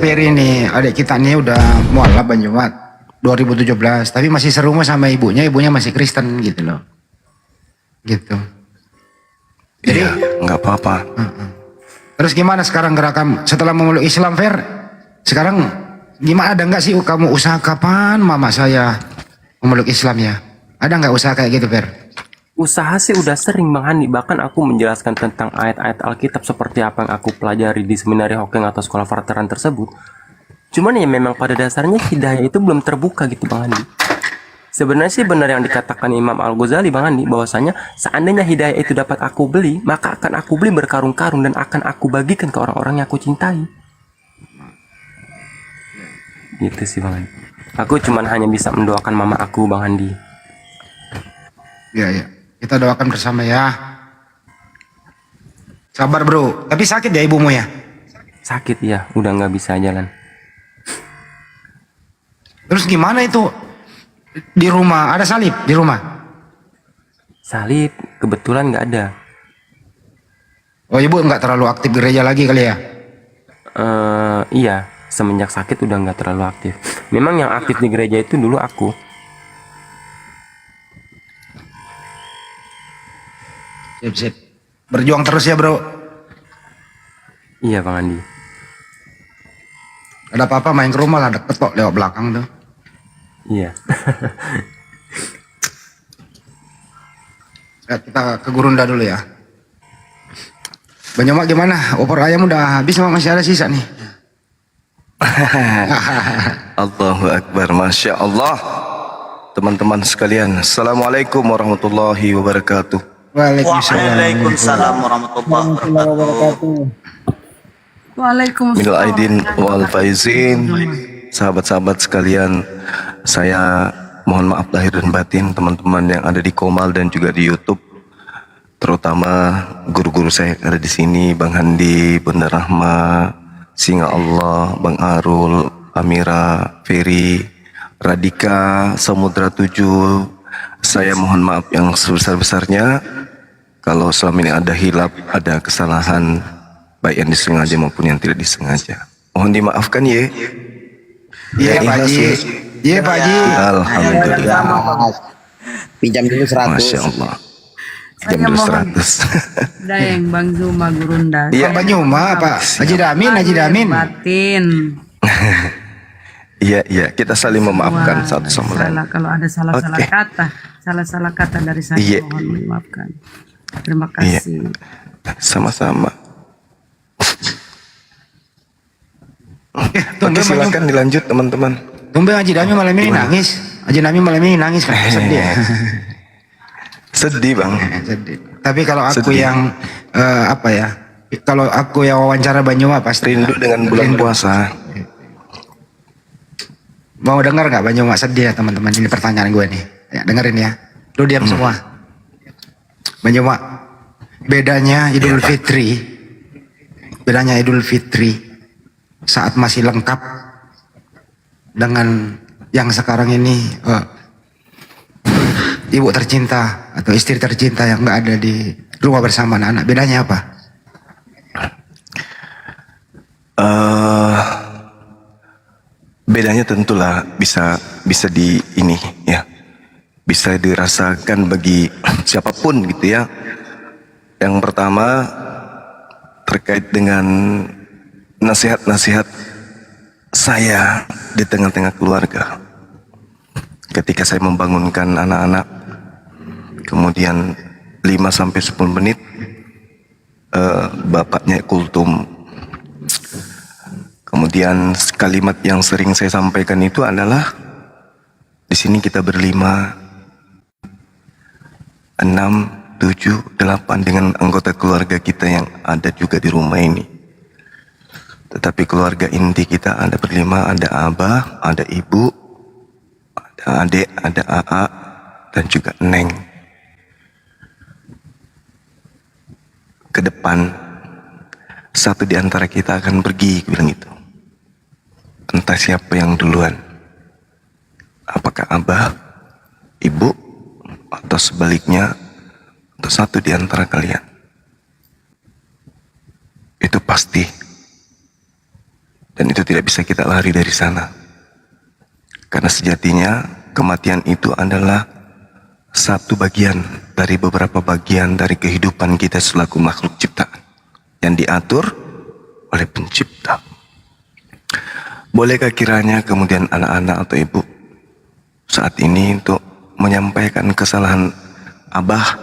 Ferry nih, adik kita nih udah mualaf Banyumat 2017, tapi masih serumah sama ibunya masih Kristen gitu loh. Gitu. Jadi iya, nggak apa-apa. Terus gimana sekarang gerakan setelah memeluk Islam, Fer? Sekarang gimana, ada nggak sih kamu usaha kapan mama saya memeluk Islam ya? Ada nggak usaha kayak gitu, Fer? Usaha sih udah sering Bang Handi, bahkan aku menjelaskan tentang ayat-ayat Alkitab seperti apa yang aku pelajari di seminari Hokeng atau sekolah veteran tersebut. Cuman ya memang pada dasarnya hidayah itu belum terbuka gitu Bang Handi. Sebenarnya sih benar yang dikatakan Imam Al-Ghazali Bang Handi, bahwasanya seandainya hidayah itu dapat aku beli, maka akan aku beli berkarung-karung dan akan aku bagikan ke orang-orang yang aku cintai. Gitu sih Bang Handi. Aku cuman hanya bisa mendoakan mama aku Bang Handi. Iya, iya. Kita doakan bersama ya. Sabar bro. Tapi sakit ya ibumu ya? Sakit ya, udah nggak bisa jalan. Terus gimana itu? Di rumah ada salib di rumah? Salib kebetulan nggak ada. Oh ibu nggak terlalu aktif gereja lagi kali ya? Iya, semenjak sakit udah nggak terlalu aktif. Memang yang aktif di gereja itu dulu aku. Sip, sip. Berjuang terus ya bro. Iya Bang Andi. Ada apa-apa main ke rumah lah, deket kok lewat belakang tuh. Iya. Kita ke Gurunda dulu ya. Banyak gimana? Opor ayam udah habis, masih ada sisa nih. Allahu Akbar, Masya Allah. Teman-teman sekalian, Assalamualaikum warahmatullahi wabarakatuh. Waalaikumsalam warahmatullahi wabarakatuh. Waalaikumsalam. Minal aidin wal faizin. Sahabat-sahabat sekalian, saya mohon maaf lahir dan batin teman-teman yang ada di Komal dan juga di YouTube. Terutama guru-guru saya yang ada di sini, Bang Handi, Bunda Rahma, Singa Allah, Bang Arul, Amira, Ferry, Radika, Samudra 7. Saya mohon maaf yang sebesar-besarnya kalau selama ini ada hilap, ada kesalahan, baik yang disengaja maupun yang tidak disengaja. Mohon dimaafkan ya. Iya Pak Haji. Iya Pak Haji. Alhamdulillah. Pinjam dulu 100. Masya Allah. Jam Saya dulu mohon 100. Dayeng Bang Zuma Gurunda. Iya. Bang Banyuma Pak Haji Damin, Haji Damin. Batin. Iya, iya, kita saling memaafkan Wah, satu sama lain. kalau ada salah-salah Oke. kata, salah-salah kata dari saya Iya. mohon dimaafkan. Terima Iya. kasih. Sama-sama. Tumben Oke, silakan dilanjut teman-teman. Tumben Haji Damin malam ini nangis. Haji Damin malam ini nangis kan sedih. Sedih bang. Sedih. Tapi kalau aku Sedih. yang apa ya? Kalau aku yang wawancara Banyuma pasti Rindu dengan bulan puasa. Mau dengar nggak Banyuma sedih ya teman-teman? Ini pertanyaan gue nih. Ya, dengerin ya. Lu diam semua. Banyuma, bedanya Idul Fitri, bedanya Idul Fitri saat masih lengkap dengan yang sekarang ini ibu tercinta atau istri tercinta yang nggak ada di rumah bersama anak-anak. Bedanya apa? Bedanya tentulah bisa di ini ya, bisa dirasakan bagi siapapun gitu ya. Yang pertama terkait dengan nasihat-nasihat saya di tengah-tengah keluarga. Ketika saya membangunkan anak-anak, kemudian 5-10 menit bapaknya kultum. Kemudian kalimat yang sering saya sampaikan itu adalah di sini kita berlima, 6, 7, 8 dengan anggota keluarga kita yang ada juga di rumah ini. Tetapi keluarga inti kita ada berlima, ada abah, ada ibu, ada adik, ada AA, dan juga Neng. Ke depan, satu di antara kita akan pergi, bilang itu. Entah siapa yang duluan. Apakah abah, ibu, atau sebaliknya, atau satu di antara kalian. Itu pasti. Dan itu tidak bisa kita lari dari sana. Karena sejatinya kematian itu adalah satu bagian dari beberapa bagian dari kehidupan kita selaku makhluk ciptaan yang diatur oleh pencipta. Bolehkah kiranya kemudian anak-anak atau ibu saat ini untuk menyampaikan kesalahan abah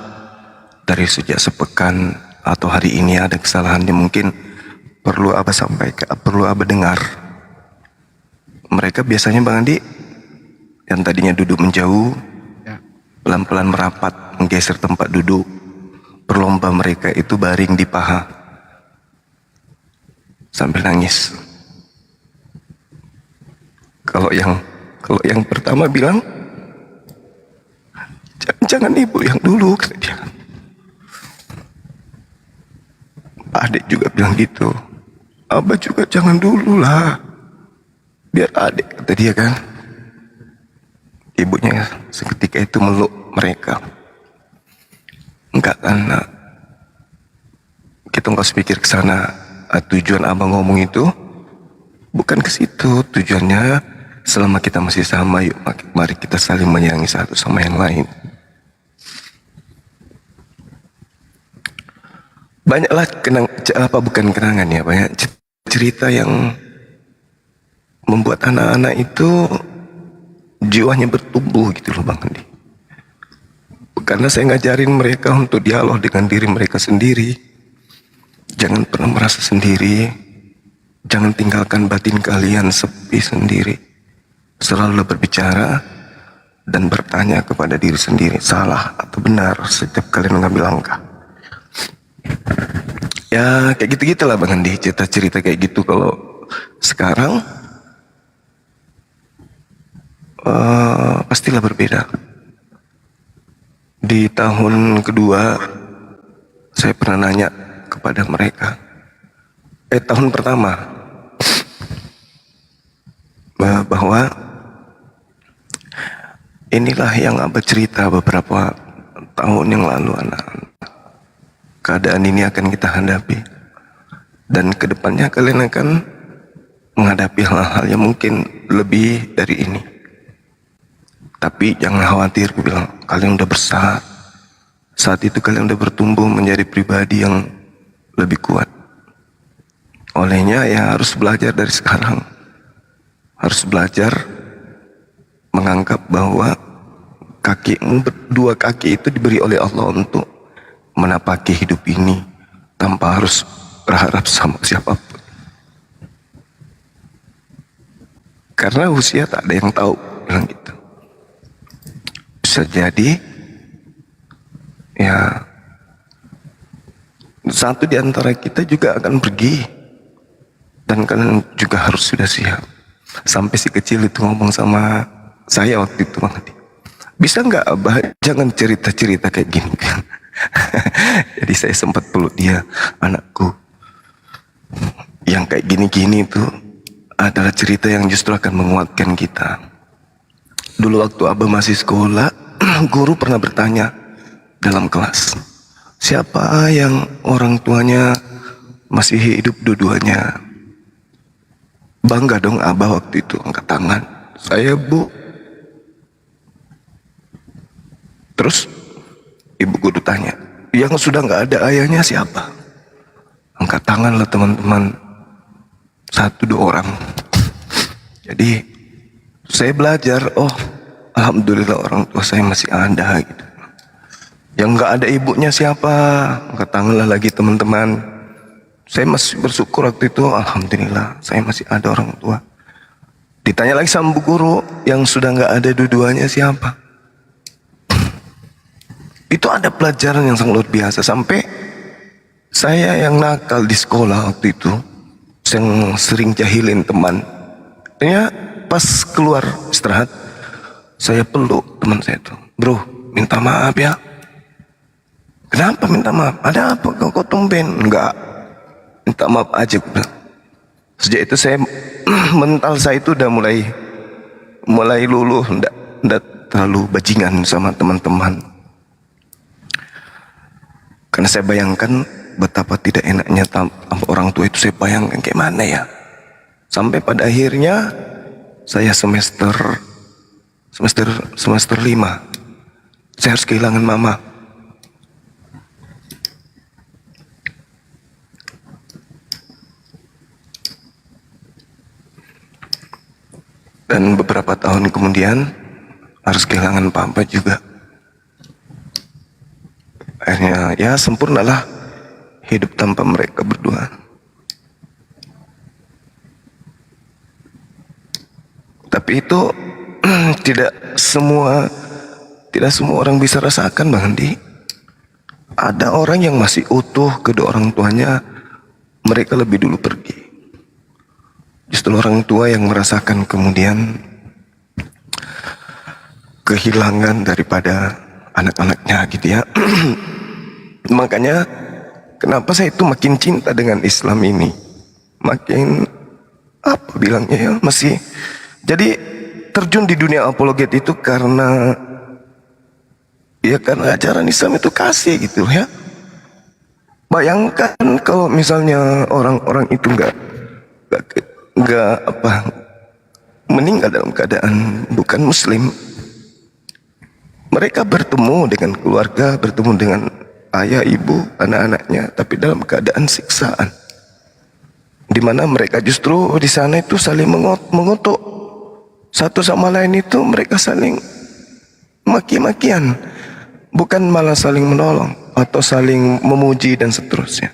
dari sejak sepekan atau hari ini ada kesalahan yang mungkin perlu abah sampaikan, perlu abah dengar. Mereka biasanya Bang Andi yang tadinya duduk menjauh, pelan-pelan merapat, menggeser tempat duduk. Berlomba mereka itu baring di paha sambil nangis. Kalau yang pertama bilang, jangan ibu yang dulu, kata dia. Adik juga bilang gitu. Abah juga jangan dulu lah, biar adik, kata dia kan. Ibunya seketika itu meluk mereka. Enggak kan, nak. Kita nggak usah pikir ke sana. Tujuan abang ngomong itu bukan ke situ. Tujuannya selama kita masih sama, yuk mari kita saling menyayangi satu sama yang lain. Banyaklah bukan kenangan ya, banyak cerita yang membuat anak-anak itu jiwanya bertumbuh gitu loh Bang Andi. Karena saya ngajarin mereka untuk dialog dengan diri mereka sendiri. Jangan pernah merasa sendiri. Jangan tinggalkan batin kalian sepi sendiri. Selalu berbicara dan bertanya kepada diri sendiri, salah atau benar setiap kalian mengambil langkah. Ya kayak gitu-gitulah Bang Andi, cerita-cerita kayak gitu. Kalau sekarang pastilah berbeda. Di tahun kedua saya pernah nanya kepada mereka, tahun pertama bahwa inilah yang abah cerita beberapa tahun yang lalu, anak-anak. Keadaan ini akan kita hadapi, dan kedepannya kalian akan menghadapi hal-hal yang mungkin lebih dari ini. Tapi jangan khawatir, aku bilang, kalian udah besar. Saat itu kalian udah bertumbuh menjadi pribadi yang lebih kuat. Olehnya ya harus belajar dari sekarang. Harus belajar menganggap bahwa kakimu, dua kaki itu diberi oleh Allah untuk menapaki hidup ini tanpa harus berharap sama siapapun. Karena usia tak ada yang tahu, bilang gitu. Bisa jadi ya satu di antara kita juga akan pergi, dan kalian juga harus sudah siap. Sampai si kecil itu ngomong sama saya waktu itu, Bang Adi, bisa nggak Abah jangan cerita-cerita kayak gini. Jadi saya sempat peluk dia, anakku, yang kayak gini-gini itu adalah cerita yang justru akan menguatkan kita. Dulu waktu Abah masih sekolah, guru pernah bertanya dalam kelas, siapa yang orang tuanya masih hidup dua-duanya? Bangga dong Abah waktu itu angkat tangan. Saya, Bu. Terus ibu guru tanya, yang sudah nggak ada ayahnya siapa? Angkat tangan lah teman-teman, 1-2 orang. Jadi saya belajar, oh alhamdulillah orang tua saya masih ada gitu. Yang nggak ada ibunya siapa? Angkat tangan lah lagi teman-teman. Saya masih bersyukur waktu itu, alhamdulillah saya masih ada orang tua. Ditanya lagi sama bu guru, yang sudah nggak ada dua-duanya siapa? Itu ada pelajaran yang sangat luar biasa. Sampai saya yang nakal di sekolah waktu itu, yang sering jahilin teman, ternyata pas keluar istirahat, saya peluk teman saya itu, bro, minta maaf ya. Kenapa minta maaf? Ada apa kau tumben? Enggak, minta maaf aja. Sejak itu saya mental saya itu udah mulai luluh, enggak terlalu bajingan sama teman-teman. Karena saya bayangkan betapa tidak enaknya orang tua itu, saya bayangkan kayak mana ya. Sampai pada akhirnya saya semester 5 saya harus kehilangan mama. Dan beberapa tahun kemudian harus kehilangan papa juga. Akhirnya ya sempurnalah hidup tanpa mereka berdua. Tapi itu tidak semua orang bisa rasakan, Bang Andi. Ada orang yang masih utuh kedua orang tuanya, mereka lebih dulu pergi. Justru orang tua yang merasakan kemudian kehilangan daripada anak-anaknya gitu ya. Makanya kenapa saya itu makin cinta dengan Islam ini, makin apa bilangnya ya, masih jadi terjun di dunia apologet itu karena ajaran Islam itu kasih gitu ya. Bayangkan kalau misalnya orang-orang itu nggak meninggal dalam keadaan bukan muslim, mereka bertemu dengan keluarga, bertemu dengan ayah, ibu, anak-anaknya, tapi dalam keadaan siksaan, di mana mereka justru di sana itu saling mengutuk satu sama lain, itu mereka saling maki-makian, bukan malah saling menolong atau saling memuji dan seterusnya.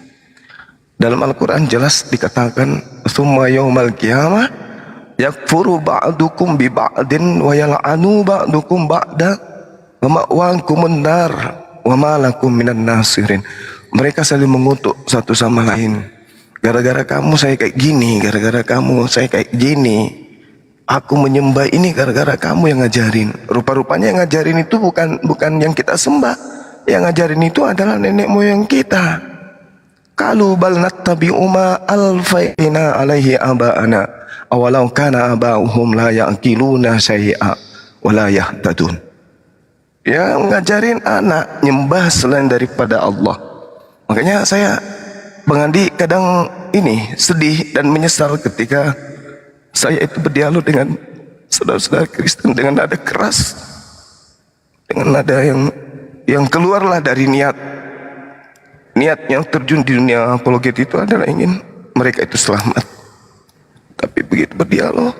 Dalam Al-Quran jelas dikatakan, "Tsumma yaumal qiyamah yakfuru ba'dukum bi ba'din wa yal'anu ba'dukum ba'da wa ma'wakumun nar wa ma lakum minan nasirin." Mereka saling mengutuk satu sama lain. Gara-gara kamu saya kayak gini, gara-gara kamu saya kayak gini. Aku menyembah ini gara-gara kamu yang ngajarin. Rupa-rupanya yang ngajarin itu bukan yang kita sembah. Yang ngajarin itu adalah nenek moyang kita. Qalu bal nattabi'u ma alfaina alaihi aba'ana awalau kana aba'uhum la ya'qiluna syai'a wa la yahtadun. Ya, ngajarin anak nyembah selain daripada Allah. Makanya saya, Bang Andi, kadang ini sedih dan menyesal ketika saya itu berdialog dengan saudara-saudara Kristen dengan nada keras, dengan nada yang keluarlah dari niatnya terjun di dunia apologet itu adalah ingin mereka itu selamat. Tapi begitu berdialog,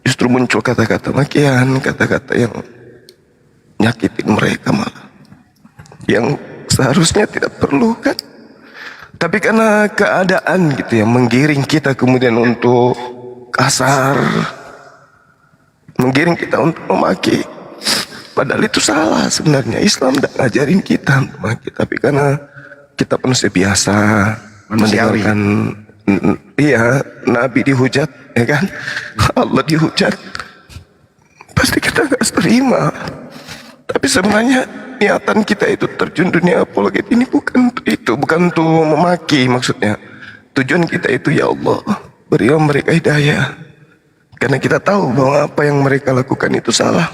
justru muncul kata-kata makian, kata-kata yang nyakitin mereka malah, yang seharusnya tidak perlu kan. Tapi karena keadaan gitu ya menggiring kita kemudian untuk kasar, menggiring kita untuk memaki. Padahal itu salah sebenarnya. Islam tidak ngajarin kita untuk memaki. Tapi karena kita manusia biasa, mendengarkan Nabi dihujat, ya kan? Allah dihujat, pasti kita nggak terima. Tapi sebenarnya niatan kita itu terjun dunia apologet ini bukan untuk itu, bukan untuk memaki maksudnya. Tujuan kita itu, ya Allah, berilah mereka hidayah. Karena kita tahu bahwa apa yang mereka lakukan itu salah.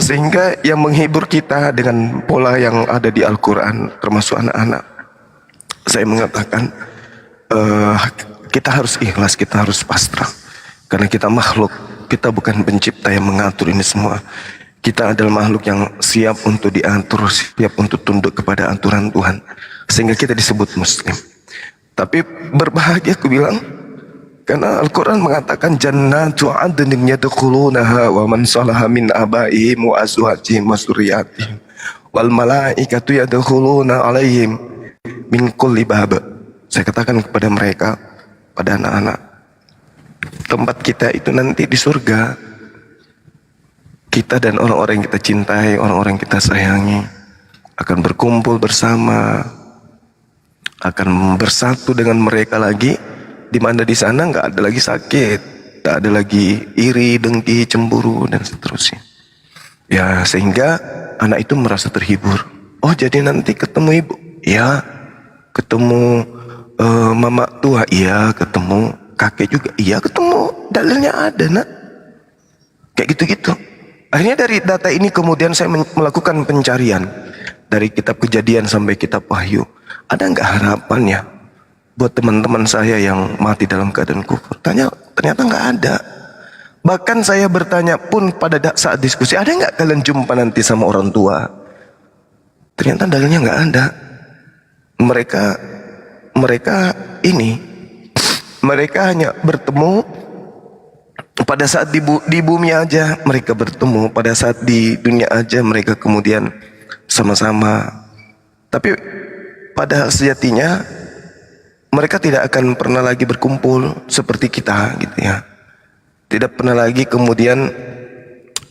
Sehingga yang menghibur kita dengan pola yang ada di Al-Quran, termasuk anak-anak, saya mengatakan kita harus ikhlas, kita harus pasrah. Karena kita makhluk, kita bukan pencipta yang mengatur ini semua. Kita adalah makhluk yang siap untuk diatur, siap untuk tunduk kepada aturan Tuhan. Sehingga kita disebut muslim. Tapi berbahagia aku bilang, karena Al-Quran mengatakan jannatu adnin yadkhulunaha wa man salaha min abaihim wa azwajihim wa dzurriyyatihim wal malaikatu yadkhuluna alaihim min kulli bab. Saya katakan kepada mereka, pada anak-anak, tempat kita itu nanti di surga. Kita dan orang-orang yang kita cintai, orang-orang yang kita sayangi akan berkumpul bersama, akan bersatu dengan mereka lagi, di mana di sana nggak ada lagi sakit, nggak ada lagi iri, dengki, cemburu dan seterusnya. Ya, sehingga anak itu merasa terhibur. Oh, jadi nanti ketemu ibu, ya, ketemu mama tua, iya, ketemu kakek juga, iya, ketemu, dalilnya ada, nak. Kayak gitu-gitu. Akhirnya dari data ini kemudian saya melakukan pencarian dari kitab Kejadian sampai kitab Wahyu. Ada nggak harapan ya buat teman-teman saya yang mati dalam keadaan kufur? Ternyata nggak ada. Bahkan saya bertanya pun pada saat diskusi, ada nggak kalian jumpa nanti sama orang tua? Ternyata dalilnya nggak ada. Mereka hanya bertemu pada saat di bumi aja mereka bertemu, pada saat di dunia aja mereka kemudian sama-sama. Tapi pada sejatinya mereka tidak akan pernah lagi berkumpul seperti kita gitu ya. Tidak pernah lagi kemudian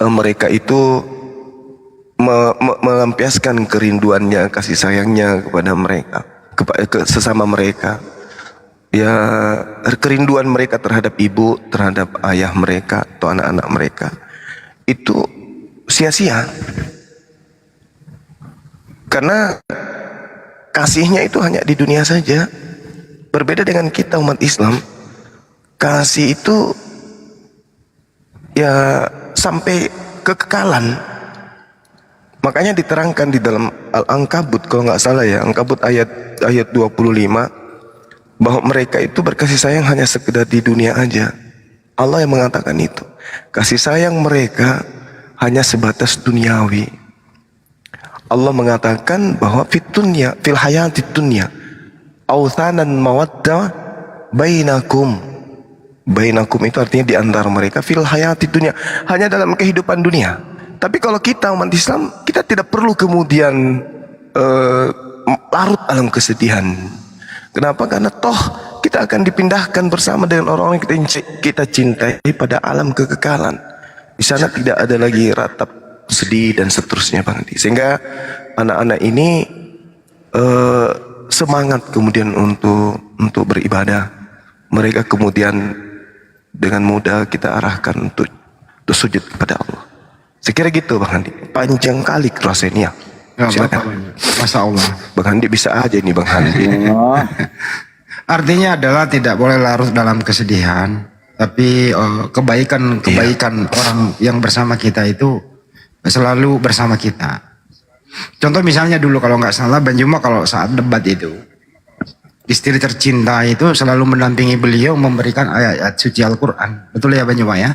mereka itu melampiaskan kerinduannya, kasih sayangnya kepada mereka, kepada sesama mereka. Ya, kerinduan mereka terhadap ibu, terhadap ayah mereka atau anak-anak mereka itu sia-sia. Karena kasihnya itu hanya di dunia saja. Berbeda dengan kita umat Islam, kasih itu ya sampai kekekalan. Makanya diterangkan di dalam Al-Ankabut, kalau nggak salah ya, Ankabut ayat 25, bahwa mereka itu berkasih sayang hanya sekedar di dunia aja. Allah yang mengatakan itu. Kasih sayang mereka hanya sebatas duniawi. Allah mengatakan bahwa fil hayatid dunya authanan mawaddah bainakum. Bainakum itu artinya di antara mereka, fil hayatid dunya, hanya dalam kehidupan dunia. Tapi kalau kita umat Islam, kita tidak perlu kemudian larut dalam kesedihan. Kenapa? Karena toh kita akan dipindahkan bersama dengan orang-orang yang kita cintai pada alam kekekalan. Di sana tidak ada lagi ratap sedih dan seterusnya, Bang Andi. Sehingga anak-anak ini semangat kemudian untuk beribadah. Mereka kemudian dengan mudah kita arahkan untuk sujud kepada Allah. Sekira gitu, Bang Andi. Panjang kali rasanya. Ya, Silakan. Masya Allah. Bang Andi bisa aja nih, Bang Andi. Artinya adalah tidak boleh larut dalam kesedihan, tapi kebaikan orang yang bersama kita itu selalu bersama kita. Contoh misalnya dulu kalau nggak salah Banjuma kalau saat debat itu, istri tercinta itu selalu mendampingi beliau memberikan ayat-ayat suci Al-Quran. Betul ya Banjuma ya?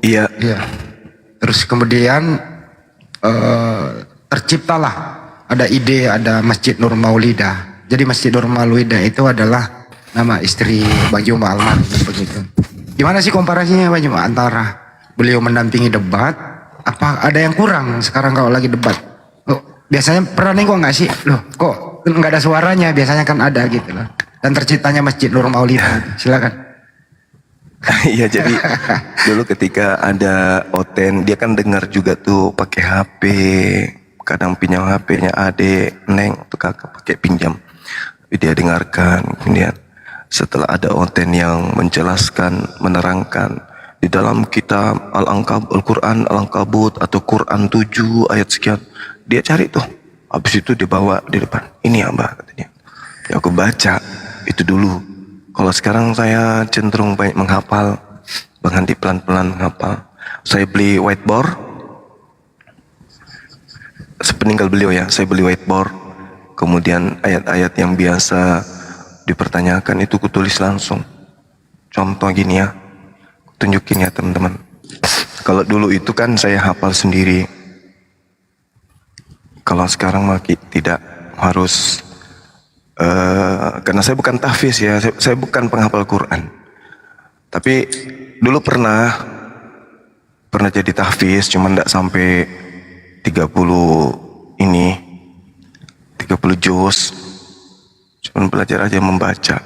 Iya. Terus kemudian terciptalah ada ide, ada Masjid Nur Maulidah. Jadi Masjid Nur Maulidah itu adalah nama istri Bang Juma almarhum begitu. Gimana sih komparasinya Bang Juma antara beliau mendampingi debat, apa ada yang kurang sekarang kalau lagi debat? Biasanya pernah nengok nggak sih? Loh, kok nggak ada suaranya? Biasanya kan ada gitu loh. Dan terciptanya Masjid Nur Maulidah. Silakan. Iya, jadi dulu ketika ada Oten, dia kan dengar juga tuh pakai HP, kadang pinjam HP-nya adik, neng, atau kakak pakai pinjam. Dia dengarkan, kemudian setelah ada Oten yang menjelaskan, menerangkan di dalam kitab Al-Quran, Al-Ankabut atau Quran 7 ayat sekian, dia cari tuh. Habis itu dia bawa di depan. Ini ya Mbak, katanya. Ya aku baca itu dulu. Kalau sekarang saya cenderung banyak menghafal, Bang Andi pelan-pelan menghafal. Saya beli whiteboard, sepeninggal beliau ya, saya beli whiteboard. Kemudian ayat-ayat yang biasa dipertanyakan itu kutulis langsung. Contoh gini ya, tunjukin ya teman-teman. Kalau dulu itu kan saya hafal sendiri. Kalau sekarang makin tidak harus. Karena saya bukan tahfiz ya, saya bukan penghafal Quran. Tapi dulu pernah jadi tahfiz, cuman tidak sampai 30 juz. Cuman belajar aja membaca.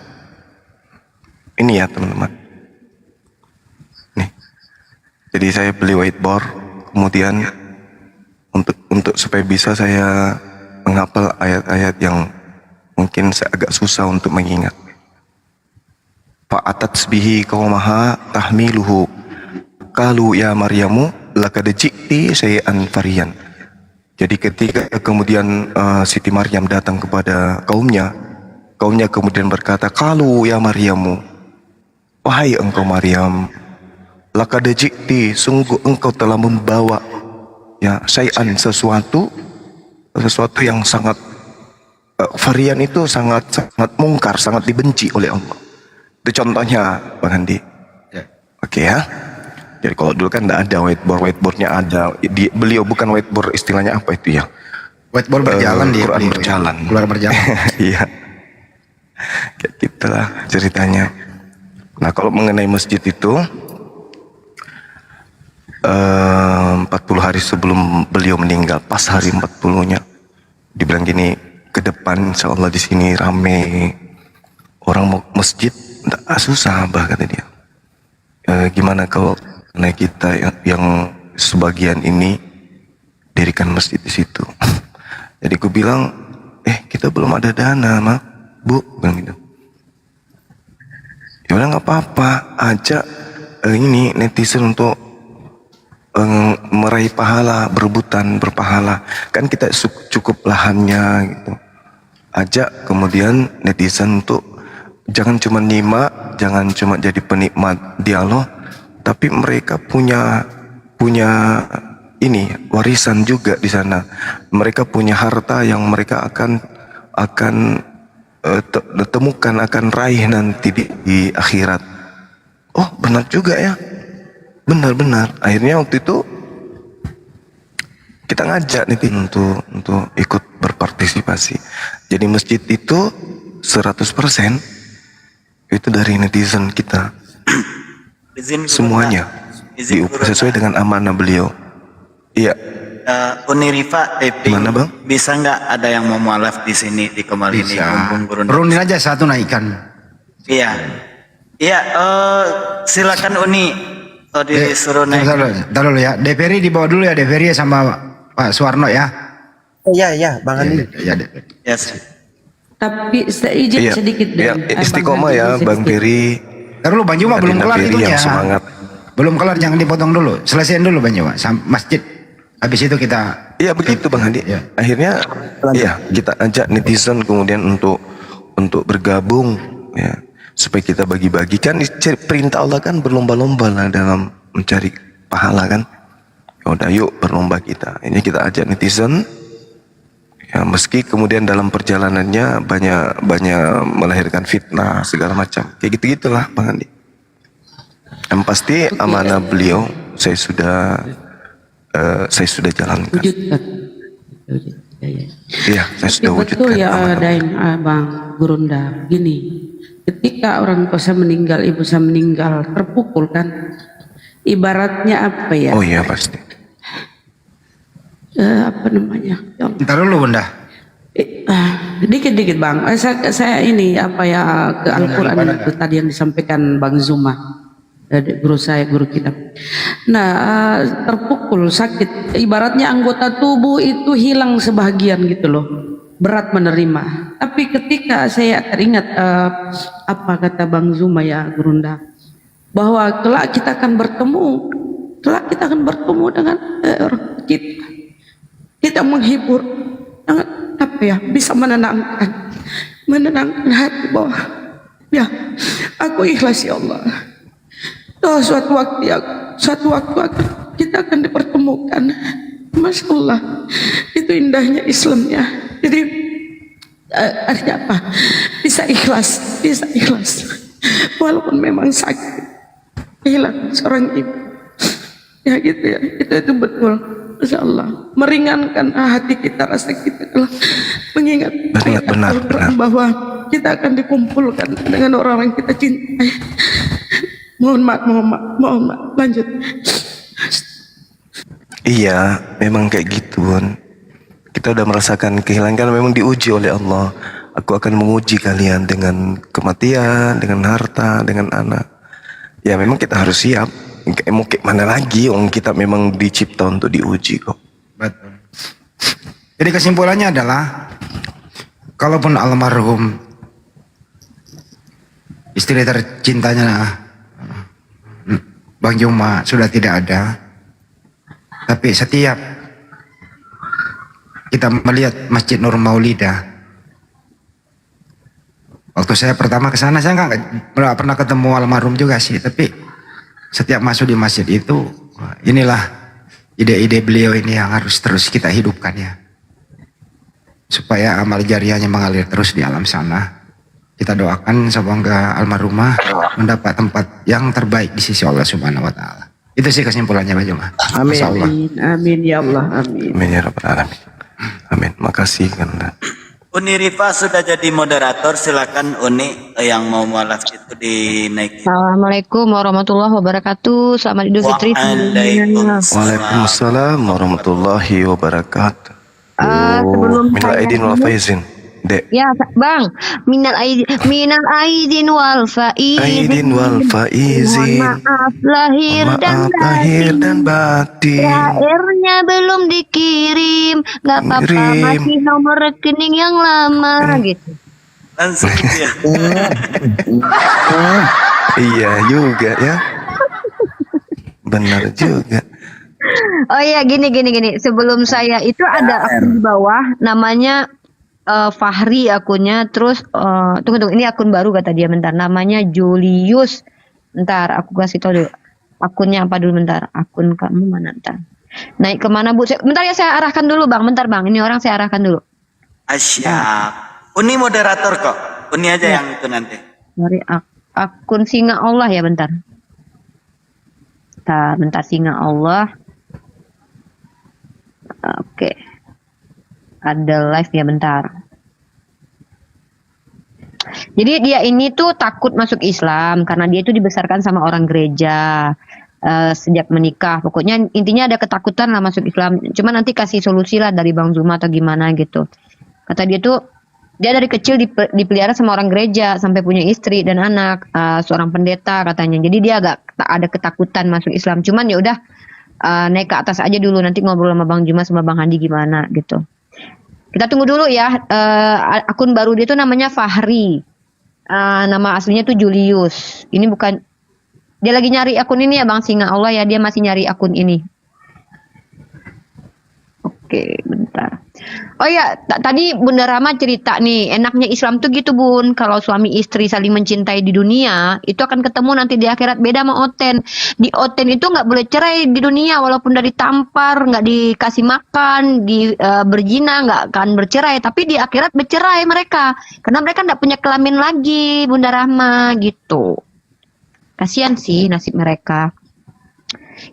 Ini ya teman-teman. Nih. Jadi saya beli whiteboard, kemudian untuk supaya bisa saya menghafal ayat-ayat yang mungkin saya agak susah untuk mengingat. Fa'atat bihi qaumaha tahmiluhu qalu ya Maryamu laqad ji'ti syai'an fariyan. Jadi ketika kemudian Siti Maryam datang kepada kaumnya kemudian berkata, qalu ya Maryamu, wahai engkau Maryam, laqad ji'ti, sungguh engkau telah membawa ya syai'an sesuatu yang sangat varian itu sangat sangat mungkar, sangat dibenci oleh Allah. Itu contohnya Bang Andi. Ya. Oke ya. Jadi kalau dulu kan tidak ada whiteboardnya ada. Beliau bukan whiteboard, istilahnya apa itu ya? Whiteboard berjalan dia. Quran beliau. berjalan. Keluar berjalan. Iya. Kayak gitulah ceritanya. Nah kalau mengenai masjid itu 40 hari sebelum beliau meninggal, pas hari 40-nya dibilang gini, ke depan insya Allah di sini rame orang mau masjid, enggak susah Abah kata dia. Gimana kalau kita yang sebagian ini dirikan masjid di situ. Jadi aku bilang, kita belum ada dana, mak, bu, bilang gitu. Ya udah nggak apa-apa, ajak ini netizen untuk meraih pahala, berebutan berpahala. Kan kita cukup lahannya gitu. Ajak kemudian netizen untuk jangan cuma nyimak, jangan cuma jadi penikmat dialog, tapi mereka punya ini warisan juga di sana. Mereka punya harta yang mereka akan temukan, akan raih nanti di akhirat. Oh benar juga ya, benar. Akhirnya waktu itu kita ngajak nih untuk ikut berpartisipasi. Jadi masjid itu 100% itu dari netizen kita. Semuanya sesuai dengan amanah beliau. Iya. Uni Rifa, Mana Bang? bisa nggak ada yang mau mualaf di sini di Kemal ini? Mumpung Gurunda. Runin aja satu naikkan. Iya, silakan Uni. Disuruh naik. Ntar dulu ya. DPRI dibawa dulu ya, DPRI sama Pak Suwarno ya. Iya, Bang Andi. Ya. Yes. Tapi izin sedikit Ya, istiqomah ya Bang Peri. Ntar dulu Bang Juma belum Adinda kelar Peri itunya. yang semangat. Belum kelar, jangan dipotong dulu. Selesaiin dulu Bang Juma, masjid. Habis itu kita. Iya begitu Bang Hadi. Ya. Akhirnya kita ajak netizen kemudian untuk bergabung ya, supaya kita bagi-bagikan. Perintah Allah kan berlomba-lomba lah dalam mencari pahala kan. Ya udah yuk berlomba kita. Ini kita ajak netizen. Ya meski kemudian dalam perjalanannya banyak melahirkan fitnah segala macam. Kayak gitu-gitulah Bang Hadi. Yang pasti amanah beliau saya sudah jalankan. Wujudkan. Iya, saya sudah wujudkan. Betul ya amanah. Dain Bang Gurunda. Gini, ketika orang tua saya meninggal, ibu saya meninggal, terpukul kan. Ibaratnya apa ya? Oh iya pasti. Apa namanya? Ya Allah. Ntar dulu Bunda. Dikit-dikit Bang. Saya ini apa ya ke Al-Quran itu tadi yang disampaikan Bang Zuma. Guru saya, guru kita. Nah, terpukul, sakit. Ibaratnya anggota tubuh itu hilang sebahagian gitu loh. Berat menerima. Tapi ketika saya teringat apa kata Bang Zuma ya, Gurunda, bahwa kelak kita akan bertemu dengan orang kita. Kita menghibur, apa ya, bisa menenangkan hati bahwa ya aku ikhlas ya Allah. Oh, suatu waktu kita akan dipertemukan. Masya Allah, itu indahnya Islam ya. Jadi artinya apa? Bisa ikhlas, walaupun memang sakit, kehilangan seorang ibu. Ya gitu ya, itu betul. Masya Allah, meringankan hati kita, rasa kita kalau mengingat Benar. bahwa kita akan dikumpulkan dengan orang-orang kita cintai. Mohon maaf, lanjut. Iya, memang kayak gitu kan. Kita udah merasakan kehilangan, memang diuji oleh Allah. Aku akan menguji kalian dengan kematian, dengan harta, dengan anak. Ya memang kita harus siap. Mau kayak mana lagi, kita memang dicipta untuk diuji kok. Betul. Jadi kesimpulannya adalah, kalaupun almarhum istri tercintanya Bang Juma sudah tidak ada, tapi setiap kita melihat Masjid Nur Maulidah, waktu saya pertama ke sana saya nggak pernah ketemu almarhum juga sih, tapi setiap masuk di masjid itu, inilah ide-ide beliau ini yang harus terus kita hidupkan ya. supaya amal jariahnya mengalir terus di alam sana. Kita doakan semoga almarhumah mendapat tempat yang terbaik di sisi Allah Subhanahu wa taala. Itu sih kesimpulannya Pak Juma. Amin. Masya Allah. Amin ya Allah, amin. Amin ya rabbal alamin. Amin. Makasih karena Uni Rifa sudah jadi moderator, silakan Uni yang mau mualaf itu dinaikin. Assalamualaikum warahmatullahi wabarakatuh. Selamat Idul Fitri semuanya. Waalaikumsalam warahmatullahi wabarakatuh. Sebelum Minal saya aidin wal faizin. Dek. ya Bang, minal aidin wal Aidin wal Mohon faizin. maaf lahir dan Maaf lahir dan batin. THR-nya belum dikirim, nggak apa-apa Kirim. masih nomor rekening yang lama gitu. Langsung gitu ya. Iya juga ya. Benar juga. Oh iya, gini. Sebelum saya itu ada akun di bawah namanya Fahri akunnya. Terus tunggu, ini akun baru kata dia, bentar. Namanya Julius. Bentar, aku kasih tahu dulu. Akunnya apa dulu, bentar. Akun kamu mana, bentar. Naik kemana Bu? Bentar ya, saya arahkan dulu Bang. Bentar Bang, ini orang saya arahkan dulu. Asyap. Uni moderator kok. Uni aja yang itu nanti. Dari akun Singa Allah ya, bentar. Bentar Singa Allah. Oke. Ada live ya, bentar. Jadi dia ini tuh takut masuk Islam karena dia itu dibesarkan sama orang gereja sejak menikah. Pokoknya intinya ada ketakutan lah masuk Islam. Cuma nanti kasih solusi lah dari Bang Zuma atau gimana gitu. Kata dia tuh dia dari kecil dipelihara sama orang gereja sampai punya istri dan anak, seorang pendeta katanya. Jadi dia agak ada ketakutan masuk Islam. Cuman ya udah naik ke atas aja dulu, nanti ngobrol sama Bang Juma sama Bang Handi gimana gitu. Kita tunggu dulu ya. Akun baru dia tuh namanya Fahri. Nama aslinya tuh Julius. Ini bukan, dia lagi nyari akun ini ya Bang Singa Allah ya, dia masih nyari akun ini. Oke, bentar. Oh ya, tadi Bunda Rama cerita nih, enaknya Islam tuh gitu Bun, kalau suami istri saling mencintai di dunia, itu akan ketemu nanti di akhirat. Beda sama Oten. Di Oten itu nggak boleh cerai di dunia, walaupun udah ditampar, nggak dikasih makan, berzina, nggak akan bercerai. Tapi di akhirat bercerai mereka, karena mereka nggak punya kelamin lagi, Bunda Rahma gitu. Kasihan sih nasib mereka.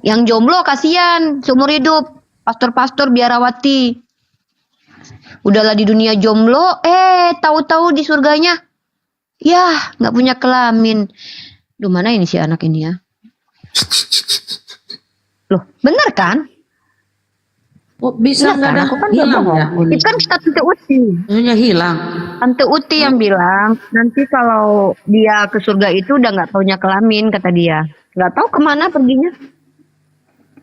Yang jomblo kasihan, seumur hidup. Pastor-pastor biarawati. Udahlah di dunia jomblo, tahu-tahu di surganya, ya nggak punya kelamin. Duh, mana ini si anak ini ya? Loh, bener kan? Oh, bisa Bener nggak kan? ada Aku kan nggak hilang bohong. ya? Itu kan kata Tante Uti. Hanya hilang. Tante Uti yang bilang, nanti kalau dia ke surga itu udah nggak punya kelamin, kata dia. Nggak tahu kemana perginya.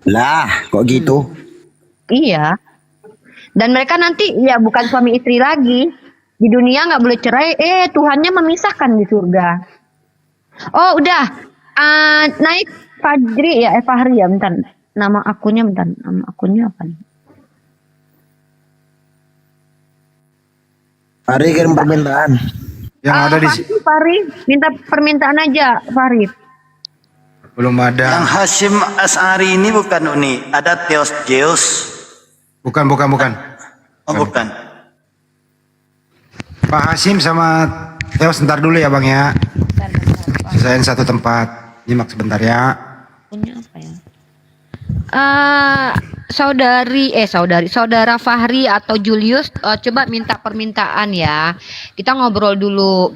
Lah, kok gitu? Iya. Dan mereka nanti ya bukan suami istri lagi. Di dunia nggak boleh cerai. Tuhannya memisahkan di surga. Oh udah. Naik Fajri ya, Fahri ya, bentar. Nama akunnya bentar. Nama akunnya apa nih? Hari kirim permintaan. Yang ada di Fahri, minta permintaan aja, Fahri. belum Yang ada. Hashim As'ari ini bukan Uni, ada Theos Zeus. Bukan. Oh bukan. Pak Hasim sama Theo sebentar dulu ya Bang ya. Sisain satu tempat. Nyimak sebentar ya. Punya apa ya? Saudara Fahri atau Julius, coba minta permintaan ya. Kita ngobrol dulu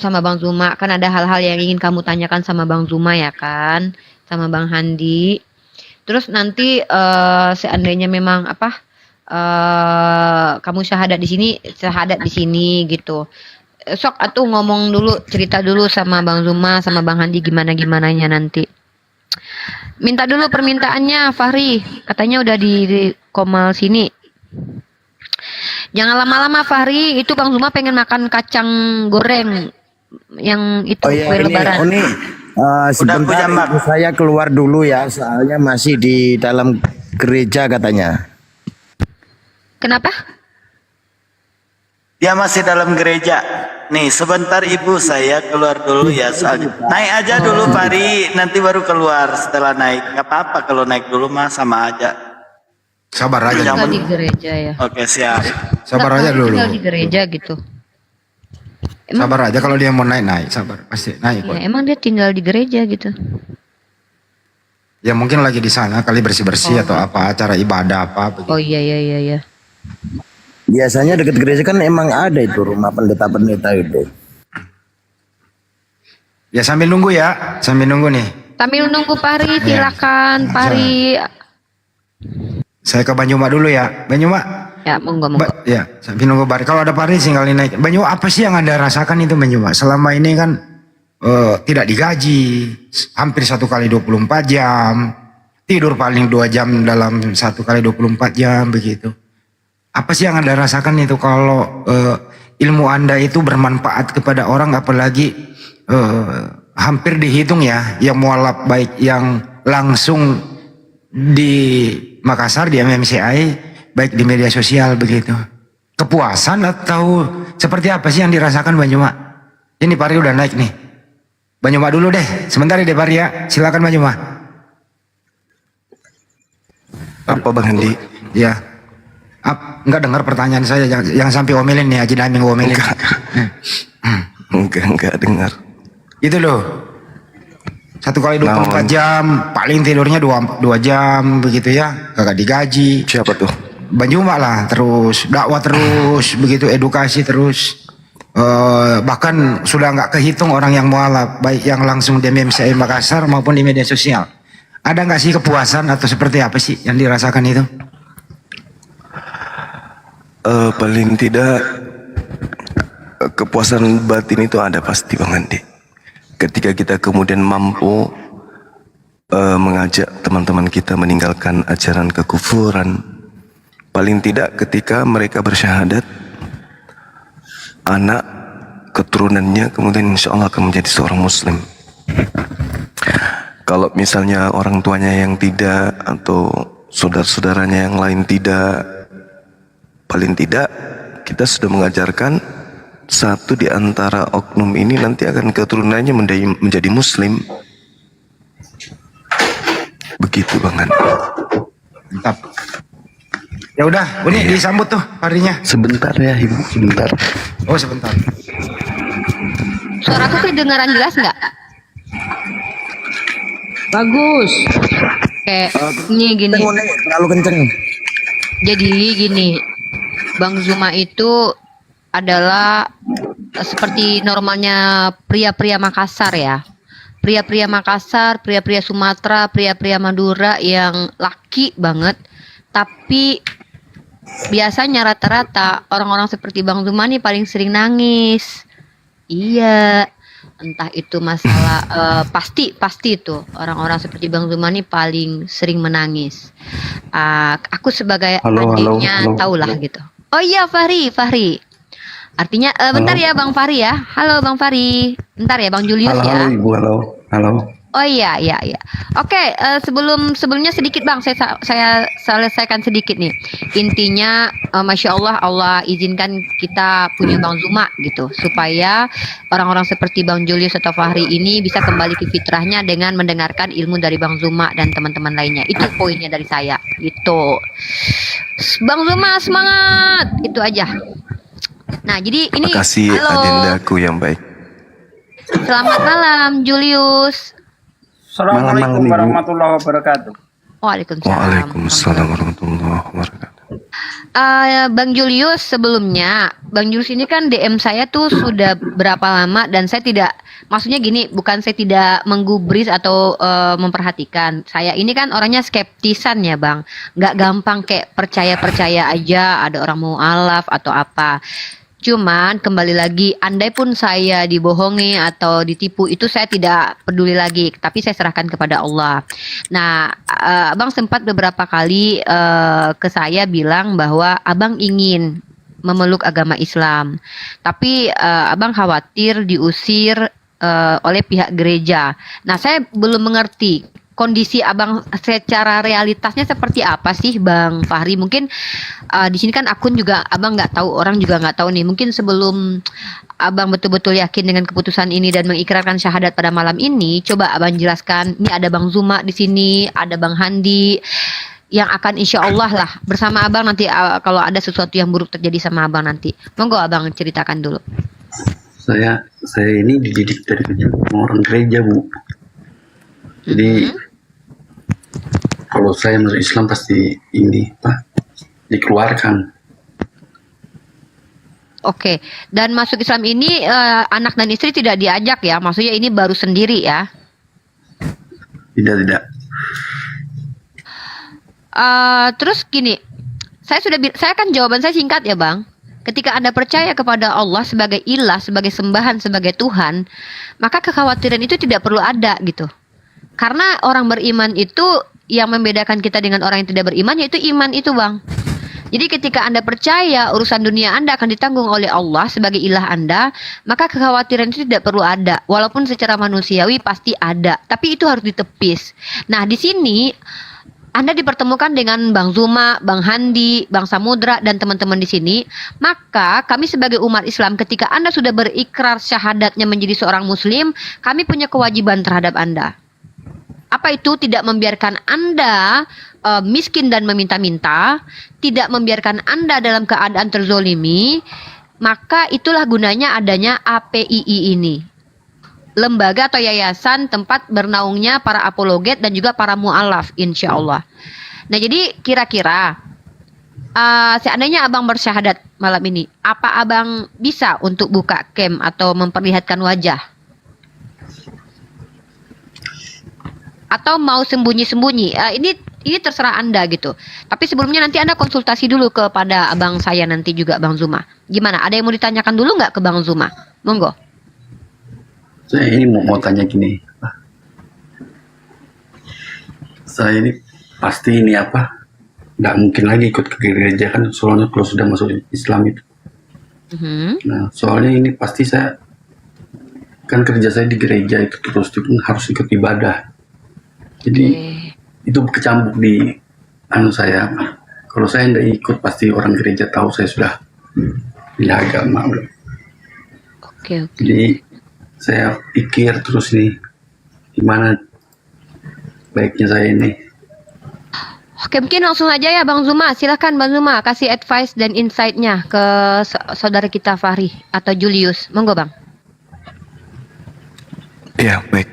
sama Bang Zuma. Kan ada hal-hal yang ingin kamu tanyakan sama Bang Zuma ya kan, sama Bang Handi. Terus nanti seandainya memang kamu syahadat di sini gitu. Sok atuh ngomong dulu, cerita dulu sama Bang Zuma sama Bang Handi gimananya nanti. Minta dulu permintaannya Fahri, katanya udah di Komal sini. Jangan lama-lama Fahri, itu Bang Zuma pengen makan kacang goreng yang itu Oh iya, kue ini lebaran. sebentar jambak. ibu saya keluar dulu ya, soalnya masih di dalam gereja katanya. Kenapa? Dia masih dalam gereja. Nih sebentar ibu saya keluar dulu ya soalnya. Naik aja dulu Fahri, nanti baru keluar setelah naik. Gak apa-apa kalau naik dulu mah sama aja. Sabar aja Tinggal dulu. di gereja ya. Oke, siap. Sabar Nggak, aja dulu. tinggal di gereja gitu. Emang, Sabar aja kalau dia mau naik sabar pasti naik kok. ya, emang dia tinggal di gereja gitu. Ya mungkin lagi di sana kali bersih-bersih atau apa acara ibadah apa begitu. Oh iya iya iya iya. Biasanya dekat gereja kan emang ada itu rumah pendeta-pendeta itu. Ya sambil nunggu ya, sambil nunggu nih. Sambil nunggu Pari, silakan Pari. Saya ke Banyuma dulu ya. Banyuma. Ya, monggo monggo. Ya, sambil nunggu Bari. Kalau ada Pari tinggalin naik. Banyuma apa sih yang Anda rasakan itu Banyuma? Selama ini kan tidak digaji, hampir 1 kali 24 jam. Tidur paling 2 jam dalam 1 kali 24 jam begitu. Apa sih yang Anda rasakan itu kalau ilmu Anda itu bermanfaat kepada orang, apalagi hampir dihitung ya yang mualaf baik yang langsung di Makassar di MMCI baik di media sosial begitu. Kepuasan atau seperti apa sih yang dirasakan Banyuma? Ini Pari udah naik nih. Banyuma dulu deh, sebentar deh Pari ya. Silakan Banyuma. Apa Bang Handi? Ya. Enggak dengar pertanyaan saya, jangan sampai omelin nih Haji Daming omelin. Enggak dengar. Itu loh. 1 kali 24 jam, paling tidurnya 2 jam begitu ya, kagak digaji. Siapa tuh? Banyuma lah, terus dakwah terus, begitu edukasi terus. Bahkan sudah nggak kehitung orang yang mualaf, baik yang langsung di MMCI Makassar maupun di media sosial. Ada nggak sih kepuasan atau seperti apa sih yang dirasakan itu? Paling tidak kepuasan batin itu ada pasti Bang Andi. Ketika kita kemudian mampu mengajak teman-teman kita meninggalkan ajaran kekufuran, paling tidak ketika mereka bersyahadat, anak keturunannya kemudian insya Allah akan menjadi seorang muslim. Kalau misalnya orang tuanya yang tidak atau saudara-saudaranya yang lain tidak, paling tidak kita sudah mengajarkan satu di antara oknum ini nanti akan keturunannya menjadi muslim. Begitu Bang Andi. Mantap. Ya udah, ini disambut tuh Parinya. Sebentar ya Ibu, sebentar. Oh sebentar. Suaraku kedengaran jelas nggak? Bagus. Kayak ini gini. Terlalu kenceng. Jadi gini, Bang Zuma itu adalah seperti normalnya pria-pria Makassar ya. Pria-pria Makassar, pria-pria Sumatera, pria-pria Madura yang laki banget. Tapi biasanya rata-rata orang-orang seperti Bang Zuma nih paling sering nangis. Iya, entah itu masalah pasti itu orang-orang seperti Bang Zuma nih paling sering menangis. Aku sebagai adiknya tahulah gitu. Oh iya Fahri. Artinya bentar ya Bang Fahri ya. Halo Bang Fahri. Bentar ya Bang Julius ya. Halo Ibu, halo. Oh iya. Oke, sebelumnya sedikit Bang, saya selesaikan sedikit nih. Intinya, masya Allah izinkan kita punya Bang Zuma gitu, supaya orang-orang seperti Bang Julius atau Fahri ini bisa kembali ke fitrahnya dengan mendengarkan ilmu dari Bang Zuma dan teman-teman lainnya. Itu poinnya dari saya, gitu. Bang Zuma semangat, itu aja. Nah, jadi ini Makasih agendaku yang baik. Selamat malam Julius. Assalamualaikum warahmatullahi wabarakatuh. Waalaikumsalam. Waalaikumsalam warahmatullahi wabarakatuh. Bang Julius, sebelumnya Bang Julius ini kan DM saya tuh sudah berapa lama, dan saya tidak, maksudnya gini, bukan saya tidak menggubris atau memperhatikan. Saya ini kan orangnya skeptisan ya Bang, nggak gampang kayak percaya aja ada orang mau alaf atau apa. Cuman kembali lagi, andai pun saya dibohongi atau ditipu, itu saya tidak peduli lagi, tapi saya serahkan kepada Allah. Nah, Abang sempat beberapa kali ke saya bilang bahwa Abang ingin memeluk agama Islam, tapi Abang khawatir diusir oleh pihak gereja. Nah, saya belum mengerti kondisi Abang secara realitasnya seperti apa sih Bang Fahri? Mungkin di sini kan akun juga Abang nggak tahu, orang juga nggak tahu nih. Mungkin sebelum Abang betul-betul yakin dengan keputusan ini dan mengikrarkan syahadat pada malam ini, coba Abang jelaskan. Ini ada Bang Zuma di sini, ada Bang Handi. yang akan insya Allah lah bersama abang nanti kalau ada sesuatu yang buruk terjadi sama abang nanti. Monggo abang ceritakan dulu. Saya ini dididik dari kecil sama orang gereja, Bu. Jadi kalau saya masuk Islam pasti ini dikeluarkan. Oke, dan masuk Islam ini anak dan istri tidak diajak ya? Maksudnya ini baru sendiri ya? Tidak. Terus gini, saya kan jawaban saya singkat ya bang. Ketika Anda percaya kepada Allah sebagai ilah, sebagai sembahan, sebagai Tuhan, maka kekhawatiran itu tidak perlu ada gitu. Karena orang beriman itu yang membedakan kita dengan orang yang tidak beriman yaitu iman itu bang. Jadi ketika Anda percaya urusan dunia Anda akan ditanggung oleh Allah sebagai ilah Anda, maka kekhawatiran itu tidak perlu ada. Walaupun secara manusiawi pasti ada, tapi itu harus ditepis. Nah, di sini Anda dipertemukan dengan Bang Zuma, Bang Handi, Bang Samudra dan teman-teman di sini. Maka kami sebagai umat Islam ketika Anda sudah berikrar syahadatnya menjadi seorang muslim, kami punya kewajiban terhadap Anda. Apa itu? Tidak membiarkan Anda miskin dan meminta-minta, tidak membiarkan Anda dalam keadaan terzolimi, maka itulah gunanya adanya APII ini. Lembaga atau yayasan tempat bernaungnya para apologet dan juga para mu'alaf, insya Allah. Nah jadi kira-kira seandainya abang bersyahadat malam ini, apa abang bisa untuk buka cam atau memperlihatkan wajah? Atau mau sembunyi-sembunyi? Ini terserah Anda gitu. Tapi sebelumnya nanti Anda konsultasi dulu kepada abang saya nanti juga Bang Zuma. Gimana? Ada yang mau ditanyakan dulu nggak ke Bang Zuma? Monggo. Saya ini mau tanya gini. Saya ini pasti ini nggak mungkin lagi ikut ke gereja kan, soalnya kalau sudah masuk Islam itu. Nah, soalnya ini pasti saya kan kerja saya di gereja itu terus harus ikut ibadah. Jadi itu kecambuk di saya. Kalau saya tidak ikut pasti orang gereja tahu saya sudah pindah agama. Oke. Jadi saya pikir terus nih gimana baiknya saya ini. Oke, mungkin langsung aja ya Bang Zuma. Silakan Bang Zuma kasih advice dan insight-nya ke saudara kita Fahri atau Julius. Monggo Bang. Ya, baik.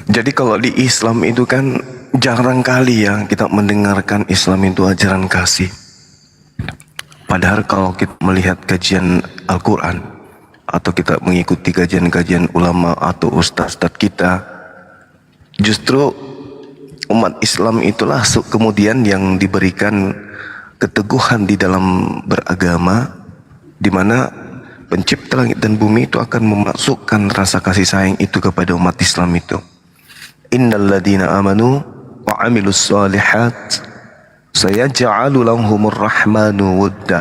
Jadi kalau di Islam itu kan jarang kali ya kita mendengarkan Islam itu ajaran kasih. Padahal kalau kita melihat kajian Al-Quran atau kita mengikuti kajian-kajian ulama atau ustaz-ustaz kita, justru umat Islam itulah kemudian yang diberikan keteguhan di dalam beragama, di mana pencipta langit dan bumi itu akan memasukkan rasa kasih sayang itu kepada umat Islam itu. Innal ladina amanu wa amilus solihat sayaj'alu lahumur rahmanu wudda.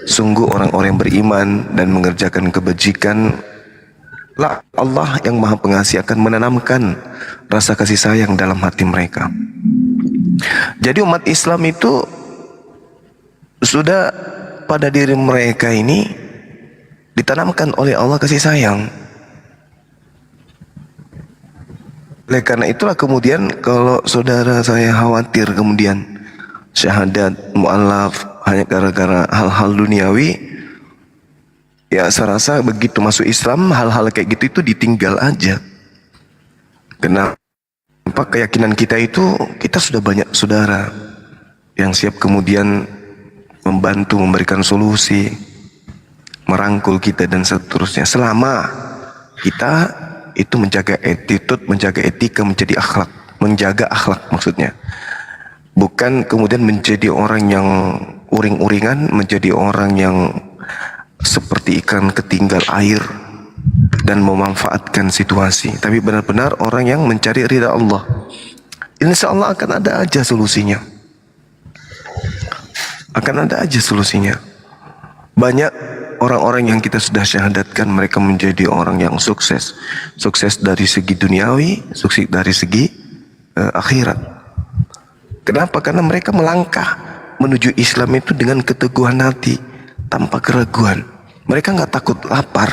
Sungguh orang-orang yang beriman dan mengerjakan kebajikan, lah Allah yang Maha Pengasih akan menanamkan rasa kasih sayang dalam hati mereka. Jadi umat Islam itu sudah pada diri mereka ini ditanamkan oleh Allah kasih sayang. Oleh karena itulah kemudian kalau saudara saya khawatir kemudian syahadat mu'alaf hanya gara-gara hal-hal duniawi, ya saya rasa begitu masuk Islam hal-hal kayak gitu itu ditinggal aja. Kenapa? Keyakinan kita itu kita sudah banyak saudara yang siap kemudian membantu memberikan solusi, merangkul kita dan seterusnya, selama kita itu menjaga attitude, menjaga etika, menjaga akhlak maksudnya. Bukan kemudian menjadi orang yang uring-uringan, menjadi orang yang seperti ikan ketinggal air dan memanfaatkan situasi. Tapi benar-benar orang yang mencari ridha Allah. Insya Allah akan ada aja solusinya. Akan ada aja solusinya. Banyak orang-orang yang kita sudah syahadatkan mereka menjadi orang yang sukses. Sukses dari segi duniawi, sukses dari segi akhirat. Kenapa? Karena mereka melangkah menuju Islam itu dengan keteguhan hati, tanpa keraguan. Mereka nggak takut lapar.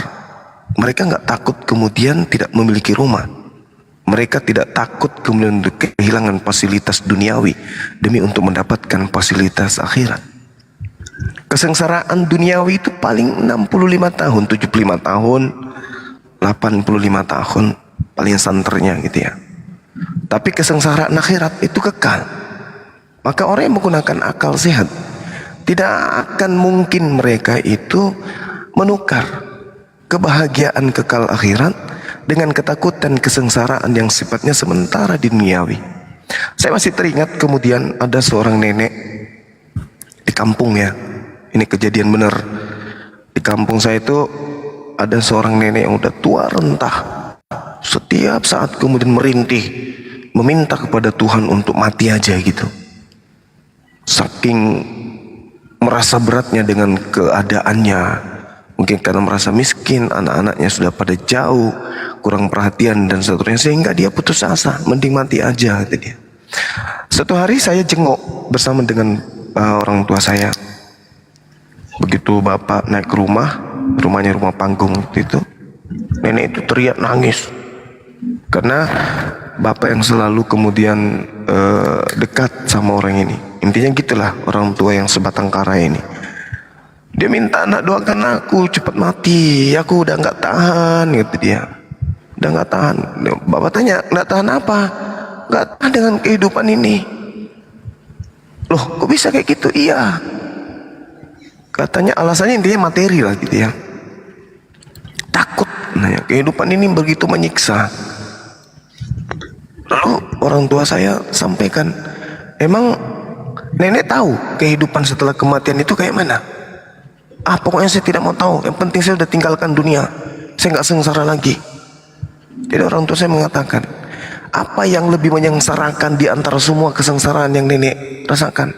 Mereka nggak takut kemudian tidak memiliki rumah. Mereka tidak takut kemudian untuk kehilangan fasilitas duniawi demi untuk mendapatkan fasilitas akhirat. Kesengsaraan duniawi itu paling 65 tahun, 75 tahun, 85 tahun paling santernya gitu ya. Tapi kesengsaraan akhirat itu kekal. Maka orang yang menggunakan akal sehat tidak akan mungkin mereka itu menukar kebahagiaan kekal akhirat dengan ketakutan kesengsaraan yang sifatnya sementara di duniawi. Saya masih teringat kemudian ada seorang nenek di kampung ya. Ini kejadian benar. Di kampung saya itu ada seorang nenek yang udah tua rentah. Setiap saat kemudian merintih, meminta kepada Tuhan untuk mati aja gitu. Saking merasa beratnya dengan keadaannya, mungkin karena merasa miskin, anak-anaknya sudah pada jauh, kurang perhatian dan seterusnya, sehingga dia putus asa, mending mati aja kata dia. Suatu hari saya jenguk bersama dengan orang tua saya. Begitu bapak naik ke rumahnya rumah panggung waktu itu, nenek itu teriak nangis karena bapak yang selalu kemudian dekat sama orang ini. Intinya gitulah orang tua yang sebatang kara ini. Dia minta, nak doakan aku cepat mati, aku udah nggak tahan, gitu dia. Udah nggak tahan. Bapak tanya, nggak tahan apa? Nggak tahan dengan kehidupan ini. Loh, kok bisa kayak gitu? Iya. Katanya alasannya intinya materi lah gitu ya. Takut, nah, kehidupan ini begitu menyiksa. Lalu orang tua saya sampaikan, emang nenek tahu kehidupan setelah kematian itu kayak mana? Pokoknya saya tidak mau tahu. Yang penting saya sudah tinggalkan dunia. Saya nggak sengsara lagi. Jadi orang tua saya mengatakan, apa yang lebih menyengsarakan di antara semua kesengsaraan yang nenek rasakan?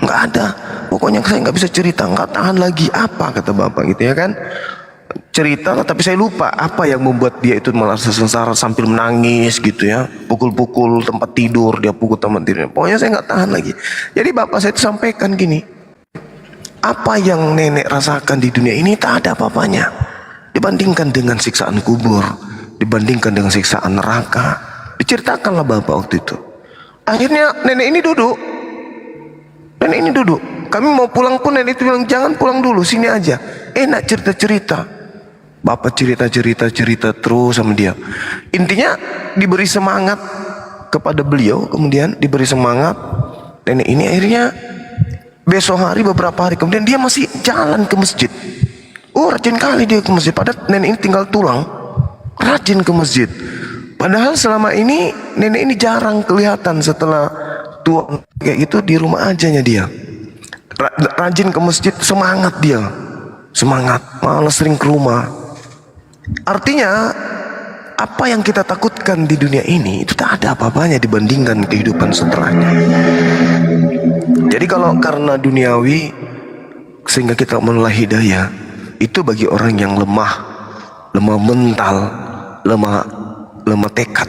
Nggak ada. Pokoknya saya nggak bisa cerita, nggak tahan lagi. Apa kata bapak gitu ya kan? Cerita tapi saya lupa apa yang membuat dia itu merasa sengsara sambil menangis gitu ya, pukul-pukul tempat tidur, dia pukul tempat tidur. Pokoknya saya nggak tahan lagi. Jadi bapak saya itu sampaikan gini, apa yang nenek rasakan di dunia ini tak ada apa-apanya dibandingkan dengan siksaan kubur, dibandingkan dengan siksaan neraka. Diceritakanlah bapak waktu itu. Akhirnya nenek ini duduk. Kami mau pulang pun nenek itu bilang, jangan pulang dulu, sini aja. Enak cerita-cerita. Bapak cerita terus sama dia. Intinya diberi semangat kepada beliau, kemudian diberi semangat. Nenek ini akhirnya besok hari, beberapa hari kemudian dia masih jalan ke masjid. Rajin kali dia ke masjid. Padahal nenek ini tinggal tulang, rajin ke masjid. Padahal selama ini nenek ini jarang kelihatan. Setelah tua kayak gitu, di rumah ajanya dia. Rajin ke masjid, semangat dia. Semangat, malah sering ke rumah. Artinya apa yang kita takutkan di dunia ini itu tak ada apa-apanya dibandingkan kehidupan setelahnya. Jadi kalau karena duniawi sehingga kita menolak hidayah, itu bagi orang yang lemah mental, lemah tekad.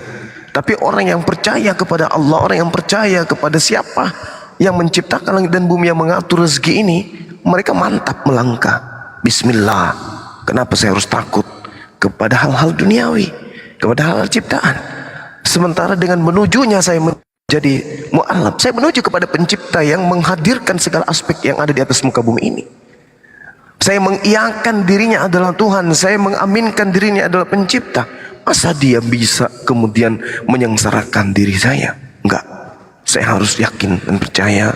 Tapi orang yang percaya kepada Allah, orang yang percaya kepada siapa yang menciptakan langit dan bumi, yang mengatur rezeki ini, mereka mantap melangkah. Bismillah. Kenapa saya harus takut kepada hal-hal duniawi, kepada hal-hal ciptaan? Sementara dengan menujunya saya menjadi mu'alaf, saya menuju kepada pencipta yang menghadirkan segala aspek yang ada di atas muka bumi ini. Saya mengiyakan dirinya adalah Tuhan, saya mengaminkan dirinya adalah pencipta. Masa dia bisa kemudian menyengsarakan diri saya? Enggak. Saya harus yakin dan percaya,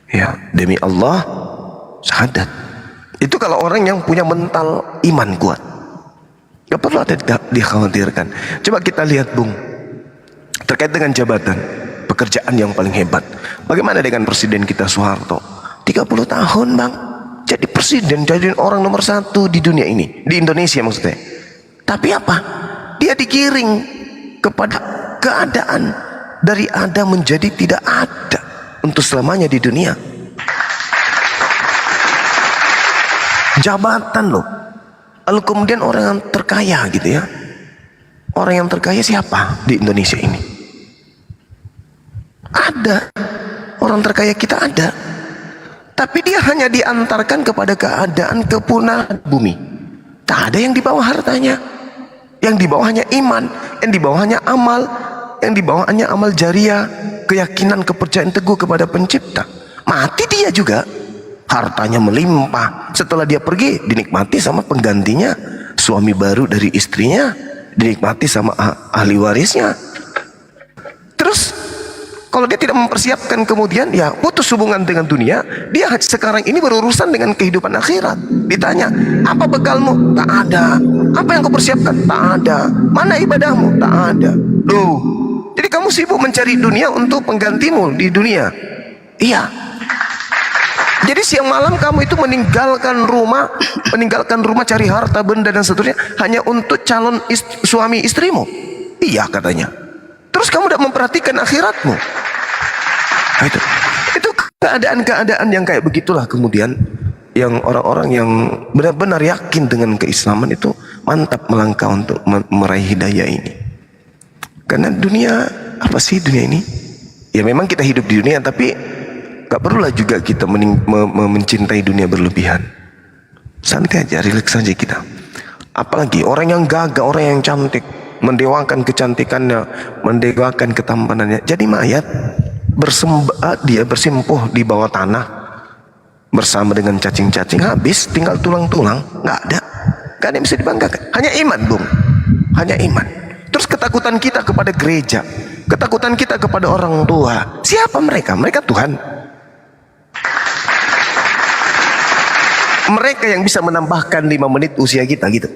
ya, demi Allah, syahadat. Itu kalau orang yang punya mental iman kuat, gak perlu ada dikhawatirkan. Coba kita lihat Bung, terkait dengan jabatan, pekerjaan yang paling hebat. Bagaimana dengan Presiden kita Soeharto? 30 tahun Bang, jadi presiden, jadi orang nomor 1 di dunia ini, di Indonesia maksudnya. Tapi apa? Dia digiring kepada keadaan dari ada menjadi tidak ada untuk selamanya di dunia. Jabatan loh. Lalu kemudian orang yang terkaya gitu ya. Orang yang terkaya siapa di Indonesia ini? Ada. Orang terkaya kita ada. Tapi dia hanya diantarkan kepada keadaan kepunahan bumi. Tak ada yang di bawah hartanya. Yang di bawah hanya iman, yang di bawah hanya amal, yang di bawah hanya amal jariah, keyakinan, kepercayaan teguh kepada pencipta. Mati dia juga, hartanya melimpah. Setelah dia pergi, dinikmati sama penggantinya, suami baru dari istrinya, dinikmati sama ahli warisnya. Terus kalau dia tidak mempersiapkan, kemudian ya putus hubungan dengan dunia, dia sekarang ini berurusan dengan kehidupan akhirat. Ditanya, apa bekalmu? Tak ada. Apa yang kau persiapkan? Tak ada. Mana ibadahmu? Tak ada. Loh, jadi kamu sibuk mencari dunia untuk penggantimu di dunia? Iya. Jadi siang malam kamu itu meninggalkan rumah cari harta benda dan seterusnya hanya untuk calon suami istrimu? Iya katanya. Terus kamu tidak memperhatikan akhiratmu. Nah, itu keadaan-keadaan yang kayak begitulah kemudian yang orang-orang yang benar-benar yakin dengan keislaman itu mantap melangkah untuk meraih hidayah ini. Karena dunia, apa sih dunia ini? Ya memang kita hidup di dunia, tapi gak perlulah juga kita mencintai dunia berlebihan. Santai aja, rileks saja kita. Apalagi orang yang gagah, orang yang cantik, mendewakan kecantikannya, mendewakan ketampanannya, jadi mayat, dia bersimpuh di bawah tanah bersama dengan cacing-cacing, habis tinggal tulang-tulang, nggak ada yang bisa dibanggakan. Hanya iman, Bung, hanya iman. Terus ketakutan kita kepada gereja, ketakutan kita kepada orang tua, siapa mereka? Mereka Tuhan. Mereka yang bisa menambahkan 5 menit usia kita gitu.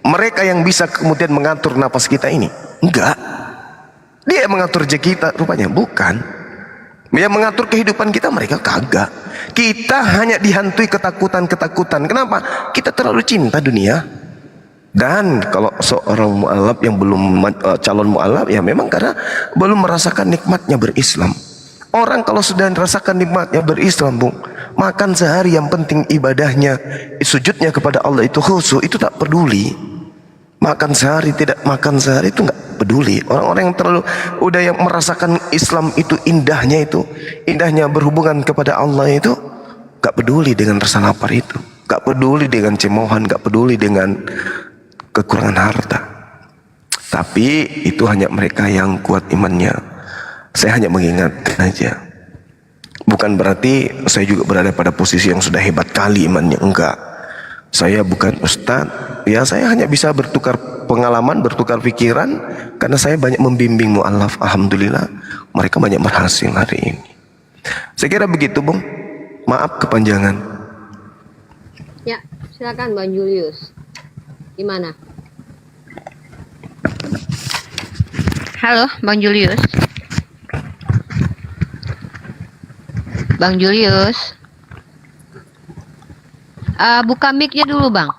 Mereka yang bisa kemudian mengatur napas kita ini? Enggak. Dia yang mengatur rezeki kita rupanya? Bukan. Yang mengatur kehidupan kita mereka kagak. Kita hanya dihantui ketakutan-ketakutan. Kenapa? Kita terlalu cinta dunia. Dan kalau seorang mu'alaf yang belum calon mu'alaf, ya memang karena belum merasakan nikmatnya berislam. Orang kalau sudah merasakan nikmatnya berislam, Bung, makan sehari yang penting ibadahnya, sujudnya kepada Allah itu khusyuk, itu tak peduli. Makan sehari, tidak makan sehari itu nggak peduli. Orang-orang yang terlalu udah yang merasakan Islam itu indahnya berhubungan kepada Allah itu nggak peduli dengan rasa lapar itu, nggak peduli dengan cemoohan, nggak peduli dengan kekurangan harta. Tapi itu hanya mereka yang kuat imannya. Saya hanya mengingatkan aja. Bukan berarti saya juga berada pada posisi yang sudah hebat kali imannya, enggak. Saya bukan ustadz, ya saya hanya bisa bertukar pengalaman, bertukar pikiran, karena saya banyak membimbing mu'alaf. Alhamdulillah mereka banyak berhasil hari ini. Saya kira begitu, Bung. Maaf kepanjangan. Ya, silakan Bang Julius. Gimana? Halo, Bang Julius. Bang Julius. Buka mic-nya dulu, Bang.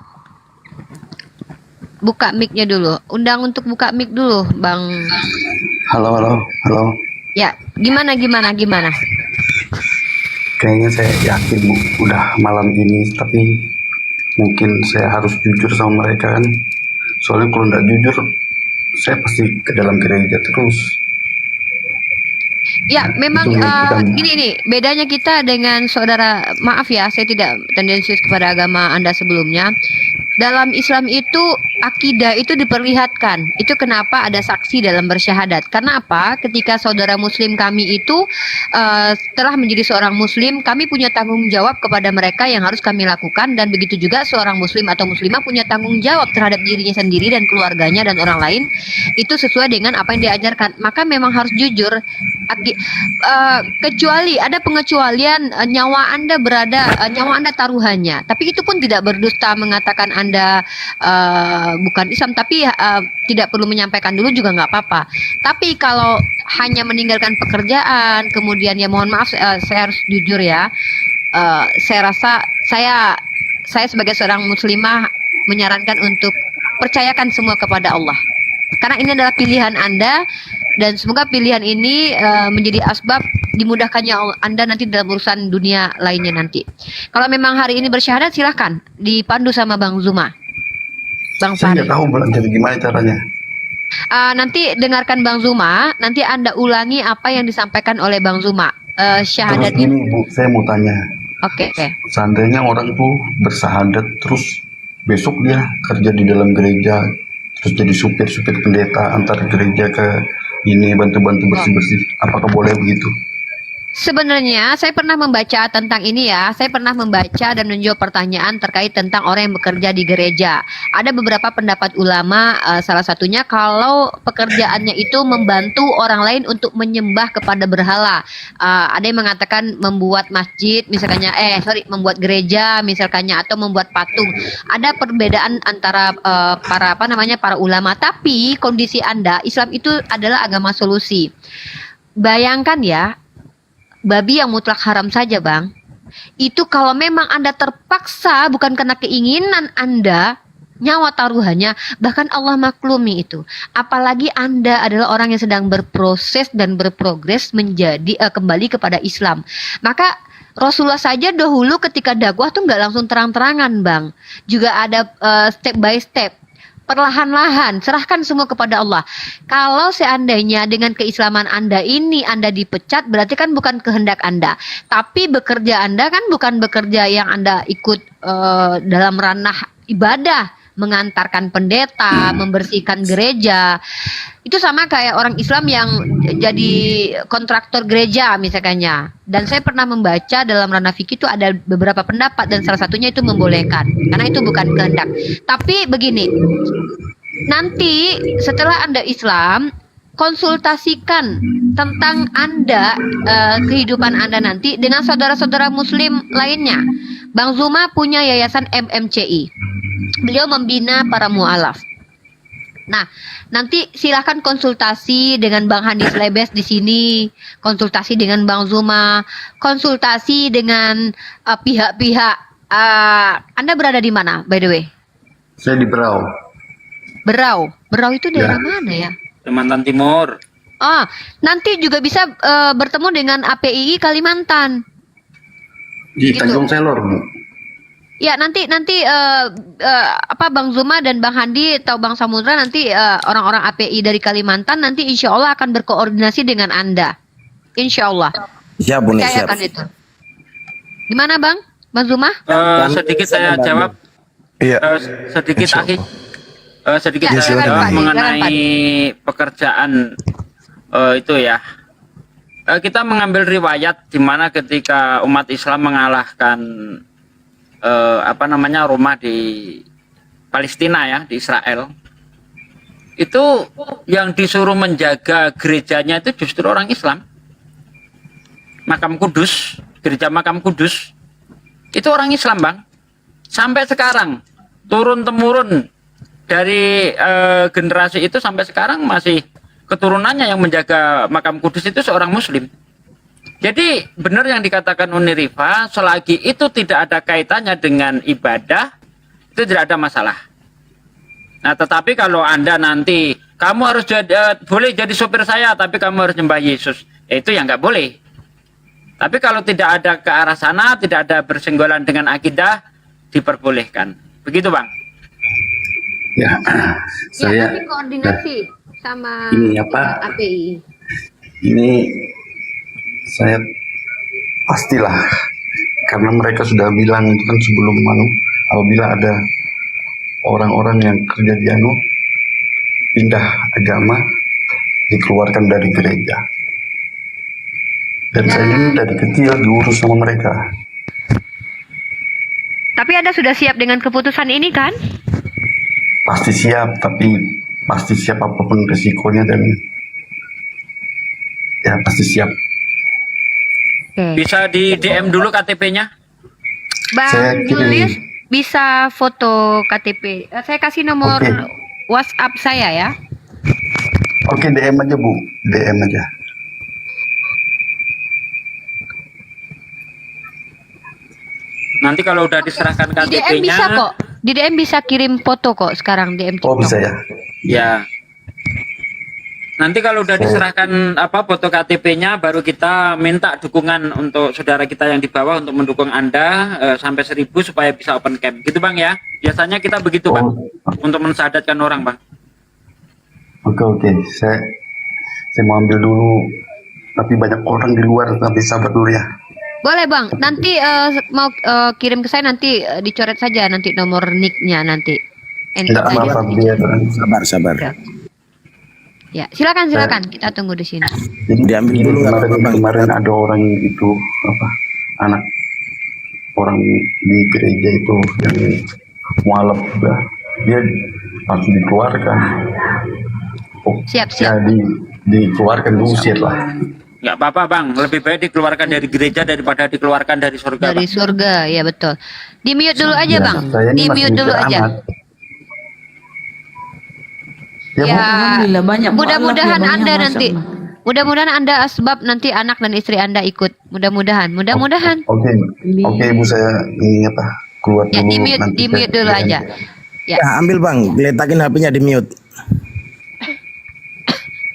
Buka mic-nya dulu. Undang untuk buka mic dulu, Bang. Halo. Ya, gimana? Kayaknya saya yakin Bu, udah malam ini, tapi mungkin saya harus jujur sama mereka kan. Soalnya kalau nggak jujur, saya pasti ke dalam gereja terus. Ya, memang gini nih, bedanya kita dengan saudara, maaf ya, saya tidak tendensius kepada agama Anda sebelumnya. Dalam Islam itu akidah itu diperlihatkan. Itu kenapa ada saksi dalam bersyahadat. Karena apa? Ketika saudara muslim kami itu telah menjadi seorang muslim, kami punya tanggung jawab kepada mereka yang harus kami lakukan, dan begitu juga seorang muslim atau muslimah punya tanggung jawab terhadap dirinya sendiri dan keluarganya dan orang lain. Itu sesuai dengan apa yang diajarkan. Maka memang harus jujur. Kecuali ada pengecualian, nyawa Anda taruhannya. Tapi itu pun tidak berdusta mengatakan Anda bukan Islam, tapi tidak perlu menyampaikan dulu juga nggak apa-apa. Tapi kalau hanya meninggalkan pekerjaan, kemudian ya mohon maaf, saya harus jujur ya, saya rasa saya sebagai seorang muslimah menyarankan untuk percayakan semua kepada Allah. Karena ini adalah pilihan Anda, dan semoga pilihan ini menjadi asbab dimudahkannya Anda nanti dalam urusan dunia lainnya nanti. Kalau memang hari ini bersyahadat, silahkan dipandu sama Bang Zuma. Bang Saya Fahri. nggak tahu jadi gimana caranya. Nanti dengarkan Bang Zuma, nanti Anda ulangi apa yang disampaikan oleh Bang Zuma. Syahadat Terus ini Bu, saya mau tanya. Oke. Seandainya orang tuh bersyahadat terus besok dia kerja di dalam gereja, terus jadi supir pendeta antar gereja ke ini, bantu-bantu bersih-bersih. Apakah boleh begitu? Sebenarnya saya pernah membaca tentang ini ya. Saya pernah membaca dan menjawab pertanyaan terkait tentang orang yang bekerja di gereja. Ada beberapa pendapat ulama, salah satunya kalau pekerjaannya itu membantu orang lain untuk menyembah kepada berhala. Ada yang mengatakan membuat masjid, misalnya, membuat gereja, misalnya, atau membuat patung. Ada perbedaan antara para ulama. Tapi kondisi Anda, Islam itu adalah agama solusi. Bayangkan ya. Babi yang mutlak haram saja, Bang. Itu kalau memang Anda terpaksa, bukan karena keinginan Anda, nyawa taruhannya, bahkan Allah maklumi itu. Apalagi Anda adalah orang yang sedang berproses dan berprogres menjadi kembali kepada Islam. Maka Rasulullah saja dahulu ketika dakwah tuh nggak langsung terang-terangan, Bang. Juga ada step by step. Perlahan-lahan, serahkan semua kepada Allah. Kalau seandainya dengan keislaman Anda ini Anda dipecat, berarti kan bukan kehendak Anda. Tapi bekerja Anda kan bukan bekerja yang Anda ikut dalam ranah ibadah. Mengantarkan pendeta, membersihkan gereja. Itu sama kayak orang Islam yang jadi kontraktor gereja misalnya. Dan saya pernah membaca dalam ranah fikih itu ada beberapa pendapat dan salah satunya itu membolehkan. Karena itu bukan kehendak. Tapi begini, nanti setelah Anda Islam, konsultasikan tentang Anda, kehidupan Anda nanti dengan saudara-saudara muslim lainnya. Bang Zuma punya yayasan MMCI. Beliau membina para mu'alaf. Nah, nanti silahkan konsultasi dengan Bang Handis Lebes di sini, konsultasi dengan Bang Zuma, konsultasi dengan pihak-pihak. Anda berada di mana, by the way? Saya di Berau. Berau itu daerah mana ya? Kalimantan Timur. Nanti juga bisa bertemu dengan APII Kalimantan. Di Gitu. Tanjung Selor, Bu. Ya nanti Bang Zuma dan Bang Handi atau Bang Samudra nanti orang-orang API dari Kalimantan nanti insya Allah akan berkoordinasi dengan Anda. Insya Allah. Siap, Bu, siap. Percayakan itu. Gimana Bang Zuma? Sedikit saya jawab. Iya. Sedikit Insya Allah. sedikit Ya, saya silakan, jawab Pak. mengenai pekerjaan itu ya. Kita mengambil riwayat di mana ketika umat Islam mengalahkan Roma di Palestina ya, di Israel. Itu yang disuruh menjaga gerejanya itu justru orang Islam. Makam Kudus, gereja Makam Kudus itu orang Islam, Bang. Sampai sekarang turun temurun dari generasi itu sampai sekarang masih keturunannya yang menjaga Makam Kudus itu seorang Muslim. Jadi benar yang dikatakan Uni Rifa, selagi itu tidak ada kaitannya dengan ibadah, itu tidak ada masalah. Nah, tetapi kalau Anda nanti, kamu harus boleh jadi sopir saya, tapi kamu harus nyembah Yesus, itu yang nggak boleh. Tapi kalau tidak ada ke arah sana, tidak ada bersenggolan dengan akidah, diperbolehkan. Begitu, Bang. Ya, saya nanti koordinasi sama ini apa? API. Ini saya pastilah karena mereka sudah bilang itu kan sebelum apabila ada orang-orang yang kerja di pindah agama dikeluarkan dari gereja. Dan saya ini dari kecil diurus sama mereka. Tapi Anda sudah siap dengan keputusan ini kan? Pasti siap, tapi pasti siap apapun resikonya dan ya pasti siap. Bisa di DM dulu KTP-nya. Saya Bang kirim. Julius bisa foto KTP. Saya kasih nomor Oke. WhatsApp saya ya. Oke, DM aja, Bu. DM aja. Nanti kalau udah diserahkan Di DM bisa KTP-nya, kok. Di DM bisa kirim foto kok sekarang DM TikTok. Oh, bisa ya. ya. Nanti kalau udah diserahkan foto KTP-nya, baru kita minta dukungan untuk saudara kita yang di bawah untuk mendukung Anda sampai 1.000 supaya bisa open camp. Gitu Bang ya. Biasanya kita begitu Bang, untuk mensahadatkan orang Bang. Oke. Saya mau ambil dulu, tapi banyak orang di luar, tapi sabar dulu ya. Boleh Bang. Nanti mau kirim ke saya nanti dicoret saja nanti nomor nick-nya nanti. Tidak aja. apa-apa dia. Sabar. Ya, silakan kita tunggu di sini. Jadi Diambil dulu nggak apa-apa, Bang. kemarin ada orang itu apa anak orang di gereja itu yang mualaf ya, dia langsung dikeluarkan. Oh, Siap. ya dikeluarkan, diusir lah. Nggak apa-apa bang, lebih baik dikeluarkan dari gereja daripada dikeluarkan dari surga. Dari Bang. surga, ya betul. Di mute dulu aja, Ya, Bang. saya ini Di masih mute dulu mikir aja. amat. Ya, Ya, Alhamdulillah banyak mudah-mudahan mualaf ya, Anda banyak, nanti, Masya Allah. mudah-mudahan Anda asbab nanti anak dan istri Anda ikut. Mudah-mudahan. Oke, Ibu, saya ini apa keluar Ya, dulu di mute, nanti di saya- mute dulu aja. Ya, Ya, ambil Bang, letakin HP-nya di mute.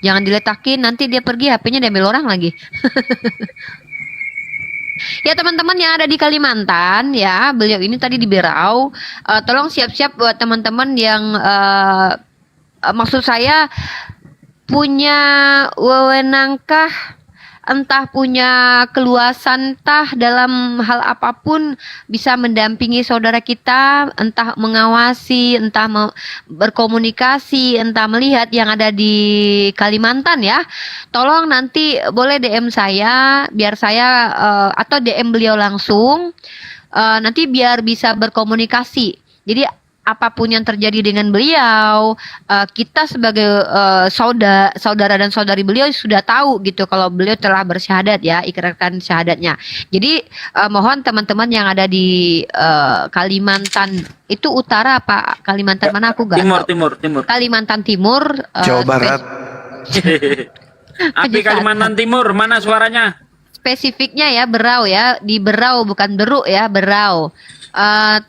jangan diletakin, nanti dia pergi HP-nya diambil orang lagi. Ya teman-teman yang ada di Kalimantan ya, beliau ini tadi di Berau. Tolong siap-siap buat teman-teman yang maksud saya punya wewenangkah, entah punya keluasan entah dalam hal apapun bisa mendampingi saudara kita, entah mengawasi, entah berkomunikasi, entah melihat yang ada di Kalimantan ya. Tolong nanti boleh DM saya biar saya atau DM beliau langsung nanti biar bisa berkomunikasi. Jadi apapun yang terjadi dengan beliau, kita sebagai saudara dan saudari beliau sudah tahu gitu kalau beliau telah bersyahadat ya, ikrarkan syahadatnya. Jadi mohon teman-teman yang ada di Kalimantan itu utara apa Kalimantan mana aku gak tahu. Timur. Kalimantan Timur. Jawa Barat. Api Kalimantan Timur, mana suaranya? Spesifiknya ya Berau ya, di Berau bukan Beruk ya, Berau.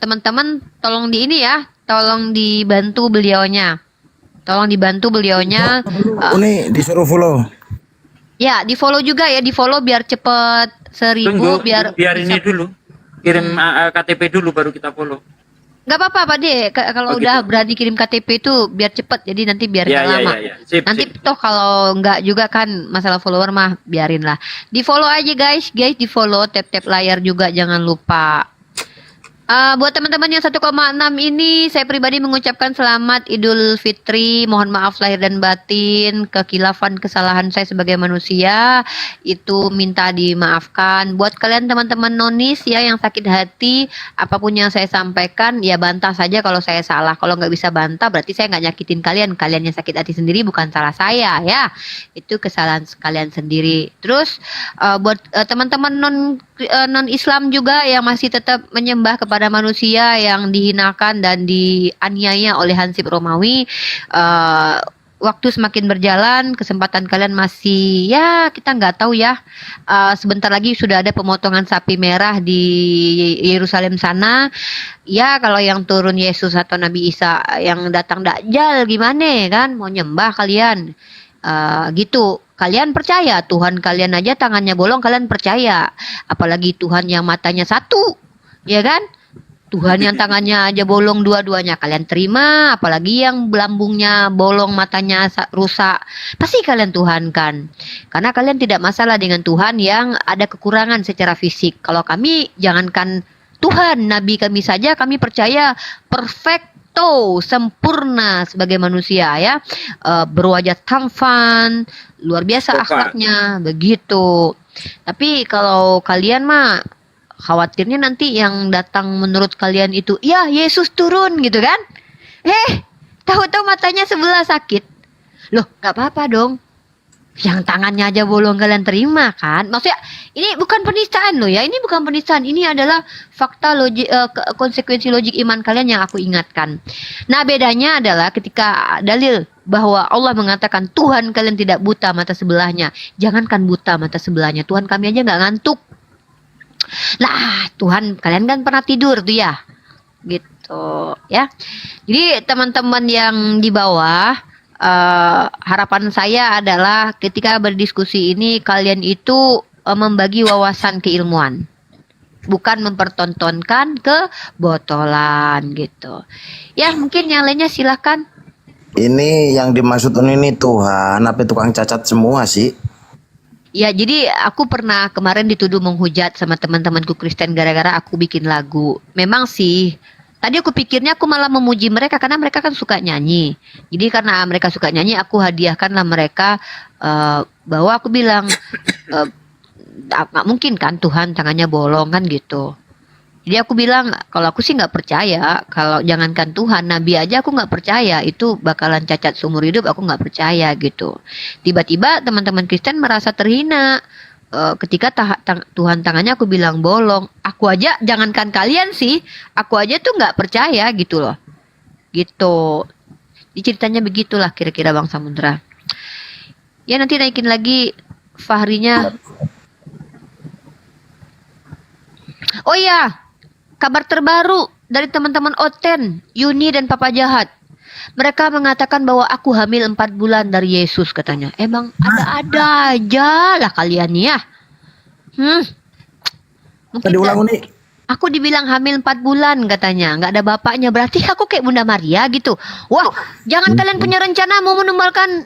Teman-teman tolong di ini ya, tolong dibantu beliaunya. Ini disuruh follow. Ya, di follow juga ya, di follow biar cepet 1000 Tunggu, biar ini dulu. Kirim KTP dulu baru kita follow. nggak apa-apa Pak De, kalau Oh, udah gitu. berani kirim KTP itu biar cepet, jadi nanti biar nggak lama. Sip, Nanti sip. toh kalau nggak juga kan masalah follower mah biarin lah. Di follow aja guys, di follow, tap layar juga jangan lupa. Buat teman-teman yang 1,6 ini, saya pribadi mengucapkan selamat Idul Fitri. Mohon maaf lahir dan batin, kekilafan kesalahan saya sebagai manusia itu minta dimaafkan. Buat kalian teman-teman nonis ya yang sakit hati, apapun yang saya sampaikan ya bantah saja kalau saya salah. Kalau nggak bisa bantah berarti saya nggak nyakitin kalian. Kalian yang sakit hati sendiri bukan salah saya ya. Itu kesalahan kalian sendiri. Terus buat teman-teman non Islam juga yang masih tetap menyembah kepada manusia yang dihinakan dan dianiaya oleh Hansip Romawi, waktu semakin berjalan, kesempatan kalian masih ya kita nggak tahu ya. Sebentar lagi sudah ada pemotongan sapi merah di Yerusalem sana. Ya kalau yang turun Yesus atau Nabi Isa, yang datang Dajjal gimana kan? Mau nyembah kalian? Gitu. Kalian percaya Tuhan kalian aja tangannya bolong kalian percaya, apalagi Tuhan yang matanya satu, ya kan? Tuhan yang tangannya aja bolong dua-duanya kalian terima, apalagi yang lambungnya bolong matanya rusak, pasti kalian tuhankan. Karena kalian tidak masalah dengan Tuhan yang ada kekurangan secara fisik. Kalau kami jangankan Tuhan, Nabi kami saja kami percaya perfect, sempurna sebagai manusia ya, berwajah tampan, luar biasa akhlaknya begitu. Tapi kalau kalian mah khawatirnya nanti yang datang menurut kalian itu ya Yesus turun gitu kan, tahu-tahu matanya sebelah sakit, loh nggak apa-apa dong. Yang tangannya aja bolong kalian terima kan? Maksudnya ini bukan penistaan loh ya. Ini bukan penistaan. Ini adalah fakta logik, konsekuensi logik iman kalian yang aku ingatkan. Nah bedanya adalah ketika dalil bahwa Allah mengatakan Tuhan kalian tidak buta mata sebelahnya. Jangankan buta mata sebelahnya, Tuhan kami aja nggak ngantuk. Lah Tuhan kalian kan pernah tidur tuh ya. Gitu ya. Jadi teman-teman yang di bawah, harapan saya adalah ketika berdiskusi ini kalian itu membagi wawasan keilmuan, bukan mempertontonkan kebotolan gitu. Ya mungkin yang lainnya silakan. Ini yang dimaksud ini Tuhan, apa tukang cacat semua sih? Ya jadi aku pernah kemarin dituduh menghujat sama teman-temanku Kristen gara-gara aku bikin lagu. Memang sih Tadi aku pikirnya aku malah memuji mereka karena mereka kan suka nyanyi. Jadi karena mereka suka nyanyi, aku hadiahkanlah mereka bahwa aku bilang nggak mungkin kan Tuhan tangannya bolong kan gitu. Jadi aku bilang kalau aku sih nggak percaya, kalau jangankan Tuhan, Nabi aja aku nggak percaya itu bakalan cacat seumur hidup, aku nggak percaya gitu. Tiba-tiba teman-teman Kristen merasa terhina. Ketika Tuhan tangannya aku bilang bolong, aku aja jangankan kalian sih, aku aja tuh nggak percaya gitu loh, gitu. Jadi ceritanya begitulah kira-kira Bang Samudra. Ya nanti naikin lagi Fahrinya. Oh iya, kabar terbaru dari teman-teman Oten, Yuni dan Papa Jahat. Mereka mengatakan bahwa aku hamil 4 bulan dari Yesus katanya. Emang ada-ada aja lah kalian ya. Mungkin Tadi ulang nih. aku dibilang hamil 4 bulan katanya. Nggak ada bapaknya. Berarti aku kayak Bunda Maria gitu. Wah, jangan kalian punya rencana mau menumbalkan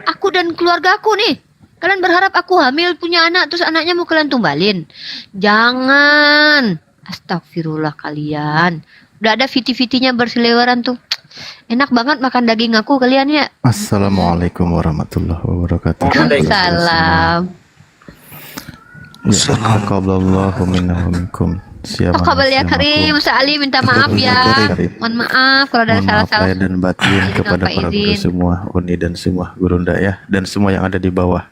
aku dan keluarga aku nih. Kalian berharap aku hamil punya anak terus anaknya mau kalian tumbalin. Jangan. Astagfirullah kalian. Udah ada viti-vitinya berseliweran tuh. Enak banget makan daging aku kalian ya. Assalamualaikum warahmatullahi wabarakatuh. Waalaikumsalam. Taqabbalallahu minna wa minkum. Taqabbal ya Karim. Sa'ali minta maaf ya. Mohon maaf kalau ada Mohon maaf salah-salah. lahir dan batin kepada Pak para guru izin. semua, Uni dan semua gurunda ya, dan semua yang ada di bawah,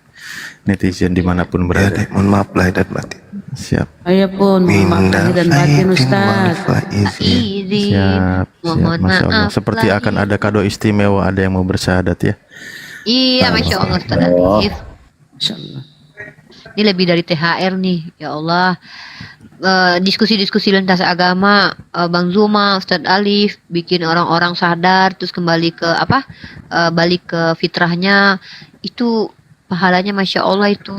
netizen dimanapun Ya, berada. Dek, mohon maaf lahir dan batin. Siap, Saya pun mohon maaf lahir dan batin Ustaz. Izin. siap, Mohon Masya Allah. maaf. Seperti akan ada kado istimewa, ada yang mau bersyahadat ya. Iya, Masya Allah Ustaz Alif. Masya Allah. Ini lebih dari THR nih, ya Allah. Diskusi-diskusi lintas agama, Bang Zuma, Ustadz Alif, bikin orang-orang sadar, terus kembali ke balik ke fitrahnya, itu pahalanya Masya Allah itu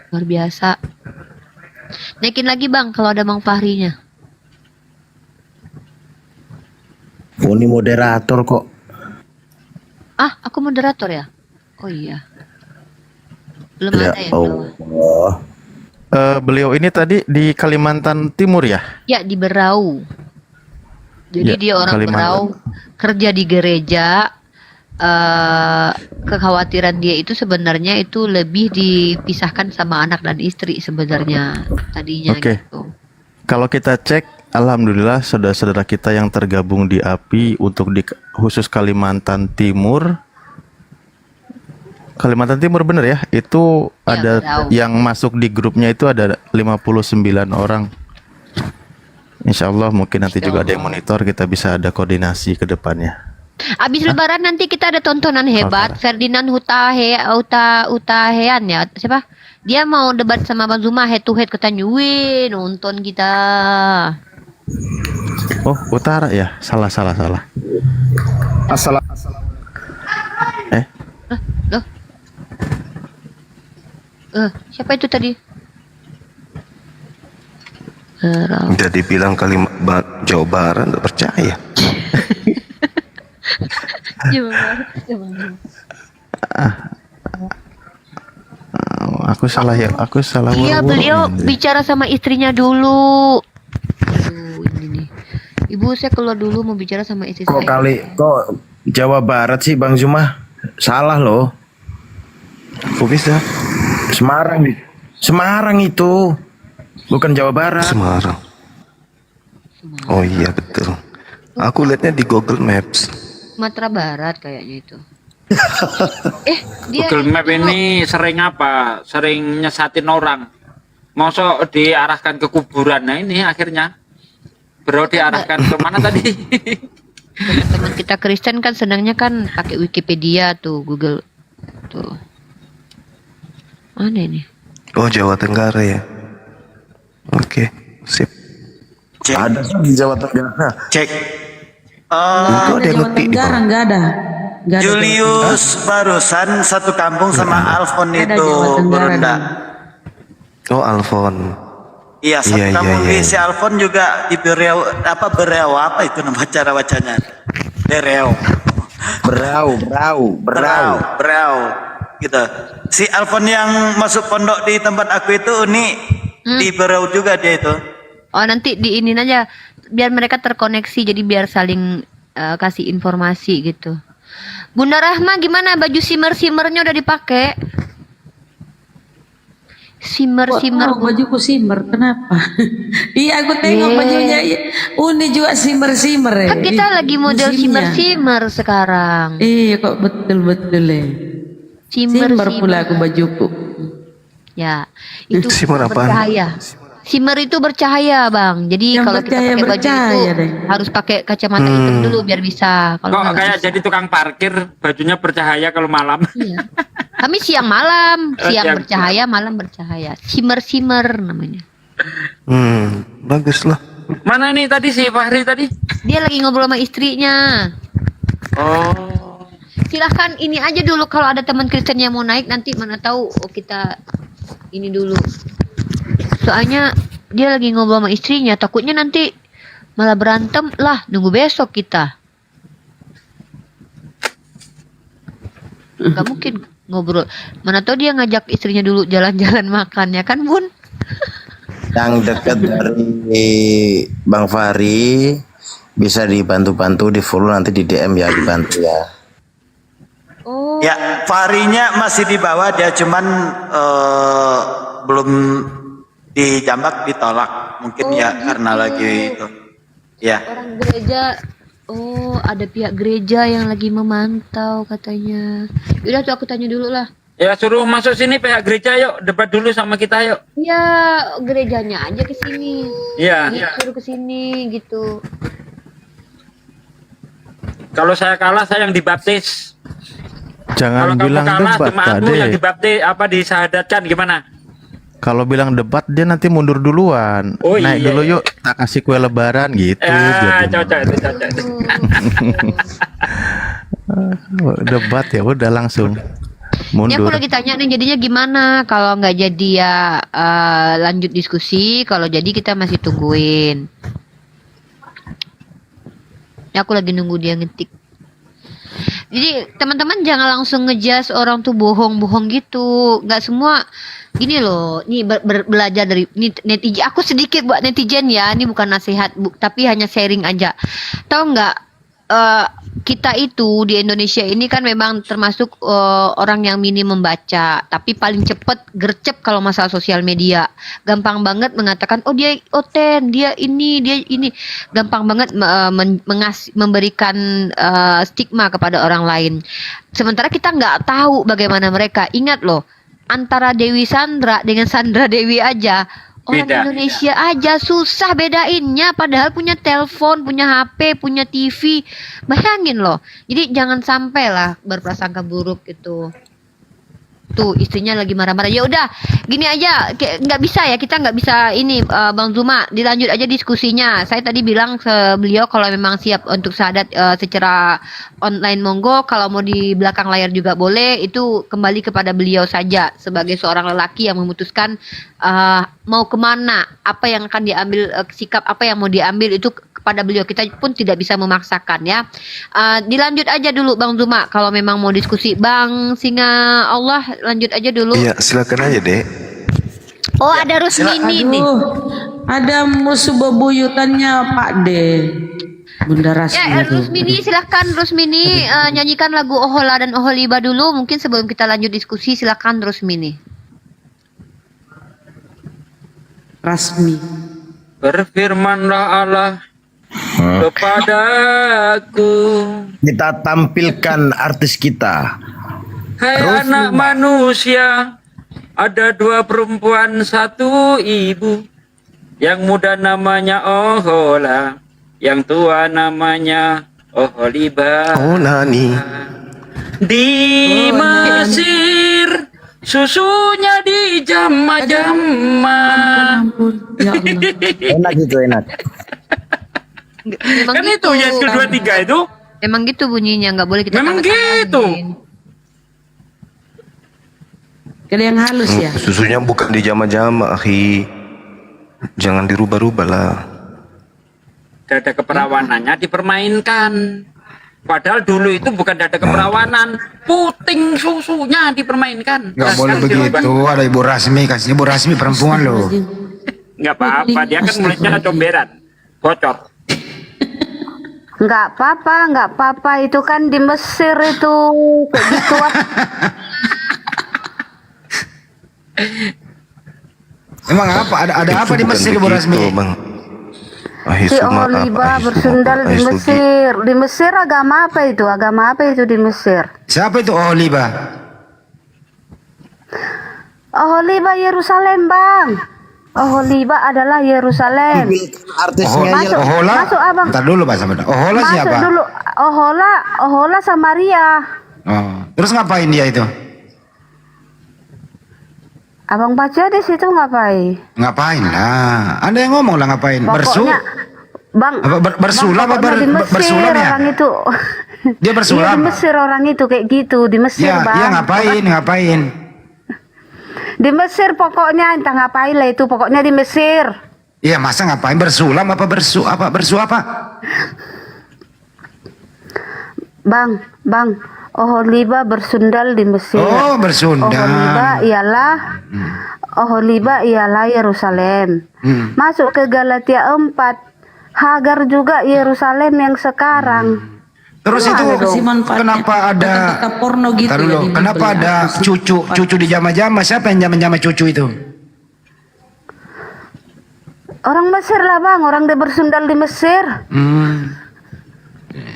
luar biasa. Naikin lagi Bang, kalau ada Bang Fahrinya. Ini moderator kok. Ah, aku moderator ya? Oh iya. Belum Ya ada ya? Belum. Allah. Beliau ini tadi di Kalimantan Timur ya? Ya, di Berau. Jadi Ya, dia orang Kalimantan. Berau, kerja di gereja. Kekhawatiran dia itu sebenarnya itu lebih dipisahkan sama anak dan istri sebenarnya tadinya Oke. gitu. Kalau kita cek, alhamdulillah saudara-saudara kita yang tergabung di API untuk di khusus Kalimantan Timur. Kalimantan Timur bener ya? Itu Ya, ada Berau. yang masuk di grupnya itu ada 59 orang. Insya Allah mungkin nanti juga ada yang monitor, kita bisa ada koordinasi ke depannya. Abis Lebaran nanti kita ada tontonan hebat. Ferdinand Hutahean ya, siapa? Dia mau debat sama Bang Zuma head to head, katanya. Wih, nonton kita. Oh, utara ya? Salah. Siapa itu tadi? Udah dibilang Jawa Barat, nggak percaya. Aku salah ya? Aku salah. Iya, beliau bicara sama istrinya dulu. Aduh, ini nih. Ibu, saya keluar dulu mau bicara sama istri Kok saya. Jawa Barat sih Bang Zuma? Salah loh. Kok bisa? Semarang itu. Bukan Jawa Barat. Semarang. Oh iya betul. Aku lihatnya di Google Maps. Sumatera Barat kayaknya itu. Dia Google Map ini sering apa? Sering nyesatin orang. Mosok diarahkan ke kuburan. Nah ini akhirnya bro diarahkan ke mana tadi? teman kita Kristen kan senangnya kan pakai Wikipedia tuh, Google tuh. Mana ini? Oh Jawa Tenggara ya. Oke, sip. Cek. Ada di Jawa Tengah. Cek. Itu ada yang ngetik di bawah. Enggak ada. Nggak ada Julius barusan satu kampung sama Alfon Ada itu Jawa Tenggara Berunda. Oh Alfon. Iya, satu Iya, kampung iya, di iya. si Alfon juga di Bereu apa itu nama cara bacanya? Bereu. Berau. Gitu. Si Alfon yang masuk pondok di tempat aku itu Uni di Bereu juga dia itu. Oh, nanti diinin aja. biar mereka terkoneksi, jadi biar saling kasih informasi gitu. Bunda Rahma gimana, baju simmer-simmernya udah dipakai? Simmer-simmer. Oh, bajuku simmer, kenapa? Iya, aku tengok bajunya. Uni juga simmer-simmer ya. Kan kita lagi model simmer-simmer sekarang. Iya, kok betul-betul ya. Simmer pula aku bajuku. Ya, itu Simmer apaan? bercahaya. Simmer itu bercahaya, Bang. Jadi Yang kalau kita pakai baju bercahaya itu deh. harus pakai kacamata hitam dulu biar bisa. Kalau Kok nggak kayak bisa. jadi tukang parkir, bajunya bercahaya kalau malam. Iya. Kami siang malam, siang siang. bercahaya, malam bercahaya. Simmer namanya. Bagus lah. Mana nih tadi si Fahri tadi? Dia lagi ngobrol sama istrinya. Oh. Silahkan ini aja dulu, kalau ada teman Kristen yang mau naik nanti mana tahu kita ini dulu. Soalnya dia lagi ngobrol sama istrinya, takutnya nanti malah berantem lah, nunggu besok kita. Gak mungkin ngobrol. Mana tahu dia ngajak istrinya dulu jalan-jalan makan, ya kan Bun? Yang dekat dari Bang Fahri bisa dibantu-bantu, di follow, nanti di DM ya, dibantu ya. Oh. Ya, Fahrinya masih di bawah, dia cuman belum dijambak, ditolak. Mungkin Oh, ya gitu. karena lagi itu. Ya. Orang gereja, oh ada pihak gereja yang lagi memantau katanya. Yaudah tuh aku tanya dulu lah. Ya suruh masuk sini pihak gereja yuk, debat dulu sama kita yuk. Ya gerejanya aja ke sini. Iya. Suruh ke sini gitu. Kalau saya kalah saya yang dibaptis. Jangan Kalau kamu bilang kalah debat, cuma Pak aku yang De. dibaptis apa disahadatkan gimana? Kalau bilang debat dia nanti mundur duluan. Oh, Naik iya, dulu iya. yuk, tak kasih kue lebaran gitu. Ya, jadi. cocok itu cocok. Debat ya udah langsung Ini aku mundur. lagi tanya nih, jadinya gimana? Kalau nggak jadi ya lanjut diskusi. Kalau jadi kita masih tungguin. Ya, aku lagi nunggu dia ngetik. Jadi teman-teman jangan langsung ngejudge orang tuh bohong-bohong gitu. Nggak semua gini loh. Nih belajar dari netizen. Aku sedikit buat netizen ya. Ini bukan nasihat, tapi hanya sharing aja. Tahu nggak? Kita itu di Indonesia ini kan memang termasuk orang yang minim membaca, tapi paling cepet gercep kalau masalah sosial media. Gampang banget mengatakan, oh dia oten, dia ini, gampang banget memberikan stigma kepada orang lain. Sementara kita nggak tahu bagaimana mereka. Ingat loh, antara Dewi Sandra dengan Sandra Dewi aja, orang Beda. Indonesia aja susah bedainnya, padahal punya telepon, punya HP, punya TV. Bayangin loh. Jadi jangan sampai lah berprasangka buruk gitu. Tuh istrinya lagi marah-marah. Ya udah, gini aja, nggak bisa ya, kita nggak bisa ini Bang Zuma, dilanjut aja diskusinya. Saya tadi bilang ke beliau kalau memang siap untuk syahadat secara online monggo, kalau mau di belakang layar juga boleh. Itu kembali kepada beliau saja sebagai seorang lelaki yang memutuskan mau kemana, apa yang akan diambil, sikap apa yang mau diambil itu kepada beliau. Kita pun tidak bisa memaksakan ya. Dilanjut aja dulu Bang Zuma kalau memang mau diskusi. Bang Singa Allah, lanjut aja dulu. Iya, silakan aja, Dek. Oh, ada Rusmini nih. Aduh, ada musuh bebuyutannya Pak De. Bunda Rasmi. Ya, Rusmini silahkan Rusmini nyanyikan lagu Ohola dan Oholiba dulu. Mungkin sebelum kita lanjut diskusi, silahkan Rusmini. Rasmi. Berfirmanlah Allah kepadaku, Kita tampilkan artis kita. hai anak manusia, ada dua perempuan satu ibu, yang muda namanya Ohola, yang tua namanya Oholiba. Oh, Nani. Di Mesir susunya dijamah-jamah. Ampun, ya Allah. Enak itu, enak. Memang Kan itu Yes 23 itu. Memang gitu bunyinya, nggak boleh kita Memang tambah-tambahin. gitu. Kalau yang halus ya. Susunya bukan di jama-jama, akhi. Jangan dirubah-rubah lah. Dada keperawanannya dipermainkan. Padahal dulu itu bukan dada keperawanan, puting susunya dipermainkan. Nggak boleh Sekarang begitu. Ada Ibu Rasmi, kasih Ibu Rasmi perempuan loh. Nggak apa-apa, dia kan mulutnya comberan, bocor. Nggak apa-apa, itu kan di Mesir itu kayak gitu. Emang apa? Ada apa di Bukan Mesir, Bu begitu, Rasmi? Bang. Si Oholiba bersundal di Mesir. Di Mesir agama apa itu? Agama apa itu di Mesir? Siapa itu Oholiba? Oholiba Yerusalem, Bang. Oholiba adalah Yerusalem. Artisnya aja. Ohola? Masuk, Abang. Bentar dulu, Pak. Sabar. Ohola Masuk siapa? dulu. Ohola Samaria. Oh, terus ngapain dia itu? Abang baca di situ ngapain? Ngapain lah? Anda yang ngomong lah ngapain? Pokoknya, Bang, bersulam Bang, apa pokoknya di Mesir bersulam ya? orang itu. Dia bersulam. Iya, di Mesir orang itu kayak gitu, di Mesir, Ya, Bang. iya ngapain? Di Mesir pokoknya entah ngapain lah itu, pokoknya di Mesir. Iya, masa ngapain bersulam apa bersu apa? Bang, Oholiba bersundal di Mesir. Oh, bersundal. Oholiba ialah Yerusalem. Masuk ke Galatia 4. Hagar juga Yerusalem yang sekarang. Terus itu kenapa ada kata-kata porno gitu Ntar ya dulu, di kenapa Bible ya? ada cucu di jama-jama? Siapa yang jama-jama cucu itu? Orang Mesir lah, Bang, orang dia bersundal di Mesir.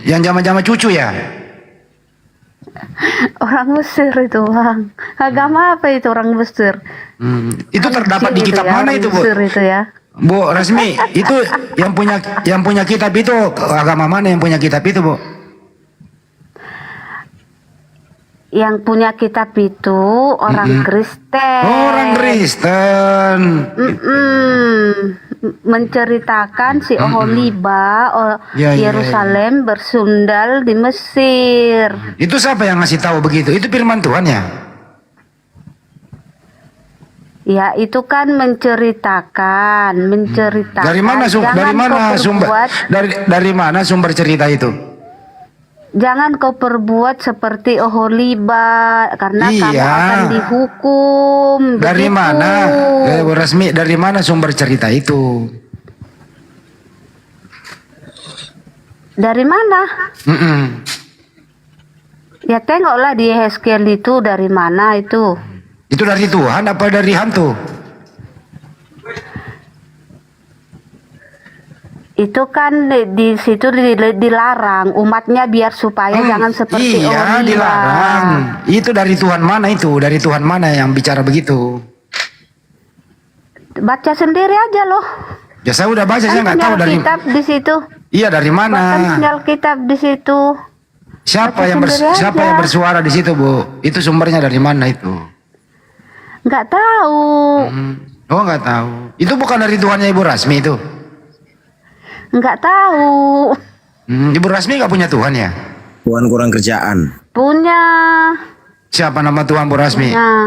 Yang jama-jama cucu ya? Orang Mesir itu, Bang. Agama apa itu orang Mesir? Itu terdapat di Gitu kitab ya, mana orang itu, Bu? Mesir itu ya. Bu Rasmi, itu yang punya kitab itu agama mana yang punya kitab itu, Bu? Yang punya kitab itu orang Kristen. Orang Kristen. Menceritakan si Oholiba Ya, ya, Yerusalem bersundal di Mesir. Itu siapa yang ngasih tahu begitu? Itu firman Tuhan ya? Ya, itu kan menceritakan. Dari mana dari mana sumber cerita itu? Jangan kau perbuat seperti Oholiba karena kamu Iya. akan dihukum. Dari begitu. mana? Bu Rasmi, dari mana sumber cerita itu? Dari mana? Mm-mm. Ya tengoklah di Hezkiel itu dari mana itu. Itu dari Tuhan apa dari hantu? Itu kan di situ dilarang umatnya biar supaya jangan seperti Iya, Oholiba. dilarang. Itu dari Tuhan mana itu? Dari Tuhan mana yang bicara begitu? Baca sendiri aja loh. Ya saya udah baca, saya Kan nggak tahu punya dari. kitab di situ. Iya, dari Bahkan mana? punya kitab di situ. Siapa baca yang sendiri siapa aja. yang bersuara di situ, Bu? Itu sumbernya dari mana itu? Nggak tahu. Oh, nggak tahu. Itu bukan dari Tuhannya Ibu Rasmi itu. Nggak tahu. Ibu Rasmi nggak punya Tuhan ya? Tuhan kurang kerjaan. Punya. Siapa nama Tuhan Bu Rasmi? Nah,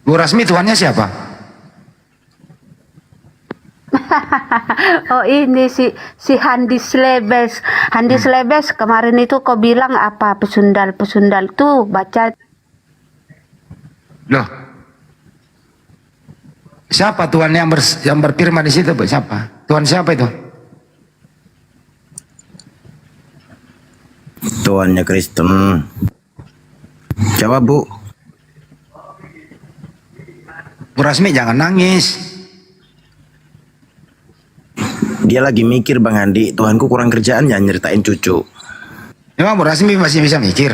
Bu Rasmi Tuhannya siapa? oh ini si Handis Lebes. Handis Lebes kemarin itu kau bilang apa pesundal tuh baca. Loh. Siapa Tuhan yang berfirman di situ, Bu? Siapa? Tuhan siapa itu? Tuhannya Kristen. Jawab, Bu. Bu Rasmi jangan nangis. Dia lagi mikir, Bang Andi. Tuhanku kurang kerjaan ya nyeritain cucu. Emang Bu Rasmi masih bisa mikir?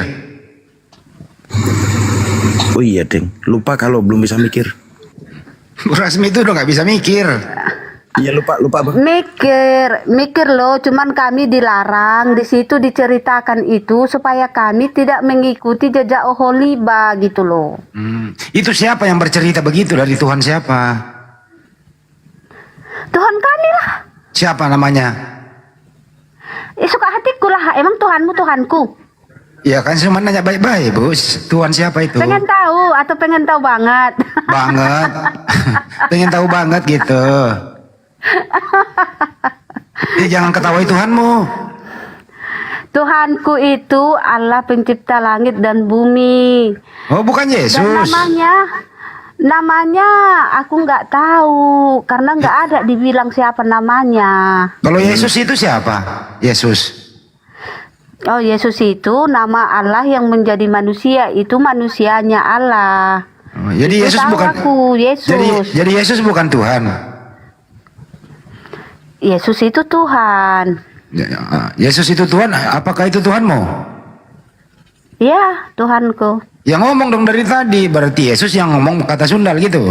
Oh iya, Deng. Lupa kalau belum bisa mikir. Bu Rasmi itu udah nggak bisa mikir. Iya, lupa, Bang. Mikir loh, cuman kami dilarang di situ diceritakan itu supaya kami tidak mengikuti jejak Oholiba gitu loh. Itu siapa yang bercerita begitu, dari Tuhan siapa? Tuhan kami lah. Siapa namanya? Suka hatiku lah, emang Tuhanmu Tuhanku. Ya kan cuma nanya baik-baik, Bu. Tuhan siapa itu? Pengen tahu atau pengen tahu banget? Banget. Pengen tahu banget gitu. Jangan ketahui Tuhanmu. Tuhanku itu Allah pencipta langit dan bumi. Oh, bukan Yesus. Dan Namanya aku nggak tahu karena nggak ada dibilang siapa namanya. Kalau Yesus itu siapa? Yesus. Oh, Yesus itu nama Allah yang menjadi manusia, itu manusianya Allah. Oh, jadi Itu Yesus tahu bukan aku, Yesus. Jadi Yesus bukan Tuhan. Yesus itu Tuhan. Yesus itu Tuhan, apakah itu Tuhanmu? Ya, Tuhanku. Yang ngomong dong dari tadi, berarti Yesus yang ngomong kata sundal gitu.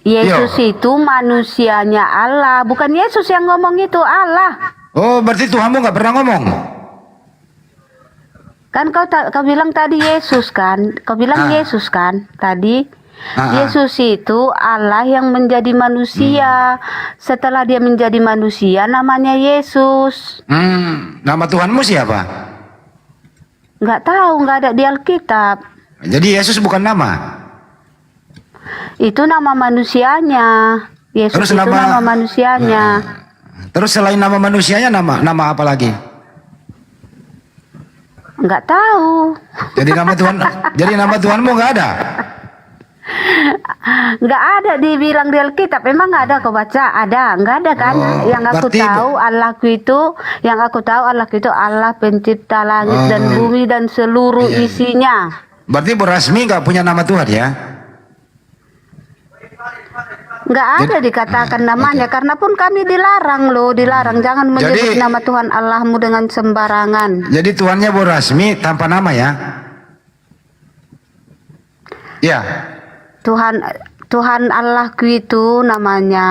Yesus itu manusianya Allah, bukan Yesus yang ngomong itu, Allah. Oh, berarti Tuhanmu nggak pernah ngomong? Kan kau bilang tadi Yesus kan? Kau bilang Yesus kan tadi? Yesus itu Allah yang menjadi manusia. Setelah dia menjadi manusia namanya Yesus. Nama Tuhanmu siapa? Nggak tahu, nggak ada di Alkitab. Jadi Yesus bukan nama. Itu nama manusianya. Yesus Terus itu nama manusianya. Terus selain nama manusianya, nama apa lagi? Nggak tahu. Jadi nama Tuhanmu nggak ada? Nggak ada dibilang di Alkitab. Emang nggak ada kau baca? Ada, nggak ada kan? Yang aku tahu Allahku itu Allah pencipta langit dan bumi dan seluruh isinya. Berarti Bu Rasmi nggak punya nama Tuhan ya? Nggak ada dikatakan namanya, karena pun kami dilarang jangan menyebut nama Tuhan Allahmu dengan sembarangan. Jadi Tuhannya Bu Rasmi tanpa nama ya? Ya. Tuhan Allahku itu namanya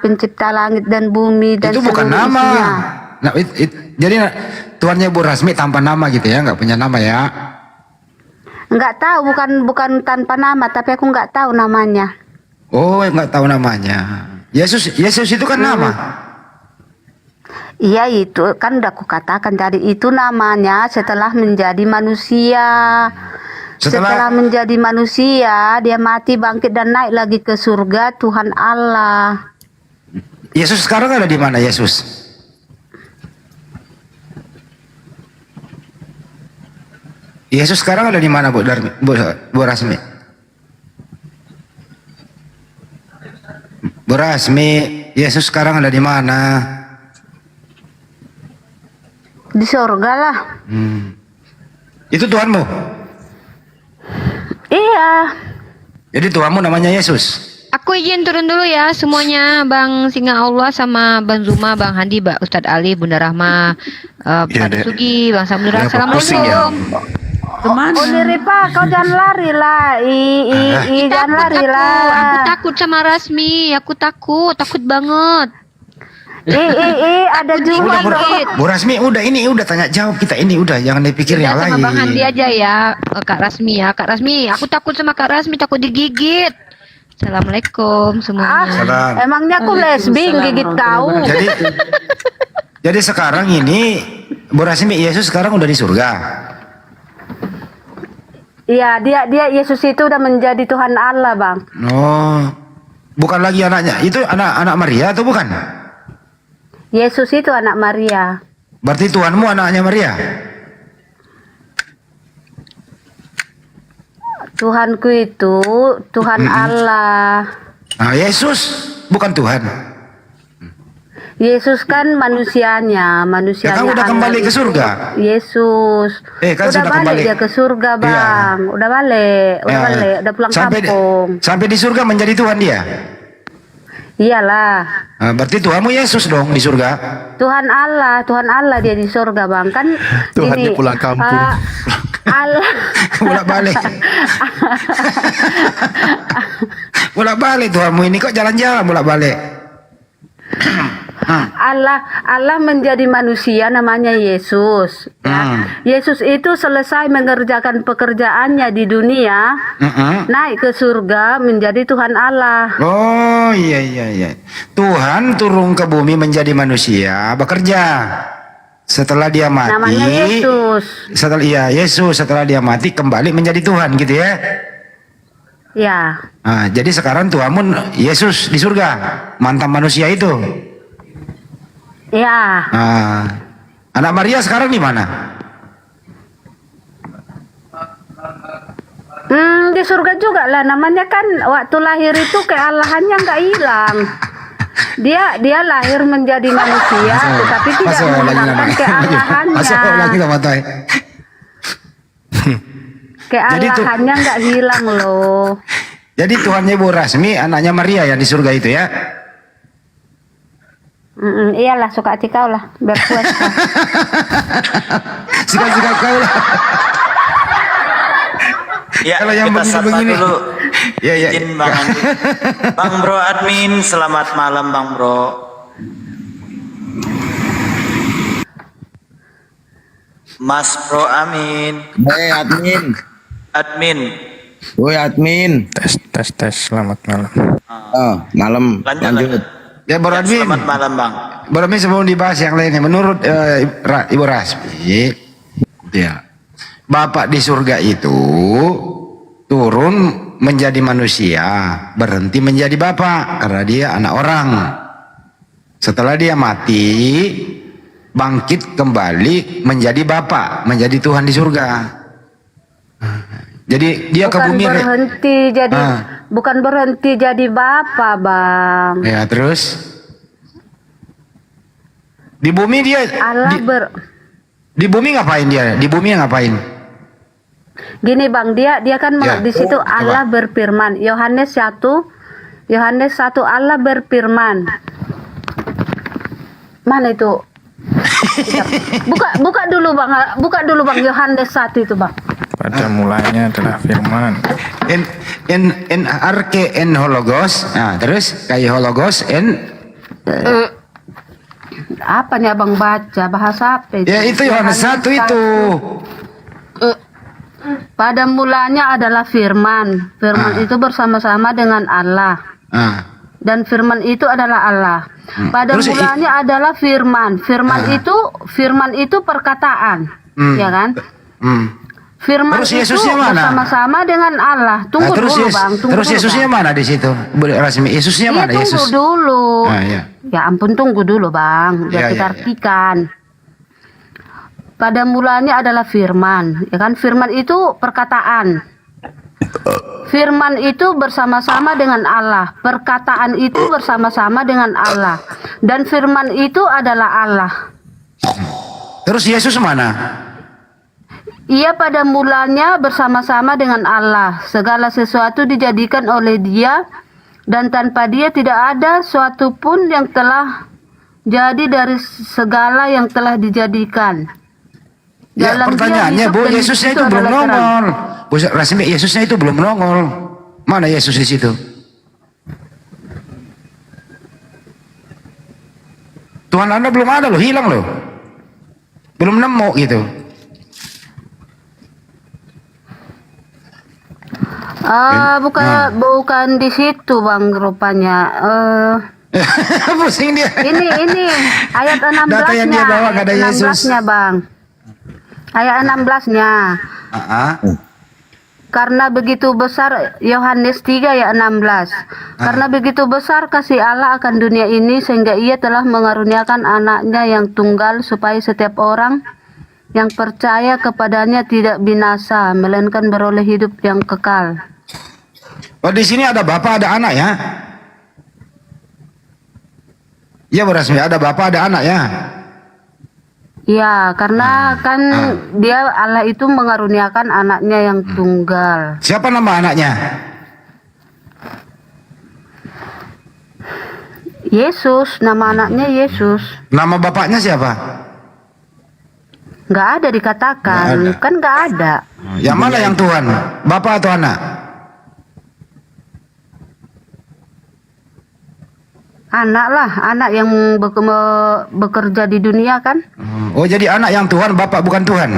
pencipta langit dan bumi dan itu bukan seluruh nama. isinya. Nah, jadi Tuhannya Bu Rasmi tanpa nama gitu ya, nggak punya nama ya? Nggak tahu, bukan tanpa nama, tapi aku nggak tahu namanya. Oh, nggak tahu namanya. Yesus itu kan nama. Iya, itu kan udah aku katakan tadi, itu namanya setelah menjadi manusia. Setelah menjadi manusia, dia mati, bangkit dan naik lagi ke surga Tuhan Allah. Yesus sekarang ada di mana Yesus? Yesus sekarang ada di mana Bu Rasmi? Bu Rasmi, Yesus sekarang ada di mana? Di surga lah. Itu Tuhanmu? Iya. Jadi Tuhanmu namanya Yesus? Aku izin turun dulu ya semuanya, Bang Singa Allah sama Bang Zuma, Bang Handi, Mbak Ustadz Ali, Bunda Rahma, Pak Sugi, Bang Samudra. Assalamualaikum. Kemana? Oh, Ripa, kau jangan lari lah. Jangan lari lah. Aku takut sama Rasmi, aku takut banget. Ada juga dong. Bu Rasmi, udah tanya jawab kita ini, udah jangan dipikir yang Sama lain. Bang Handi aja ya, Kak Rasmi ya. Kak Rasmi, aku takut sama Kak Rasmi, takut digigit. Assalamualaikum semuanya. Salam. Emangnya aku lesbi gigit kau? Jadi sekarang ini Bu Rasmi, Yesus sekarang udah di surga. Iya, dia Yesus itu udah menjadi Tuhan Allah, Bang. Oh, bukan lagi anaknya. Itu anak Maria atau bukan? Yesus itu anak Maria. Berarti Tuhanmu anaknya Maria? Tuhanku itu Tuhan Allah. Nah, Yesus bukan Tuhan. Yesus kan manusianya Ya kan udah kembali ke surga. Yesus. Kan udah sudah balik kembali. dia ke surga, Bang. Iya. Udah balik, udah pulang kampung. Sampai di surga menjadi Tuhan dia. Iyalah. Nah, berarti Tuhanmu Yesus dong di surga. Tuhan Allah dia di surga, Bang. Kan Tuhan ini, dia pulang kampung. Allah Bolak-balik. Bolak-balik Tuhanmu ini kok jalan-jalan bolak-balik. Allah menjadi manusia namanya Yesus. Ya. Yesus itu selesai mengerjakan pekerjaannya di dunia, naik ke surga menjadi Tuhan Allah. Oh iya. Tuhan turun ke bumi menjadi manusia, bekerja. Setelah dia mati, Namanya Yesus. Setelah dia mati kembali menjadi Tuhan gitu ya. Ya. Nah, jadi sekarang Tuhanmu Yesus di surga, mantan manusia itu. Ya. Nah, anak Maria sekarang di mana? Di surga juga lah, namanya kan waktu lahir itu kealahannya nggak hilang. Dia lahir menjadi manusia, tetapi tidak menghilangkan kealahannya. Kealahannya nggak hilang loh. Jadi Tuhannya Ibu Rasmi, anaknya Maria yang di surga itu ya? Iyalah, suka hati kau lah, berpuas. Suka-suka kau lah. Ya, Kalau yang kita sapa begini-begini. dulu. Ya, ya. Izin Bang Andi. Bang Bro admin, selamat malam Bang Bro. Mas Bro Amin. Hei admin. Admin. Woi admin. Tes, selamat malam. Oh, malam. Lanjut. Ya Bro Admin. Selamat malam Bang. Bro Admin sebelum dibahas yang lainnya, menurut Ibu Rasmi, ya, Bapak di surga itu turun menjadi manusia, berhenti menjadi Bapak karena dia anak orang. Setelah dia mati, bangkit kembali menjadi Bapak, menjadi Tuhan di surga. Jadi dia ke bumi. Bukan berhenti jadi Bapak, Bang. Ya, terus di bumi dia di bumi ngapain dia? Di bumi ngapain? Gini Bang, dia kan di situ Allah berfirman. Yohanes 1 Allah berfirman. Mana itu? Buka dulu Bang Yohanes 1 itu Bang. Pada mulanya adalah firman. En arke en hologos. Nah, terus kayak hologos Apanya Bang baca bahasa apa itu? ya itu Yohanes 1 itu. Pada mulanya adalah firman. Firman itu bersama-sama dengan Allah. Dan firman itu adalah Allah. Pada mulanya adalah firman. Firman itu perkataan. Ya kan? Firman itu bersama-sama dengan Allah. Tunggu dulu Bang. Terus Yesusnya mana di situ? Rasmi Yesusnya mana? Tunggu Yesus dulu. Ya Ampun, tunggu dulu Bang. Biar kita artikan. Pada mulanya adalah firman. Ya kan? Firman itu perkataan. Firman itu bersama-sama dengan Allah. Perkataan itu bersama-sama dengan Allah. Dan firman itu adalah Allah. Terus Yesus mana? Ia pada mulanya bersama-sama dengan Allah. Segala sesuatu dijadikan oleh Dia, dan tanpa Dia tidak ada suatu pun yang telah jadi dari segala yang telah dijadikan. Ya, pertanyaannya Bu, Yesusnya itu belum nongol. Bu Rasmi, Yesusnya itu belum nongol. Mana Yesus di situ? Tuhan Anda belum ada loh, hilang loh. Belum nemu gitu. Bukan di situ Bang rupanya. Pusing dia. Ini ayat 16-nya. Data yang dia bawa nggak ada Yesus. 16-nya Bang. Ayat 16-nya. Karena begitu besar, Yohanes 3 ayat 16. Karena begitu besar kasih Allah akan dunia ini sehingga Ia telah mengaruniakan anaknya yang tunggal supaya setiap orang yang percaya kepadanya tidak binasa melainkan beroleh hidup yang kekal. Oh, di sini ada Bapak, ada anak ya? Iya Bu Rasmi, ada Bapak, ada anak ya? Ya, karena kan dia Allah itu mengaruniakan anaknya yang tunggal. Siapa nama anaknya? Yesus, nama anaknya Yesus. Nama bapaknya siapa? Nggak ada dikatakan, kan nggak ada. Yang mana yang Tuhan? Bapak atau anak? Anak lah, anak yang bekerja di dunia kan. Oh, jadi anak yang Tuhan, Bapak bukan Tuhan?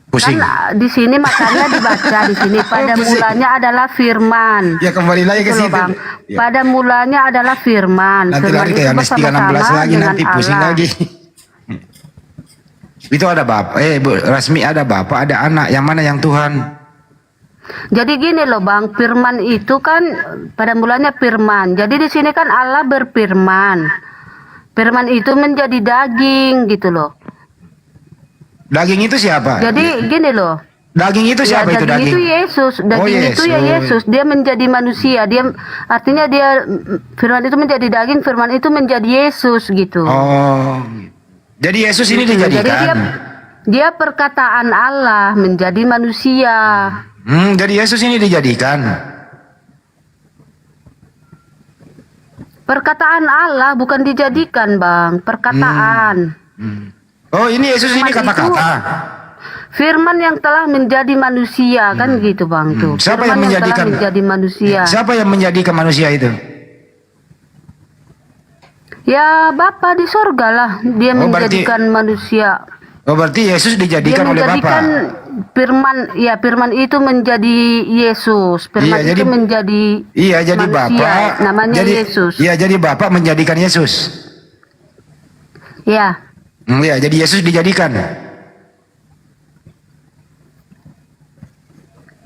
Pusing. Kan di sini makanya dibaca di sini pada mulanya adalah firman. Ya kembali lagi ke situ. Bang. Pada mulanya adalah firman. Nanti Firman lari ke Yohanes 3:16 lagi, nanti pusing Allah. lagi. Itu ada Bapak, Bu Rasmi, ada Bapak, ada anak. Yang mana yang Tuhan? Jadi gini loh Bang, firman itu kan pada mulanya firman. Jadi di sini kan Allah berfirman. Firman itu menjadi daging gitu loh. Daging itu siapa? Jadi gini loh. Daging itu Ya, siapa itu daging daging? itu Yesus, daging itu ya Yesus. Dia menjadi manusia. Dia artinya dia firman itu menjadi daging, firman itu menjadi Yesus gitu. Oh. Jadi Yesus ini Jadi dijadikan. dia perkataan Allah menjadi manusia. Jadi Yesus ini dijadikan. Perkataan Allah bukan dijadikan, Bang. Perkataan. Oh, ini Yesus ini Firman kata-kata. Firman yang telah menjadi manusia kan gitu, Bang tuh. Siapa yang Firman menjadikan? telah menjadi manusia. Siapa yang menjadikan manusia itu? Ya Bapa di sorga lah. Dia Oh, berarti- menjadikan manusia. Oh, berarti Yesus Dia dijadikan oleh Bapa. menjadikan firman itu menjadi Yesus. Firman Iya, itu menjadi Iya, jadi manusia. Bapa. Namanya jadi, Yesus. Iya, jadi Bapa menjadikan Yesus. Ya. Iya, jadi Yesus dijadikan.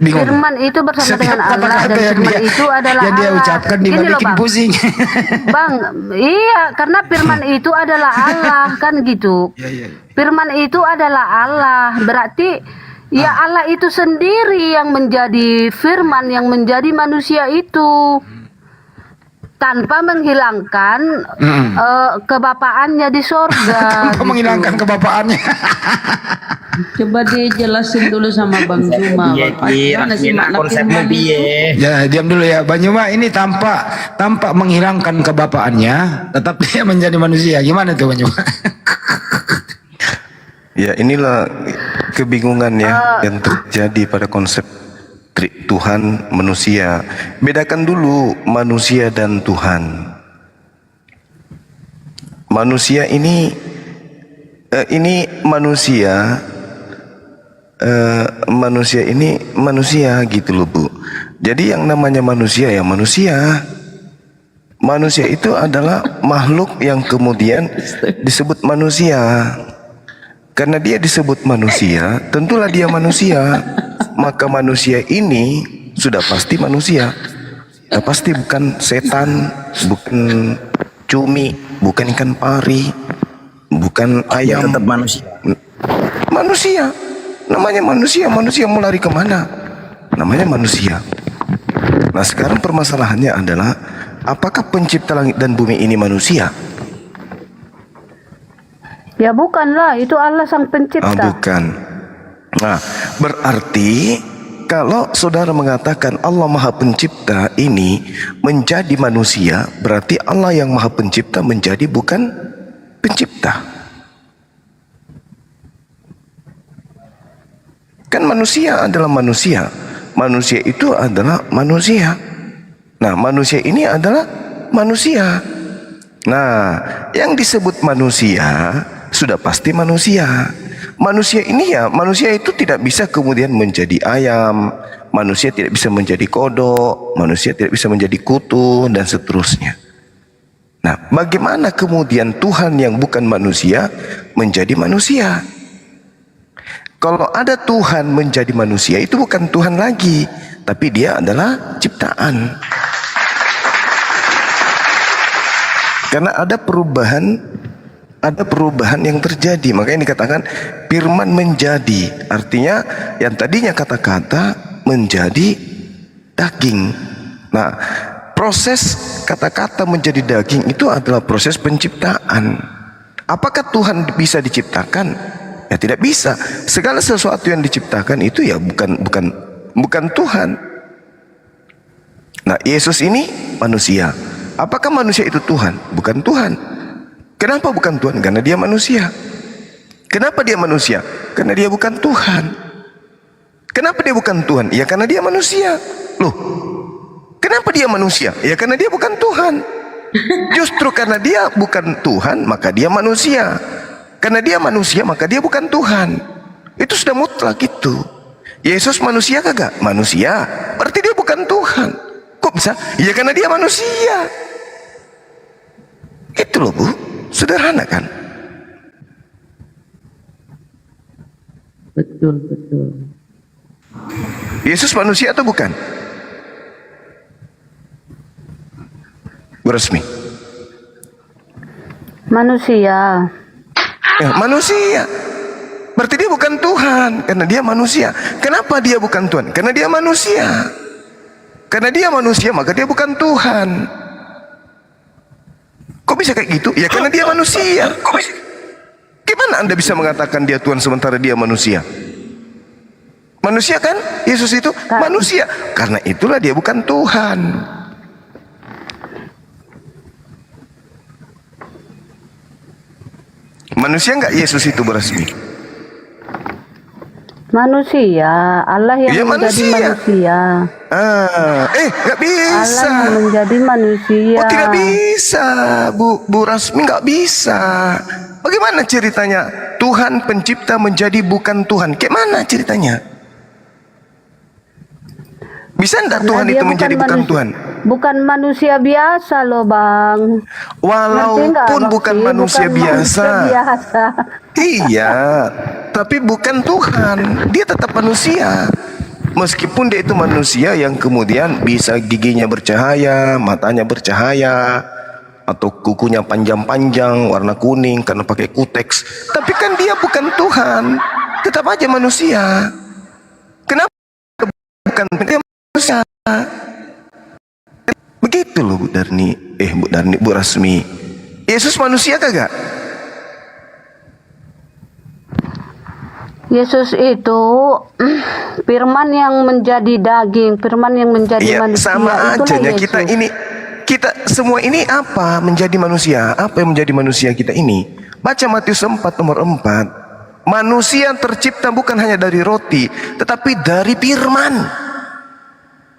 Bingung. Firman itu bersama Setiap dengan Allah dan kata-kata yang firman dia- itu adalah yang dia Allah. ucapkan dia Gini loh, bikin Bang. pusing. Bang, iya karena firman itu adalah Allah kan gitu. Iya. Firman itu adalah Allah. Berarti ya Allah itu sendiri yang menjadi firman yang menjadi manusia itu. Tanpa menghilangkan kebapaannya di sorga. Tanpa menghilangkan kebapaannya. Coba dijelasin dulu sama Bang Juma. Gimana sih makna firman itu? Ya, diam dulu ya. Bang Juma ini tanpa menghilangkan kebapaannya, tetap dia menjadi manusia. Gimana tuh Bang Juma? Ya inilah kebingungan ya yang terjadi pada konsep Tuhan manusia. Bedakan dulu manusia dan Tuhan. Manusia ini manusia ini manusia gitu loh Bu. Jadi yang namanya manusia ya manusia. Manusia itu adalah makhluk yang kemudian disebut manusia. Karena dia disebut manusia, tentulah dia manusia. Maka manusia ini sudah pasti manusia. Ya, pasti bukan setan, bukan cumi, bukan ikan pari, bukan ayam. Tetap manusia. Manusia. Namanya manusia. Manusia mau lari kemana? Namanya manusia. Nah sekarang permasalahannya adalah apakah pencipta langit dan bumi ini manusia? Ya bukanlah, itu Allah sang pencipta. Bukan. Nah, berarti kalau saudara mengatakan Allah Maha Pencipta ini menjadi manusia, berarti Allah yang Maha Pencipta menjadi bukan pencipta. Kan manusia adalah manusia. Manusia itu adalah manusia. Nah, manusia ini adalah manusia. Nah, yang disebut manusia sudah pasti manusia. Manusia ini ya, manusia itu tidak bisa kemudian menjadi ayam, manusia tidak bisa menjadi kodok, manusia tidak bisa menjadi kutu dan seterusnya. Nah, bagaimana kemudian Tuhan yang bukan manusia menjadi manusia? Kalau ada Tuhan menjadi manusia itu bukan Tuhan lagi, tapi dia adalah ciptaan. Karena ada perubahan yang terjadi. Makanya dikatakan firman menjadi. Artinya yang tadinya kata-kata menjadi daging. Nah, proses kata-kata menjadi daging itu adalah proses penciptaan. Apakah Tuhan bisa diciptakan? Ya tidak bisa. Segala sesuatu yang diciptakan itu ya bukan Tuhan. Nah, Yesus ini manusia. Apakah manusia itu Tuhan? Bukan Tuhan. Kenapa bukan Tuhan? Karena dia manusia. Kenapa dia manusia? Karena dia bukan Tuhan. Kenapa dia bukan Tuhan? Ya karena dia manusia. Loh, kenapa dia manusia? Ya karena dia bukan Tuhan. Justru karena dia bukan Tuhan, maka dia manusia. Karena dia manusia, maka dia bukan Tuhan. Itu sudah mutlak itu. Yesus manusia kagak? Manusia. Berarti dia bukan Tuhan. Kok bisa? Ya karena dia manusia. Itu loh Bu. Sederhana kan? Betul. Yesus manusia atau bukan? Beresmi. Manusia. Ya, manusia. Berarti dia bukan Tuhan karena dia manusia. Kenapa dia bukan Tuhan? Karena dia manusia. Karena dia manusia maka dia bukan Tuhan. Kok bisa kayak gitu? Ya karena dia manusia. Gimana Anda bisa mengatakan dia Tuhan sementara dia manusia? Manusia kan? Yesus itu manusia. Karena itulah dia bukan Tuhan. Manusia enggak Yesus itu berasmi? Manusia, Allah yang Ya, menjadi manusia. Nggak bisa. Allah yang menjadi manusia. Oh, tidak bisa, Bu Rasmi, nggak bisa. Bagaimana ceritanya? Tuhan pencipta menjadi bukan Tuhan. Kayak mana ceritanya? Bisa enggak Tuhan dia itu menjadi bukan manusia, Tuhan? bukan manusia biasa loh Bang. Walaupun bukan manusia biasa. biasa. Iya, tapi bukan Tuhan. Dia tetap manusia. Meskipun dia itu manusia yang kemudian bisa giginya bercahaya, matanya bercahaya, atau kukunya panjang-panjang, warna kuning karena pakai kuteks. Tapi kan dia bukan Tuhan. Tetap aja manusia. Kenapa bukan dia manusia? Begitu loh Bu Darni. Bu Rasmi. Yesus manusia kagak? Yesus itu firman yang menjadi daging, firman yang menjadi manusia. Sama Itulah aja Yesus. kita semua ini apa menjadi manusia? Apa yang menjadi manusia kita ini? Baca Matius 4 nomor 4. Manusia tercipta bukan hanya dari roti, tetapi dari firman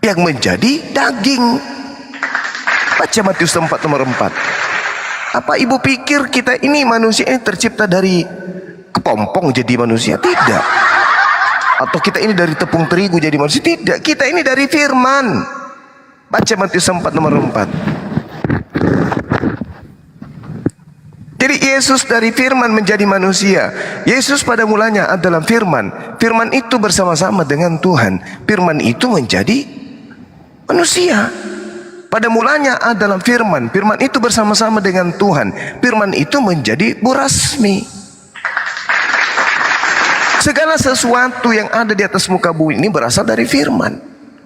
yang menjadi daging. Baca Matius 4 nomor 4. Apa ibu pikir kita ini manusia ini tercipta dari kepompong jadi manusia? Tidak. Atau kita ini dari tepung terigu jadi manusia? Tidak. Kita ini dari firman. Baca Matius 4 nomor 4. Jadi Yesus dari firman menjadi manusia. Yesus pada mulanya adalah firman. Firman itu bersama-sama dengan Tuhan. Firman itu menjadi manusia. Pada mulanya adalah firman. Firman itu bersama-sama dengan Tuhan. Firman itu menjadi Bu Rasmi. Segala sesuatu yang ada di atas muka bumi ini berasal dari firman.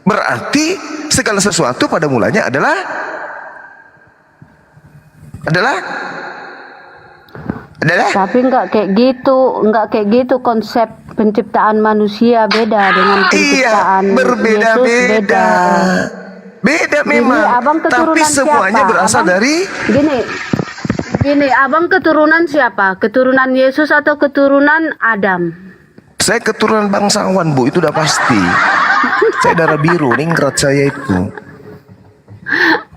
Berarti segala sesuatu pada mulanya adalah Tapi enggak kayak gitu konsep penciptaan manusia, beda dengan penciptaan berbeda-beda. Yesus, beda. Beda memang. Gini, abang Tapi keturunan semuanya siapa? berasal dari Gini, abang keturunan siapa? Keturunan Yesus atau keturunan Adam? Saya keturunan bangsawan, Bu, itu udah pasti. Saya darah biru, ningrat saya itu.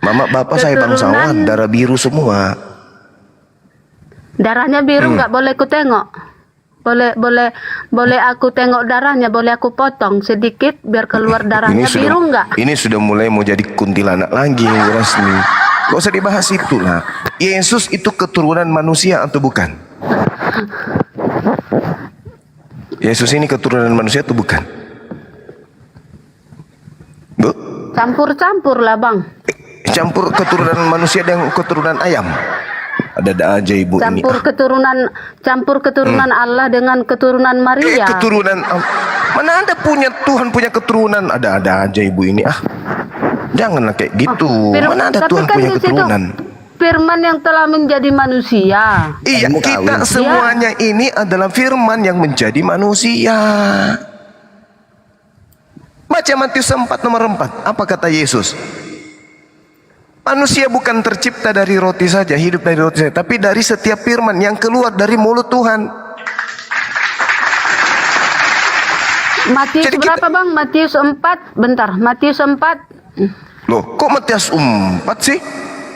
Mama bapak saya bangsawan, darah biru semua. Darahnya biru nggak boleh ku tengok. Boleh aku tengok darahnya, boleh aku potong sedikit biar keluar darahnya biru nggak? Ini sudah mulai mau jadi kuntilanak lagi, Bu Rasmi. Gak usah dibahas itulah. Yesus itu keturunan manusia atau bukan? Yesus ini keturunan manusia atau bukan? Bu? Campur-campur lah bang. Campur keturunan manusia dan keturunan ayam. Ada aja ibu ini. Campur keturunan Allah dengan keturunan Maria. Keturunan mana ada Tuhan punya keturunan? Ada aja ibu ini. Janganlah kayak gitu. Mana ada Tuhan punya keturunan? Firman yang telah menjadi manusia. Iya, kita semuanya ini adalah firman yang menjadi manusia. Baca Matius 4 nomor 4. Apa kata Yesus? Manusia bukan tercipta dari roti saja, hidup dari roti saja, tapi dari setiap firman yang keluar dari mulut Tuhan. Matius berapa bang? Matius 4. Bentar, Matius 4. Loh, kok Matius 4 sih?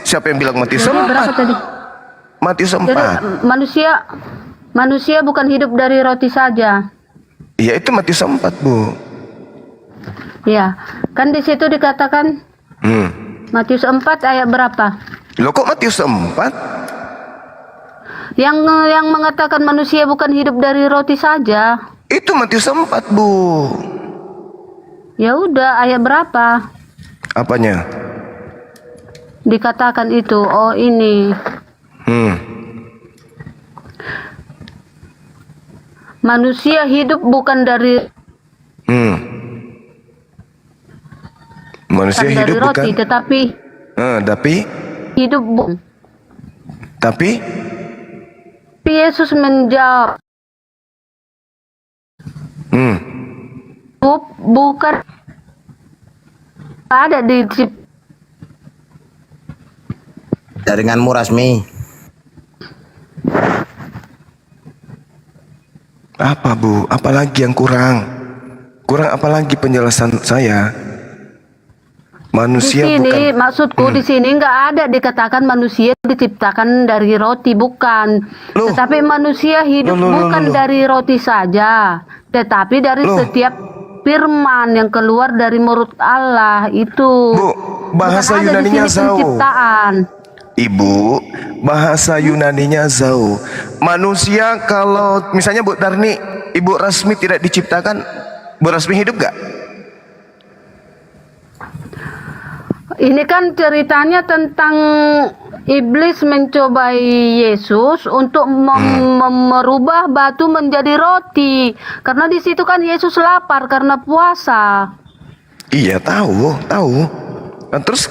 Siapa yang bilang Matius 4? Berapa tadi? Matius 4. Jadi, manusia bukan hidup dari roti saja. Iya, itu Matius 4, Bu. Ya, kan di situ dikatakan Matius 4 ayat berapa? Loh, kok Matius 4? Yang mengatakan manusia bukan hidup dari roti saja. Itu Matius 4, Bu. Ya udah, ayat berapa? Apanya? Dikatakan itu, oh ini. Manusia hidup bukan dari Manusia bukan dari hidup roti, bukan. tetapi Tapi hidup tapi Yesus menjawab, hidup bukan ada di Jaringanmu Rasmi. apa Bu? Apalagi yang kurang? Kurang apalagi penjelasan saya? di Manusia sini bukan. maksudku di sini nggak ada dikatakan manusia diciptakan dari roti, bukan. Loh. Tetapi manusia hidup Loh. bukan dari roti saja, tetapi dari Loh. setiap firman yang keluar dari mulut Allah itu. Bu, bahasa Bukan ada di Yunaninya sini Zau. penciptaan. Ibu, bahasa Yunaninya Zau. Manusia kalau misalnya Bu Darni, Ibu Rasmi tidak diciptakan, Bu Rasmi hidup gak? Ini kan ceritanya tentang iblis mencobai Yesus untuk merubah batu menjadi roti. Karena di situ kan Yesus lapar karena puasa. Iya tahu. Nah, terus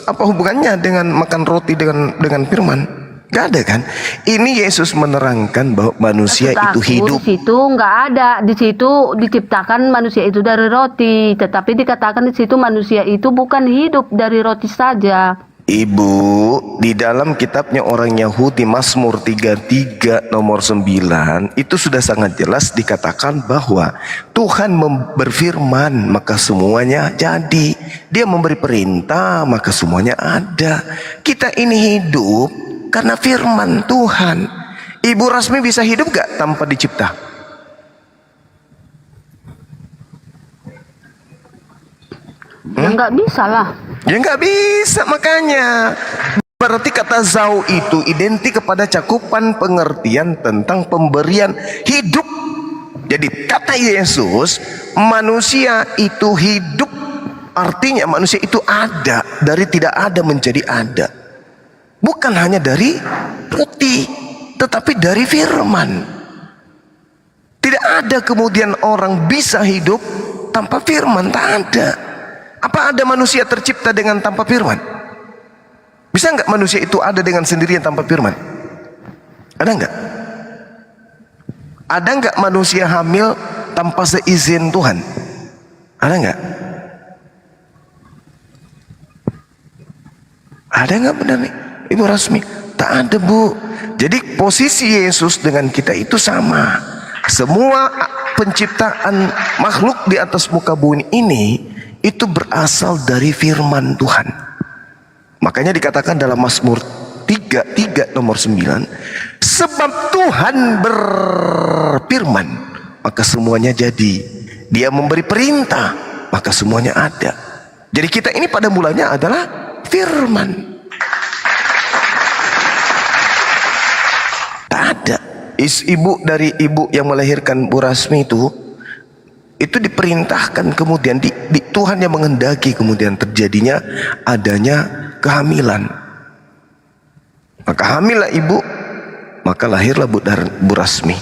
apa hubungannya dengan makan roti dengan firman? Gak ada kan? Ini Yesus menerangkan bahwa manusia Maksud itu aku, hidup. Di situ nggak ada. Di situ diciptakan manusia itu dari roti. Tetapi dikatakan di situ manusia itu bukan hidup dari roti saja. Ibu, di dalam kitabnya orang Yahudi Mazmur 33 nomor 9 itu sudah sangat jelas dikatakan bahwa Tuhan berfirman maka semuanya jadi. Dia memberi perintah maka semuanya ada. Kita ini hidup karena firman Tuhan. Ibu Rasmi bisa hidup gak tanpa dicipta? Ya nggak bisa lah. Ya nggak bisa, makanya berarti kata Zau itu identik kepada cakupan pengertian tentang pemberian hidup. Jadi kata Yesus manusia itu hidup, artinya manusia itu ada, dari tidak ada menjadi ada. Bukan hanya dari roti, tetapi dari firman. Tidak ada kemudian orang bisa hidup tanpa firman, tak ada. Apa ada manusia tercipta dengan tanpa firman? Bisa nggak manusia itu ada dengan sendirian tanpa firman? Ada nggak? Ada nggak manusia hamil tanpa seizin Tuhan? Ada nggak? Ada nggak benar nih, Ibu Rasmi? Tak ada, Bu. Jadi posisi Yesus dengan kita itu sama. Semua penciptaan makhluk di atas muka bumi ini itu berasal dari firman Tuhan. Makanya dikatakan dalam Mazmur 33 nomor 9, sebab Tuhan berfirman maka semuanya jadi. Dia memberi perintah maka semuanya ada. Jadi kita ini pada mulanya adalah firman. Tak ada. Ibu dari ibu yang melahirkan Bu Rasmi itu diperintahkan kemudian di Tuhan yang menghendaki kemudian terjadinya adanya kehamilan. Maka hamillah ibu, maka lahirlah Bu Rasmi.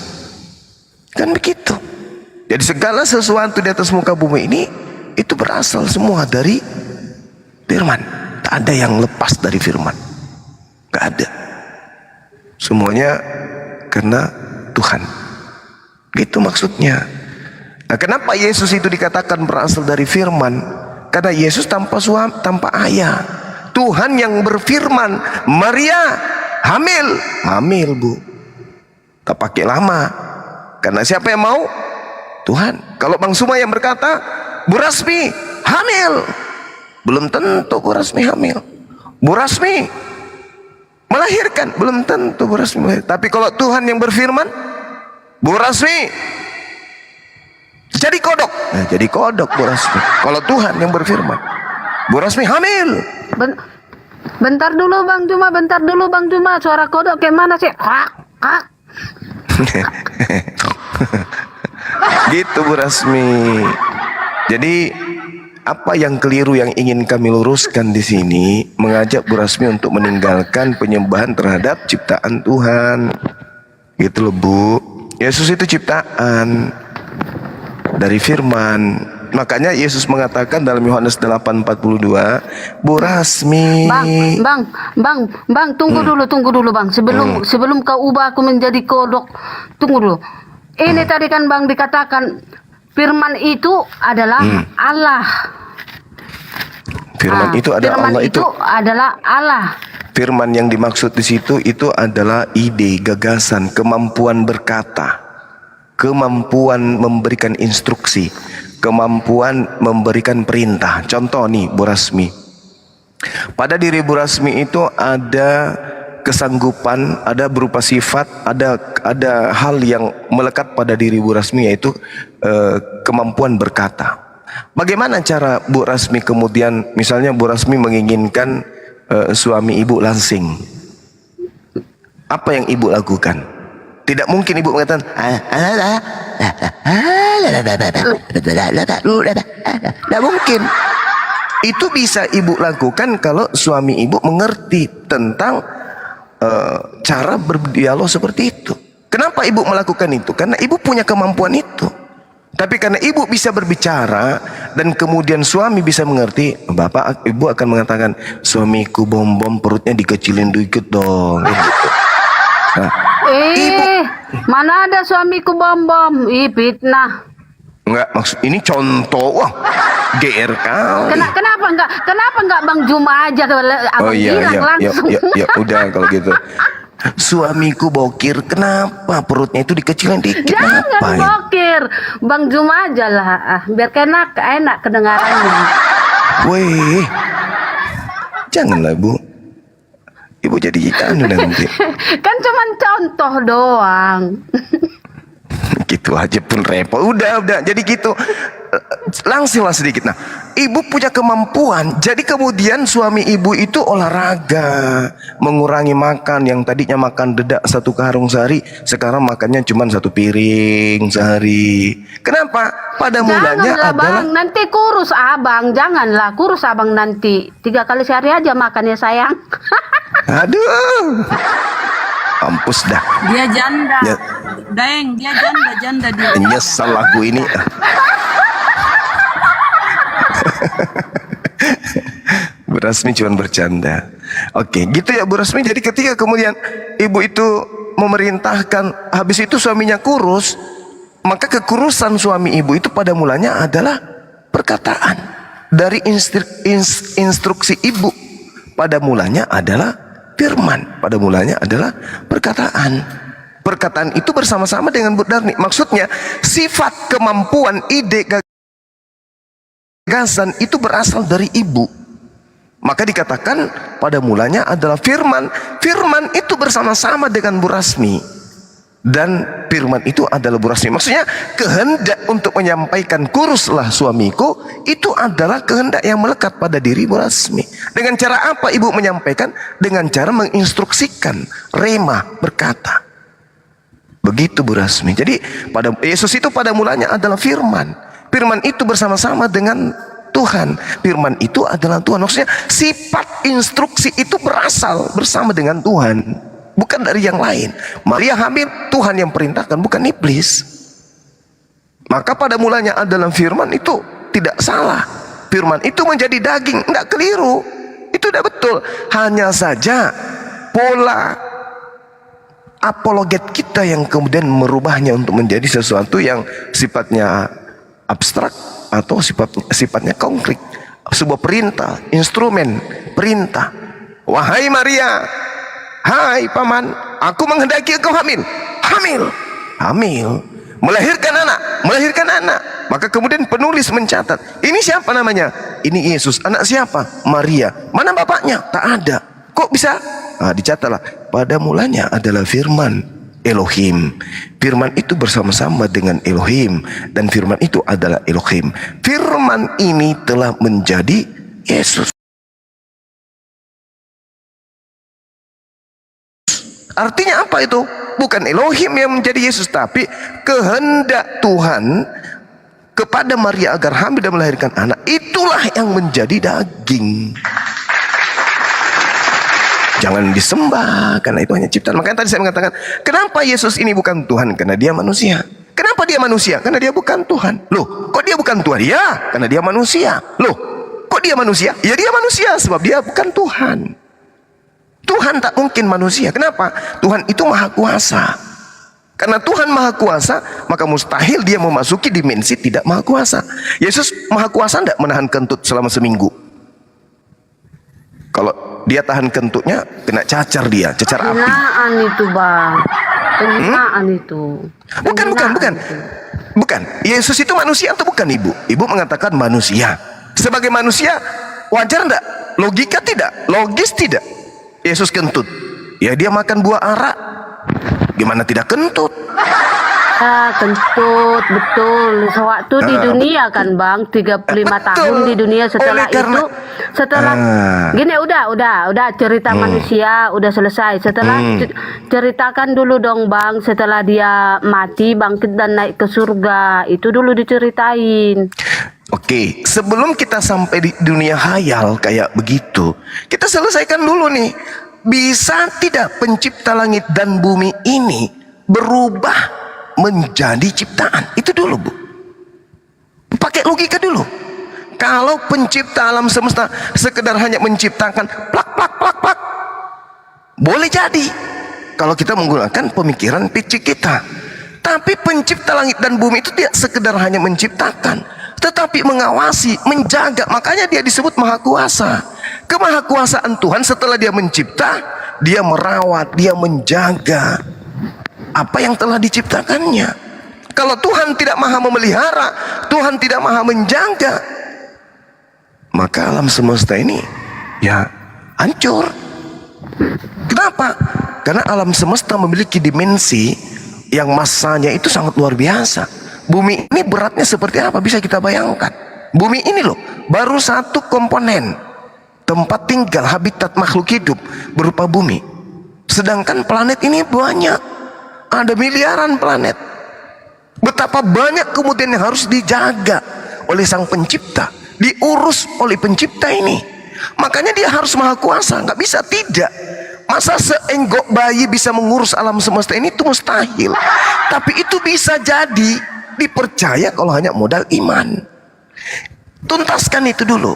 Kan begitu. Jadi segala sesuatu di atas muka bumi ini itu berasal semua dari firman. Tak ada yang lepas dari firman. Gak ada. Semuanya karena Tuhan. Gitu maksudnya. Nah, kenapa Yesus itu dikatakan berasal dari firman? Karena Yesus tanpa suami, tanpa ayah. Tuhan yang berfirman, Maria hamil Bu. Tak pakai lama. Karena siapa yang mau? Tuhan. Kalau Bang Suma yang berkata, Bu Rasmi hamil, belum tentu Bu Rasmi hamil. Bu Rasmi melahirkan, belum tentu Bu Rasmi melahirkan. Tapi kalau Tuhan yang berfirman, Bu Rasmi jadi kodok. Nah, jadi kodok Bu Rasmi. Kalau Tuhan yang berfirman, Bu Rasmi hamil. Bentar dulu Bang Juma, suara kodok kayak mana sih? Gitu Bu Rasmi. Jadi apa yang keliru yang ingin kami luruskan di sini, mengajak Bu Rasmi untuk meninggalkan penyembahan terhadap ciptaan Tuhan. Gitu loh Bu. Yesus itu ciptaan dari firman. Makanya Yesus mengatakan dalam Yohanes 8:42, Bu Rasmi. Bang, tunggu dulu Bang. Sebelum kau ubah aku menjadi kodok, tunggu dulu. Ini tadi kan Bang dikatakan firman itu adalah Allah. Firman itu adalah firman Allah itu adalah Allah. Firman yang dimaksud di situ itu adalah ide, gagasan, kemampuan berkata, kemampuan memberikan instruksi, kemampuan memberikan perintah. Contoh nih Bu Rasmi, pada diri Bu Rasmi itu ada kesanggupan, ada berupa sifat, ada hal yang melekat pada diri Bu Rasmi, yaitu kemampuan berkata. Bagaimana cara Bu Rasmi kemudian, misalnya Bu Rasmi menginginkan suami ibu langsing, apa yang ibu lakukan? Tidak mungkin ibu mengatakan tidak mungkin. Itu bisa ibu lakukan kalau suami ibu mengerti tentang cara berdialog seperti itu. Kenapa ibu melakukan itu? Karena ibu punya kemampuan itu. Tapi karena ibu bisa berbicara dan kemudian suami bisa mengerti, ibu akan mengatakan, suamiku bom perutnya dikecilin dikit dong, gitu. Nah, ibu, mana ada suamiku bom, fitnah. Enggak, maksud ini contoh. Wah, GR kali. Kenapa enggak Bang Juma aja abang bilang langsung. Ya, udah kalau gitu. Suamiku bokir, kenapa perutnya itu dikecilin dikit? Jangan ngapain? bokir, Bang Juma aja lah, biar enak kedengarannya. Weh, janganlah Bu, ibu jadi anu nanti. Kan cuman contoh doang. Gitu aja pun repot. Udah, jadi gitu. Langsinglah sedikit. Nah, ibu punya kemampuan. Jadi kemudian suami ibu itu olahraga, mengurangi makan. Yang tadinya makan dedak 1 karung sehari, sekarang makannya cuma 1 piring sehari. Kenapa? Pada mulanya Janganlah adalah Bang, nanti kurus abang. Janganlah kurus abang nanti. 3 kali sehari aja makannya sayang. aduh, mampus dah. Dia janda. Ya. Deng, dia janda dia. Nyesel lagu ini. Bu Rasmi cuma bercanda. Oke, gitu ya Bu Rasmi. Jadi ketika kemudian ibu itu memerintahkan, habis itu suaminya kurus, maka kekurusan suami ibu itu pada mulanya adalah perkataan. Dari instruksi ibu, pada mulanya adalah firman, pada mulanya adalah perkataan. Perkataan itu bersama-sama dengan Bu Darni. Maksudnya sifat, kemampuan, ide, gagasan itu berasal dari ibu. Maka dikatakan pada mulanya adalah firman. Firman itu bersama-sama dengan Bu Rasmi. Dan firman itu adalah Bu Rasmi. Maksudnya kehendak untuk menyampaikan kuruslah suamiku, itu adalah kehendak yang melekat pada diri Bu Rasmi. Dengan cara apa ibu menyampaikan? Dengan cara menginstruksikan, rema, berkata. Begitu Bu Rasmi. Jadi pada Yesus itu pada mulanya adalah firman. Firman itu bersama-sama dengan Tuhan. Firman itu adalah Tuhan. Maksudnya sifat instruksi itu berasal bersama dengan Tuhan, bukan dari yang lain. Maria hamil, Tuhan yang perintahkan, bukan iblis. Maka pada mulanya adalah firman, itu tidak salah. Firman itu menjadi daging, enggak keliru. Itu udah betul. Hanya saja pola apologet kita yang kemudian merubahnya untuk menjadi sesuatu yang sifatnya abstrak atau sifatnya konkret. Sebuah perintah, instrumen perintah. Wahai Maria, hai paman, aku menghendaki engkau hamil. Melahirkan anak. Maka kemudian penulis mencatat, ini siapa namanya? Ini Yesus. Anak siapa? Maria. Mana bapaknya? Tak ada. Kok bisa? Nah, dicatatlah, pada mulanya adalah firman Elohim. Firman itu bersama-sama dengan Elohim, dan firman itu adalah Elohim. Firman ini telah menjadi Yesus. Artinya apa itu? Bukan Elohim yang menjadi Yesus, tapi kehendak Tuhan kepada Maria agar hamil dan melahirkan anak, itulah yang menjadi daging. jangan disembah karena itu hanya ciptaan. Makanya tadi saya mengatakan, kenapa Yesus ini bukan Tuhan? Karena dia manusia. Kenapa dia manusia? Karena dia bukan Tuhan. Loh, kok dia bukan Tuhan? Ya, karena dia manusia. Loh, kok dia manusia? Ya dia manusia sebab dia bukan Tuhan. Tuhan tak mungkin manusia. Kenapa? Tuhan itu maha kuasa. Karena Tuhan maha kuasa, maka mustahil dia memasuki dimensi tidak maha kuasa. Yesus maha kuasa tidak menahan kentut selama seminggu. Kalau dia tahan kentutnya, kena cacar dia, cacar api. Penghinaan itu bang, penghinaan itu. Bukan. Yesus itu manusia atau bukan ibu? Ibu mengatakan manusia. Sebagai manusia, wajar enggak? Logika tidak? Logis tidak? Yesus kentut. Ya dia makan buah ara. Gimana tidak kentut? Kentut, betul. Sewaktu di dunia kan bang, 35 tahun di dunia setelah itu, gini udah cerita manusia udah selesai. Setelah ceritakan dulu dong bang, setelah dia mati, bangkit dan naik ke surga, itu dulu diceritain. Oke, sebelum kita sampai di dunia hayal kayak begitu, kita selesaikan dulu nih. Bisa tidak pencipta langit dan bumi ini berubah menjadi ciptaan? Itu dulu bu, pakai logika dulu. Kalau pencipta alam semesta sekedar hanya menciptakan plak plak plak plak, boleh jadi kalau kita menggunakan pemikiran picik kita. Tapi pencipta langit dan bumi itu tidak sekedar hanya menciptakan, tetapi mengawasi, menjaga. Makanya dia disebut maha kuasa. Kemahakuasaan Tuhan setelah dia mencipta, dia merawat, dia menjaga apa yang telah diciptakannya. Kalau Tuhan tidak maha memelihara, Tuhan tidak maha menjaga, maka alam semesta ini ya hancur. Kenapa? Karena alam semesta memiliki dimensi yang masanya itu sangat luar biasa. Bumi ini beratnya seperti apa bisa kita bayangkan. Bumi ini loh baru satu komponen tempat tinggal habitat makhluk hidup berupa bumi. Sedangkan planet ini banyak, ada miliaran planet. Betapa banyak kemudian yang harus dijaga oleh sang pencipta, diurus oleh pencipta ini. Makanya dia harus maha kuasa, nggak bisa tidak. Masa seenggok bayi bisa mengurus alam semesta ini? Itu mustahil. Tapi itu bisa jadi, dipercaya kalau hanya modal iman. Tuntaskan itu dulu.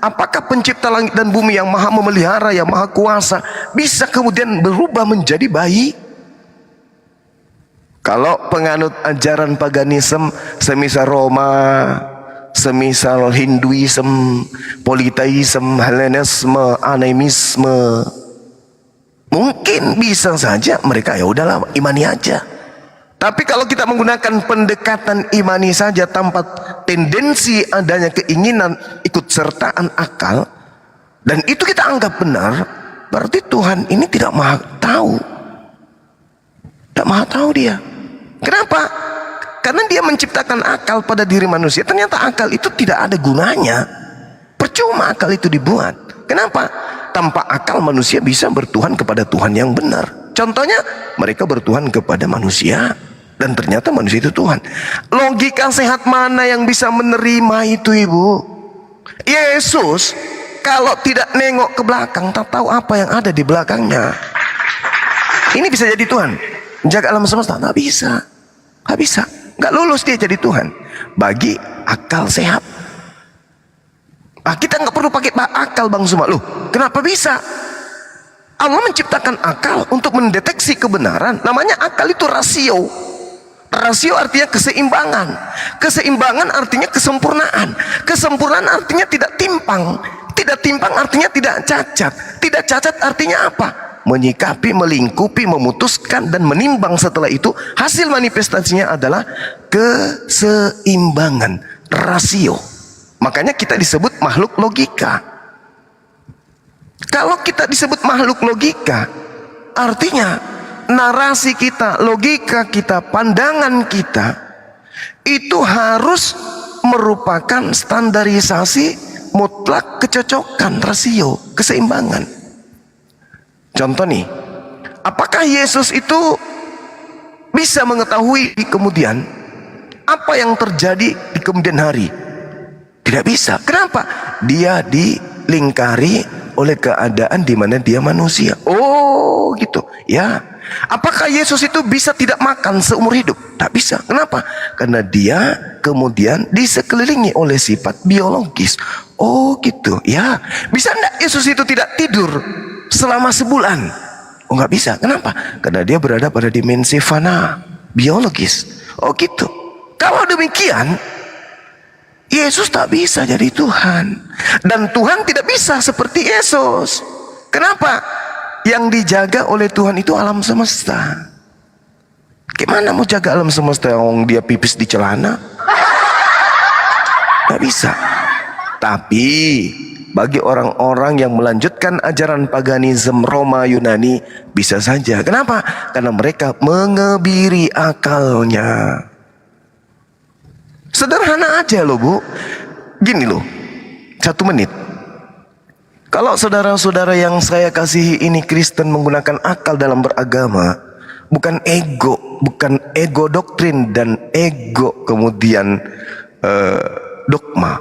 Apakah pencipta langit dan bumi yang maha memelihara, yang maha kuasa, bisa kemudian berubah menjadi bayi? Kalau penganut ajaran paganisme semisal Roma, semisal Hinduisme, politeisme, Helenisme, animisme, mungkin bisa saja mereka ya udahlah imani aja. Tapi kalau kita menggunakan pendekatan imani saja tanpa tendensi adanya keinginan ikut sertaan akal, dan itu kita anggap benar, berarti Tuhan ini tidak maha tahu. Tidak maha tahu dia. Kenapa? Karena dia menciptakan akal pada diri manusia. Ternyata akal itu tidak ada gunanya. Percuma akal itu dibuat. Kenapa? Tanpa akal manusia bisa bertuhan kepada Tuhan yang benar. Contohnya mereka bertuhan kepada manusia, dan ternyata manusia itu Tuhan. Logika sehat mana yang bisa menerima itu ibu? Yesus kalau tidak nengok ke belakang tak tahu apa yang ada di belakangnya. Ini bisa jadi Tuhan? Menjaga alam semesta? Nggak bisa. Nggak bisa. Nggak lulus dia jadi Tuhan bagi akal sehat. Kita nggak perlu pakai akal bang Suma. Loh, kenapa bisa? Allah menciptakan akal untuk mendeteksi kebenaran. Namanya akal itu rasio. Rasio artinya keseimbangan. Keseimbangan artinya kesempurnaan. Kesempurnaan artinya tidak timpang. Tidak timpang artinya tidak cacat. Tidak cacat artinya apa? Menyikapi, melingkupi, memutuskan, dan menimbang setelah itu. Hasil manifestasinya adalah keseimbangan. Rasio. Makanya kita disebut makhluk logika. Kalau kita disebut makhluk logika, artinya narasi kita, logika kita, pandangan kita itu harus merupakan standarisasi mutlak kecocokan, rasio, keseimbangan. Contoh nih, apakah Yesus itu bisa mengetahui kemudian apa yang terjadi di kemudian hari? Tidak bisa. Kenapa? Dia dilingkari oleh keadaan di mana dia manusia. Oh gitu ya. Apakah Yesus itu bisa tidak makan seumur hidup? Tak bisa. Kenapa? Karena dia kemudian disekelilingi oleh sifat biologis. Oh gitu ya. Bisa enggak Yesus itu tidak tidur selama sebulan? Oh nggak bisa. Kenapa? Karena dia berada pada dimensi fana, biologis. Oh gitu. Kalau demikian, Yesus tak bisa jadi Tuhan. Dan Tuhan tidak bisa seperti Yesus. Kenapa? Yang dijaga oleh Tuhan itu alam semesta. Gimana mau jaga alam semesta yang dia pipis di celana? Gak bisa. Tapi bagi orang-orang yang melanjutkan ajaran paganisme Roma Yunani, bisa saja. Kenapa? Karena mereka mengebiri akalnya. Sederhana aja loh Bu. Gini loh, 1 menit. Kalau saudara-saudara yang saya kasihi ini Kristen menggunakan akal dalam beragama, bukan ego doktrin dan ego kemudian dogma.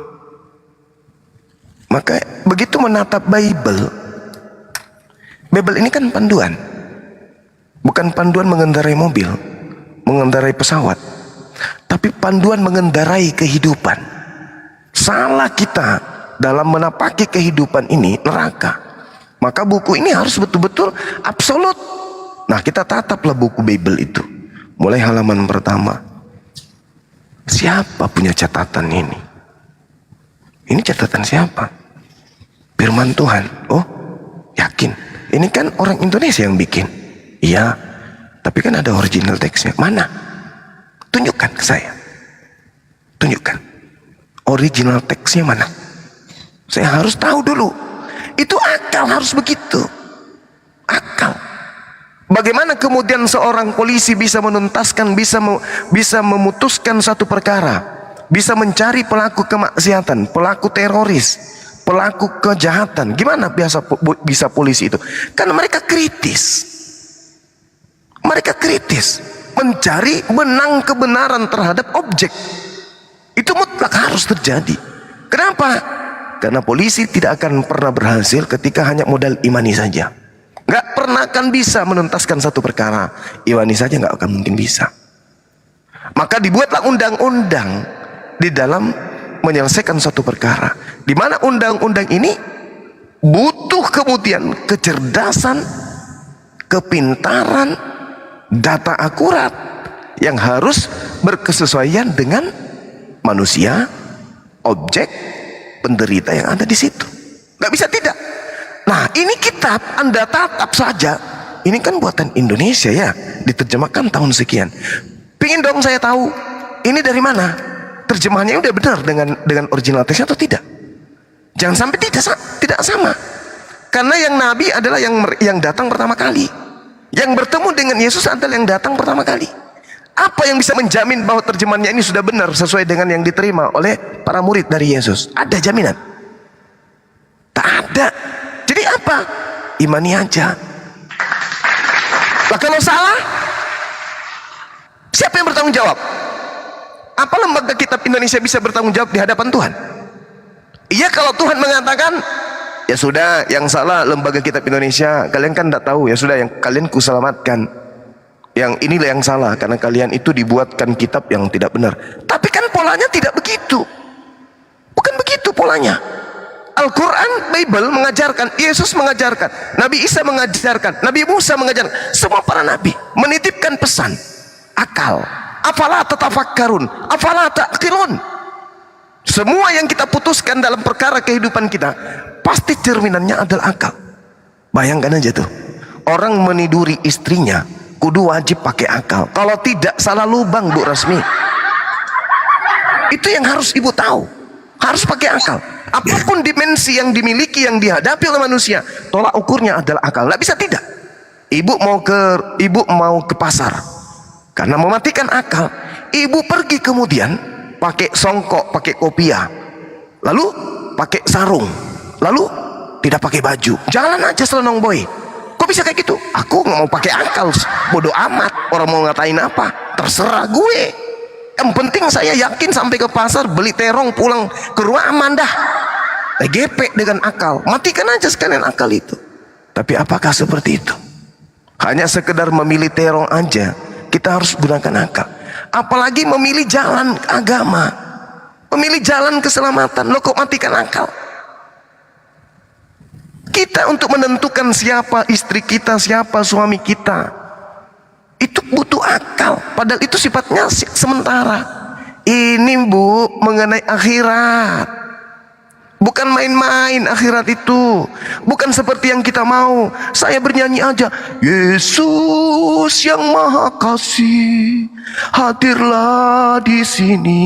Maka begitu menatap Bible ini kan panduan. Bukan panduan mengendarai mobil, mengendarai pesawat, tapi panduan mengendarai kehidupan. Salah kita dalam menapaki kehidupan ini neraka. Maka buku ini harus betul-betul absolut. Nah, kita tataplah buku Bible itu. Mulai halaman pertama. Siapa punya catatan ini? Ini catatan siapa? Firman Tuhan. Oh, yakin. Ini kan orang Indonesia yang bikin. Iya. Tapi kan ada original teksnya. Mana? Tunjukkan ke saya. Tunjukkan. Original teksnya mana? Saya harus tahu dulu. Itu akal harus begitu. Akal. Bagaimana kemudian seorang polisi bisa menuntaskan, bisa memutuskan satu perkara, bisa mencari pelaku kemaksiatan, pelaku teroris, pelaku kejahatan? Gimana bisa polisi itu? Karena mereka kritis. Mereka kritis, mencari benang kebenaran terhadap objek. Itu mutlak harus terjadi. Kenapa? Karena polisi tidak akan pernah berhasil ketika hanya modal imani saja. Nggak pernah akan bisa menuntaskan satu perkara. Imani saja nggak akan mungkin bisa. Maka dibuatlah undang-undang di dalam menyelesaikan satu perkara. Di mana undang-undang ini butuh kemudian kecerdasan, kepintaran, data akurat yang harus berkesesuaian dengan manusia, objek, penderita yang ada di situ. Nggak bisa tidak. Nah, ini kitab Anda tatap saja. Ini kan buatan Indonesia ya, diterjemahkan tahun sekian. Pingin dong saya tahu ini dari mana? Terjemahannya udah benar dengan original teksnya atau tidak? Jangan sampai tidak sama. Karena yang nabi adalah yang datang pertama kali. Yang bertemu dengan Yesus adalah yang datang pertama kali. Apa yang bisa menjamin bahwa terjemahannya ini sudah benar sesuai dengan yang diterima oleh para murid dari Yesus? Ada jaminan? Tak ada. Jadi apa? Imani aja. Nah, kalau salah, siapa yang bertanggung jawab? Apa lembaga kitab Indonesia bisa bertanggung jawab di hadapan Tuhan? Iya, kalau Tuhan mengatakan, ya sudah, yang salah lembaga kitab Indonesia, kalian kan tidak tahu, ya sudah, yang kalian kuselamatkan. Yang inilah yang salah, karena kalian itu dibuatkan kitab yang tidak benar. Tapi kan polanya tidak begitu. Bukan begitu polanya. Al-Quran, Bible mengajarkan, Yesus mengajarkan, Nabi Isa mengajarkan, Nabi Musa mengajarkan, semua para nabi menitipkan pesan akal. Afala tatafakkarun, afala ta'qilun. Semua yang kita putuskan dalam perkara kehidupan kita pasti cerminannya adalah akal. Bayangkan aja tuh, orang meniduri istrinya kudu wajib pakai akal. Kalau tidak, salah lubang Bu Rasmi. Itu yang harus ibu tahu. Harus pakai akal. Apapun dimensi yang dimiliki, yang dihadapi oleh manusia, tolak ukurnya adalah akal. Nggak bisa tidak. Ibu mau ke pasar karena mematikan akal. Ibu pergi kemudian pakai songkok, pakai kopiah, lalu pakai sarung, lalu tidak pakai baju, jalan aja selonong boy. Kok bisa kayak gitu? Aku nggak mau pakai akal, bodoh amat. Orang mau ngatain apa? Terserah gue. Yang penting saya yakin sampai ke pasar beli terong pulang ke rumah aman dah. gepek dengan akal. Matikan aja sekalian akal itu. Tapi apakah seperti itu? Hanya sekedar memilih terong aja, kita harus gunakan akal. Apalagi memilih jalan agama, memilih jalan keselamatan. Lo kok matikan akal? Kita untuk menentukan siapa istri kita, siapa suami kita, itu butuh akal. Padahal itu sifatnya sementara. Ini Bu, mengenai akhirat. Bukan main-main akhirat itu. Bukan seperti yang kita mau. Saya bernyanyi aja, Yesus yang Maha Kasih, hadirlah di sini,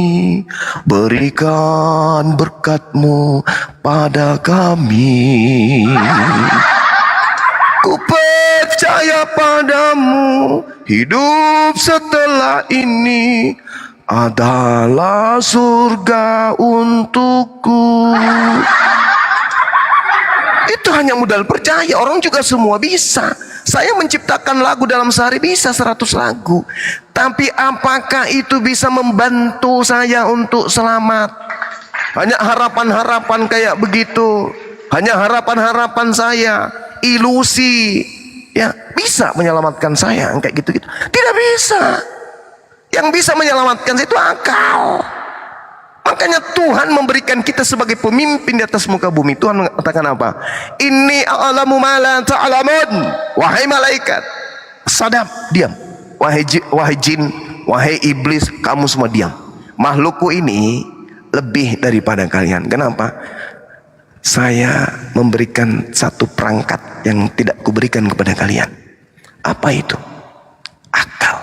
berikan berkat-Mu pada kami. Ku percaya padamu, hidup setelah ini adalah surga untukku. Itu hanya modal percaya. Orang juga semua bisa. Saya menciptakan lagu dalam sehari bisa 100 lagu. Tapi apakah itu bisa membantu saya untuk selamat? Hanya harapan-harapan kayak begitu. Hanya harapan-harapan saya, ilusi, ya bisa menyelamatkan saya kayak gitu-gitu? Tidak bisa. Yang bisa menyelamatkan saya itu akal. Makanya Tuhan memberikan kita sebagai pemimpin di atas muka bumi. Tuhan mengatakan apa? Inni a'lamu ma la ta'lamun. Wahai malaikat, sadap, diam. Wahai jin, wahai iblis, kamu semua diam. Makhlukku ini lebih daripada kalian. Kenapa? Saya memberikan satu perangkat yang tidak kuberikan kepada kalian. Apa itu? Akal.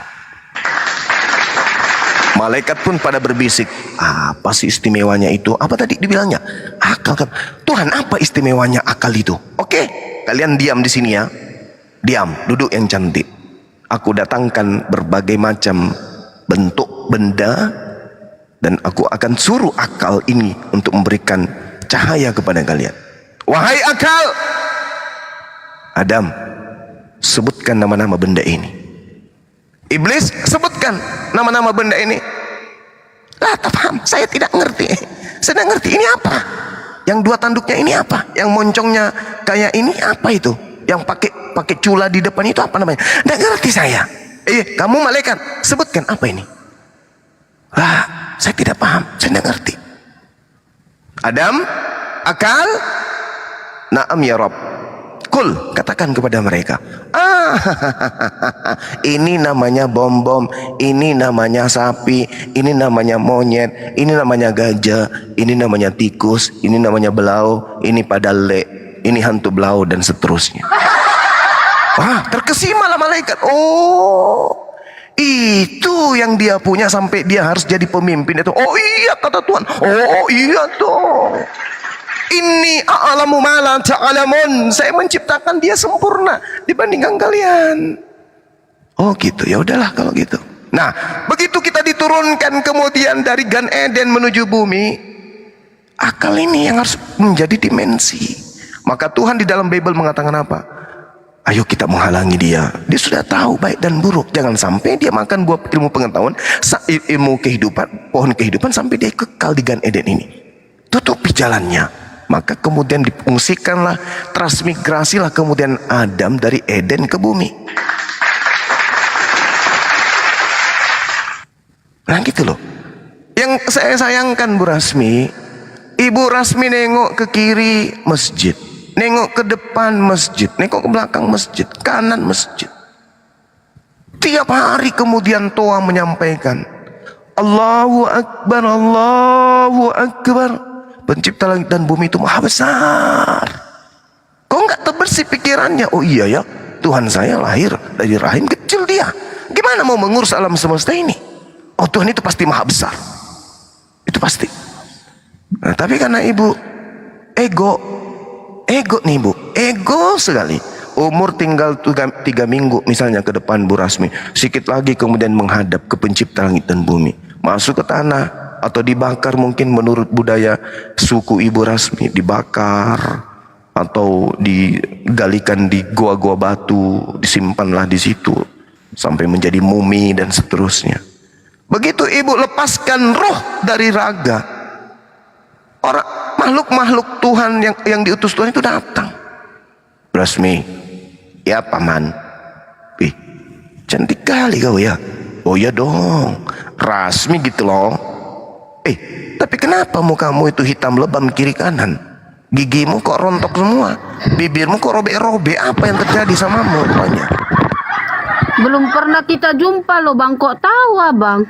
Malaikat pun pada berbisik, apa sih istimewanya itu? Apa tadi dibilangnya? Akal kan? Tuhan, apa istimewanya akal itu? Oke, kalian diam di sini ya. Diam, duduk yang cantik. Aku datangkan berbagai macam bentuk benda dan aku akan suruh akal ini untuk memberikan cahaya kepada kalian. Wahai akal, Adam, sebutkan nama-nama benda ini. Iblis, sebutkan nama-nama benda ini. Lah, tak paham, saya tidak ngerti. Saya tidak ngerti, ini apa? Yang dua tanduknya ini apa? Yang moncongnya kayak ini apa itu? Yang pakai cula di depan itu apa namanya? Tidak ngerti saya. Kamu malaikat, sebutkan apa ini? Lah, saya tidak paham, saya tidak ngerti. Adam, akal, na'am ya Rabb. Kul, katakan kepada mereka, ini namanya bom-bom, ini namanya sapi, ini namanya monyet, ini namanya gajah, ini namanya tikus, ini namanya belau, ini padale, ini hantu belau, dan seterusnya. Wah, terkesima lah malaikat. Oh, itu yang dia punya sampai dia harus jadi pemimpin itu. Oh iya, kata Tuhan. Oh iya toh. Inni a'lamu ma la ta'lamun. Saya menciptakan dia sempurna dibandingkan kalian. Oh gitu, ya udahlah kalau gitu. Nah, begitu kita diturunkan kemudian dari Gan Eden menuju bumi, akal ini yang harus menjadi dimensi. Maka Tuhan di dalam Bible mengatakan apa? Ayo kita menghalangi dia. Dia sudah tahu baik dan buruk. Jangan sampai dia makan buah ilmu pengetahuan, ilmu kehidupan, pohon kehidupan sampai dia kekal di Gan Eden ini. Tutupi jalannya. Maka kemudian difungsikanlah, transmigrasilah kemudian Adam dari Eden ke bumi. Nah gitu loh. Yang saya sayangkan Bu Rasmi, Ibu Rasmi nengok ke kiri masjid, nengok ke depan masjid, nengok ke belakang masjid, kanan masjid. Tiap hari kemudian Toa menyampaikan, Allahu Akbar, Allahu Akbar. Pencipta langit dan bumi itu maha besar. Kok nggak terbersih pikirannya? Oh iya ya, Tuhan saya lahir dari rahim kecil dia. Gimana mau mengurus alam semesta ini? Oh Tuhan itu pasti maha besar. Itu pasti. Nah, tapi karena ibu ego nih ibu, ego sekali. Umur tinggal 3 minggu misalnya ke depan Bu Rasmi, sedikit lagi kemudian menghadap ke pencipta langit dan bumi, masuk ke tanah atau dibakar, mungkin menurut budaya suku Ibu Rasmi dibakar atau digalikan di goa-goa batu, disimpanlah di situ sampai menjadi mumi dan seterusnya. Begitu ibu lepaskan roh dari raga, orang makhluk-makhluk Tuhan yang diutus Tuhan itu datang. Rasmi, ya paman. Wih, cantik kali kau ya. Oh ya dong, Rasmi gitu loh. Tapi kenapa mukamu itu hitam lebam kiri kanan? Gigimu kok rontok semua, bibirmu kok robek-robek. Apa yang terjadi samamu rupanya? Belum pernah kita jumpa loh bang, kok tahu abang?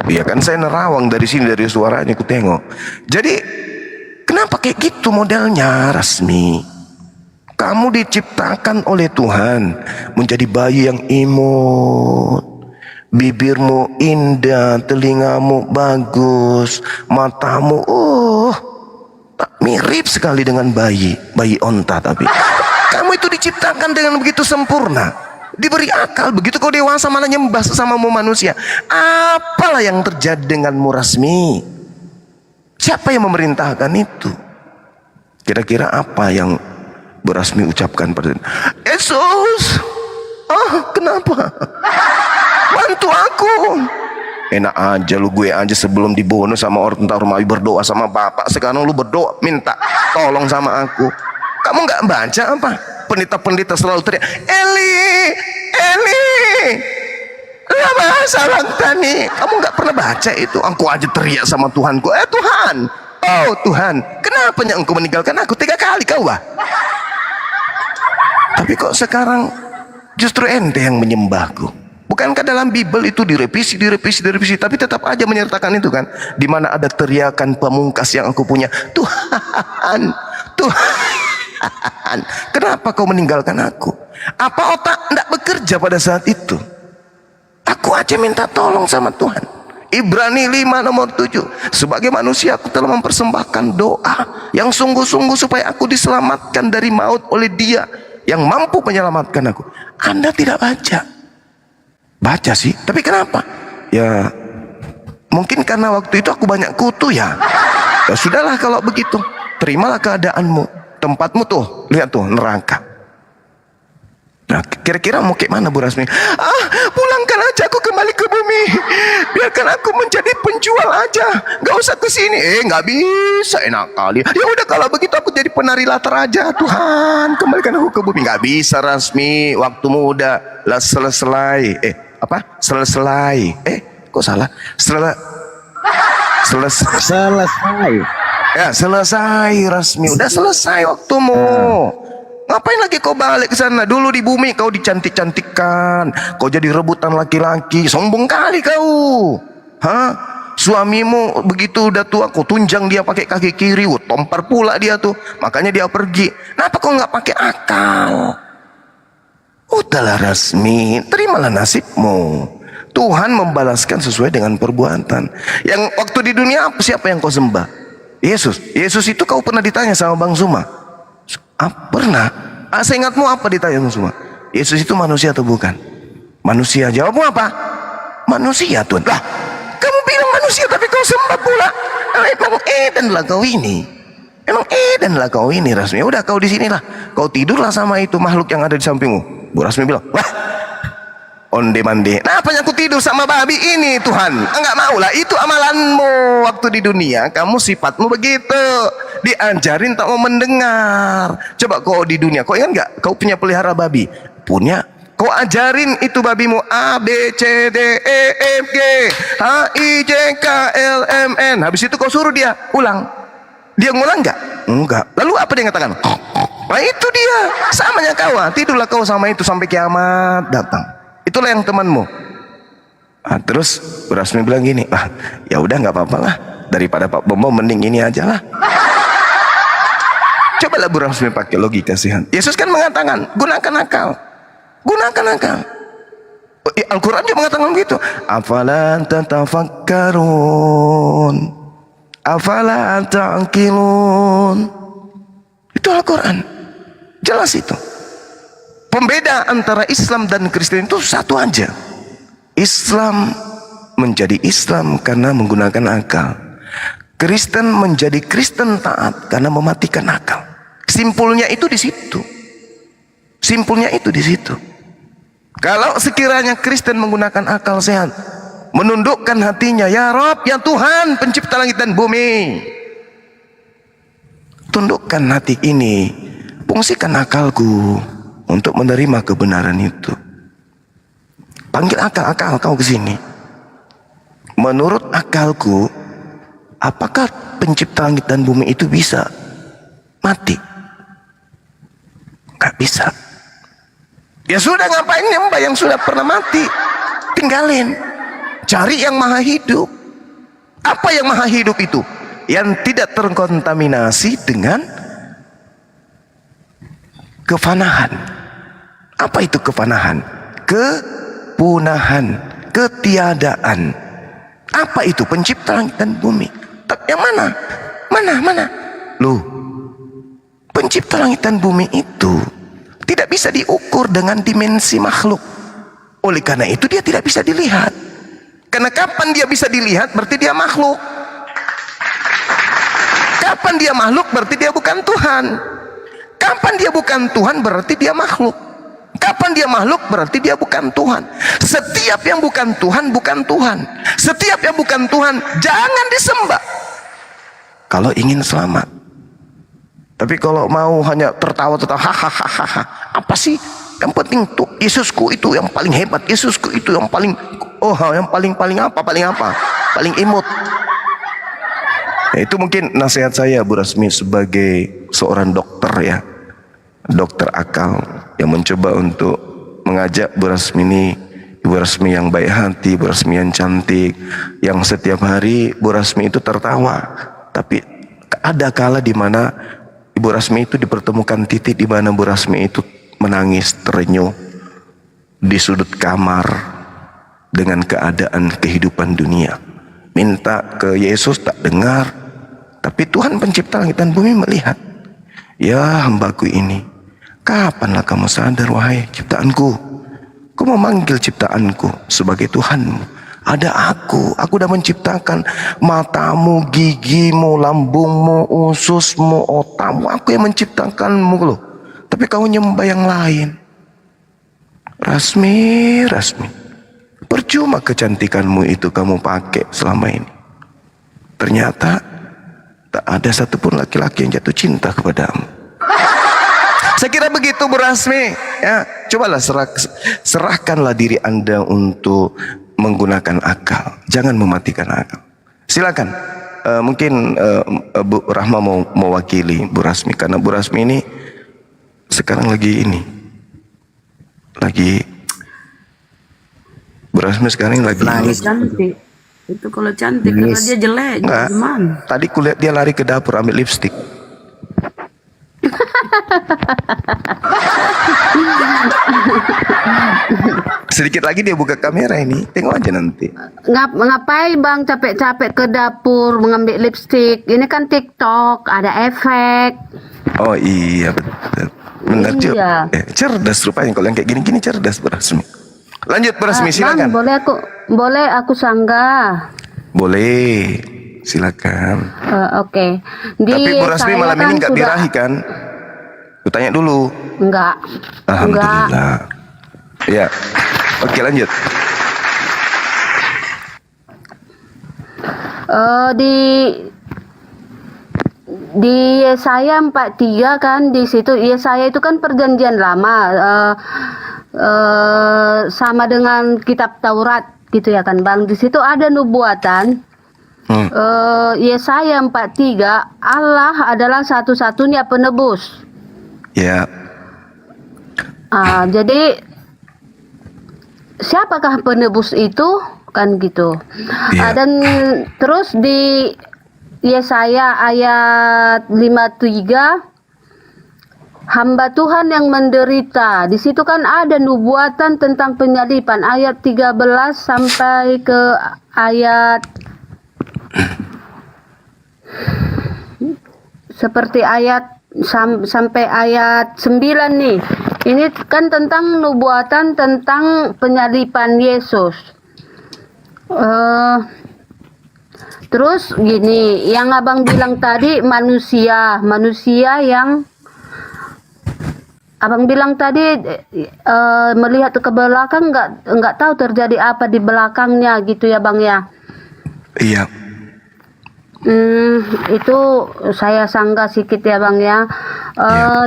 Iya kan, saya nerawang dari sini, dari suaranya ku tengok. Jadi kenapa kayak gitu modelnya, Rasmi? Kamu diciptakan oleh Tuhan menjadi bayi yang imut. Bibirmu indah, telingamu bagus, matamu mirip sekali dengan bayi onta. Tapi kamu itu diciptakan dengan begitu sempurna, diberi akal. Begitu kau dewasa malah nyembah sesamamu manusia. Apalah yang terjadi denganmu, Rasmi? Siapa yang memerintahkan itu? Kira-kira apa yang Rasmi ucapkan pada Yesus? Kenapa? Bantu aku. Enak aja lu, gue aja sebelum dibunuh sama orang tentara Romawi berdoa sama Bapak, sekarang lu berdoa minta tolong sama aku. Kamu nggak baca apa? Pendeta-pendeta selalu teriak, Eli, Eli, lama salantani. Kamu nggak pernah baca itu? Aku aja teriak sama Tuhanku, Tuhan, oh Tuhan, kenapa engkau meninggalkan aku 3 kali kau Tapi kok sekarang justru ente yang menyembahku? Bukankah dalam Bible itu direvisi, tapi tetap aja menyertakan itu kan? Di mana ada teriakan pamungkas yang aku punya, Tuhan, Tuhan, kenapa kau meninggalkan aku? Apa otak tidak bekerja pada saat itu? Aku aja minta tolong sama Tuhan. Ibrani 5 nomor 7. Sebagai manusia aku telah mempersembahkan doa yang sungguh-sungguh supaya aku diselamatkan dari maut oleh Dia yang mampu menyelamatkan aku. Anda tidak baca? Baca sih, tapi kenapa? Ya mungkin karena waktu itu aku banyak kutu ya. Ya sudahlah kalau begitu, terimalah keadaanmu. Tempatmu tuh, lihat tuh, neraka. Nah, kira-kira mau kayak mana Bu Rasmi? Pulangkan aja aku kembali ke bumi. Biarkan aku menjadi penjual aja, nggak usah ke sini. Nggak bisa, enak kali. Ya udah kalau begitu aku jadi penari latar aja. Tuhan, kembalikan aku ke bumi. Nggak bisa, Rasmi. Waktumu udah selesai. Selesai. Kok salah? Selesai. Ya, selesai, Rasmi. Udah selesai waktumu. Ngapain lagi kau balik ke sana? Dulu di bumi kau dicantik-cantikkan, kau jadi rebutan laki-laki. Sombong kali kau. Suamimu begitu udah tua, kau tunjang dia pakai kaki kiri, tompar pula dia tuh. Makanya dia pergi. Kenapa kau nggak pakai akal? Udahlah Rasmi, terimalah nasibmu. Tuhan membalaskan sesuai dengan perbuatan. Yang waktu di dunia siapa yang kau sembah? Yesus. Yesus itu kau pernah ditanya sama Bang Suma? Pernah. Seingatmu apa ditanya Bang Suma? Yesus itu manusia atau bukan? Manusia. Jawabmu apa? Manusia Tuhan. Lah, kamu bilang manusia tapi kau sembah pula. Emang edanlah kau ini. Rasmi. Udah kau di sinilah. Kau tidurlah sama itu makhluk yang ada di sampingmu. Bu Rasmi bilang, wah, onde-mande. Nah, apanya aku tidur sama babi ini Tuhan? Enggak mau lah, itu amalanmu waktu di dunia. Kamu sifatmu begitu, diajarin tak mau mendengar. Coba kau di dunia, kau ingat nggak? Kau punya pelihara babi? Punya. Kau ajarin itu babimu A, B, C, D, E, F, G, H, I, J, K, L, M, N. Habis itu kau suruh dia ulang. Dia ngulang nggak? Enggak. Lalu apa dia katakan? Nah itu dia, samanya kau. Tidurlah kau sama itu sampai kiamat datang. Itulah yang temanmu. Terus Bu Rasmi bilang gini, ya udah nggak apa-apa lah, daripada Pak Bomo mending ini aja lah. Cobalah Bu Rasmi pakai logika sehat. Yesus kan mengatakan gunakan akal. Al-Quran juga mengatakan begitu. Afala tatafakkarun, afala ta'qilun. Itu Al-Quran. Jelas itu. Pembeda antara Islam dan Kristen itu satu aja. Islam menjadi Islam karena menggunakan akal. Kristen menjadi Kristen taat karena mematikan akal. Simpulnya itu di situ. Kalau sekiranya Kristen menggunakan akal sehat, menundukkan hatinya, ya Rob, ya Tuhan, pencipta langit dan bumi, Tundukkan hati ini, fungsikan akalku untuk menerima kebenaran itu. Panggil akal kau ke sini. Menurut akalku, apakah pencipta langit dan bumi itu bisa mati? Gak bisa. Ya sudah, ngapain nyembah yang sudah pernah mati? Tinggalin. Cari yang maha hidup. Apa yang maha hidup itu? Yang tidak terkontaminasi dengan kefanahan. Apa itu kefanahan? Kepunahan, ketiadaan. Apa itu pencipta langit dan bumi? Yang mana? Mana? Loh, pencipta langit dan bumi itu tidak bisa diukur dengan dimensi makhluk. Oleh karena itu dia tidak bisa dilihat. Karena kapan dia bisa dilihat berarti dia makhluk. Kapan dia makhluk berarti dia bukan Tuhan. Kapan dia bukan Tuhan berarti dia makhluk. Kapan dia makhluk berarti dia bukan Tuhan. Setiap yang bukan Tuhan bukan Tuhan. Setiap yang bukan Tuhan jangan disembah kalau ingin selamat. Tapi kalau mau hanya tertawa hahaha, apa sih? Yang penting tuh Yesusku itu yang paling hebat, Yesusku itu yang paling paling imut. Itu mungkin nasihat saya, Bu Rasmi, sebagai seorang dokter ya, dokter akal yang mencoba untuk mengajak Bu Rasmi ini, Ibu Rasmi yang baik hati, Bu Rasmi yang cantik, yang setiap hari Bu Rasmi itu tertawa. Tapi ada kala di mana Ibu Rasmi itu dipertemukan titik di mana Bu Rasmi itu menangis terenyuh di sudut kamar dengan keadaan kehidupan dunia. Minta ke Yesus tak dengar, tapi Tuhan pencipta langit dan bumi melihat. Ya hambaku ini, kapanlah kamu sadar wahai ciptaanku? Ku memanggil ciptaanku sebagai Tuhanmu. Ada aku udah menciptakan matamu, gigimu, lambungmu, ususmu, otakmu. Aku yang menciptakanmu loh. Tapi kau nyembah yang lain. Rasmi, percuma kecantikanmu itu kamu pakai selama ini. Ternyata tak ada satupun laki-laki yang jatuh cinta kepadamu. Saya kira begitu, Bu Rasmi. Ya, cobalah serahkanlah diri Anda untuk menggunakan akal. Jangan mematikan akal. Silakan. Mungkin Bu Rahma mau mewakili Bu Rasmi, karena Bu Rasmi ini sekarang lagi Bu Rasmi sekarang lagi Cantik. Itu kalau cantik karena dia jelek. Enggak. Gimana? Tadi kulihat dia lari ke dapur ambil lipstik. Sedikit lagi dia buka kamera ini, tengok aja nanti. Ngapain Bang capek-capek ke dapur mengambil lipstik? Ini kan TikTok, ada efek. Oh iya betul. Benar Cuk. Iya. Cerdas rupanya kalau yang kayak gini-gini cerdas Bu Rasmi. Lanjut Bu Rasmi, silakan. Bang, boleh aku sanggah? Boleh, silakan. Oke. Tapi Bu Rasmi malam ini nggak sudah... birahi kan? Kutanya dulu. Enggak. Alhamdulillah. Ya. Oke, lanjut. Di Yesaya 43 kan, di situ Yesaya itu kan perjanjian lama, sama dengan kitab Taurat gitu ya kan Bang. Di situ ada nubuatan. Yesaya 43, Allah adalah satu-satunya penebus. Ya. Jadi siapakah penebus itu kan gitu. Dan terus di Yesaya ayat 53, hamba Tuhan yang menderita. Di situ kan ada nubuatan tentang penyalipan ayat 13 sampai ke ayat seperti ayat sampai ayat 9 nih. Ini kan tentang nubuatan tentang penyalipan Yesus. Terus gini, yang Abang bilang tadi manusia yang Abang bilang tadi melihat ke belakang nggak tahu terjadi apa di belakangnya gitu ya Bang ya. Iya. Itu saya sanggah sedikit ya Bang ya.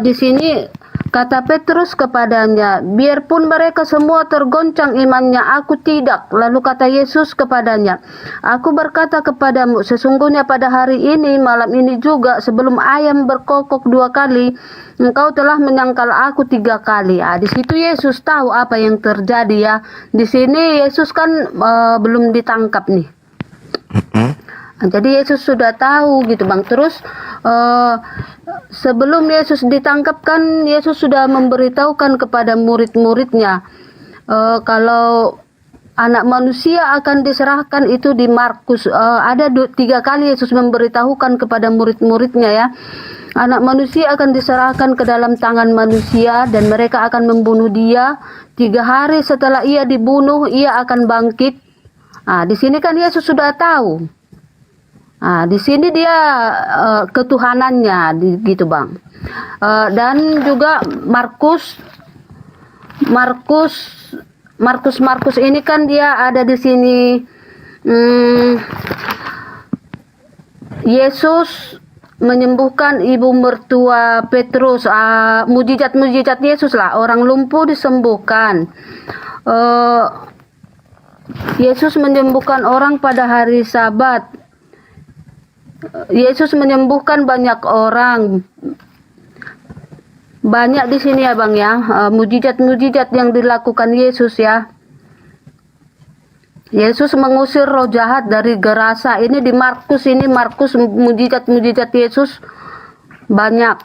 Di sini kata Petrus kepadanya, biarpun mereka semua tergoncang imannya, aku tidak. Lalu kata Yesus kepadanya, aku berkata kepadamu, sesungguhnya pada hari ini, malam ini juga, sebelum ayam berkokok 2 kali, engkau telah menyangkal aku 3 kali. Di situ Yesus tahu apa yang terjadi ya. Di sini Yesus kan belum ditangkap nih. Jadi Yesus sudah tahu gitu Bang. Terus sebelum Yesus ditangkap kan Yesus sudah memberitahukan kepada murid-muridnya kalau anak manusia akan diserahkan itu di Markus. Ada 3 kali Yesus memberitahukan kepada murid-muridnya ya. Anak manusia akan diserahkan ke dalam tangan manusia dan mereka akan membunuh dia. 3 hari setelah ia dibunuh ia akan bangkit. Di sini kan Yesus sudah tahu. Di sini dia ketuhanannya gitu Bang. Dan juga Markus ini kan dia ada di sini. Yesus menyembuhkan ibu mertua Petrus, mujizat-mujizat Yesus lah, orang lumpuh disembuhkan. Yesus menyembuhkan orang pada hari Sabat. Yesus menyembuhkan banyak orang. Banyak di sini ya Bang ya, mujizat-mujizat yang dilakukan Yesus ya. Yesus mengusir roh jahat dari Gerasa. Ini di Markus, mujizat-mujizat Yesus banyak.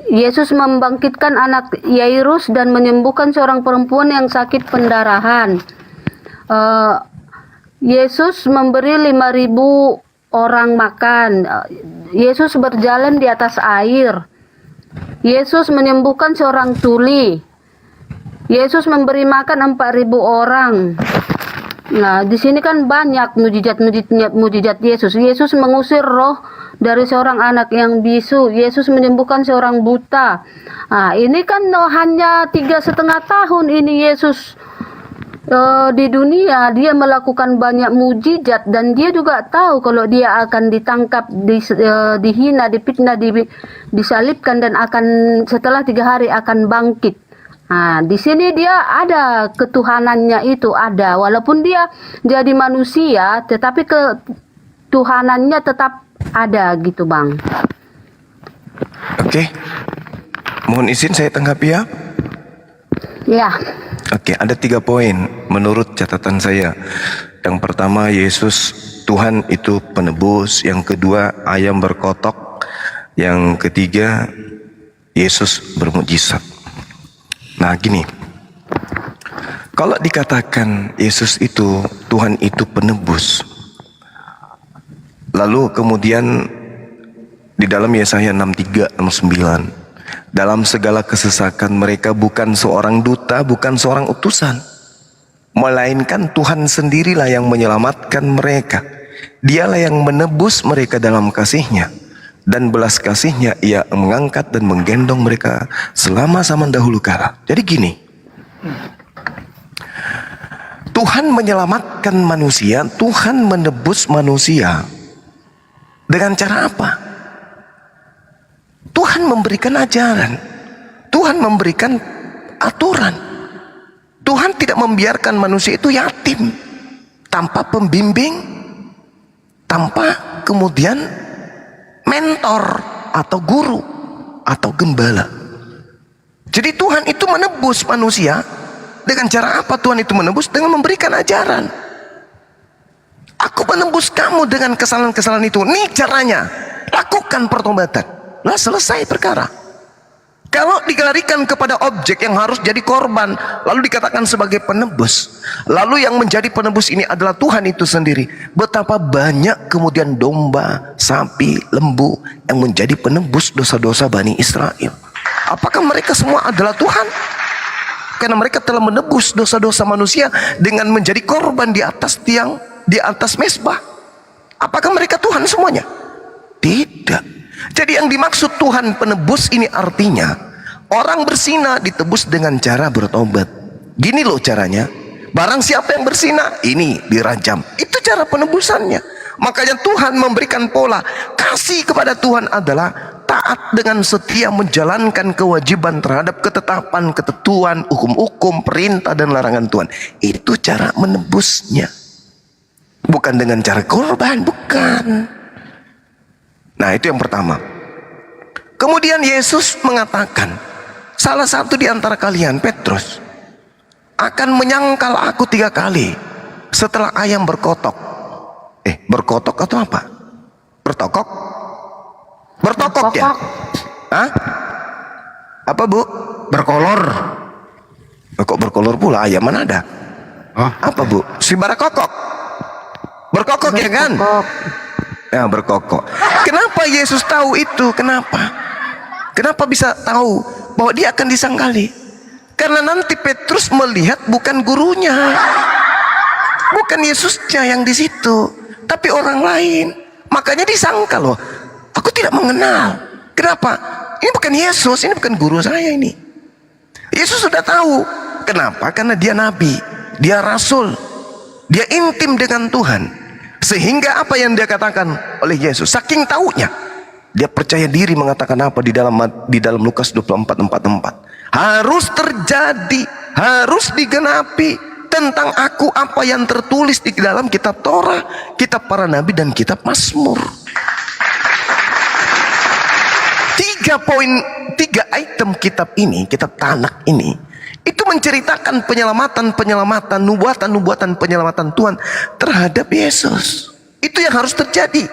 Yesus membangkitkan anak Yairus dan menyembuhkan seorang perempuan yang sakit pendarahan. Yesus memberi 5.000 orang makan. Yesus berjalan di atas air. Yesus menyembuhkan seorang tuli. Yesus memberi makan 4.000 orang. Di sini kan banyak mujizat Yesus. Yesus mengusir roh dari seorang anak yang bisu. Yesus menyembuhkan seorang buta. Ini kan hanya 3,5 tahun ini Yesus di dunia. Dia melakukan banyak mujizat dan dia juga tahu kalau dia akan ditangkap, dihina, difitnah, disalibkan dan akan setelah 3 hari akan bangkit. Di sini dia ada ketuhanannya itu ada, walaupun dia jadi manusia tetapi ketuhanannya tetap ada gitu Bang. Oke. Mohon izin saya tanggapi ya. Ya. Oke, ada 3 poin menurut catatan saya. Yang pertama, Yesus Tuhan itu penebus. Yang kedua, ayam berkotok. Yang ketiga, Yesus bermukjizat. Nah gini, kalau dikatakan Yesus itu, Tuhan itu penebus, lalu kemudian di dalam Yesaya 63, 69, dalam segala kesesakan mereka bukan seorang duta, bukan seorang utusan, melainkan Tuhan sendirilah yang menyelamatkan mereka. Dialah yang menebus mereka dalam kasih-Nya, dan belas kasih-Nya Ia mengangkat dan menggendong mereka selama zaman dahulu kala. Jadi gini, Tuhan menyelamatkan manusia, Tuhan menebus manusia dengan cara apa? Tuhan memberikan ajaran, Tuhan memberikan aturan. Tuhan tidak membiarkan manusia itu yatim tanpa pembimbing, tanpa kemudian mentor atau guru atau gembala. Jadi Tuhan itu menebus manusia dengan cara apa? Tuhan itu menebus dengan memberikan ajaran. Aku menebus kamu dengan kesalahan-kesalahan itu. Nih caranya, lakukan pertobatan. Nah selesai perkara. Kalau dilarikan kepada objek yang harus jadi korban, lalu dikatakan sebagai penebus, lalu yang menjadi penebus ini adalah Tuhan itu sendiri, betapa banyak kemudian domba, sapi, lembu yang menjadi penebus dosa-dosa Bani Israel. Apakah mereka semua adalah Tuhan? Karena mereka telah menebus dosa-dosa manusia dengan menjadi korban di atas tiang, di atas mezbah. Apakah mereka Tuhan semuanya? Tidak. Jadi yang dimaksud Tuhan penebus ini artinya orang berzina ditebus dengan cara bertobat. Gini loh caranya. Barang siapa yang berzina, ini dirajam. Itu cara penebusannya. Makanya Tuhan memberikan pola. Kasih kepada Tuhan adalah taat dengan setia menjalankan kewajiban terhadap ketetapan, ketentuan, hukum-hukum, perintah dan larangan Tuhan. Itu cara menebusnya. Bukan dengan cara korban, bukan. Nah, itu yang pertama. Kemudian Yesus mengatakan, salah satu di antara kalian, Petrus, akan menyangkal aku 3 kali setelah ayam berkotok. Berkotok atau apa? Bertokok? Bertokok ya? Hah? Apa, Bu? Berkolor. Kok berkolor pula? Ayam mana ada? Oh. Apa, Bu? Si barakokok. Berkokok ya kan? Ya, berkokok. Kenapa Yesus tahu itu? Kenapa? Kenapa bisa tahu bahwa dia akan disangkali? Karena nanti Petrus melihat bukan gurunya, bukan Yesusnya yang di situ, tapi orang lain. Makanya disangkal loh. Aku tidak mengenal. Kenapa? Ini bukan Yesus, ini bukan guru saya ini. Yesus sudah tahu. Kenapa? Karena dia nabi, dia rasul, dia intim dengan Tuhan. Sehingga apa yang dia katakan oleh Yesus, saking taunya, dia percaya diri mengatakan apa di dalam Lukas 24:44. Harus terjadi, harus digenapi tentang aku apa yang tertulis di dalam kitab Torah, kitab para nabi dan kitab Mazmur. 3 item kitab ini, kitab Tanakh ini, itu menceritakan penyelamatan, nubuatan penyelamatan Tuhan terhadap Yesus. Itu yang harus terjadi.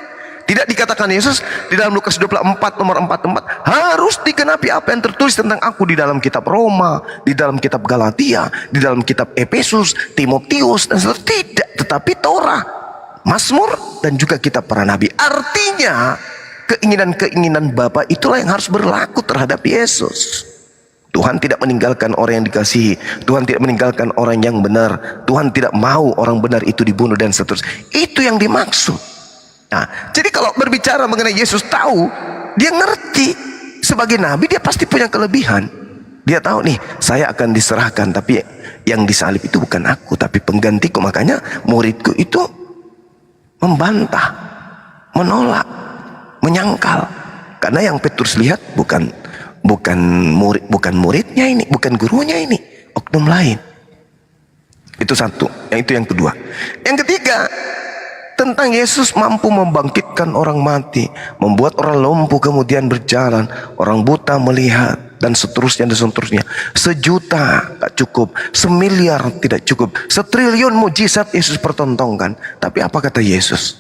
Tidak dikatakan Yesus di dalam Lukas 24 nomor 44 harus digenapi apa yang tertulis tentang aku di dalam kitab Roma, di dalam kitab Galatia, di dalam kitab Efesus, Timotius dan seterusnya. Tidak, tetapi Torah, Mazmur dan juga kitab para nabi. Artinya keinginan-keinginan Bapa itulah yang harus berlaku terhadap Yesus. Tuhan tidak meninggalkan orang yang dikasihi, Tuhan tidak meninggalkan orang yang benar, Tuhan tidak mau orang benar itu dibunuh dan seterusnya. Itu yang dimaksud. Nah, jadi kalau berbicara mengenai Yesus tahu, dia ngerti sebagai nabi dia pasti punya kelebihan. Dia tahu nih, saya akan diserahkan, tapi yang disalib itu bukan aku, tapi penggantiku. Makanya muridku itu membantah, menolak, menyangkal. Karena yang Petrus lihat bukan muridnya ini, bukan gurunya ini, oknum lain. Itu satu. Itu yang kedua. Yang ketiga, tentang Yesus mampu membangkitkan orang mati, membuat orang lumpuh kemudian berjalan, orang buta melihat, dan seterusnya dan seterusnya. 1 juta tak cukup, 1 miliar tidak cukup, 1 triliun mujizat Yesus pertontonkan. Tapi apa kata Yesus?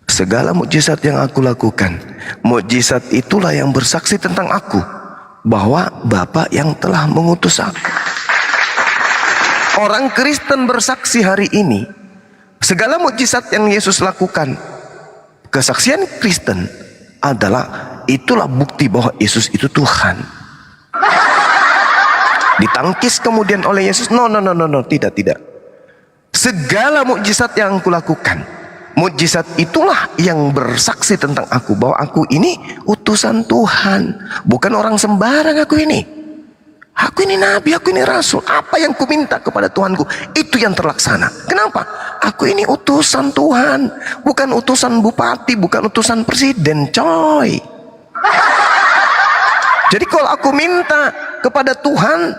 Segala mujizat yang aku lakukan, mujizat itulah yang bersaksi tentang aku, bahwa Bapa yang telah mengutus aku. Orang Kristen bersaksi hari ini, segala mujizat yang Yesus lakukan, kesaksian Kristen adalah itulah bukti bahwa Yesus itu Tuhan. Ditangkis kemudian oleh Yesus, no, tidak. Segala mujizat yang aku lakukan, mujizat itulah yang bersaksi tentang aku, bahwa aku ini utusan Tuhan, bukan orang sembarang. Aku ini nabi, aku ini rasul. Apa yang ku minta kepada Tuhanku, itu yang terlaksana. Kenapa? Aku ini utusan Tuhan, bukan utusan bupati, bukan utusan presiden, coy. Jadi kalau aku minta kepada Tuhan,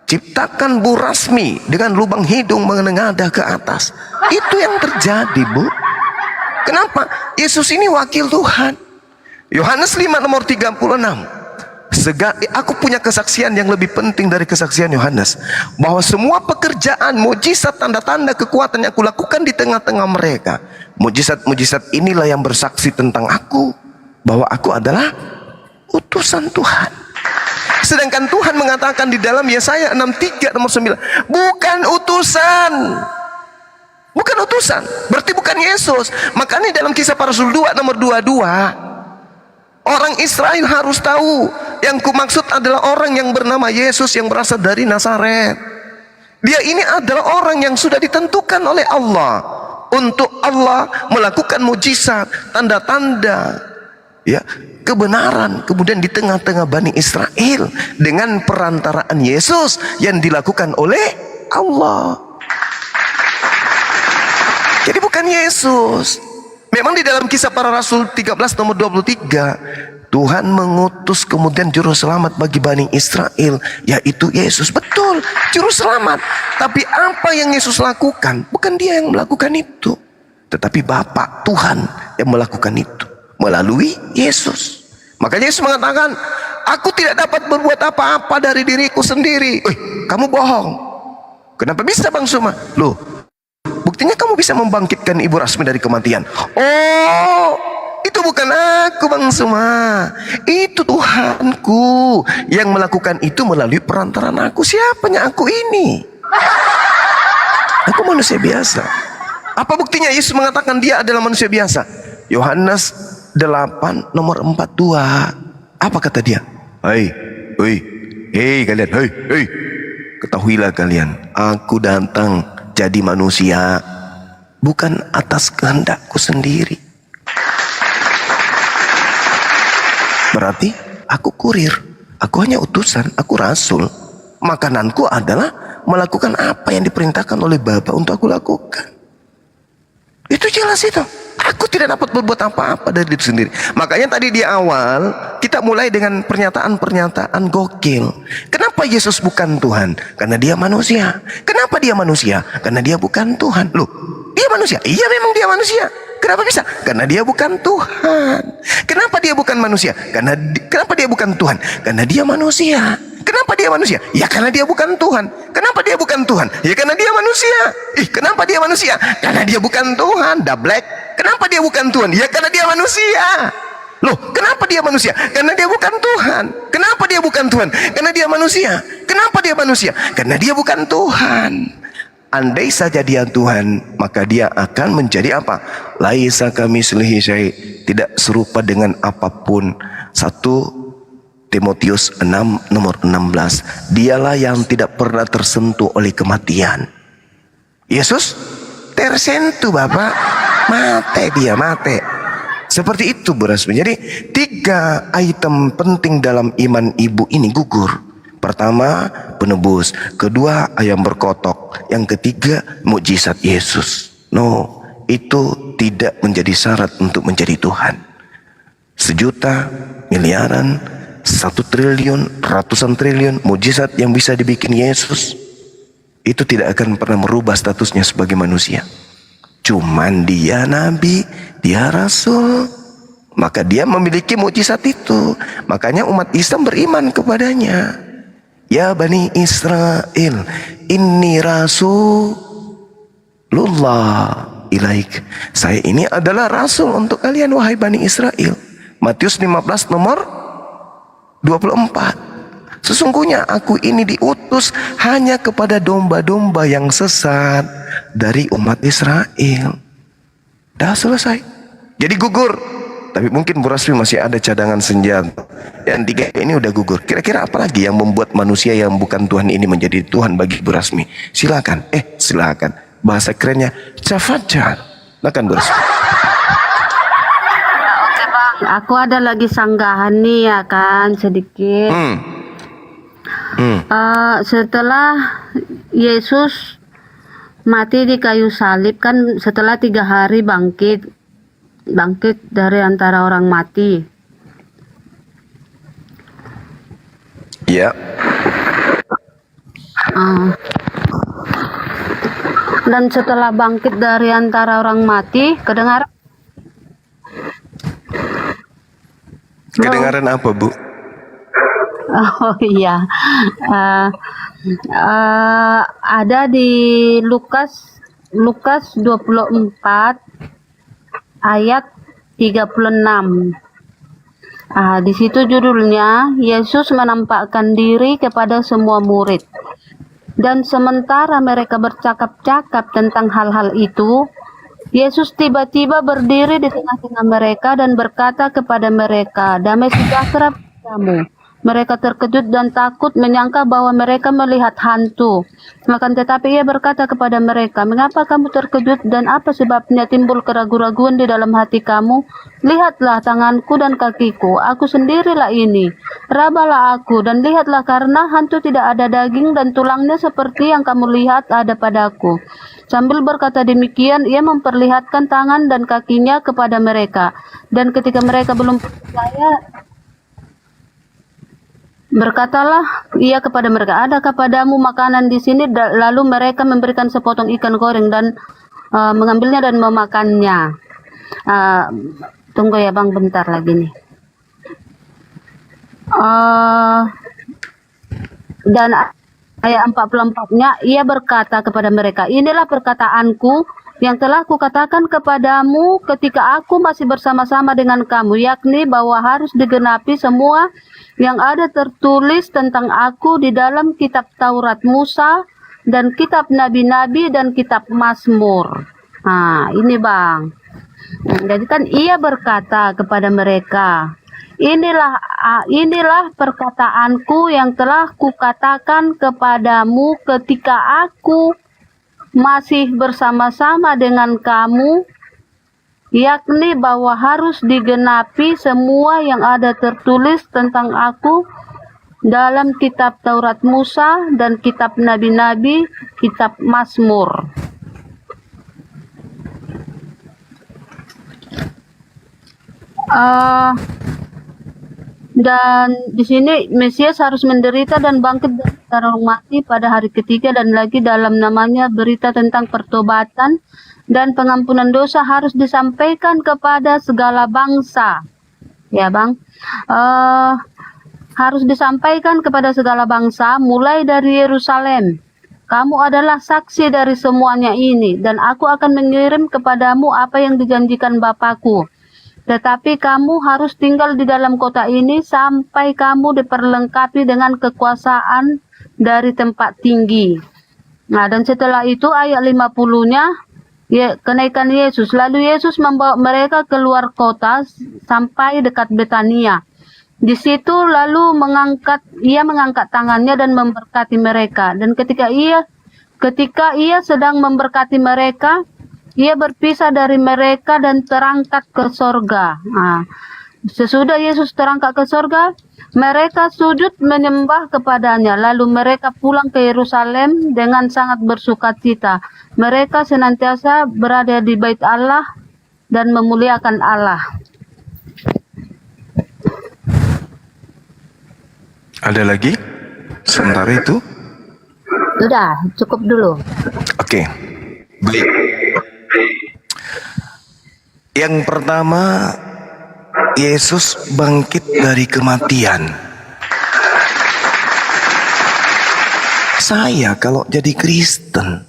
ciptakan Bu Rasmi dengan lubang hidung menengadah ke atas, itu yang terjadi, Bu. Kenapa? Yesus ini wakil Tuhan. Yohanes 5 nomor 36. Aku punya kesaksian yang lebih penting dari kesaksian Yohanes, bahwa semua pekerjaan, mujizat, tanda-tanda, kekuatan yang aku lakukan di tengah-tengah mereka, mujizat-mujizat inilah yang bersaksi tentang aku, bahwa aku adalah utusan Tuhan. Sedangkan Tuhan mengatakan di dalam Yesaya 63 nomor 9, bukan utusan. Bukan utusan, berarti bukan Yesus. Makanya dalam Kisah Para Rasul 2 nomor 22, orang Israel harus tahu, yang kumaksud adalah orang yang bernama Yesus yang berasal dari Nazaret. Dia ini adalah orang yang sudah ditentukan oleh Allah untuk Allah melakukan mujizat, tanda-tanda, ya, kebenaran kemudian di tengah-tengah Bani Israel dengan perantaraan Yesus yang dilakukan oleh Allah. Jadi bukan Yesus. Memang di dalam Kisah Para Rasul 13 nomor 23, Tuhan mengutus kemudian juru selamat bagi Bani Israel, yaitu Yesus. Betul, juru selamat. Tapi apa yang Yesus lakukan? Bukan dia yang melakukan itu, tetapi Bapa Tuhan yang melakukan itu melalui Yesus. Makanya Yesus mengatakan, aku tidak dapat berbuat apa-apa dari diriku sendiri. Kamu bohong. Kenapa bisa Bang Suma? Loh, buktinya kamu bisa membangkitkan Ibu Rasmi dari kematian. Oh, itu bukan aku Bang Suma, itu Tuhanku yang melakukan itu melalui perantaran aku. Siapanya aku ini? Aku manusia biasa. Apa buktinya Yesus mengatakan dia adalah manusia biasa? Yohanes 8 nomor 42. Apa kata dia? Hei kalian, hei, ketahuilah kalian, aku datang jadi manusia bukan atas kehendakku sendiri. Berarti aku kurir, aku hanya utusan, aku rasul. Makananku adalah melakukan apa yang diperintahkan oleh Bapa untuk aku lakukan. Itu jelas itu. Aku tidak dapat berbuat apa-apa dari diri sendiri. Makanya tadi di awal kita mulai dengan pernyataan-pernyataan gokil. Kenapa Yesus bukan Tuhan? Karena dia manusia. Kenapa dia manusia? Karena dia bukan Tuhan. Loh, dia manusia? Iya, memang dia manusia. Kenapa bisa? Karena dia bukan Tuhan. Kenapa dia bukan manusia? Kenapa dia bukan Tuhan? Karena dia manusia. Kenapa dia manusia? Ya karena dia bukan Tuhan. Kenapa dia bukan Tuhan? Ya karena dia manusia. Kenapa dia manusia? Karena dia bukan Tuhan. Dablek. Kenapa dia bukan Tuhan? Ya karena dia manusia. Loh, kenapa dia manusia? Karena dia bukan Tuhan. Kenapa dia bukan Tuhan? Karena dia manusia. Kenapa dia manusia? Karena dia bukan Tuhan. Andai saja dia Tuhan, maka dia akan menjadi apa? Laisa kamitslihi syai', tidak serupa dengan apapun. 1 Timotius 6 nomor 16. Dialah yang tidak pernah tersentuh oleh kematian. Yesus tersentuh Bapak. Mate dia, mate. Seperti itu Bu Rasmi. Jadi 3 item penting dalam iman ibu ini gugur. Pertama, penebus. Kedua, ayam berkotok. Yang ketiga, mukjizat Yesus. No, itu tidak menjadi syarat untuk menjadi Tuhan. 1 juta, miliaran, 1 triliun, ratusan triliun mukjizat yang bisa dibikin Yesus, itu tidak akan pernah merubah statusnya sebagai manusia. Cuman dia nabi, dia rasul, maka dia memiliki mukjizat itu. Makanya umat Islam beriman kepadanya. Ya Bani Israel, inni rasulullah ilaik. Saya ini adalah rasul untuk kalian wahai Bani Israel. Matius 15 nomor 24. Sesungguhnya aku ini diutus hanya kepada domba-domba yang sesat dari umat Israel. Dah selesai. Jadi gugur. Tapi mungkin Bu Rasmi masih ada cadangan senjata. Yang 3 ini udah gugur. Kira-kira apa lagi yang membuat manusia yang bukan Tuhan ini menjadi Tuhan bagi Bu Rasmi? Silakan. Silakan. Bahasa kerennya cafajar. Silakan Bu Rasmi. Aku ada lagi sanggahan nih ya kan sedikit. Setelah Yesus mati di kayu salib kan, setelah 3 hari bangkit dari antara orang mati. Ya. Dan setelah bangkit dari antara orang mati, kedengaran apa Bu? Oh iya, ada di Lukas 24 ayat 36. Di situ judulnya, Yesus menampakkan diri kepada semua murid. Dan sementara mereka bercakap-cakap tentang hal-hal itu, Yesus tiba-tiba berdiri di tengah-tengah mereka dan berkata kepada mereka, damai sejahtera padamu. Mereka terkejut dan takut menyangka bahwa mereka melihat hantu. Akan tetapi ia berkata kepada mereka, "Mengapa kamu terkejut dan apa sebabnya timbul keraguan-raguan di dalam hati kamu? Lihatlah tanganku dan kakiku, aku sendirilah ini. Rabalah aku dan lihatlah, karena hantu tidak ada daging dan tulangnya seperti yang kamu lihat ada padaku." Sambil berkata demikian, ia memperlihatkan tangan dan kakinya kepada mereka. Dan ketika mereka belum percaya, berkatalah ia kepada mereka, "Adakah padamu makanan di sini?" Lalu mereka memberikan sepotong ikan goreng dan mengambilnya dan memakannya. Tunggu ya Bang, bentar lagi nih. Dan ayat 44-nya, ia berkata kepada mereka, "Inilah perkataanku yang telah kukatakan kepadamu ketika aku masih bersama-sama dengan kamu, yakni bahwa harus digenapi semua yang ada tertulis tentang aku di dalam kitab Taurat Musa dan kitab Nabi-Nabi dan kitab Mazmur." Nah, ini Bang. Jadi kan ia berkata kepada mereka, inilah perkataanku yang telah kukatakan kepadamu ketika aku masih bersama-sama dengan kamu, yakni bahwa harus digenapi semua yang ada tertulis tentang aku dalam kitab Taurat Musa dan kitab Nabi-Nabi, kitab Mazmur. Dan di sini Mesias harus menderita dan bangkit dari antara orang mati pada hari ketiga, dan lagi dalam namanya berita tentang pertobatan dan pengampunan dosa harus disampaikan kepada segala bangsa. Ya Bang, harus disampaikan kepada segala bangsa mulai dari Yerusalem. Kamu adalah saksi dari semuanya ini, dan aku akan mengirim kepadamu apa yang dijanjikan Bapakku. Tetapi kamu harus tinggal di dalam kota ini sampai kamu diperlengkapi dengan kekuasaan dari tempat tinggi. Nah, dan setelah itu ayat 50-nya, kenaikan Yesus. Lalu Yesus membawa mereka keluar kota sampai dekat Betania. Di situ lalu ia mengangkat tangannya dan memberkati mereka. Dan ketika ia sedang memberkati mereka, ia berpisah dari mereka dan terangkat ke sorga. Nah, sesudah Yesus terangkat ke sorga, mereka sujud menyembah kepadanya. Lalu mereka pulang ke Yerusalem dengan sangat bersukacita. Mereka senantiasa berada di bait Allah dan memuliakan Allah. Ada lagi? Sementara itu? Sudah, cukup dulu. Oke, baik. Yang pertama, Yesus bangkit dari kematian. Saya kalau jadi Kristen,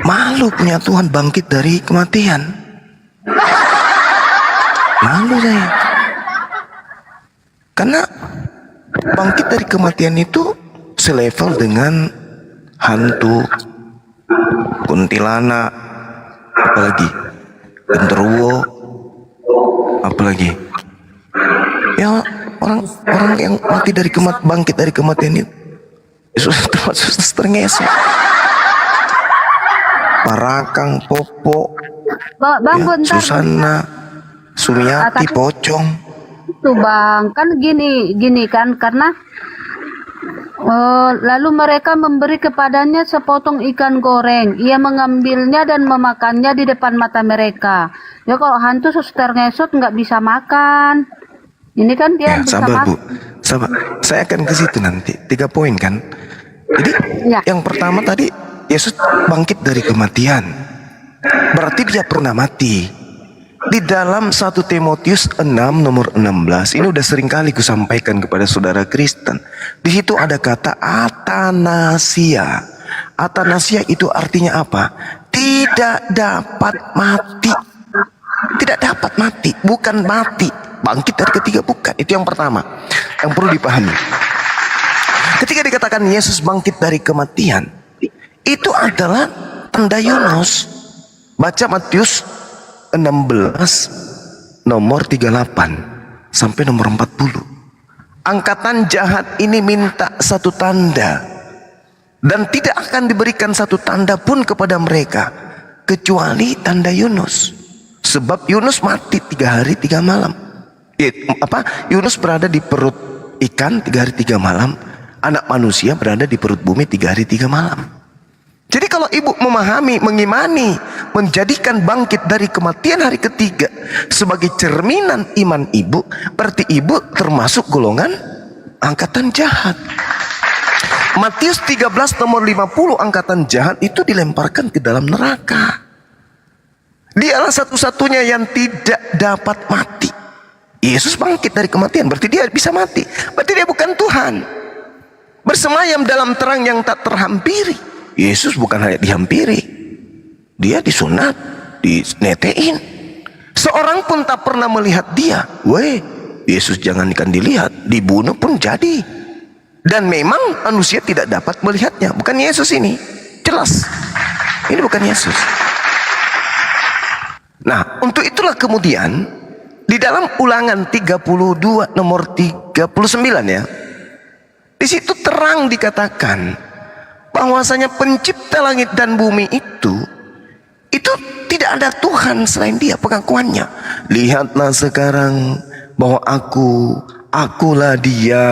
malu punya Tuhan bangkit dari kematian. Malu saya. Karena bangkit dari kematian itu selevel dengan hantu, kuntilanak, apalagi genderuwo, apalagi ya orang yang mati dari bangkit dari kematian itu suster ngesot, Parakang, Popo, Bang, ya, bentar. Susana, Sumiati, Pocong. Itu Bang, kan gini kan, karena lalu mereka memberi kepadanya sepotong ikan goreng. Ia mengambilnya dan memakannya di depan mata mereka. Ya kalau hantu suster ngesot nggak bisa makan. Ini kan dia Ya, bisa sabar makan. Bu, sabar. Saya akan ke situ nanti. 3 poin kan. Jadi yang pertama tadi, Yesus bangkit dari kematian. Berarti dia pernah mati. Di dalam 1 Timotius 6 nomor 16, ini udah sering kali kusampaikan kepada saudara Kristen. Di situ ada kata atanasia. Atanasia itu artinya apa? Tidak dapat mati. Tidak dapat mati, bukan mati. Bangkit dari ketiga, bukan. Itu yang pertama, yang perlu dipahami. Ketika dikatakan Yesus bangkit dari kematian, itu adalah tanda Yunus. Baca Matius 16 nomor 38. sampai nomor 40. Angkatan jahat ini minta satu tanda, dan tidak akan diberikan satu tanda pun kepada mereka kecuali tanda Yunus. Sebab Yunus mati 3 hari 3 malam. Yunus berada di perut ikan 3 hari 3 malam. Anak manusia berada di perut bumi 3 hari 3 malam. Jadi kalau ibu memahami, mengimani, menjadikan bangkit dari kematian hari ketiga sebagai cerminan iman ibu, berarti ibu termasuk golongan angkatan jahat. Matius 13 nomor 50, angkatan jahat itu dilemparkan ke dalam neraka. Dialah satu-satunya yang tidak dapat mati. Yesus bangkit dari kematian, berarti dia bisa mati. Berarti dia bukan Tuhan. Bersemayam dalam terang yang tak terhampiri. Yesus bukan hanya dihampiri, dia disunat, dinetein. Seorang pun tak pernah melihat dia. Yesus jangankan dilihat, dibunuh pun jadi. Dan memang manusia tidak dapat melihatnya. Bukan Yesus ini, jelas. Ini bukan Yesus. Nah, untuk itulah kemudian di dalam Ulangan 32 nomor 39 ya, di situ terang dikatakan bahwasanya pencipta langit dan bumi itu tidak ada Tuhan selain dia, pengakuannya. Lihatlah sekarang bahwa akulah dia,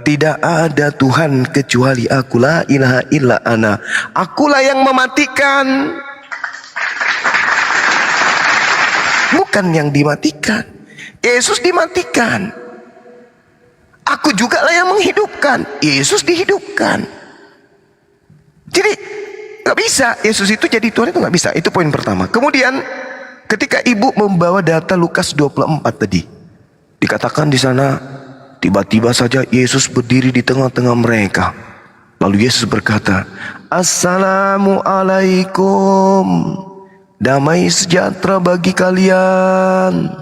tidak ada Tuhan kecuali aku, la ilaha illa ana, akulah yang mematikan, bukan yang dimatikan. Yesus dimatikan, aku juga lah yang menghidupkan. Yesus dihidupkan. Jadi nggak bisa Yesus itu jadi Tuhan, itu nggak bisa. Itu poin pertama. Kemudian ketika ibu membawa data Lukas 24 tadi, dikatakan di sana tiba-tiba saja Yesus berdiri di tengah-tengah mereka. Lalu Yesus berkata, Assalamualaikum, damai sejahtera bagi kalian.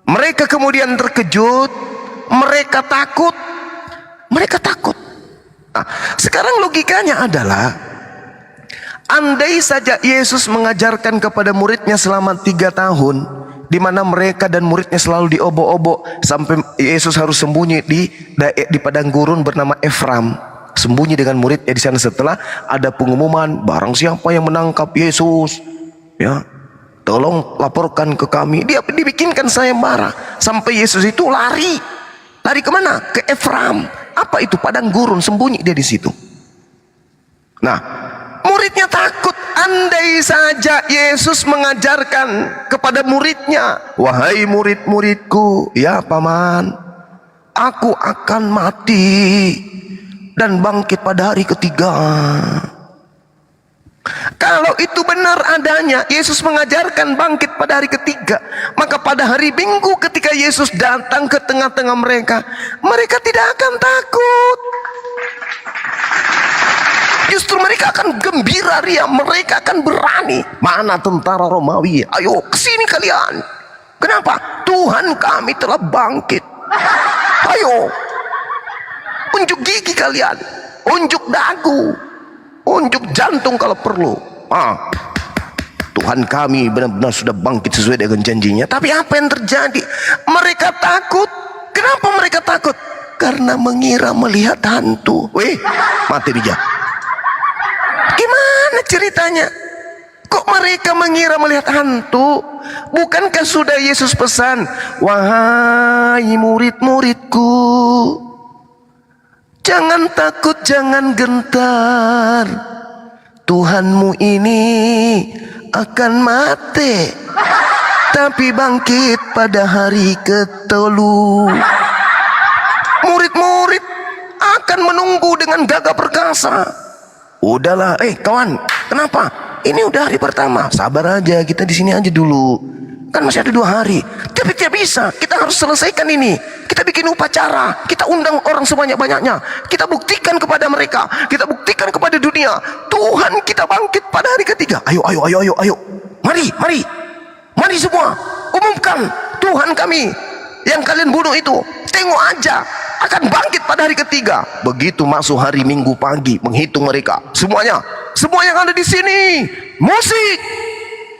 Mereka kemudian terkejut, mereka takut. Nah, sekarang logikanya adalah, andai saja Yesus mengajarkan kepada muridnya selama 3 tahun, di mana mereka dan muridnya selalu diobok-obok sampai Yesus harus sembunyi di padang gurun bernama Efram, sembunyi dengan muridnya di sana. Setelah ada pengumuman, barang siapa yang menangkap Yesus, ya, tolong laporkan ke kami. Dia dibikinkan sayembara sampai Yesus itu lari kemana? Ke Efram. Apa itu? Padang gurun, sembunyi dia di situ. Nah, muridnya takut. Andai saja Yesus mengajarkan kepada muridnya, wahai murid-muridku, ya paman, aku akan mati dan bangkit pada hari ketiga. Kalau itu benar adanya, Yesus mengajarkan bangkit pada hari ketiga, maka pada hari Minggu ketika Yesus datang ke tengah-tengah mereka, mereka tidak akan takut. Justru mereka akan gembira ria, mereka akan berani. Mana tentara Romawi? Ayo kesini kalian. Kenapa? Tuhan kami telah bangkit. Ayo, unjuk gigi kalian, unjuk dagu, unjuk jantung kalau perlu. Tuhan kami benar-benar sudah bangkit sesuai dengan janjinya. Tapi apa yang terjadi? Mereka takut. Kenapa mereka takut? Karena mengira melihat hantu. Mati dia. Gimana ceritanya? Kok mereka mengira melihat hantu? Bukankah sudah Yesus pesan, wahai murid-muridku, jangan takut, jangan gentar. Tuhanmu ini akan mati, tapi bangkit pada hari ketelu. Murid-murid akan menunggu dengan gagah perkasa. Udahlah, kawan, kenapa? Ini udah hari pertama, sabar aja, kita di sini aja dulu. Kan masih ada 2 hari. Tapi tidak bisa, kita harus selesaikan ini. Kita bikin upacara, kita undang orang sebanyak-banyaknya. Kita buktikan kepada mereka, kita buktikan kepada dunia, Tuhan kita bangkit pada hari ketiga. Ayo. Mari semua, umumkan Tuhan kami yang kalian bunuh itu, tengok aja, akan bangkit pada hari ketiga. Begitu masuk hari Minggu pagi, menghitung mereka semuanya, semua yang ada di sini, musik,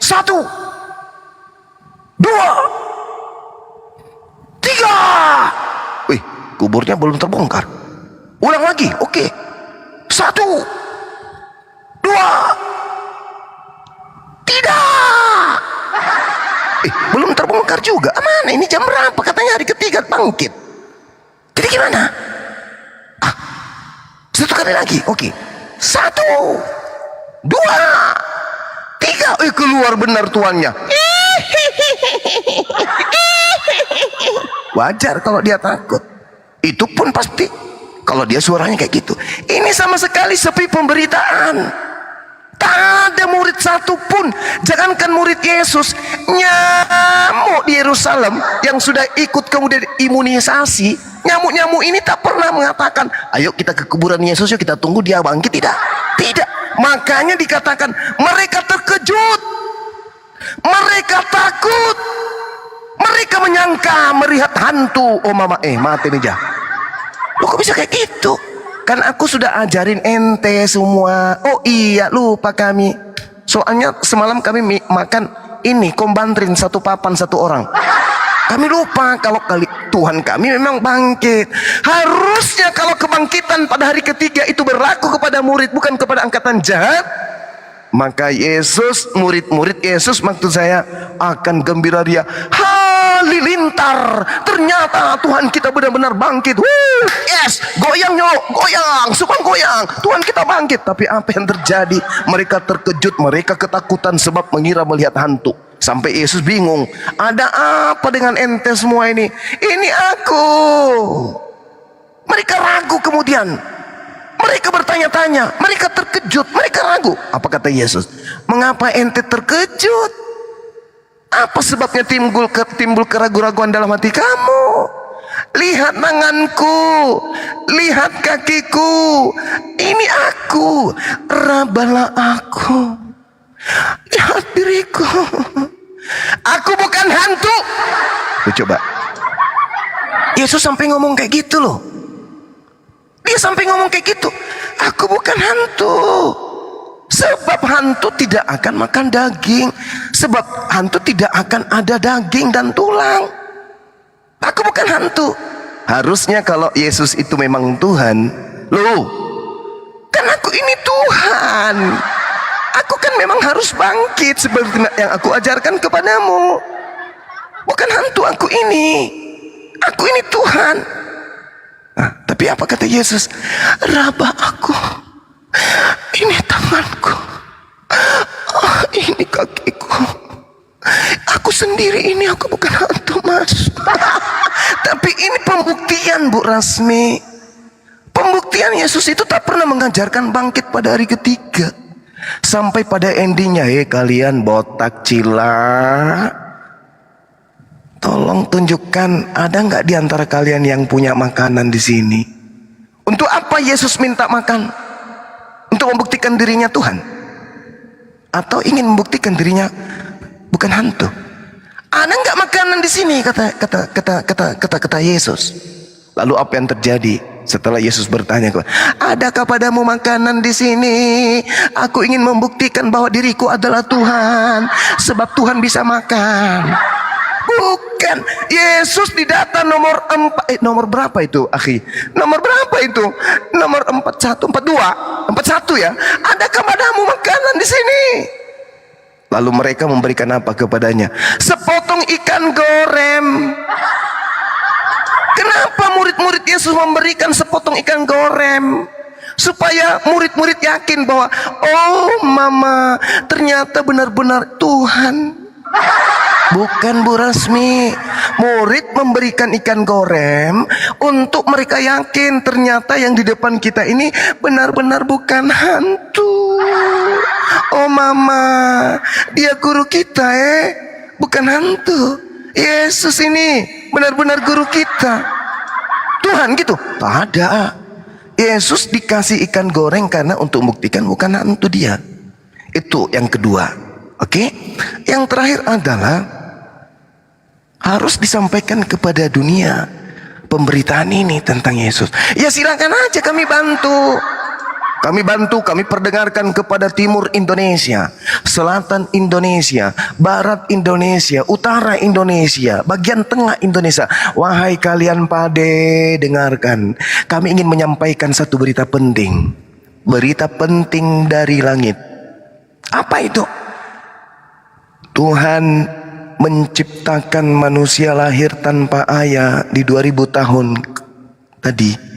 1, 2, 3, 3. Wih, kuburnya belum terbongkar. Ulang lagi, oke. 1, 2, 3. Belum terbongkar juga. Mana ini jam berapa? Katanya hari ketiga bangkit. Jadi gimana? 1 kali lagi, oke. 1, 2, 3. Keluar benar tuannya. Wajar kalau dia takut. Itu pun pasti kalau dia suaranya kayak gitu. Ini sama sekali sepi pemberitaan. Tak ada murid satu pun, jangankan murid Yesus, nyamuk di Yerusalem yang sudah ikut kemudian imunisasi, nyamuk-nyamuk ini tak pernah mengatakan, ayo kita ke kuburan Yesus, yuk kita tunggu dia bangkit. Tidak. Makanya dikatakan mereka terkejut, mereka takut, mereka menyangka melihat hantu. Oh mama, mati nih. Loh kok bisa kayak gitu? Kan aku sudah ajarin ente semua. Oh iya, lupa kami. Soalnya semalam kami makan ini kombantrin 1 papan 1 orang. Kami lupa kalau Tuhan kami memang bangkit. Harusnya kalau kebangkitan pada hari ketiga itu berlaku kepada murid, bukan kepada angkatan jahat. Maka Yesus, murid-murid Yesus maksud saya, akan gembira dia, halilintar, ternyata Tuhan kita benar-benar bangkit. Yes, goyang yuk, goyang, semua goyang, Tuhan kita bangkit. Tapi apa yang terjadi? Mereka terkejut, mereka ketakutan sebab mengira melihat hantu. Sampai Yesus bingung, ada apa dengan ente semua ini? Ini aku. Mereka ragu kemudian. Mereka bertanya-tanya, mereka terkejut, mereka ragu. Apa kata Yesus? Mengapa ente terkejut? Apa sebabnya timbul keraguan-raguan dalam hati kamu? Lihat tanganku, lihat kakiku, ini aku, rabalah aku. Lihat diriku, aku bukan hantu. Tuh, coba, Yesus sampai ngomong kayak gitu loh. Dia sampai ngomong kayak gitu, aku bukan hantu. Sebab hantu tidak akan makan daging. Sebab hantu tidak akan ada daging dan tulang. Aku bukan hantu. Harusnya kalau Yesus itu memang Tuhan, loh, kan aku ini Tuhan. Aku kan memang harus bangkit seperti yang aku ajarkan kepadamu. Bukan hantu aku ini. Aku ini Tuhan. Nah, tapi apa kata Yesus? Raba aku, ini tanganku, ini kakiku, aku sendiri ini, aku bukan hantu mas. Tapi ini pembuktian Bu Rasmi. Pembuktian Yesus itu tak pernah mengajarkan bangkit pada hari ketiga. Sampai pada endingnya, kalian botak cila, tolong tunjukkan ada nggak di antara kalian yang punya makanan di sini? Untuk apa Yesus minta makan? Untuk membuktikan dirinya Tuhan? Atau ingin membuktikan dirinya bukan hantu? Ada nggak makanan di sini? Kata Yesus. Lalu apa yang terjadi setelah Yesus bertanya, adakah padamu makanan di sini? Aku ingin membuktikan bahwa diriku adalah Tuhan, sebab Tuhan bisa makan. Bukan. Yesus di data nomor 4, nomor berapa itu akhi? Nomor berapa itu? Nomor 41, 42, 41 ya. Adakah padamu makanan di sini? Lalu mereka memberikan apa kepadanya? Sepotong ikan goreng. Kenapa murid-murid Yesus memberikan sepotong ikan goreng? Supaya murid-murid yakin bahwa, oh mama, ternyata benar-benar Tuhan. Bukan Bu Rasmi. Murid memberikan ikan goreng untuk mereka yakin ternyata yang di depan kita ini benar-benar bukan hantu. Oh mama, dia guru kita bukan hantu. Yesus ini benar-benar guru kita. Tuhan gitu? Tak ada. Yesus dikasih ikan goreng karena untuk membuktikan bukan hantu dia. Itu yang kedua. Oke? Yang terakhir adalah harus disampaikan kepada dunia pemberitaan ini tentang Yesus. Ya silakan aja kami bantu. Kami bantu, kami perdengarkan kepada timur Indonesia, selatan Indonesia, barat Indonesia, utara Indonesia, bagian tengah Indonesia. Wahai kalian pade, dengarkan. Kami ingin menyampaikan satu berita penting. Berita penting dari langit. Apa itu? Tuhan menciptakan manusia lahir tanpa ayah di 2000 tahun tadi.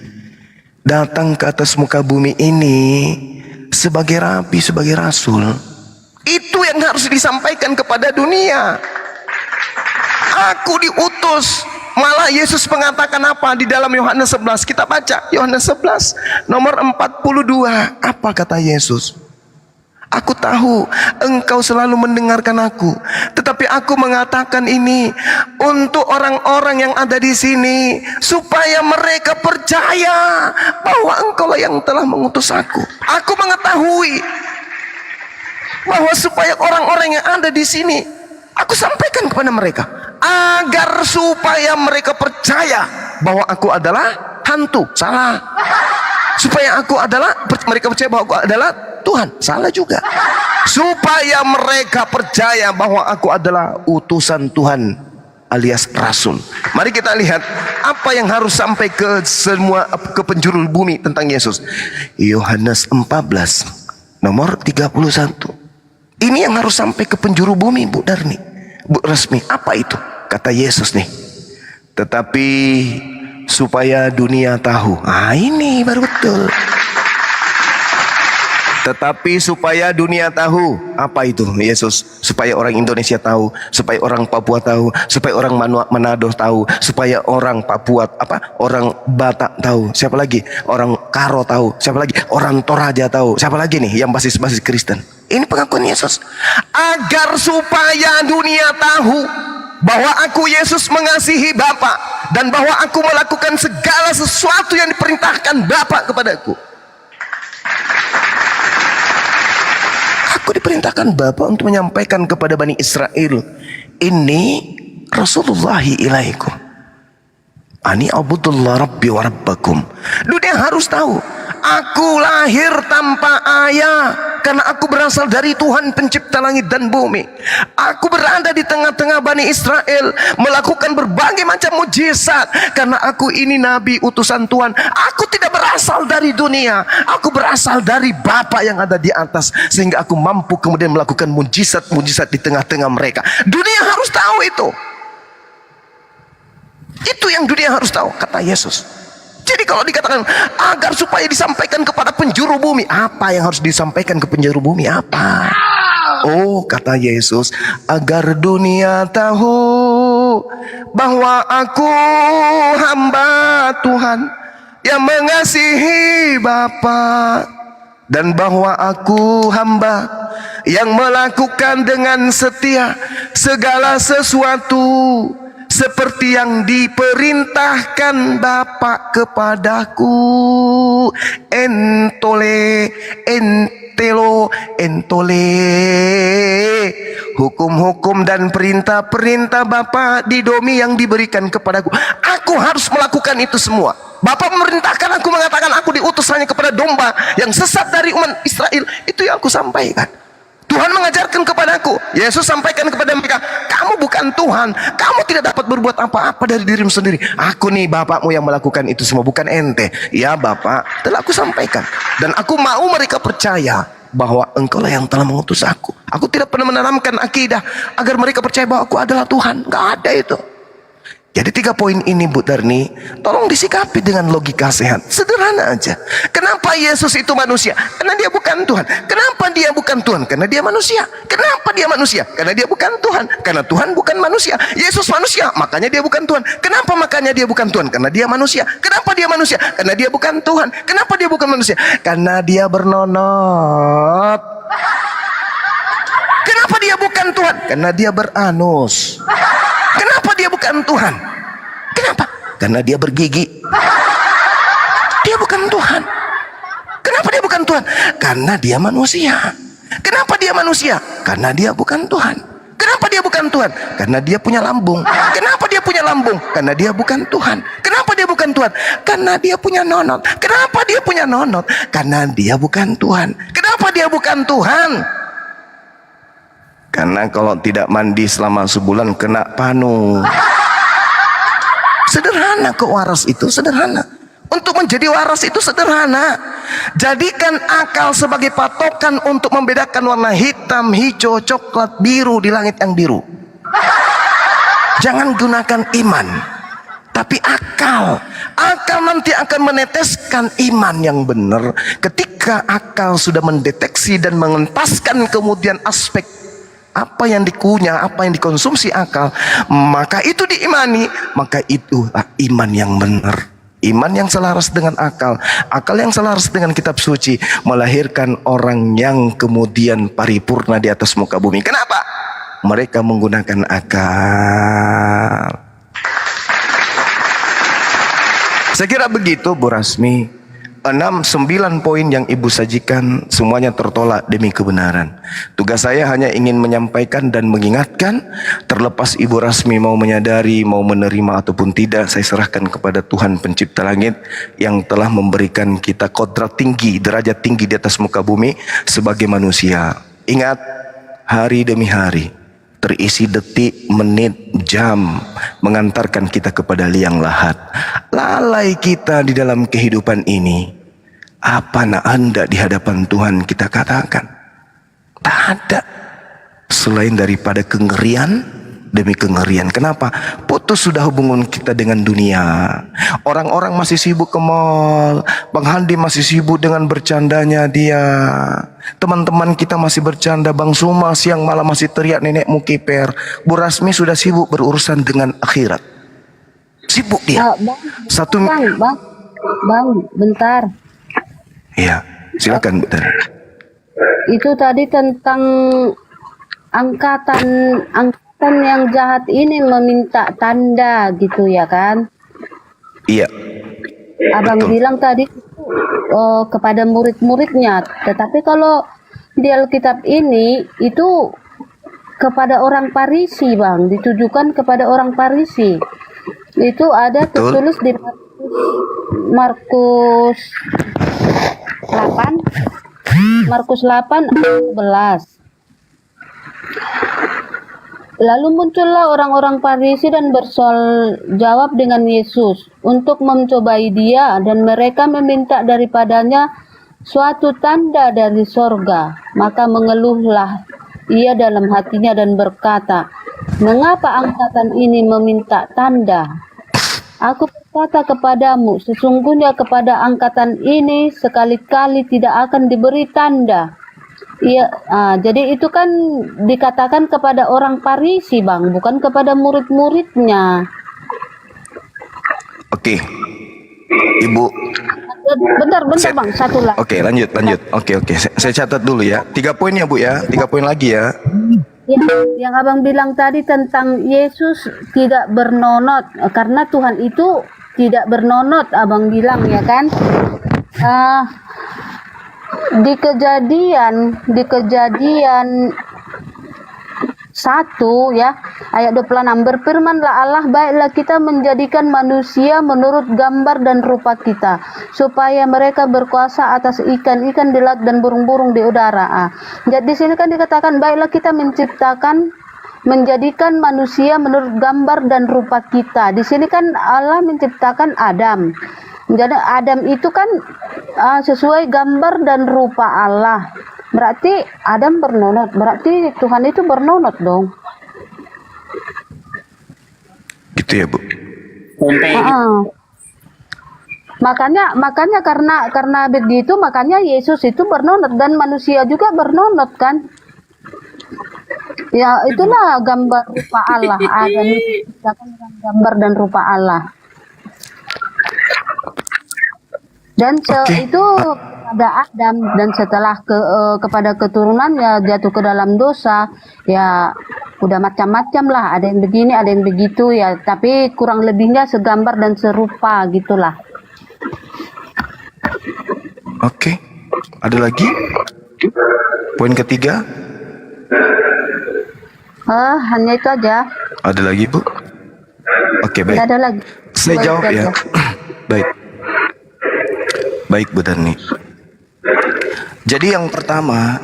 Datang ke atas muka bumi ini sebagai rabi, sebagai rasul. Itu yang harus disampaikan kepada dunia. Aku diutus. Malah Yesus mengatakan apa di dalam Yohanes 11? Kita baca Yohanes 11 nomor 42. Apa kata Yesus? Aku tahu engkau selalu mendengarkan aku, tetapi aku mengatakan ini untuk orang-orang yang ada di sini, supaya mereka percaya bahwa engkaulah yang telah mengutus aku. Aku mengetahui bahwa supaya orang-orang yang ada di sini, aku sampaikan kepada mereka, agar supaya mereka percaya bahwa aku adalah hantu. Salah. Supaya mereka percaya bahwa aku adalah Tuhan. Salah juga. Supaya mereka percaya bahwa aku adalah utusan Tuhan alias rasul. Mari kita lihat apa yang harus sampai ke penjuru bumi tentang Yesus. Yohanes 14 nomor 31. Ini yang harus sampai ke penjuru bumi, Bu Darni, Bu Resmi. Apa itu? Kata Yesus nih. Tetapi supaya dunia tahu. Ini baru betul. Tetapi supaya dunia tahu. Apa itu Yesus? Supaya orang Indonesia tahu, supaya orang Papua tahu, supaya orang Manado tahu, supaya orang Papua orang Batak tahu. Siapa lagi? Orang Karo tahu. Siapa lagi? Orang Toraja tahu. Siapa lagi nih yang basis-basis Kristen? Ini pengakuan Yesus. Agar supaya dunia tahu bahwa aku Yesus mengasihi Bapa, dan bahwa aku melakukan segala sesuatu yang diperintahkan Bapa kepadaku. Aku diperintahkan Bapa untuk menyampaikan kepada Bani Israel, ini Rasulullahi ilaikum, ani abudullah rabbi wa rabbakum. Dunia harus tahu, aku lahir tanpa ayah, karena aku berasal dari Tuhan pencipta langit dan bumi. Aku berada di tengah-tengah Bani Israel, melakukan berbagai macam mujizat, karena aku ini nabi utusan Tuhan. Aku tidak berasal dari dunia, aku berasal dari Bapa yang ada di atas, sehingga aku mampu kemudian melakukan mujizat-mujizat di tengah-tengah mereka. Dunia harus tahu itu. Itu yang dunia harus tahu, kata Yesus. Jadi kalau dikatakan agar supaya disampaikan kepada penjuru bumi, apa yang harus disampaikan ke penjuru bumi? Apa? Oh, kata Yesus, agar dunia tahu bahwa aku hamba Tuhan yang mengasihi Bapa, dan bahwa aku hamba yang melakukan dengan setia segala sesuatu seperti yang diperintahkan Bapa kepadaku. Entole hukum-hukum dan perintah-perintah Bapa di domi yang diberikan kepadaku. Aku harus melakukan itu semua. Bapa memerintahkan aku, mengatakan aku diutus hanya kepada domba yang sesat dari umat Israel. Itu yang aku sampaikan. Tuhan mengajarkan kepadaku, Yesus sampaikan kepada mereka, kamu bukan Tuhan, kamu tidak dapat berbuat apa-apa dari dirimu sendiri. Aku nih Bapakmu yang melakukan itu semua, bukan ente. Ya Bapak, telah aku sampaikan, dan aku mau mereka percaya bahwa engkaulah yang telah mengutus aku. Aku tidak pernah menanamkan akidah agar mereka percaya bahwa aku adalah Tuhan. Gak ada itu. Jadi 3 poin ini, Bu Darni, tolong disikapi dengan logika sehat. Sederhana aja. Kenapa Yesus itu manusia? Karena dia bukan Tuhan. Kenapa dia bukan Tuhan? Karena dia manusia. Kenapa dia manusia? Karena dia bukan Tuhan. Karena Tuhan bukan manusia. Yesus manusia, makanya dia bukan Tuhan. Kenapa makanya dia bukan Tuhan? Karena dia manusia. Kenapa dia manusia? Karena dia bukan Tuhan. Kenapa dia bukan manusia? Karena dia bernonot. Kenapa dia bukan Tuhan? Karena dia beranus. Kenapa dia bukan Tuhan? Kenapa? Karena dia bergigi. Dia bukan Tuhan. Kenapa dia bukan Tuhan? Karena dia manusia. Kenapa dia manusia? Karena dia bukan Tuhan. Kenapa dia bukan Tuhan? Karena dia punya lambung. Kenapa dia punya lambung? Karena dia bukan Tuhan. Kenapa dia bukan Tuhan? Karena dia punya nonot. Kenapa dia punya nonot? Karena dia bukan Tuhan. Kenapa dia bukan Tuhan? Karena kalau tidak mandi selama sebulan kena panu. Sederhana kok waras itu, sederhana. Untuk menjadi waras itu sederhana. Jadikan akal sebagai patokan untuk membedakan warna hitam, hijau, coklat, biru di langit yang biru. Jangan gunakan iman, tapi akal. Akal nanti akan meneteskan iman yang benar. Ketika akal sudah mendeteksi dan mengentaskan kemudian aspek apa yang dikunyah, apa yang dikonsumsi akal, maka itu diimani, maka itu iman yang benar. Iman yang selaras dengan akal, akal yang selaras dengan kitab suci, melahirkan orang yang kemudian paripurna di atas muka bumi. Kenapa? Mereka menggunakan akal. Saya kira begitu Bu Rasmi. 6-9 poin yang Ibu sajikan semuanya tertolak demi kebenaran. Tugas saya hanya ingin menyampaikan dan mengingatkan, terlepas Ibu Rasmi mau menyadari, mau menerima ataupun tidak, saya serahkan kepada Tuhan pencipta langit yang telah memberikan kita kodrat tinggi, derajat tinggi di atas muka bumi sebagai manusia. Ingat, hari demi hari terisi detik, menit, jam mengantarkan kita kepada liang lahat. Lalai kita di dalam kehidupan ini. Apa nak hendak di hadapan Tuhan kita katakan? Tak ada selain daripada kengerian demi kengerian. Kenapa? Putus sudah hubungan kita dengan dunia. Orang-orang masih sibuk ke mall, Bang Handi masih sibuk dengan bercandanya dia. Teman-teman kita masih bercanda, Bang Suma siang malam masih teriak nenekmu kiper. Bu Rasmi sudah sibuk berurusan dengan akhirat. Sibuk dia. Bang, bentar. Iya, silakan Bu Tari. Itu tadi tentang angkatan yang jahat ini meminta tanda gitu ya kan? Iya. Abang Betul. bilang tadi kepada murid-muridnya, tetapi kalau di Alkitab ini itu kepada orang Farisi, Bang, ditujukan kepada orang Farisi. Itu ada tertulis di Markus 8 ayat 11. Lalu muncullah orang-orang Farisi dan bersoal jawab dengan Yesus untuk mencobai dia, dan mereka meminta daripadanya suatu tanda dari sorga. Maka mengeluhlah ia dalam hatinya dan berkata, "Mengapa angkatan ini meminta tanda? Aku berkata kepadamu, sesungguhnya kepada angkatan ini sekali-kali tidak akan diberi tanda." Iya, jadi itu kan dikatakan kepada orang Farisi, Bang, bukan kepada murid-muridnya. Oke. Ibu. Bentar, Bang, satu lagi. Oke, lanjut. Oke. Saya catat dulu ya. 3 poin ya, Bu ya. 3 poin lagi ya. Yang Abang bilang tadi tentang Yesus tidak bernonot, karena Tuhan itu tidak bernonot, Abang bilang ya kan? Di kejadian 1 ya ayat 26, berfirmanlah Allah, baiklah kita menjadikan manusia menurut gambar dan rupa kita, supaya mereka berkuasa atas ikan-ikan di laut dan burung-burung di udara. Jadi di sini kan dikatakan baiklah kita menjadikan manusia menurut gambar dan rupa kita. Di sini kan Allah menciptakan Adam. Jadi Adam itu kan sesuai gambar dan rupa Allah. Berarti Adam bernonot. Berarti Tuhan itu bernonot dong. Gitu ya, Bu. Makanya karena begitu, makanya Yesus itu bernonot dan manusia juga bernonot kan. Ya itulah gambar rupa Allah. Adam itu gambar dan rupa Allah. Dan itu kepada Adam, dan setelah kepada keturunannya jatuh ke dalam dosa, ya udah macam-macam lah, ada yang begini, ada yang begitu ya, tapi kurang lebihnya segambar dan serupa gitulah. Oke. Ada lagi? Poin ketiga? Hanya itu aja. Ada lagi Bu? Oke, baik. Tidak ada lagi. Saya Dua jawab itu ya. aja. Baik. Baik Bu Dani. Jadi yang pertama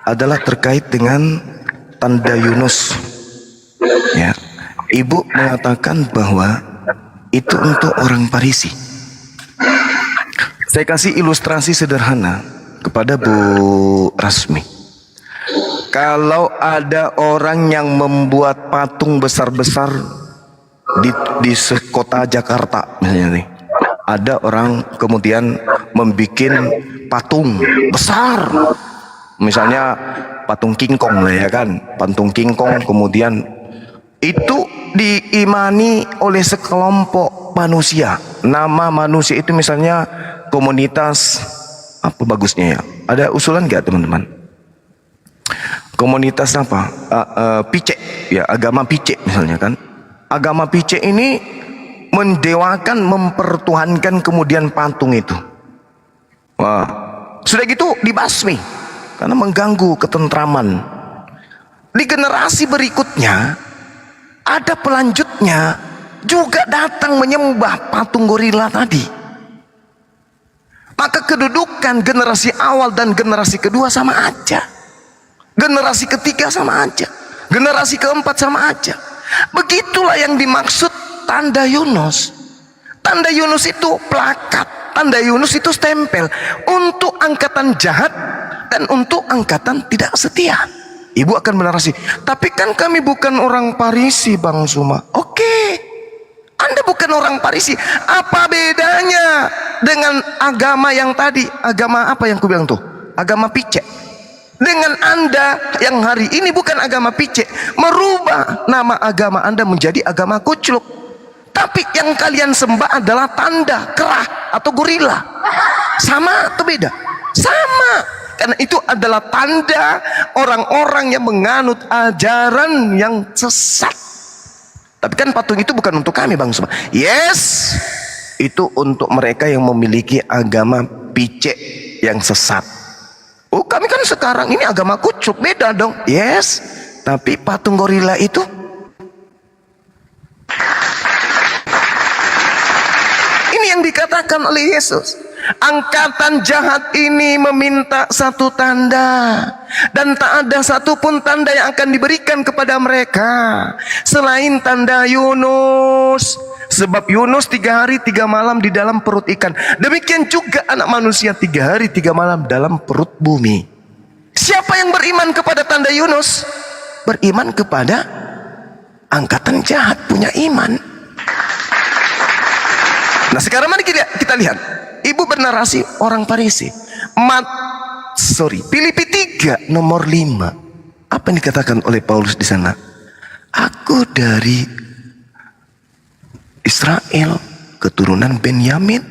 adalah terkait dengan tanda Yunus. Ya. Ibu mengatakan bahwa itu untuk orang Parisi. Saya kasih ilustrasi sederhana kepada Bu Rasmi. Kalau ada orang yang membuat patung besar-besar di kota Jakarta misalnya nih, ada orang kemudian membuat patung besar, misalnya patung King Kong lah ya kan, patung King Kong, kemudian itu diimani oleh sekelompok manusia. Nama manusia itu misalnya komunitas apa bagusnya ya? Ada usulan nggak teman-teman? Komunitas apa? Picek ya, agama Picek misalnya kan. Agama Picek ini mendewakan, mempertuhankan kemudian patung itu. Wah, sudah gitu dibasmi karena mengganggu ketentraman. Di generasi berikutnya ada pelanjutnya juga datang menyembah patung gorila tadi. Maka kedudukan generasi awal dan generasi kedua sama aja. Generasi ketiga sama aja. Generasi keempat sama aja. Begitulah yang dimaksud tanda Yunus. Tanda Yunus itu plakat. Tanda Yunus itu stempel untuk angkatan jahat dan untuk angkatan tidak setia. Ibu akan menarasi, tapi kan kami bukan orang Parisi Bang Suma. Oke, Anda bukan orang Parisi. Apa bedanya dengan agama yang tadi? Agama apa yang ku bilang tuh? Agama Picek. Dengan Anda yang hari ini bukan agama Picek, merubah nama agama Anda menjadi agama kucluk. Tapi yang kalian sembah adalah tanda kerah atau gorila. Sama atau beda? Sama. Karena itu adalah tanda orang-orang yang menganut ajaran yang sesat. Tapi kan patung itu bukan untuk kami Bang Suma. Yes, itu untuk mereka yang memiliki agama Picek yang sesat. Oh, kami kan sekarang ini agama kucuk, beda dong. Yes, tapi patung gorila itu ini yang dikatakan oleh Yesus. Angkatan jahat ini meminta satu tanda, dan tak ada satupun tanda yang akan diberikan kepada mereka selain tanda Yunus. Sebab Yunus 3 hari 3 malam di dalam perut ikan, demikian juga anak manusia 3 hari 3 malam dalam perut bumi. Siapa yang beriman kepada tanda Yunus? Beriman kepada angkatan jahat punya iman. Nah sekarang mari kita lihat. Ibu bernarasi orang Parisi. Filipi 3 nomor 5. Apa yang dikatakan oleh Paulus di sana? Aku dari Israel, keturunan Benyamin.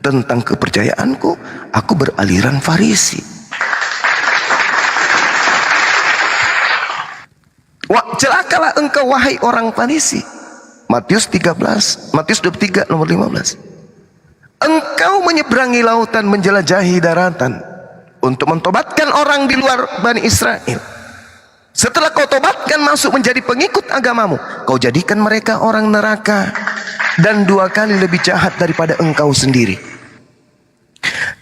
Tentang kepercayaanku, aku beraliran Farisi. Wah, celakalah engkau wahai orang Farisi. Matius 23 nomor 15. Engkau menyeberangi lautan, menjelajahi daratan untuk mentobatkan orang di luar Bani Israel. Setelah kau tobatkan masuk menjadi pengikut agamamu, kau jadikan mereka orang neraka dan 2 kali lebih jahat daripada engkau sendiri.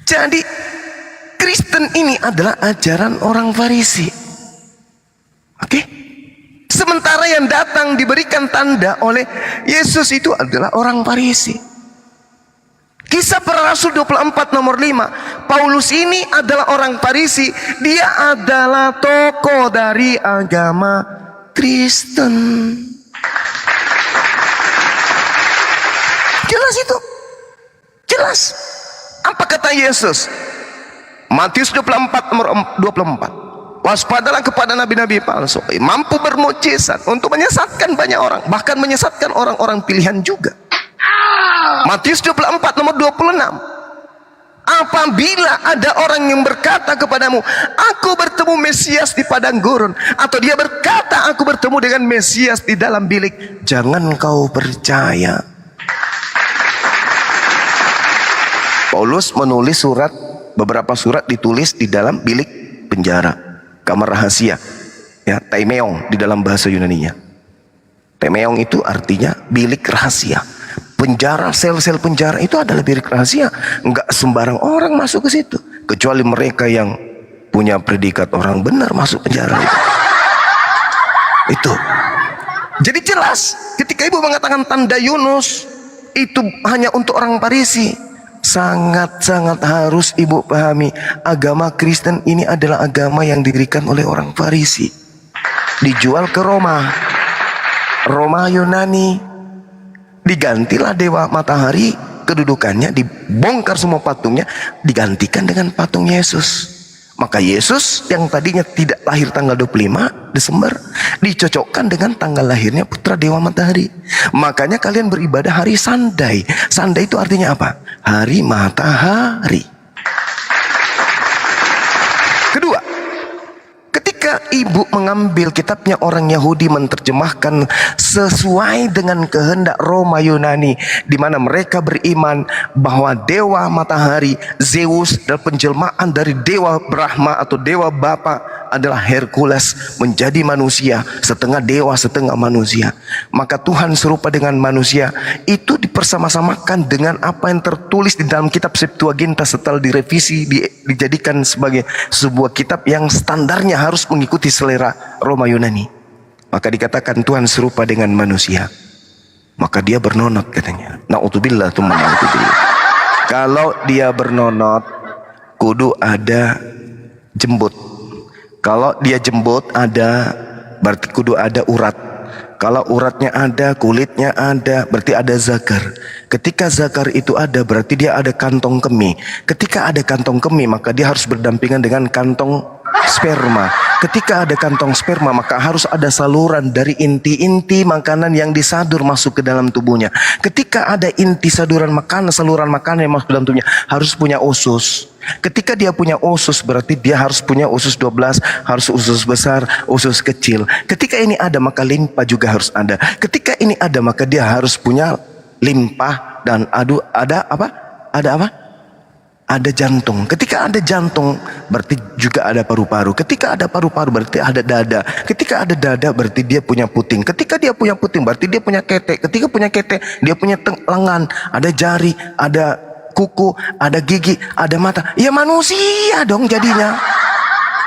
Jadi Kristen ini adalah ajaran orang Farisi. Oke? Sementara yang datang diberikan tanda oleh Yesus itu adalah orang Farisi. Kisah para Rasul 24 nomor 5. Paulus ini adalah orang Farisi. Dia adalah tokoh dari agama Kristen. Jelas itu. Jelas. Apa kata Yesus? Matius 24 nomor 24. Waspadalah kepada nabi-nabi palsu, mampu bermukjizat untuk menyesatkan banyak orang, bahkan menyesatkan orang-orang pilihan juga. Matius 24 nomor 26. Apabila ada orang yang berkata kepadamu, aku bertemu Mesias di padang gurun, atau dia berkata aku bertemu dengan Mesias di dalam bilik, jangan kau percaya. Paulus menulis beberapa surat ditulis di dalam bilik penjara, kamar rahasia. ya, taimeong di dalam bahasa Yunaninya. Taimeong itu artinya bilik rahasia. Penjara, sel-sel penjara itu adalah bilik rahasia. Enggak sembarang orang masuk ke situ, kecuali mereka yang punya predikat orang benar masuk penjara itu. Jadi jelas ketika ibu mengatakan tanda Yunus itu hanya untuk orang Parisi, sangat-sangat harus ibu pahami, agama Kristen ini adalah agama yang didirikan oleh orang Parisi, dijual ke Roma Yunani, digantilah dewa matahari, kedudukannya dibongkar semua patungnya, digantikan dengan patung Yesus. Maka Yesus yang tadinya tidak lahir tanggal 25 Desember dicocokkan dengan tanggal lahirnya putra dewa matahari. Makanya kalian beribadah hari Sandai. Sandai itu artinya apa? Hari matahari. Kedua, ketika ibu mengambil kitabnya orang Yahudi menerjemahkan sesuai dengan kehendak Roma Yunani, di mana mereka beriman bahwa dewa matahari Zeus dan penjelmaan dari dewa Brahma atau dewa Bapa adalah Hercules menjadi manusia, setengah dewa setengah manusia. Maka Tuhan serupa dengan manusia itu dipersama-samakan dengan apa yang tertulis di dalam kitab Septuaginta setelah direvisi, dijadikan sebagai sebuah kitab yang standarnya harus mengikuti selera Roma Yunani. Maka dikatakan Tuhan serupa dengan manusia. Maka dia bernonot katanya. Na'udzubillah tsumma na'udzubillah. Kalau dia bernonot, kudu ada jembut. Kalau dia jembut ada, berarti kudu ada urat. Kalau uratnya ada, kulitnya ada, berarti ada zakar. Ketika zakar itu ada, berarti dia ada kantong kemih. Ketika ada kantong kemih, maka dia harus berdampingan dengan kantong sperma. Ketika ada kantong sperma, maka harus ada saluran dari inti-inti makanan yang disadur masuk ke dalam tubuhnya. Ketika ada inti saluran makanan yang masuk ke dalam tubuhnya, harus punya usus. Ketika dia punya usus, berarti dia harus punya usus 12, harus usus besar, usus kecil. Ketika ini ada, maka limpa juga harus ada. Ketika ini ada, maka dia harus punya limpa dan ada apa? Ada jantung. Ketika ada jantung, berarti juga ada paru-paru. Ketika ada paru-paru, berarti ada dada. Ketika ada dada, berarti dia punya puting. Ketika dia punya puting, berarti dia punya ketek. Ketika punya ketek, dia punya lengan, ada jari, ada kuku, ada gigi, ada mata. Ya manusia dong jadinya.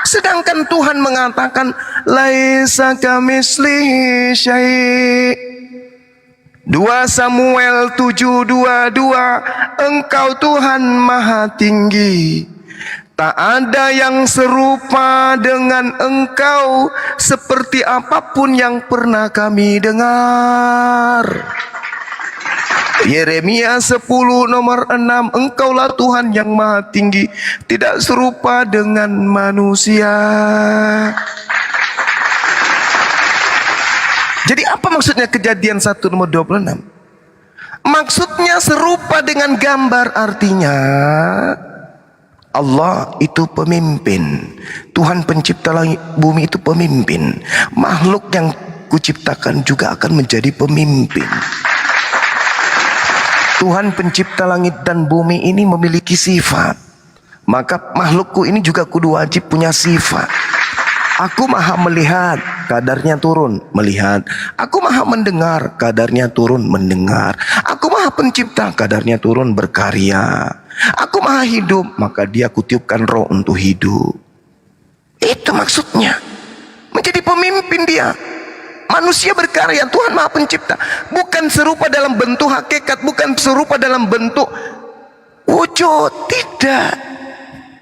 Sedangkan Tuhan mengatakan laisa kamitslihi syai'. 2 Samuel 7:22, Engkau Tuhan Maha Tinggi, tak ada yang serupa dengan Engkau, seperti apapun yang pernah kami dengar. Yeremia 10 nomor 6, Engkaulah Tuhan yang Maha Tinggi, tidak serupa dengan manusia. Jadi apa maksudnya Kejadian 1 nomor 26? Maksudnya serupa dengan gambar, artinya Allah itu pemimpin. Tuhan pencipta langit bumi itu pemimpin. Makhluk yang kuciptakan juga akan menjadi pemimpin. Tuhan pencipta langit dan bumi ini memiliki sifat. Maka makhlukku ini juga kudu wajib punya sifat. Aku maha melihat, kadarnya turun melihat. Aku maha mendengar, kadarnya turun mendengar. Aku maha pencipta, kadarnya turun berkarya. Aku maha hidup, maka dia kutiupkan roh untuk hidup. Itu maksudnya. Menjadi pemimpin dia. Manusia berkarya, Tuhan maha pencipta. Bukan serupa dalam bentuk hakikat, bukan serupa dalam bentuk wujud. Tidak.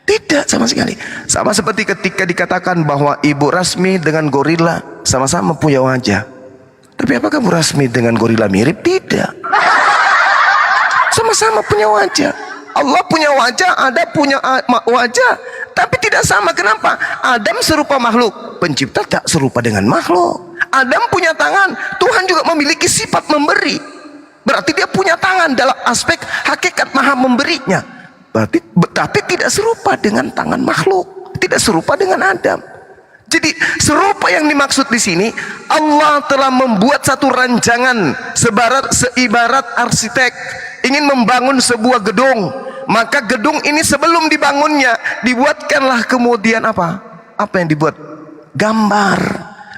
Tidak sama sekali. Sama seperti ketika dikatakan bahwa Ibu Rasmi dengan gorila sama-sama punya wajah. Tapi apakah Ibu Rasmi dengan gorila mirip? Tidak. Sama-sama punya wajah. Allah punya wajah, ada punya wajah, tapi tidak sama. Kenapa? Adam serupa makhluk, pencipta tak serupa dengan makhluk. Adam punya tangan, Tuhan juga memiliki sifat memberi. Berarti dia punya tangan dalam aspek hakikat maha memberinya. Berarti, tapi tidak serupa dengan tangan makhluk, tidak serupa dengan Adam. Jadi serupa yang dimaksud di sini, Allah telah membuat satu rancangan seibarat arsitek ingin membangun sebuah gedung. Maka gedung ini sebelum dibangunnya dibuatkanlah kemudian apa? Apa yang dibuat? Gambar.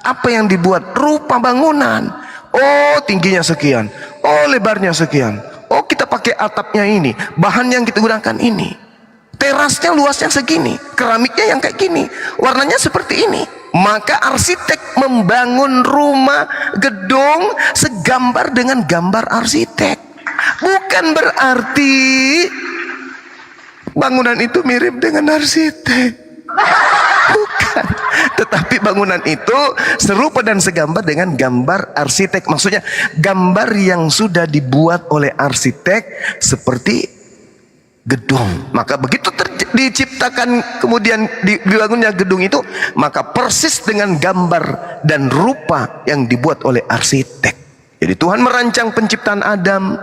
Apa yang dibuat? Rupa bangunan. Oh, tingginya sekian. Oh, lebarnya sekian. Oh, kita pakai atapnya ini. Bahan yang kita gunakan ini. Terasnya luasnya segini. Keramiknya yang kayak gini. Warnanya seperti ini. Maka arsitek membangun rumah, gedung segambar dengan gambar arsitek. Bukan berarti bangunan itu mirip dengan arsitek. Bukan. Tetapi bangunan itu serupa dan segambar dengan gambar arsitek. Maksudnya gambar yang sudah dibuat oleh arsitek seperti gedung. Maka begitu diciptakan kemudian dibangunnya gedung itu, maka persis dengan gambar dan rupa yang dibuat oleh arsitek. Jadi Tuhan merancang penciptaan Adam,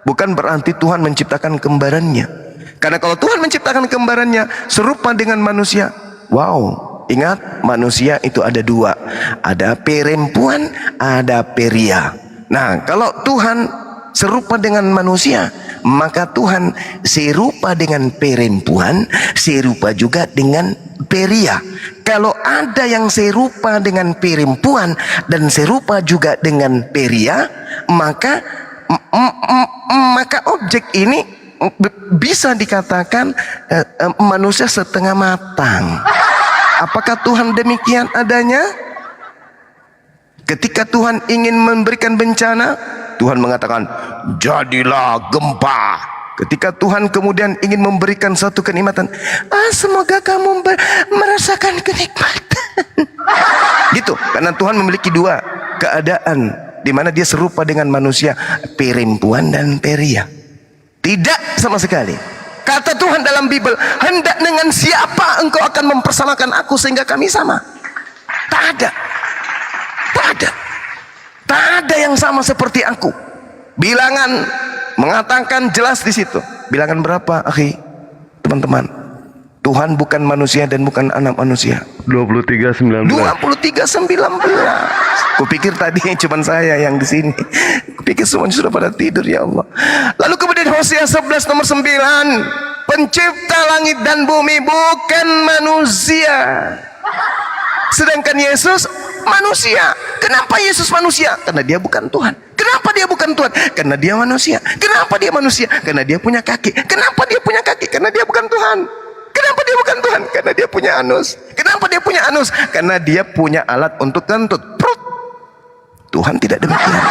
bukan berarti Tuhan menciptakan kembarannya. Karena kalau Tuhan menciptakan kembarannya serupa dengan manusia, wow. Ingat, manusia itu ada dua. Ada perempuan, ada pria. Nah, kalau Tuhan serupa dengan manusia, maka Tuhan serupa dengan perempuan, serupa juga dengan pria. Kalau ada yang serupa dengan perempuan dan serupa juga dengan pria, maka objek ini bisa dikatakan manusia setengah matang. Apakah Tuhan demikian adanya? Ketika Tuhan ingin memberikan bencana, Tuhan mengatakan, jadilah gempa. Ketika Tuhan kemudian ingin memberikan satu kenikmatan, semoga kamu merasakan kenikmatan. Gitu, karena Tuhan memiliki dua keadaan di mana dia serupa dengan manusia, perempuan dan pria. Tidak sama sekali. Kata Tuhan dalam Bible, hendak dengan siapa engkau akan mempersamakan aku sehingga kami sama? Tak ada. Tak ada. Tak ada yang sama seperti aku. Bilangan mengatakan jelas di situ. Bilangan berapa, akhi? Teman-teman. Tuhan bukan manusia dan bukan anak manusia. 23:19. 23:19. Kupikir tadi cuma saya yang di sini. Kupikir semuanya sudah pada tidur, ya Allah. Lalu kemudian Hosea 11 nomor 9. Pencipta langit dan bumi bukan manusia. Sedangkan Yesus manusia. Kenapa Yesus manusia? Karena dia bukan Tuhan. Kenapa dia bukan Tuhan? Karena dia manusia. Kenapa dia manusia? Karena dia punya kaki. Kenapa dia punya kaki? Karena dia bukan Tuhan. Kenapa dia bukan Tuhan? Karena dia punya anus. Kenapa dia punya anus? Karena dia punya alat untuk kentut. Perut. Tuhan tidak demikian.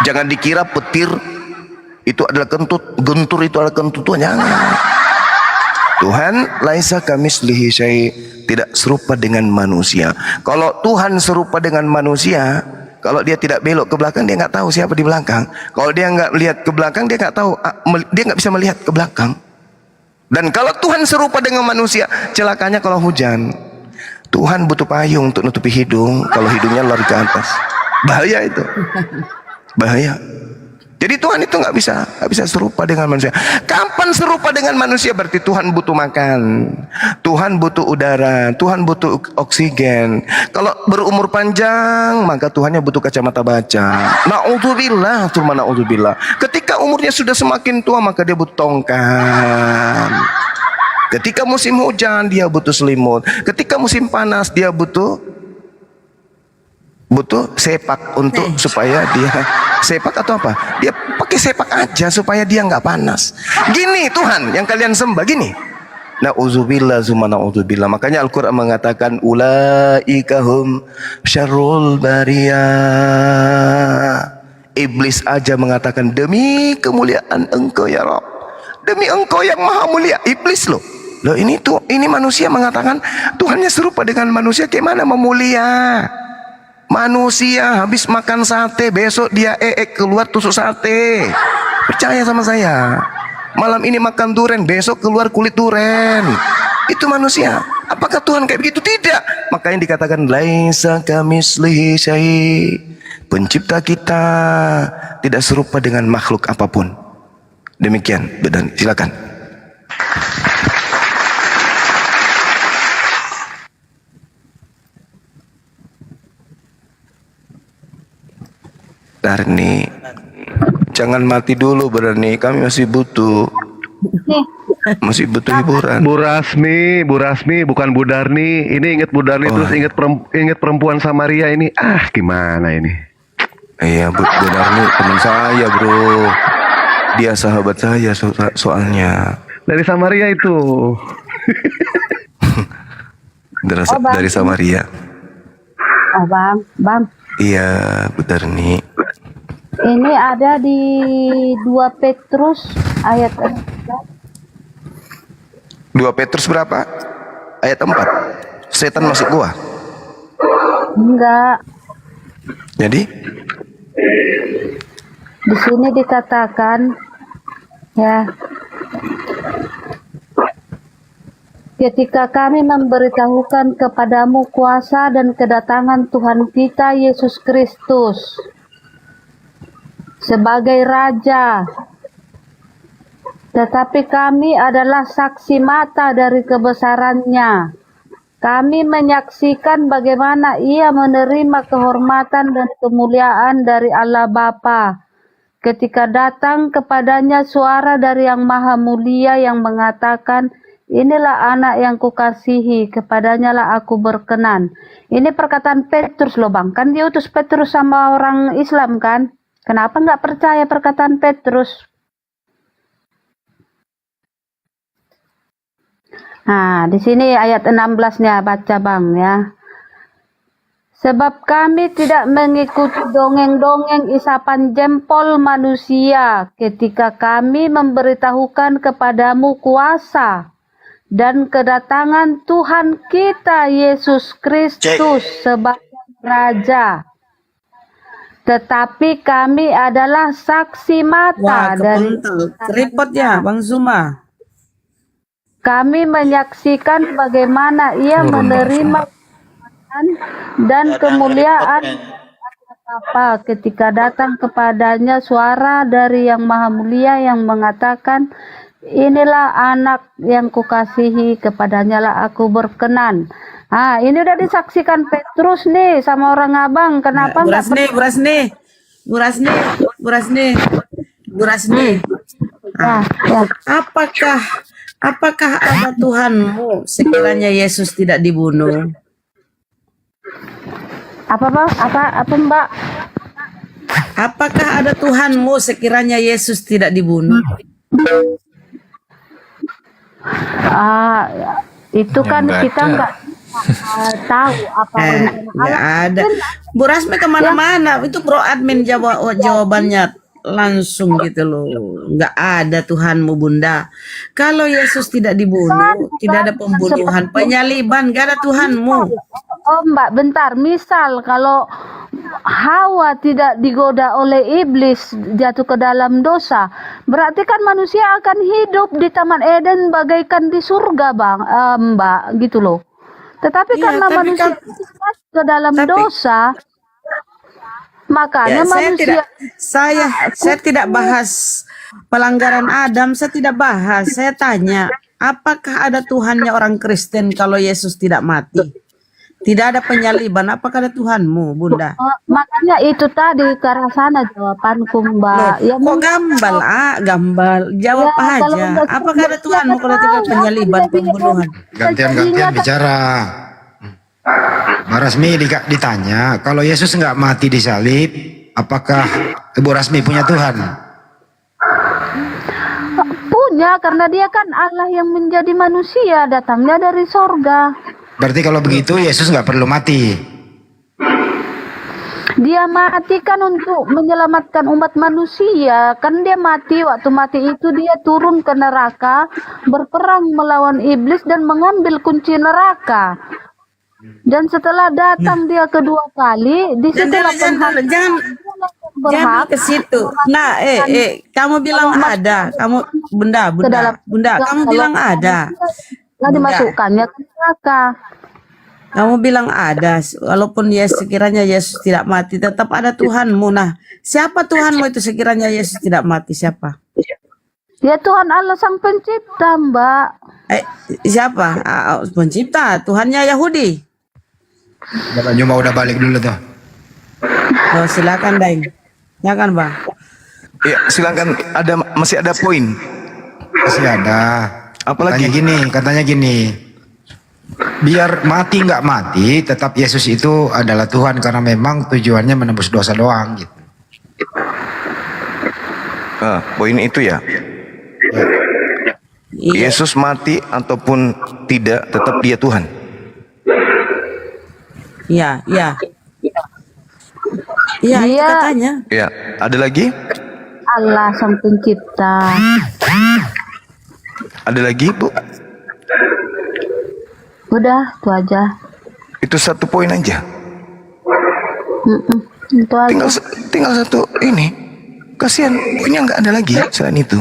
Jangan dikira petir itu adalah kentut, gentur itu adalah kentut. Jangan. Tuhan laisa kamitslihi syai', tidak serupa dengan manusia. Kalau Tuhan serupa dengan manusia, kalau dia tidak belok ke belakang, dia nggak tahu siapa di belakang. Kalau dia nggak lihat ke belakang, dia nggak tahu, dia nggak bisa melihat ke belakang. Dan kalau Tuhan serupa dengan manusia, celakanya kalau hujan, Tuhan butuh payung untuk nutupi hidung. Kalau hidungnya lari ke atas, bahaya itu, bahaya. Jadi Tuhan itu nggak bisa serupa dengan manusia. Kapan serupa dengan manusia? Berarti Tuhan butuh makan, Tuhan butuh udara, Tuhan butuh oksigen. Kalau berumur panjang, maka Tuhannya butuh kacamata baca. Na'udzubillah, cuma na'udzubillah. Ketika umurnya sudah semakin tua, maka dia butuh tongkat. Ketika musim hujan, dia butuh selimut. Ketika musim panas, dia butuh sepak untuk supaya dia sepak atau apa? Dia pakai sepak aja supaya dia nggak panas. Gini Tuhan yang kalian sembah gini. Na'udzubillah summa na'udzubillah. Makanya Al-Quran mengatakan ulaika hum syarrul bariyah. Iblis aja mengatakan demi kemuliaan engkau ya Rabb, demi engkau yang maha mulia. Iblis loh ini manusia mengatakan Tuhannya serupa dengan manusia. Gimana memulia? Manusia habis makan sate, besok dia keluar tusuk sate. Percaya sama saya. Malam ini makan durian, besok keluar kulit durian. Itu manusia. Apakah Tuhan kayak begitu? Tidak. Makanya dikatakan laisa kamitslihi syai'. Pencipta kita tidak serupa dengan makhluk apapun. Demikian, Bedan. Silakan. Darni, jangan mati dulu Berani, kami masih butuh. Masih butuh hiburan. Bu Rasmi, bukan Bu Darni. Ini inget Bu Darni terus inget perempuan Samaria ini. Ah, gimana ini? Iya, Bu Darni teman saya, bro. Dia sahabat saya soalnya. Dari Samaria itu. Dari Samaria. Oh, Bang. Iya, Bu Darni. Ini ada di 2 Petrus ayat 2 Petrus berapa? Ayat 4. Setan masuk gua. enggak. Jadi? Di sini dikatakan ya, ketika kami memberitahukan kepadamu kuasa dan kedatangan Tuhan kita Yesus Kristus sebagai Raja, tetapi kami adalah saksi mata dari kebesarannya. Kami menyaksikan bagaimana ia menerima kehormatan dan kemuliaan dari Allah Bapa ketika datang kepadanya suara dari Yang Maha Mulia yang mengatakan, inilah anak yang kukasihi, kepadanya lah aku berkenan. Ini perkataan Petrus loh Bang, kan dia utus Petrus sama orang Islam kan? Kenapa nggak percaya perkataan Petrus? Nah, di sini ayat 16-nya baca Bang ya. Sebab kami tidak mengikuti dongeng-dongeng isapan jempol manusia ketika kami memberitahukan kepadamu kuasa dan kedatangan Tuhan kita Yesus Kristus sebagai Raja. Tetapi kami adalah saksi mata dari Repot ya Bang Zuma. kami menyaksikan bagaimana ia menerima dan kemuliaan apa ketika datang kepadanya suara dari Yang Maha Mulia yang mengatakan, inilah anak yang kukasihi, kepadanya lah aku berkenan. Ah, ini udah disaksikan Petrus nih sama orang abang. Kenapa Bu nggak Rasni. ya. Apakah ada Tuhanmu sekiranya Yesus tidak dibunuh? Apa Bang? Apa Mbak? Apakah ada Tuhanmu sekiranya Yesus tidak dibunuh? Itu kan kita nggak tahu apa Nggak ada. Bu Rasmi kemana-mana. Itu Bro Admin jawabannya langsung gitu loh. Nggak ada Tuhanmu Bunda. Kalau Yesus tidak dibunuh, tidak ada pembunuhan, penyaliban, nggak ada Tuhanmu. Oh Mbak, bentar. Misal kalau Hawa tidak digoda oleh iblis jatuh ke dalam dosa, berarti kan manusia akan hidup di Taman Eden bagaikan di surga, Bang, Mbak, gitu loh. Tetapi karena manusia jatuh ke dalam dosa, makanya manusia saya tidak bahas pelanggaran Adam, saya tidak bahas. Saya tanya, apakah ada Tuhannya orang Kristen kalau Yesus tidak mati? Tidak ada penyaliban, apakah ada Tuhanmu, Bunda? Makanya itu tadi ke arah sana jawabanku, Mbak. Ya, kok gambal? Jawab aja. Apakah ada Tuhanmu kalau tidak penyaliban, pembunuhan? Gantian bicara. Mbak Rasmi ditanya, kalau Yesus nggak mati disalib, apakah Ibu Rasmi punya Tuhan? Punya, karena dia kan Allah yang menjadi manusia, datangnya dari sorga. Berarti kalau begitu Yesus nggak perlu mati. Dia mati kan untuk menyelamatkan umat manusia. Kan dia mati, waktu mati itu dia turun ke neraka, berperang melawan iblis dan mengambil kunci neraka. Dan setelah datang dia kedua kali, di situ jangan ke situ. Nah, kamu bilang ada, kamu Bunda, kamu bilang ada. Dimasukkannya ke neraka. Kamu bilang ada, walaupun sekiranya Yesus tidak mati, tetap ada Tuhanmu. Nah, siapa Tuhanmu itu sekiranya Yesus tidak mati? Siapa? Ya Tuhan Allah Sang Pencipta, Mbak. Siapa? Pencipta, Tuhannya Yahudi. Cuma udah balik dulu tuh. Oh, silakan Daeng. Silakan Bang. Ya, silakan. Masih ada poin. Masih ada. Apalagi Katanya gini. Biar mati nggak mati, tetap Yesus itu adalah Tuhan karena memang tujuannya menebus dosa doang gitu. poin itu ya. Yesus mati ataupun tidak, tetap dia Tuhan. Iya, iya. Iya, itu Dia katanya. Ya, ada lagi? Allah sang pencipta. Ada lagi, Bu? Udah, itu aja. Itu satu poin aja. Itu aja. Tinggal satu ini. Kasihan, poinnya nggak ada lagi selain itu.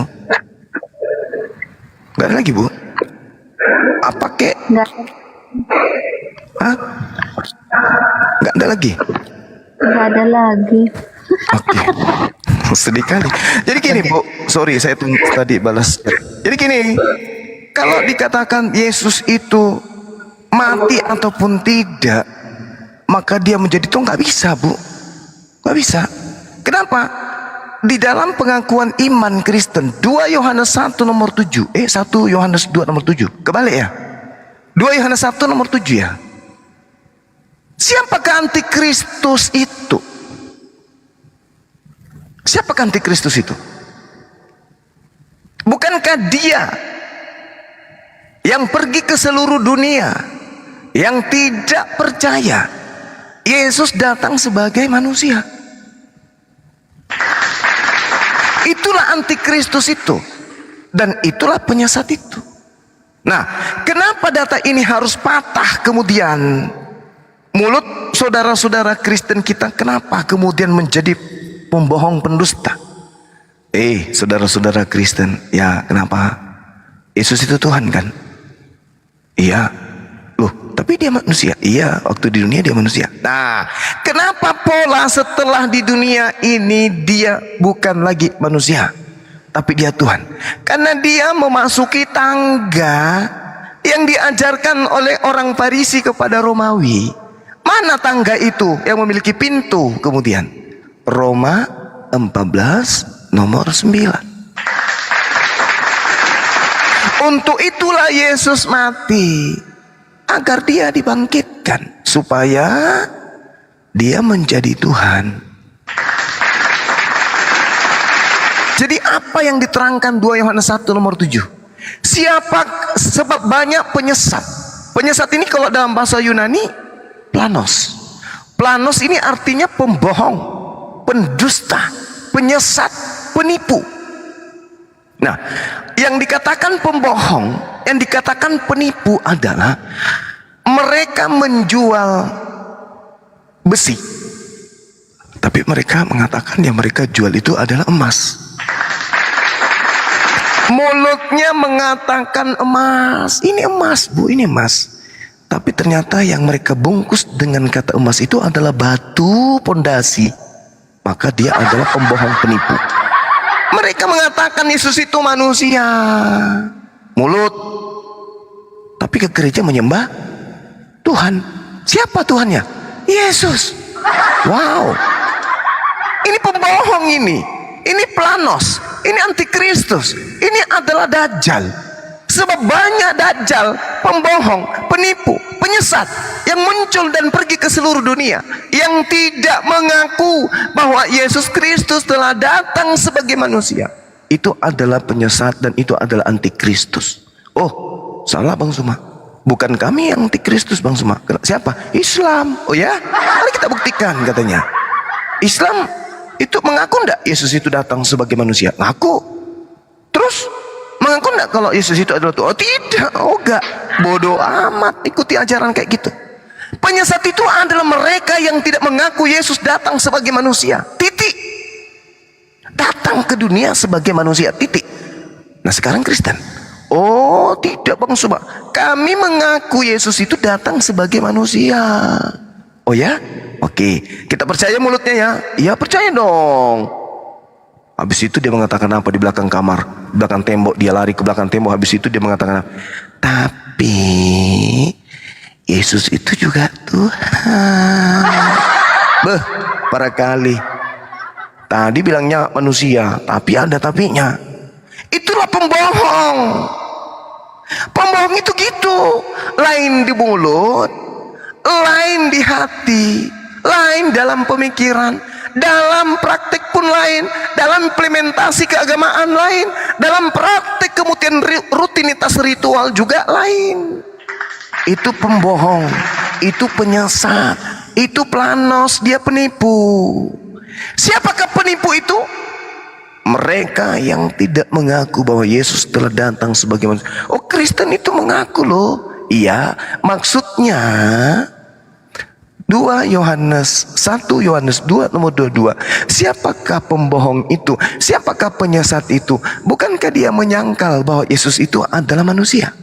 Nggak ada lagi, Bu. Apa kek? Nggak, Hah? Nggak ada lagi. nggak ada lagi. Oke. Sedih kali. Jadi gini, Bu. Sorry, saya tadi balas. Jadi gini, kalau dikatakan Yesus itu mati ataupun tidak, maka dia menjadi Tuhan, nggak bisa, Bu. Nggak bisa. Kenapa? Di dalam pengakuan iman Kristen 2 Yohanes 1 nomor 7, 1 Yohanes 2 nomor 7, kebalik ya, 2 Yohanes 1 nomor 7 ya. Siapakah antikristus itu? Siapakah antikristus itu? Bukankah dia yang pergi ke seluruh dunia, yang tidak percaya Yesus datang sebagai manusia? Itulah antikristus itu, dan itulah penyesat itu. Nah, kenapa data ini harus patah kemudian? Mulut saudara-saudara Kristen kita kenapa kemudian menjadi pembohong pendusta? Saudara-saudara Kristen, ya kenapa? Yesus itu Tuhan kan? Iya. Loh, tapi dia manusia. Iya, waktu di dunia dia manusia. Nah, kenapa pola setelah di dunia ini dia bukan lagi manusia, tapi dia Tuhan? Karena dia memasuki tangga yang diajarkan oleh orang Farisi kepada Romawi. Mana tangga itu yang memiliki pintu kemudian? Roma 14 nomor 9. Untuk itulah Yesus mati, agar dia dibangkitkan supaya dia menjadi Tuhan. Jadi apa yang diterangkan 2 Yohanes 1 nomor 7? Sebab banyak penyesat. Penyesat ini kalau dalam bahasa Yunani planos. Planos ini artinya pembohong, pendusta, penyesat, penipu. Nah, yang dikatakan pembohong, yang dikatakan penipu adalah mereka menjual besi, tapi mereka mengatakan yang mereka jual itu adalah emas. Mulutnya mengatakan emas, ini emas, Bu, ini emas. Tapi ternyata yang mereka bungkus dengan kata emas itu adalah batu pondasi. Maka dia adalah pembohong penipu. Mereka mengatakan Yesus itu manusia, mulut, tapi ke gereja menyembah Tuhan. Siapa Tuhannya? Yesus. Wow, ini pembohong ini planos, ini antikristus, ini adalah dajjal. Sebab banyak dajjal, pembohong, penipu, penyesat yang muncul dan pergi ke seluruh dunia, yang tidak mengaku bahwa Yesus Kristus telah datang sebagai manusia. Itu adalah penyesat dan itu adalah antikristus. Oh, salah Bang Suma. Bukan kami yang antikristus Bang Suma. Siapa? Islam. Oh ya? Mari kita buktikan katanya. Islam itu mengaku enggak Yesus itu datang sebagai manusia? Ngaku. Terus mengaku enggak kalau Yesus itu adalah Tuhan? Oh tidak, oh enggak. Bodoh amat, ikuti ajaran kayak gitu. Penyesat itu adalah mereka yang tidak mengaku Yesus datang sebagai manusia. Titik. Datang ke dunia sebagai manusia, titik. Nah sekarang Kristen, oh tidak Bang Suba, kami mengaku Yesus itu datang sebagai manusia. Oh ya? Oke, kita percaya mulutnya ya? Iya percaya dong. Habis itu dia mengatakan apa di belakang kamar, belakang tembok, dia lari ke belakang tembok. Habis itu dia mengatakan apa? Tapi Yesus itu juga Tuhan. Beh, para kali. Tadi bilangnya manusia, tapi ada tapinya. Itulah pembohong. Pembohong itu gitu, lain di mulut, lain di hati, lain dalam pemikiran, dalam praktik pun lain, dalam implementasi keagamaan lain, dalam praktik kemudian rutinitas ritual juga lain. Itu pembohong, itu penyesat, itu planos, dia penipu. Siapakah penipu itu? Mereka yang tidak mengaku bahwa Yesus telah datang sebagai manusia. Oh, Kristen itu mengaku loh. Iya, maksudnya 1 Yohanes 2 nomor 22. Siapakah pembohong itu? Siapakah penyesat itu? Bukankah dia menyangkal bahwa Yesus itu adalah manusia?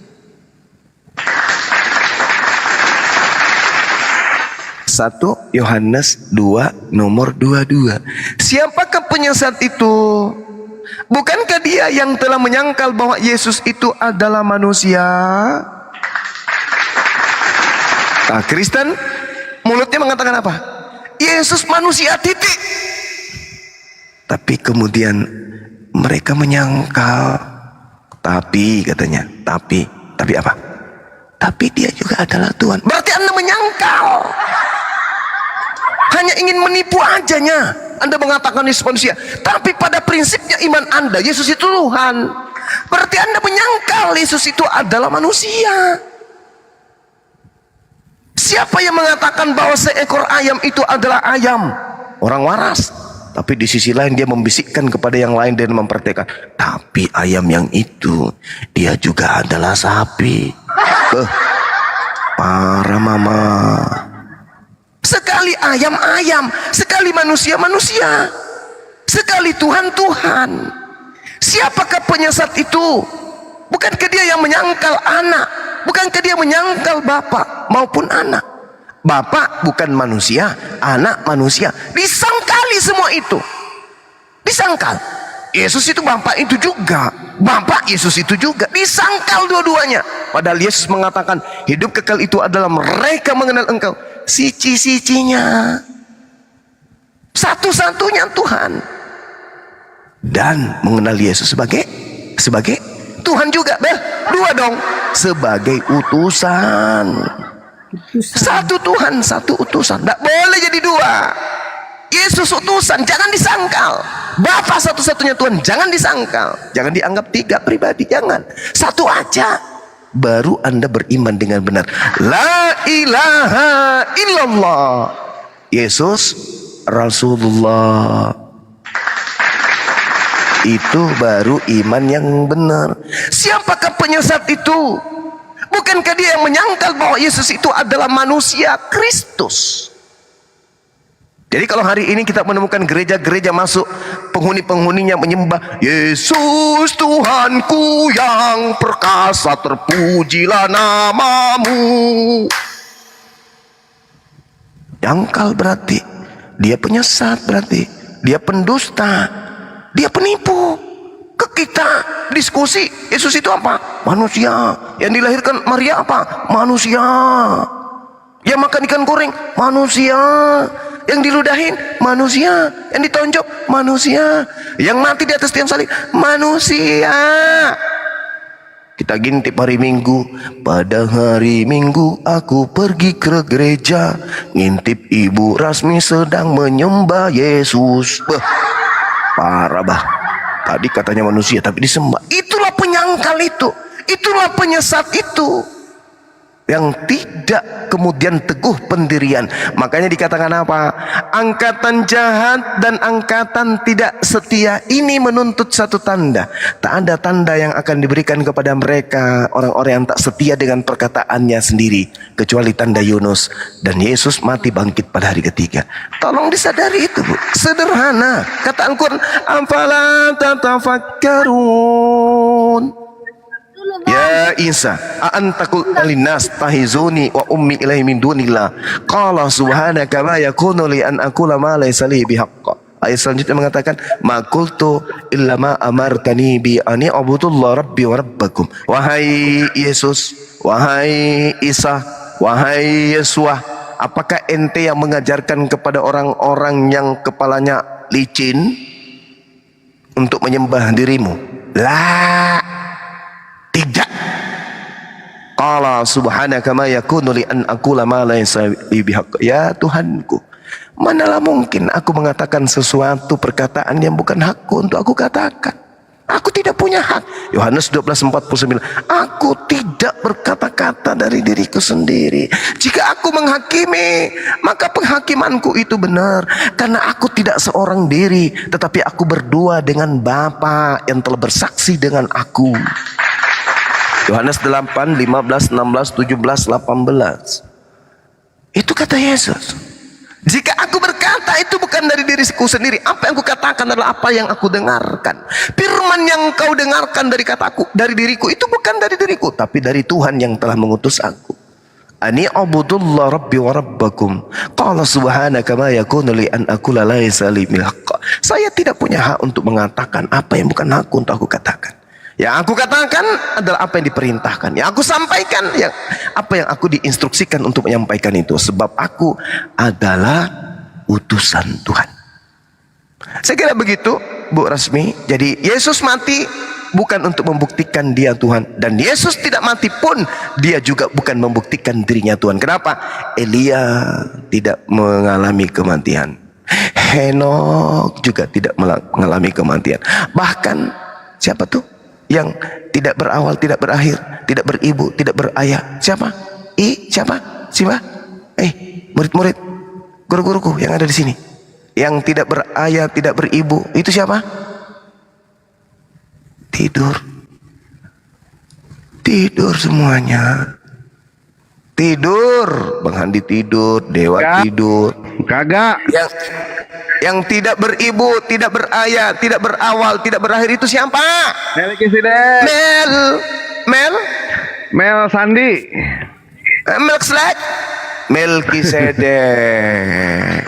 1 Yohanes 2 nomor 22. Siapakah penyesat itu? Bukankah dia yang telah menyangkal bahwa Yesus itu adalah manusia? Nah, Kristen mulutnya mengatakan apa? Yesus manusia, titik. Tapi kemudian mereka menyangkal. Tapi katanya, tapi apa? Tapi dia juga adalah Tuhan. Berarti Anda menyangkal. Hanya ingin menipu ajanya. Anda mengatakan Yesus manusia, tapi pada prinsipnya iman Anda Yesus itu Tuhan. Berarti Anda menyangkal Yesus itu adalah manusia. Siapa yang mengatakan bahwa seekor ayam itu adalah ayam? Orang waras. Tapi di sisi lain dia membisikkan kepada yang lain dan mempertekan, tapi ayam yang itu dia juga adalah sapi. Para mama. Sekali ayam, sekali manusia, sekali Tuhan. Siapakah penyesat itu? Bukankah dia yang menyangkal anak? Bukankah dia menyangkal bapak maupun anak? Bapak bukan manusia, anak manusia. Disangkali semua itu. Disangkal. Yesus itu bapak itu juga. Bapak Yesus itu juga. Disangkal dua-duanya. Padahal Yesus mengatakan hidup kekal itu adalah mereka mengenal Engkau. Sici-sicinya, satu-satunya Tuhan, dan mengenal Yesus sebagai Tuhan juga. Dua dong, sebagai utusan. Satu Tuhan, satu utusan. Tidak boleh jadi dua. Yesus utusan, jangan disangkal. Bapa satu-satunya Tuhan, jangan disangkal. Jangan dianggap tiga pribadi, jangan. Satu aja. Baru Anda beriman dengan benar. La ilaha illallah. Yesus Rasulullah. Itu baru iman yang benar. Siapakah penyesat itu? Bukankah dia yang menyangkal bahwa Yesus itu adalah manusia Kristus? Jadi kalau hari ini kita menemukan gereja-gereja masuk, penghuni-penghuninya menyembah Yesus Tuhanku yang perkasa, terpujilah namamu. Jangkal berarti dia penyesat, berarti dia pendusta, dia penipu. Ke kita diskusi, Yesus itu apa? Manusia. Yang dilahirkan Maria apa? Manusia. Yang makan ikan goreng? Manusia. Yang diludahin? Manusia. Yang ditonjok? Manusia. Yang mati di atas tiang salib? Manusia. Kita gintip hari Minggu. Pada hari Minggu aku pergi ke gereja, ngintip Ibu Rasmi sedang menyembah Yesus. Parah bah. Tadi katanya manusia tapi disembah. Itulah penyangkal itu. Itulah penyesat itu. Yang tidak kemudian teguh pendirian. Makanya dikatakan apa? Angkatan jahat dan angkatan tidak setia ini menuntut satu tanda. Tak ada tanda yang akan diberikan kepada mereka, orang-orang yang tak setia dengan perkataannya sendiri, kecuali tanda Yunus. Dan Yesus mati bangkit pada hari ketiga. Tolong disadari itu, Bu. Sederhana. Kata Al-Quran, afala tatafakkarun. Ya Isa, a'antakul alinas tahizuni wa ummi ilahi min dunillah. Qala subhanaka ma yakunu li an aqula ma laysa li bihaqq. Ayat selanjutnya mengatakan, ma qultu illa ma amartani bi ani abudullah rabbi wa rabbakum. Wahai Yesus, wahai Isa, wahai Yesua, apakah ente yang mengajarkan kepada orang-orang yang kepalanya licin untuk menyembah dirimu? Lah, tidak. Qala subhanaka ma yakunu li an aqula ma laysa li bihaq. Ya Tuhanku, manalah mungkin aku mengatakan sesuatu perkataan yang bukan hakku untuk aku katakan. Aku tidak punya hak. Yohanes 12:49. Aku tidak berkata-kata dari diriku sendiri. Jika aku menghakimi, maka penghakimanku itu benar. Karena aku tidak seorang diri, tetapi aku berdua dengan Bapa yang telah bersaksi dengan aku. Yohanes 8, 15, 16, 17, 18. Itu kata Yesus. Jika aku berkata itu bukan dari diriku sendiri, apa yang aku katakan adalah apa yang aku dengarkan. Firman yang kau dengarkan dari kataku, dari diriku, itu bukan dari diriku, tapi dari Tuhan yang telah mengutus aku. Ani abudullah rabbi wa rabbakum. Qala subhanaka ma yakunu li an aqula laisa li bil haqq. Saya tidak punya hak untuk mengatakan apa yang bukan hakku untuk aku katakan. Yang aku katakan adalah apa yang diperintahkan. Yang aku sampaikan, apa yang aku diinstruksikan untuk menyampaikan itu. Sebab aku adalah utusan Tuhan. Saya kira begitu, Bu Rasmi. Jadi Yesus mati bukan untuk membuktikan dia Tuhan. Dan Yesus tidak mati pun dia juga bukan membuktikan dirinya Tuhan. Kenapa? Elia tidak mengalami kematian. Henok juga tidak mengalami kematian. Bahkan siapa tuh? Yang tidak berawal, tidak berakhir, tidak beribu, tidak berayah. Siapa? Siapa? Siapa? Murid-murid, guru-guruku yang ada di sini. Yang tidak berayah, tidak beribu, itu siapa? Tidur. Tidur semuanya. Tidur. Bang Handi tidur, Dewa tidur. Kagak. Yang tidak beribu, tidak berayah, tidak berawal, tidak berakhir itu siapa? Melkisedek. Mel Sandi. Melkisedek.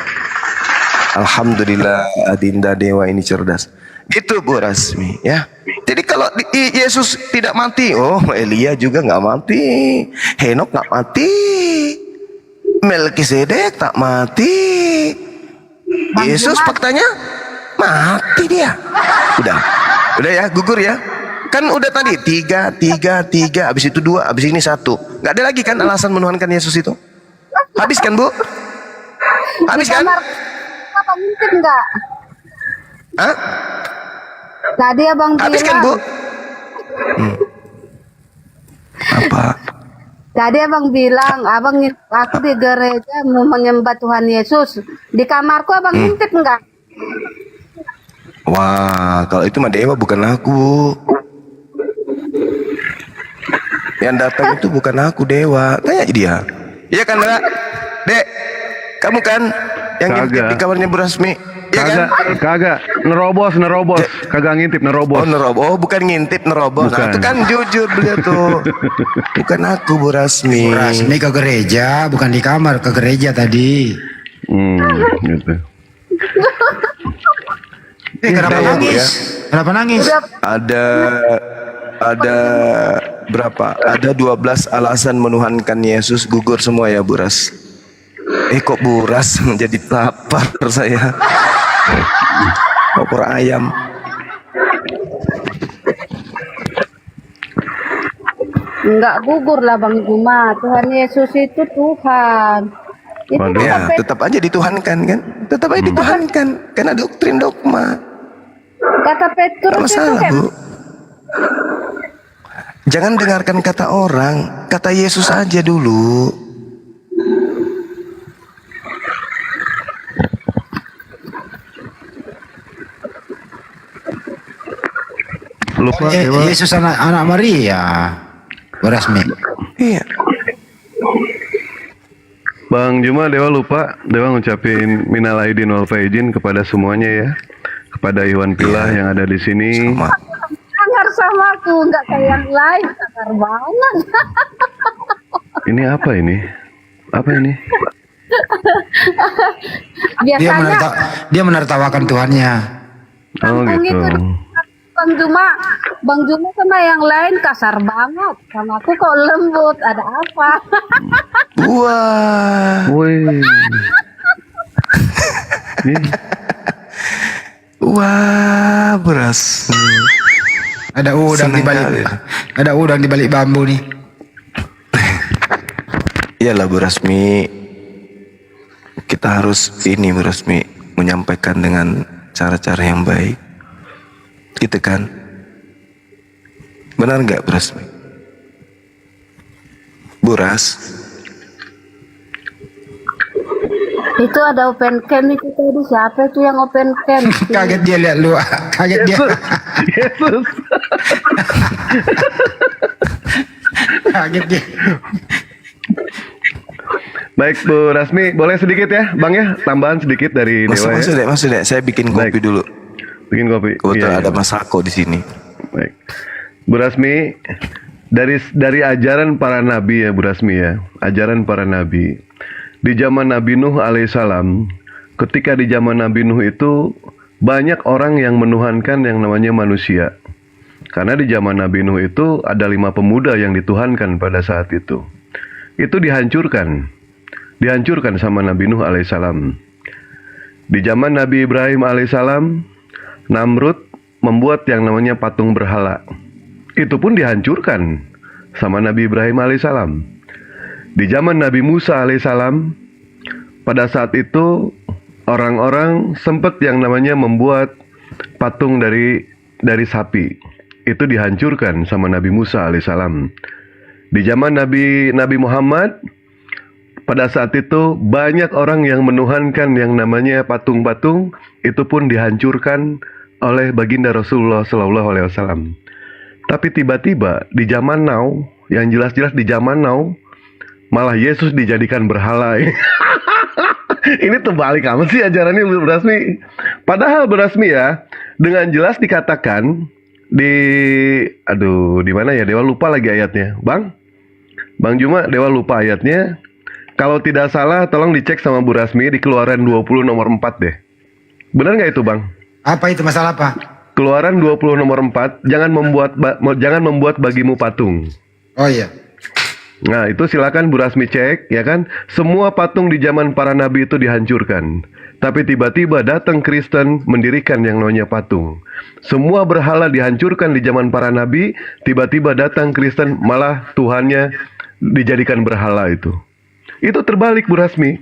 Alhamdulillah Adinda Dewa ini cerdas. Gitu Bu Rasmi ya. Jadi kalau Yesus tidak mati, Elia juga nggak mati, Henok nggak mati, Melkisedek tak mati. Yesus faktanya mati dia. Udah ya, gugur ya. Kan udah tadi 3, habis itu 2, habis ini 1. Nggak ada lagi kan alasan menuhankan Yesus itu. Habis kan Bu? Habis kan? Apa ngintip enggak? Hah? Tadi abang Habis bilang. kan Bu? Apa? Tadi abang bilang, aku di gereja mau menyembah Tuhan Yesus. Di kamarku abang ngintip enggak? Wah, kalau itu mah Dewa bukan aku. Yang datang itu bukan aku, Dewa. Tanya dia. Iya kan, Dek? Kamu kan yang ngintip di kamarnya Bu Rasmi? Iya kan? Kagak. Nerobos. Kagak ngintip, nerobos. Oh, bukan ngintip, nerobos. Nah, itu kan jujur beliau tuh. Bukan aku, Bu Rasmi. Bu Rasmi ke gereja, bukan di kamar, ke gereja tadi. Gitu. Kenapa nangis? Ya. Kenapa nangis? Ada berapa? Ada 12 alasan menuhankan Yesus, gugur semua ya Bu Ras. Kok Bu Ras menjadi lapar saya. Opor ayam. Enggak gugur lah Bang Juma. Tuhan Yesus itu Tuhan. Itu Ya, tetap aja dituhankan kan? Tetap aja dituhankan. Karena doktrin dogma. kata Petrus Gak itu masalah kan. Bu. Jangan dengarkan kata orang, kata Yesus aja dulu. Lupa Dewa. Yesus anak Maria. Bu Rasmi. Iya. Bang Juma, Dewa lupa. Dewa ngucapin minal aidin wal faizin kepada semuanya ya. Kepada Iwan Pilah yang ada di sini. Sangar sama aku, nggak kayak yang lain. Sangar banget. Ini apa ini? Apa ini? Biasanya Dia menertawakan Tuhannya. Oh gitu. Bang Juma sama yang lain kasar banget. Sama aku kok lembut. Ada apa? Wah. Wih. Wah, beras. Ada udang di balik. Ada udang di balik bambu nih. Iyalah Bu Rasmi, kita harus ini Bu Rasmi, menyampaikan dengan cara-cara yang baik, gitu kan? Benar nggak Bu Rasmi? Bu Ras? Itu ada open cam itu tadi, siapa itu yang open cam? Kaget dia lihat lu, kaget dia. Yesus. Kaget dia. Baik Bu Rasmi, boleh sedikit ya Bang ya, tambahan sedikit dari Dewa ya. Maksudnya, saya bikin kopi dulu. Bikin kopi. Kebetulan Iya, ada iya. Mas Ako di sini. Baik. Bu Rasmi, dari ajaran para nabi ya Bu Rasmi ya, ajaran para nabi. Di zaman Nabi Nuh alaihissalam, ketika di zaman Nabi Nuh itu banyak orang yang menuhankan yang namanya manusia. Karena di zaman Nabi Nuh itu ada 5 pemuda yang dituhankan pada saat itu. Itu dihancurkan sama Nabi Nuh alaihissalam. Di zaman Nabi Ibrahim alaihissalam, Namrud membuat yang namanya patung berhala. Itu pun dihancurkan sama Nabi Ibrahim alaihissalam. Di zaman Nabi Musa alaihissalam, pada saat itu orang-orang sempat yang namanya membuat patung dari sapi. Itu dihancurkan sama Nabi Musa alaihissalam. Di zaman Nabi Muhammad, pada saat itu banyak orang yang menuhankan yang namanya patung-patung, itu pun dihancurkan oleh baginda Rasulullah Shallallahu Alaihi Wasallam. Tapi tiba-tiba di zaman now, yang jelas-jelas di zaman now, malah Yesus dijadikan berhala. Ini terbalik amat sih ajarannya Bu Rasmi. Padahal Bu Rasmi ya, dengan jelas dikatakan di mana ya, Dewa lupa lagi ayatnya. Bang Juma, Dewa lupa ayatnya. Kalau tidak salah tolong dicek sama Bu Rasmi di Keluaran 20 nomor 4 deh. Benar nggak itu Bang? Apa itu masalah apa? Keluaran 20 nomor 4, jangan membuat bagimu patung. Oh iya. Nah itu silakan Bu Rasmi cek ya kan. Semua patung di zaman para nabi itu dihancurkan. Tapi tiba-tiba datang Kristen mendirikan yang namanya patung. Semua berhala dihancurkan di zaman para nabi. Tiba-tiba datang Kristen malah Tuhannya dijadikan berhala itu. Itu terbalik Bu Rasmi.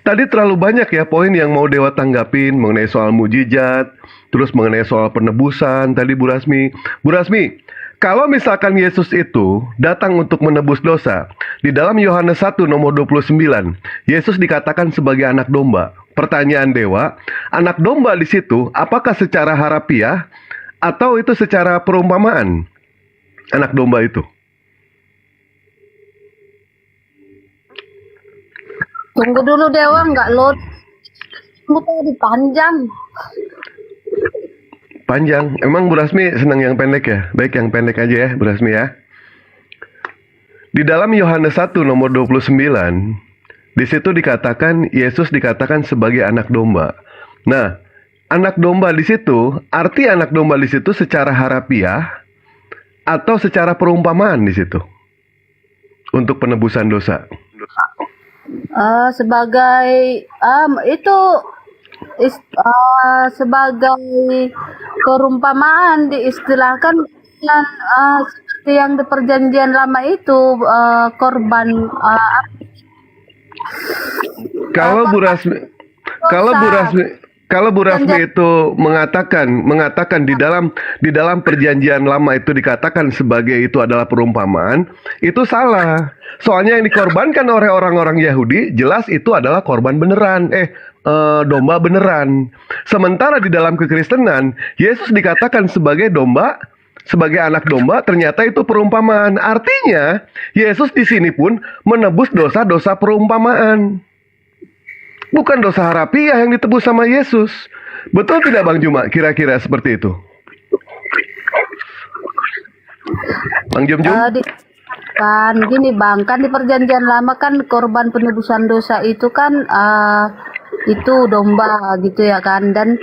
Tadi terlalu banyak ya poin yang mau Dewa tanggapin mengenai soal mujizat, terus mengenai soal penebusan tadi Bu Rasmi. Bu Rasmi, kalau misalkan Yesus itu datang untuk menebus dosa, di dalam Yohanes 1 nomor 29, Yesus dikatakan sebagai anak domba. Pertanyaan Dewa, anak domba di situ apakah secara harafiah atau itu secara perumpamaan? Anak domba itu. Tunggu dulu Dewa, nggak load. Tunggu tadi panjang. Panjang. Emang Bu Rasmi senang yang pendek ya? Baik yang pendek aja ya Bu Rasmi ya. Di dalam Yohanes 1 nomor 29, di situ dikatakan Yesus dikatakan sebagai anak domba. Nah, anak domba di situ, arti anak domba di situ secara harafiah atau secara perumpamaan di situ untuk penebusan dosa. Sebagai sebagai perumpamaan diistilahkan dengan seperti yang di perjanjian lama itu korban Kalau Bu Rasmi itu mengatakan di dalam perjanjian lama itu dikatakan sebagai itu adalah perumpamaan, itu salah. Soalnya yang dikorbankan oleh orang-orang Yahudi jelas itu adalah korban beneran, domba beneran. Sementara di dalam kekristenan, Yesus dikatakan sebagai domba, sebagai anak domba, ternyata itu perumpamaan. Artinya, Yesus di sini pun menebus dosa-dosa perumpamaan. Bukan dosa harafiah yang ditebus sama Yesus. Betul tidak Bang Juma? Kira-kira seperti itu. Bang Jum? Kan gini Bang, kan di perjanjian lama kan korban penebusan dosa itu kan itu domba gitu ya kan, dan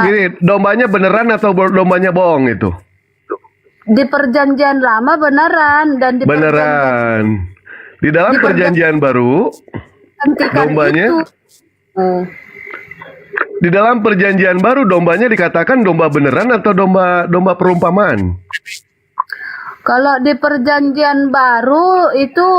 gini, dombanya beneran atau dombanya bohong itu? Di perjanjian lama beneran, dan di beneran. Di dalam perjanjian baru dombanya itu. Di dalam perjanjian baru dombanya dikatakan domba beneran atau domba perumpamaan? Kalau di perjanjian baru itu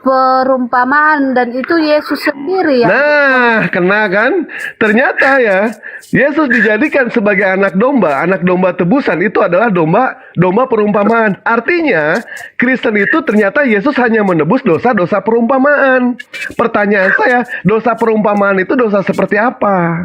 perumpamaan dan itu Yesus sendiri ya. Nah, kena kan? Ternyata ya, Yesus dijadikan sebagai anak domba tebusan itu adalah domba perumpamaan. Artinya, Kristen itu ternyata Yesus hanya menebus dosa-dosa perumpamaan. Pertanyaan saya, dosa perumpamaan itu dosa seperti apa?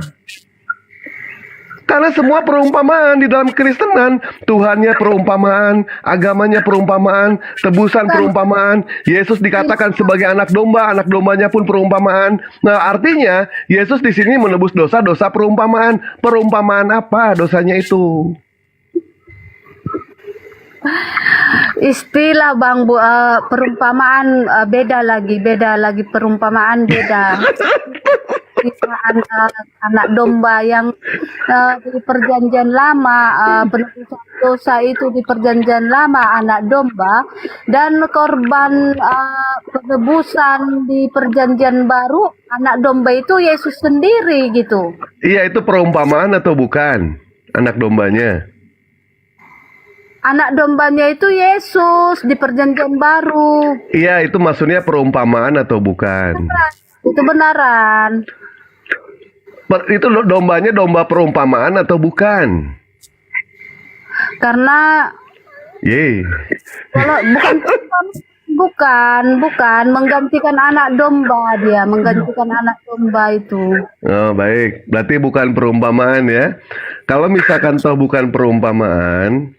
Karena semua perumpamaan di dalam Kristenan, Tuhannya perumpamaan, agamanya perumpamaan, tebusan perumpamaan, Yesus dikatakan sebagai anak dombanya pun perumpamaan. Nah, artinya Yesus di sini menebus dosa-dosa perumpamaan. Perumpamaan apa dosanya itu? Istilah Bang Bu, perumpamaan beda lagi perumpamaan beda. Anak domba yang di perjanjian lama, penebusan dosa itu di perjanjian lama anak domba, dan korban penebusan di perjanjian baru anak domba itu Yesus sendiri gitu. Iya, itu perumpamaan atau bukan? Anak dombanya. Anak dombanya itu Yesus di perjanjian baru. Iya, itu maksudnya perumpamaan atau bukan? Itu benaran. Itu dombanya domba perumpamaan atau bukan? Karena kalau bukan menggantikan anak domba, dia menggantikan anak domba itu. Oh, baik, berarti bukan perumpamaan ya. Kalau misalkan toh bukan perumpamaan,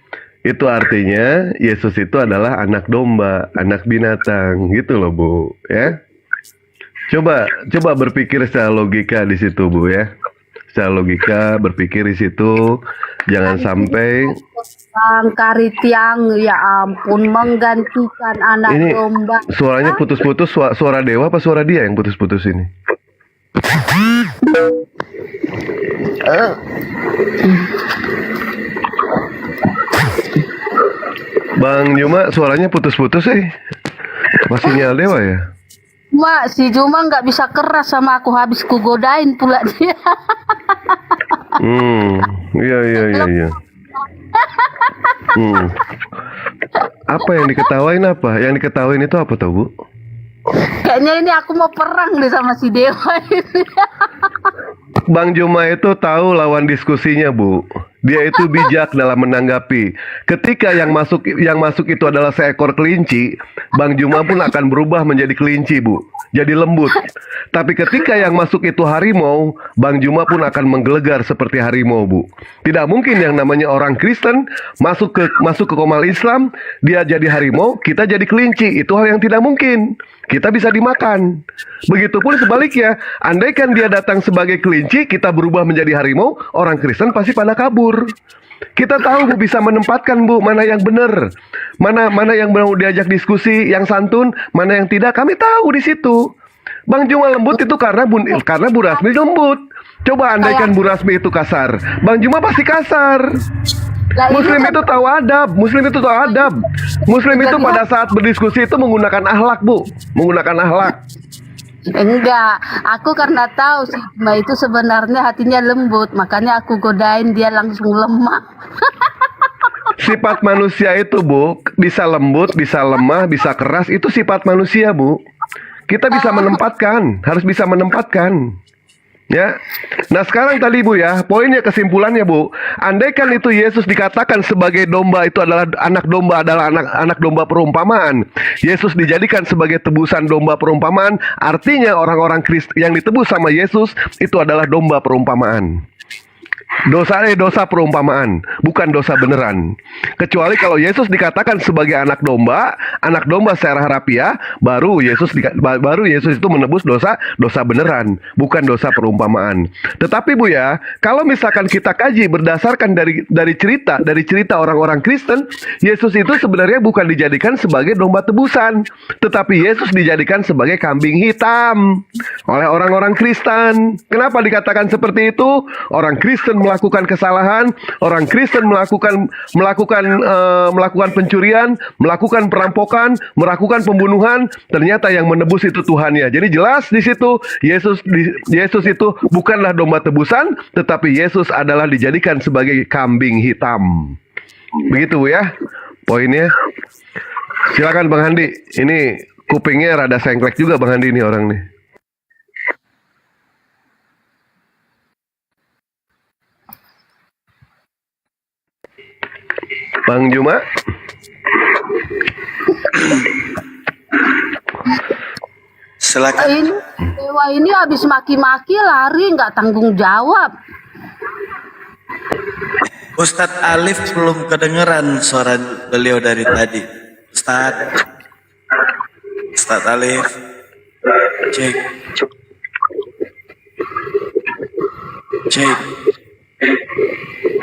itu artinya Yesus itu adalah anak domba, anak binatang, gitu loh Bu, ya. Coba berpikir secara logika di situ Bu ya. Secara logika berpikir di situ, jangan sampai Bang Karitiang, ya ampun, menggantikan anak ini domba. suaranya putus-putus, suara Dewa apa suara dia yang putus-putus ini? Bang Juma, suaranya putus-putus Apa sinyal Dewa ya? Mak, si Juma nggak bisa keras sama aku, habis ku godain pula dia. Iya. Apa yang diketawain apa? Yang diketawain itu apa tau Bu? Kayaknya ini aku mau perang deh sama si Dewa ini. Bang Juma itu tahu lawan diskusinya Bu. Dia itu bijak dalam menanggapi. Ketika yang masuk itu adalah seekor kelinci, Bang Juma pun akan berubah menjadi kelinci Bu. Jadi lembut. Tapi ketika yang masuk itu harimau, Bang Juma pun akan menggelegar seperti harimau Bu. Tidak mungkin yang namanya orang Kristen masuk ke komal Islam, dia jadi harimau, kita jadi kelinci. Itu hal yang tidak mungkin. Kita bisa dimakan. Begitupun sebaliknya, andaikan dia datang sebagai kelinci, kita berubah menjadi harimau, orang Kristen pasti pada kabur. Kita tahu Bu, bisa menempatkan Bu, mana yang benar, mana yang mau diajak diskusi, yang santun, mana yang tidak, kami tahu di situ. Bang Juma lembut itu karena Bu Rasmi lembut. Coba andaikan Bu Rasmi itu kasar, Bang Juma pasti kasar. Muslim itu tahu adab, Muslim itu pada saat berdiskusi itu menggunakan akhlak Bu, menggunakan akhlak. Enggak, aku karena tahu si Juma itu sebenarnya hatinya lembut, makanya aku godain dia langsung lemah. Sifat manusia itu Bu, bisa lembut, bisa lemah, bisa keras, itu sifat manusia Bu. Kita bisa menempatkan, harus bisa menempatkan. Ya, nah sekarang tadi Bu ya, poinnya kesimpulannya Bu, andaikan itu Yesus dikatakan sebagai domba itu adalah anak domba perumpamaan, Yesus dijadikan sebagai tebusan domba perumpamaan, artinya orang-orang Kristen yang ditebus sama Yesus itu adalah domba perumpamaan. Dosa perumpamaan, bukan dosa beneran. Kecuali kalau Yesus dikatakan sebagai anak domba secara harafiah, baru Yesus itu menebus dosa beneran, bukan dosa perumpamaan. Tetapi Bu ya, kalau misalkan kita kaji berdasarkan dari cerita orang-orang Kristen, Yesus itu sebenarnya bukan dijadikan sebagai domba tebusan, tetapi Yesus dijadikan sebagai kambing hitam oleh orang-orang Kristen. Kenapa dikatakan seperti itu? Orang Kristen melakukan kesalahan, orang Kristen melakukan pencurian, melakukan perampokan, melakukan pembunuhan, ternyata yang menebus itu Tuhannya. Jadi jelas di situ Yesus itu bukanlah domba tebusan, tetapi Yesus adalah dijadikan sebagai kambing hitam. Begitu ya poinnya. Silakan Bang Handi, ini kupingnya rada sengklek juga Bang Andi nih orang nih. Bang Juma? Silakan. Ini dewa ini habis maki-maki lari nggak tanggung jawab. Ustadz Alif belum kedengeran suara beliau dari tadi. Ustadz Alif, cek.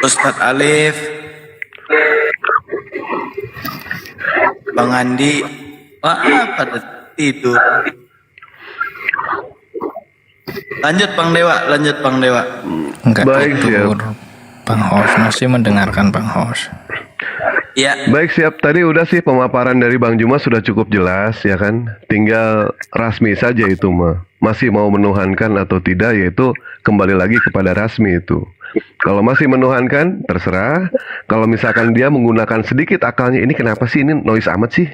Ustadz Alif, Bang Andi, pada tidur. Lanjut Bang Dewa. Enggak Baik, tidur. Bang Hos masih mendengarkan Bang Hos. Iya. Baik, siap. Tadi udah sih pemaparan dari Bang Juma sudah cukup jelas ya kan. Tinggal Rasmi saja itu mah. Masih mau menuhankan atau tidak, yaitu kembali lagi kepada Rasmi itu. Kalau masih menuhankan, terserah. Kalau misalkan dia menggunakan sedikit akalnya, ini kenapa sih ini noise amat sih?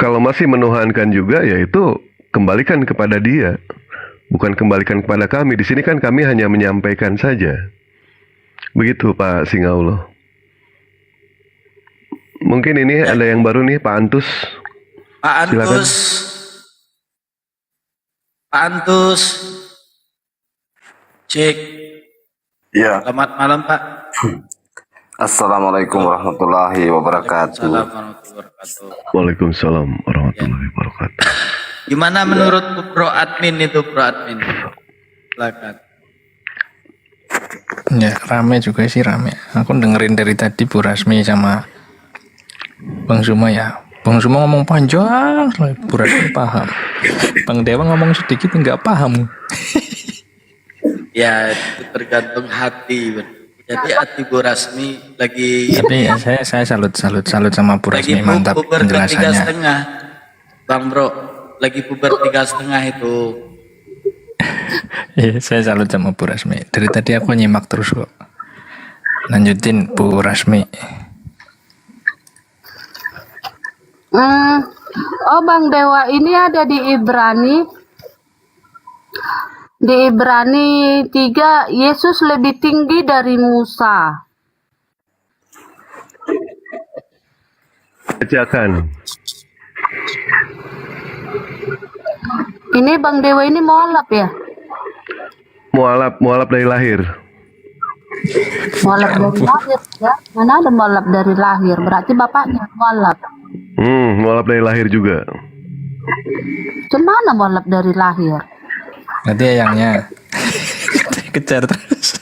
Kalau masih menuhankan juga, yaitu kembalikan kepada dia. Bukan kembalikan kepada kami. Di sini kan kami hanya menyampaikan saja. Begitu Pak Singaulo. Mungkin ini ada yang baru nih, Pak Antus. Silakan. Pak Antus. Cek. Ya. Selamat malam Pak. Assalamualaikum warahmatullahi wabarakatuh. Waalaikumsalam warahmatullahi wabarakatuh. Gimana menurut Bro Admin itu, Bro Admin? Silakan. Ya rame juga sih, rame. Aku dengerin dari tadi Bu Rasmi sama Bang Zuma ya. Bang Zuma ngomong panjang, Bu Rasmi paham. Bang Dewa ngomong sedikit nggak paham. Ya itu tergantung hati. Jadi hati Bu Rasmi lagi. Tapi ya, saya salut sama Bu Rasmi, mantap puber ke 3,5, penjelasannya. Bang Bro. Lagi puber 3,5 itu. Iya, saya salut sama Bu Rasmi. Dari tadi aku nyimak terus kok. Lanjutin Bu Rasmi. Oh Bang Dewa, ini ada di Ibrani. Di Ibrani 3, Yesus lebih tinggi dari Musa. Bacakan. Ini Bang Dewa ini mualaf ya? Mualaf dari lahir. Mualaf dari lahir ya? Mana ada mualaf dari lahir? Berarti bapaknya mualaf. Mualaf dari lahir juga. Gimana mualaf dari lahir? Nanti ayangnya kejar terus.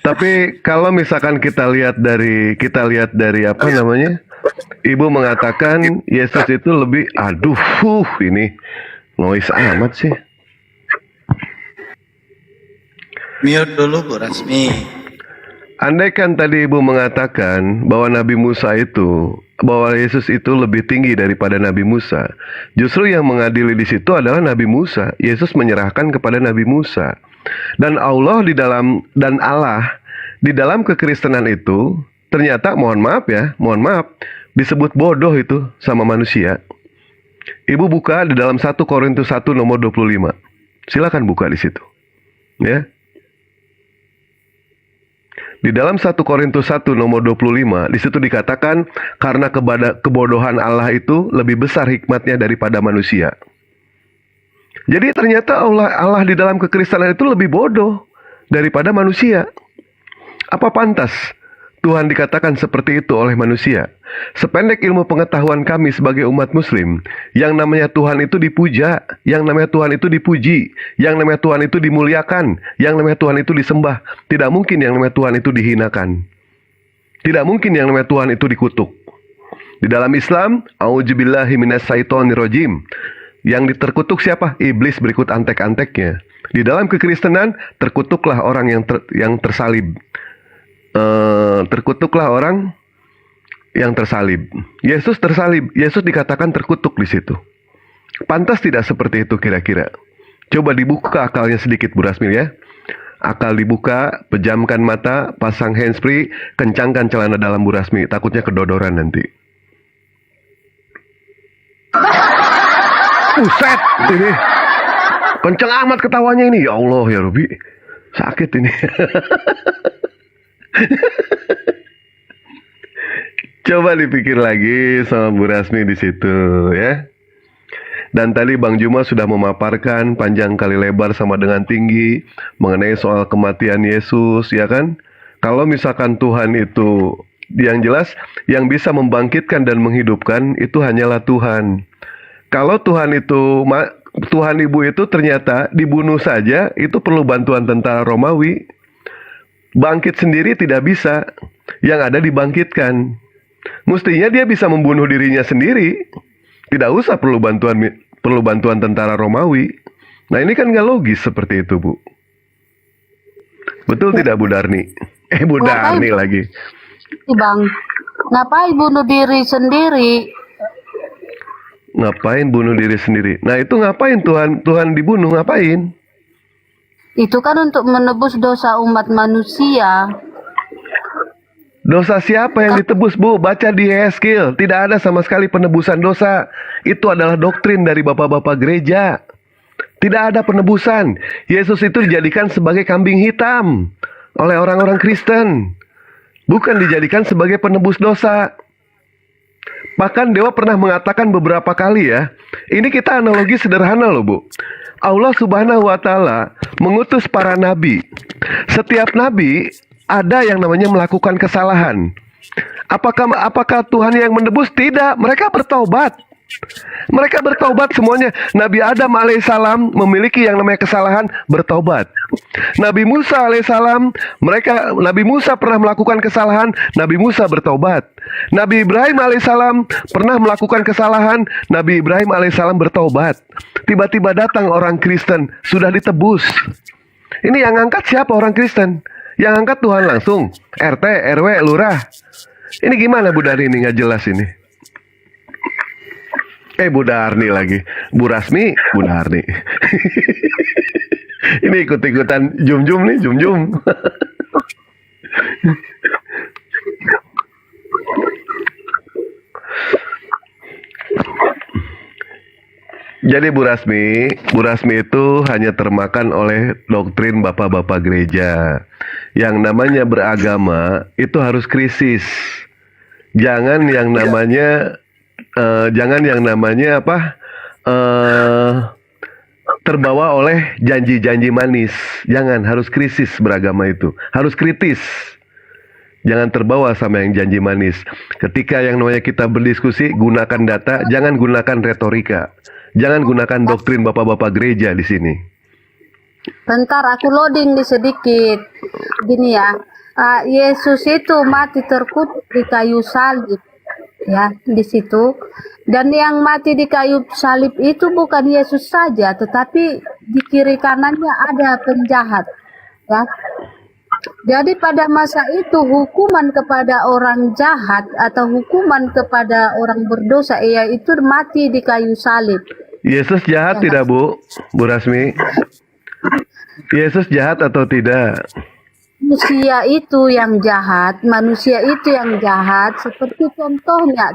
Tapi kalau misalkan kita lihat dari apa namanya, Ibu mengatakan Yesus itu lebih, ini noise amat sih. Mute dulu Bu Rasmi. Andaikan tadi Ibu mengatakan bahwa bahwa Yesus itu lebih tinggi daripada Nabi Musa, justru yang mengadili di situ adalah Nabi Musa. Yesus menyerahkan kepada Nabi Musa. Dan Allah di dalam kekristenan itu ternyata, mohon maaf, disebut bodoh itu sama manusia. Ibu buka di dalam 1 Korintus 1 nomor 25. Silakan buka di situ. Ya. Di dalam 1 Korintus 1 nomor 25, di situ dikatakan karena kebodohan Allah itu lebih besar hikmatnya daripada manusia. Jadi ternyata Allah di dalam kekristenan itu lebih bodoh daripada manusia. Apa pantas Tuhan dikatakan seperti itu oleh manusia? Sependek ilmu pengetahuan kami sebagai umat muslim, yang namanya Tuhan itu dipuja, yang namanya Tuhan itu dipuji, yang namanya Tuhan itu dimuliakan, yang namanya Tuhan itu disembah. Tidak mungkin yang namanya Tuhan itu dihinakan. Tidak mungkin yang namanya Tuhan itu dikutuk. Di dalam Islam, auzubillahi minasyaitonirrajim, yang diterkutuk siapa? Iblis berikut antek-anteknya. Di dalam kekristenan, terkutuklah orang yang tersalib. Terkutuklah orang yang tersalib. Yesus tersalib. Yesus dikatakan terkutuk di situ. Pantas tidak seperti itu kira-kira? Coba dibuka akalnya sedikit Bu Rasmi ya. akal dibuka, pejamkan mata, pasang handsfree, kencangkan celana dalam Bu Rasmi, takutnya kedodoran nanti. Buset, ini kenceng amat ketawanya ini, ya Allah ya Robi, sakit ini. Coba dipikir lagi sama Bu Rasmi di situ ya. Dan tadi Bang Juma sudah memaparkan panjang kali lebar sama dengan tinggi mengenai soal kematian Yesus, ya kan? Kalau misalkan Tuhan itu, yang jelas yang bisa membangkitkan dan menghidupkan itu hanyalah Tuhan. Kalau Tuhan itu, Tuhan Ibu itu ternyata dibunuh saja, itu perlu bantuan tentara Romawi. Bangkit sendiri tidak bisa, yang ada dibangkitkan. Mestinya dia bisa membunuh dirinya sendiri. Tidak usah perlu bantuan tentara Romawi. Nah ini kan nggak logis seperti itu, Bu. Betul tidak, Bu Darni? Bu Darni lagi. Bang, ngapain bunuh diri sendiri? Ngapain bunuh diri sendiri? Nah itu ngapain Tuhan dibunuh, ngapain? Itu kan untuk menebus dosa umat manusia. Dosa siapa yang ditebus, Bu? Baca di Yehezkiel, tidak ada sama sekali penebusan dosa. Itu adalah doktrin dari bapak-bapak gereja. Tidak ada penebusan. Yesus itu dijadikan sebagai kambing hitam oleh orang-orang Kristen. Bukan dijadikan sebagai penebus dosa. Bahkan Dewa pernah mengatakan beberapa kali ya. Ini kita analogi sederhana loh, Bu. Allah Subhanahu wa Ta'ala mengutus para nabi. Setiap nabi ada yang namanya melakukan kesalahan. Apakah Tuhan yang menebus? Tidak, mereka bertobat. Mereka bertobat semuanya. Nabi Adam alaihissalam memiliki yang namanya kesalahan, bertobat. Nabi Musa alaihissalam, Nabi Musa pernah melakukan kesalahan, Nabi Musa bertobat. Nabi Ibrahim alaihissalam pernah melakukan kesalahan, Nabi Ibrahim alaihissalam bertobat. Tiba-tiba datang orang Kristen, sudah ditebus. Ini yang angkat siapa? Orang Kristen. Yang angkat Tuhan langsung, RT, RW, lurah. Ini gimana Bu Darni ini, nggak jelas ini. Bu Darni lagi, Bu Rasmi, Bu Darni. Ini ikut-ikutan jum-jum nih, jum-jum. Jadi Bu Rasmi itu hanya termakan oleh doktrin bapak-bapak gereja. Yang namanya beragama itu harus krisis. Jangan yang namanya terbawa oleh janji-janji manis. Jangan, harus krisis beragama itu. Harus kritis. Jangan terbawa sama yang janji manis. Ketika yang namanya kita berdiskusi, gunakan data, jangan gunakan retorika. Jangan gunakan doktrin bapak-bapak gereja di sini. Bentar, aku loading di sedikit. Gini ya, Yesus itu mati terkubur di kayu salib, ya di situ. Dan yang mati di kayu salib itu bukan Yesus saja, tetapi di kiri kanannya ada penjahat, ya. Jadi pada masa itu hukuman kepada orang jahat atau hukuman kepada orang berdosa yaitu mati di kayu salib. Yesus jahat tidak, Bu Rasmi? Yesus jahat atau tidak? Manusia itu yang jahat, seperti contohnya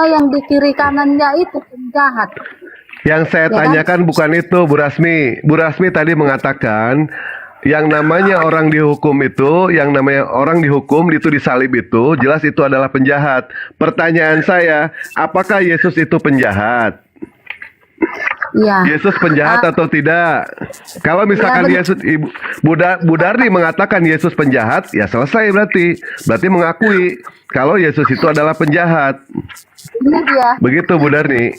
yang di kiri kanannya itu penjahat. Yang saya tanyakan bukan itu, Bu Rasmi. Bu Rasmi tadi mengatakan yang namanya orang dihukum itu, itu disalib itu, jelas itu adalah penjahat. Pertanyaan saya, apakah Yesus itu penjahat? Ya. Yesus penjahat atau tidak? Kalau misalkan Ya, Yesus, Bu Darni mengatakan Yesus penjahat, ya selesai berarti mengakui kalau Yesus itu adalah penjahat. Ini dia. Begitu Bu Darni.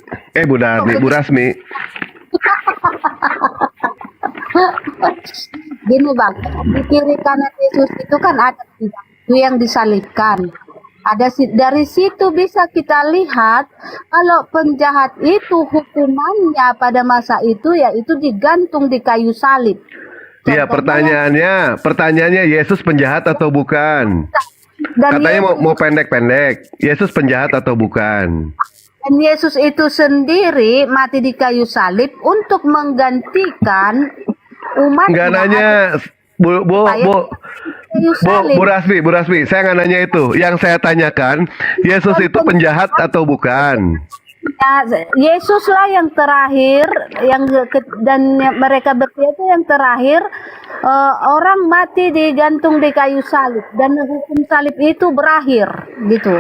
Bu Rasmi. Gini Bang, di kiri kanan Yesus itu kan ada yang disalibkan. Dari situ bisa kita lihat kalau penjahat itu hukumannya pada masa itu yaitu digantung di kayu salib. Iya, pertanyaannya Yesus penjahat atau bukan? Dan Katanya mau pendek-pendek. Yesus penjahat atau bukan? Dan Yesus itu sendiri mati di kayu salib untuk menggantikan umat. Bu Rasmi, saya nggak nanya itu. Yang saya tanyakan, Yesus itu penjahat atau bukan? Ya, Yesus lah yang terakhir, dan mereka bertiga itu yang terakhir. Orang mati digantung di kayu salib dan hukum salib itu berakhir, gitu.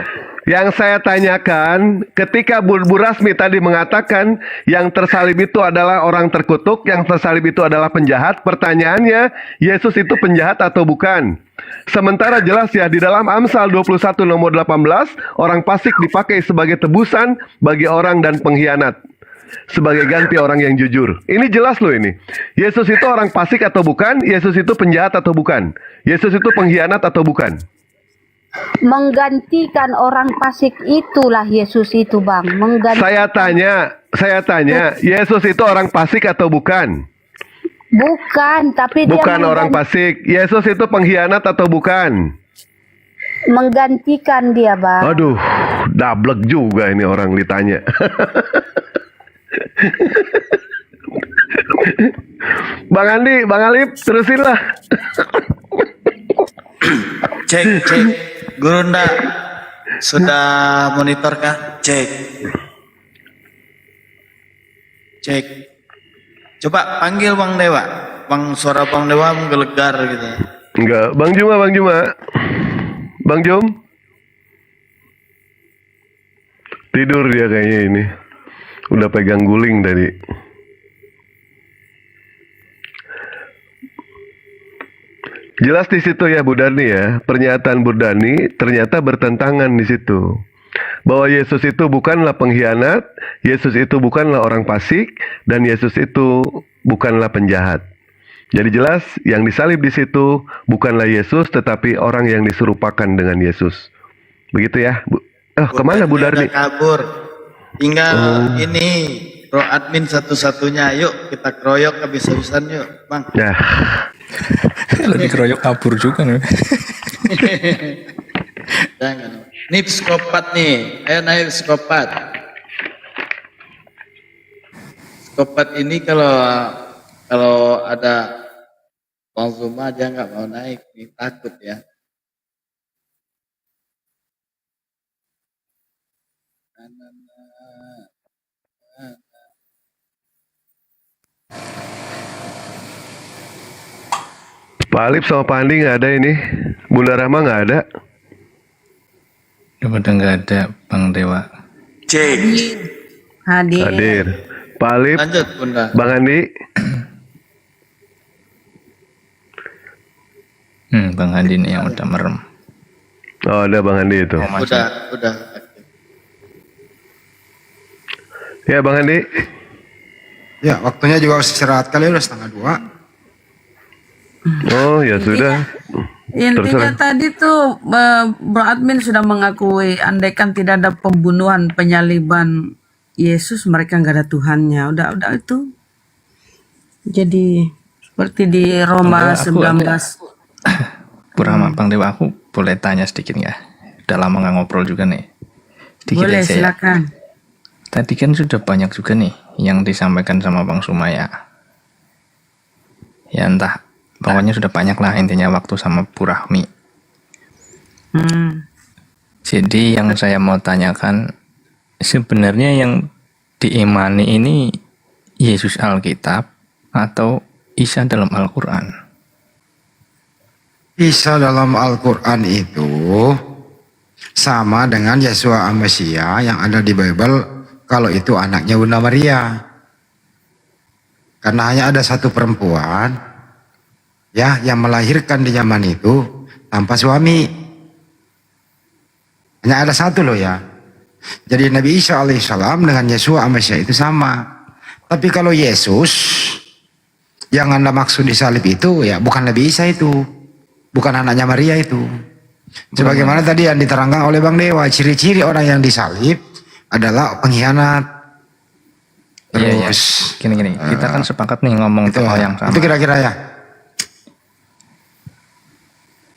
Yang saya tanyakan, ketika Bu Rasmi tadi mengatakan yang tersalib itu adalah orang terkutuk, yang tersalib itu adalah penjahat, pertanyaannya, Yesus itu penjahat atau bukan? Sementara jelas ya, di dalam Amsal 21 nomor 18, orang fasik dipakai sebagai tebusan bagi orang dan pengkhianat, sebagai ganti orang yang jujur. Ini jelas loh ini. Yesus itu orang fasik atau bukan? Yesus itu penjahat atau bukan? Yesus itu pengkhianat atau bukan? Menggantikan orang fasik itulah Yesus itu, Bang. Saya tanya, Yesus itu orang fasik atau bukan? Bukan, tapi bukan orang fasik. Yesus itu pengkhianat atau bukan? Menggantikan dia, Bang. Aduh, dablek juga ini orang ditanya. Bang Andi, Bang Alip, terusin lah. Cek. Gurunda sudah monitor kah? Cek. Coba panggil Bang Dewa. Suara Bang Dewa menggelegar gitu. Enggak, Bang Juma. Bang Jum. Tidur dia kayaknya ini. Udah pegang guling tadi. Jelas di situ ya Bu Darni ya. Pernyataan Bu Darni ternyata bertentangan di situ. Bahwa Yesus itu bukanlah pengkhianat, Yesus itu bukanlah orang fasik, dan Yesus itu bukanlah penjahat. Jadi jelas yang disalib di situ bukanlah Yesus, tetapi orang yang diserupakan dengan Yesus. Begitu ya, Bu. Kemana Bu Darni? Kabur. Tinggal ini pro admin satu-satunya. Yuk kita keroyok habis-habisan yuk, Bang. Ya. Lebih keroyok kabur juga nih. Jangan. Ini psikopat nih. Ayo naik psikopat. Psikopat ini kalau ada Bang Zuma dia nggak mau naik, nih takut ya. Pak Alip sama Pak Andi nggak ada ini. Bunda Rahma nggak ada. Udah nggak ada, Bang Dewa. Cek. Hadir. Pak Alip. Lanjut, Bunda. Bang Andi. Bang Andi nih yang udah merem. Oh, ada Bang Andi itu. Udah. Ya, Bang Andi. Ya, waktunya juga istirahat kali udah 1:30. Oh, ya sudah. Intinya tadi tuh Bro Admin sudah mengakui andaikan tidak ada pembunuhan, penyaliban Yesus, mereka nggak ada Tuhannya. Udah itu. Jadi seperti di Roma 19. Purama Bang Dewa, aku boleh tanya sedikit nggak? Udah lama nggak ngobrol juga nih. Sedikit Boleh, aja silakan. Ya. Tadi kan sudah banyak juga nih yang disampaikan sama Bang Sumaya. Ya entah, pokoknya sudah banyak lah intinya waktu sama Bu Rahmi. Jadi yang saya mau tanyakan, sebenarnya yang diimani ini Yesus Alkitab atau Isa dalam Al-Quran? Isa dalam Al-Quran itu sama dengan Yeshua Amasia yang ada di Bible, kalau itu anaknya Bunda Maria. Karena hanya ada satu perempuan ya yang melahirkan di zaman itu tanpa suami. Hanya ada satu loh ya. Jadi Nabi Isa alaihissalam dengan Yeshua Amasia itu sama. Tapi kalau Yesus yang Anda maksud disalib itu ya bukan Nabi Isa itu. Bukan anaknya Maria itu. Sebagaimana tadi yang diterangkan oleh Bang Dewa, ciri-ciri orang yang disalib adalah pengkhianat. Terus gini, kita kan sepakat nih ngomong tokoh yang sama. Itu kira-kira ya.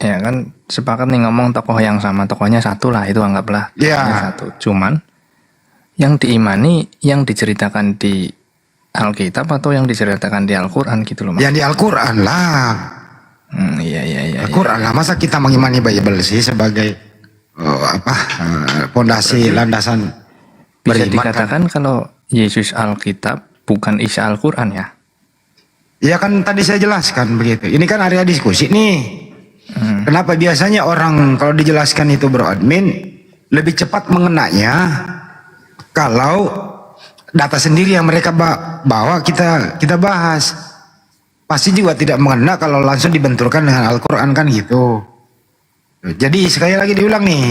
Ya kan sepakat nih ngomong tokoh yang sama, tokohnya satu lah, itu anggaplah tokohnya satu. Cuman yang diimani, yang diceritakan di Alkitab atau yang diceritakan di Al-Quran gitu loh Mas. Yang di Al-Quran lah. Iya. Al-Quran lah. Masa kita mengimani Bible sih sebagai fondasi landasan Bisa beriman kan? dikatakan kalau Yesus Alkitab bukan Isa Al-Quran ya? Ya kan tadi saya jelaskan begitu. Ini kan area diskusi nih. Kenapa biasanya orang kalau dijelaskan itu bro admin lebih cepat mengenanya kalau data sendiri yang mereka bawa kita bahas. Pasti juga tidak mengena kalau langsung dibenturkan dengan Al-Quran kan gitu. Jadi sekali lagi diulang nih.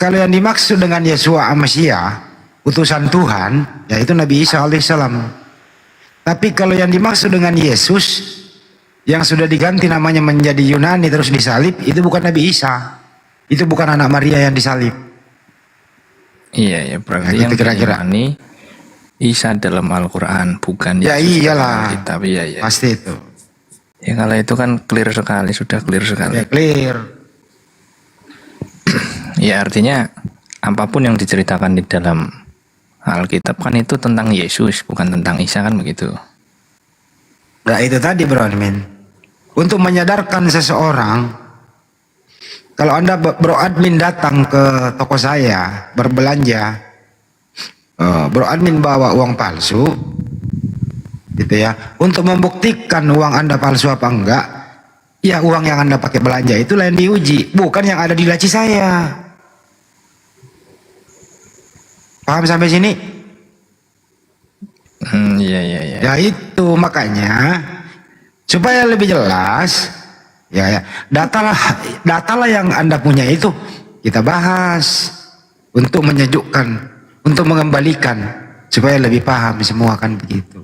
Kalau yang dimaksud dengan Yesua Amasia, utusan Tuhan, yaitu Nabi Isa alaihissalam. Tapi kalau yang dimaksud dengan Yesus yang sudah diganti namanya menjadi Yunani terus disalib, itu bukan Nabi Isa. Itu bukan anak Maria yang disalib. Iya, berarti Nah, yang itu kira-kira. diimani Isa dalam Al-Quran bukan Ya Yesus iyalah. dalam Alkitab. Iya. Pasti itu. Ya kalau itu kan clear sekali, sudah clear sekali. Ya clear. Ya artinya apapun yang diceritakan di dalam Alkitab kan itu tentang Yesus, bukan tentang Isa kan begitu. Nah itu tadi bro admin. Untuk menyadarkan seseorang, kalau anda bro admin datang ke toko saya berbelanja, bro admin bawa uang palsu, gitu ya. Untuk membuktikan uang anda palsu apa enggak, ya uang yang anda pakai belanja itulah yang diuji, bukan yang ada di laci saya. Paham sampai sini? Iya. Ya itu makanya supaya lebih jelas, ya datalah yang anda punya itu kita bahas untuk menyejukkan, untuk mengembalikan supaya lebih paham semua kan begitu.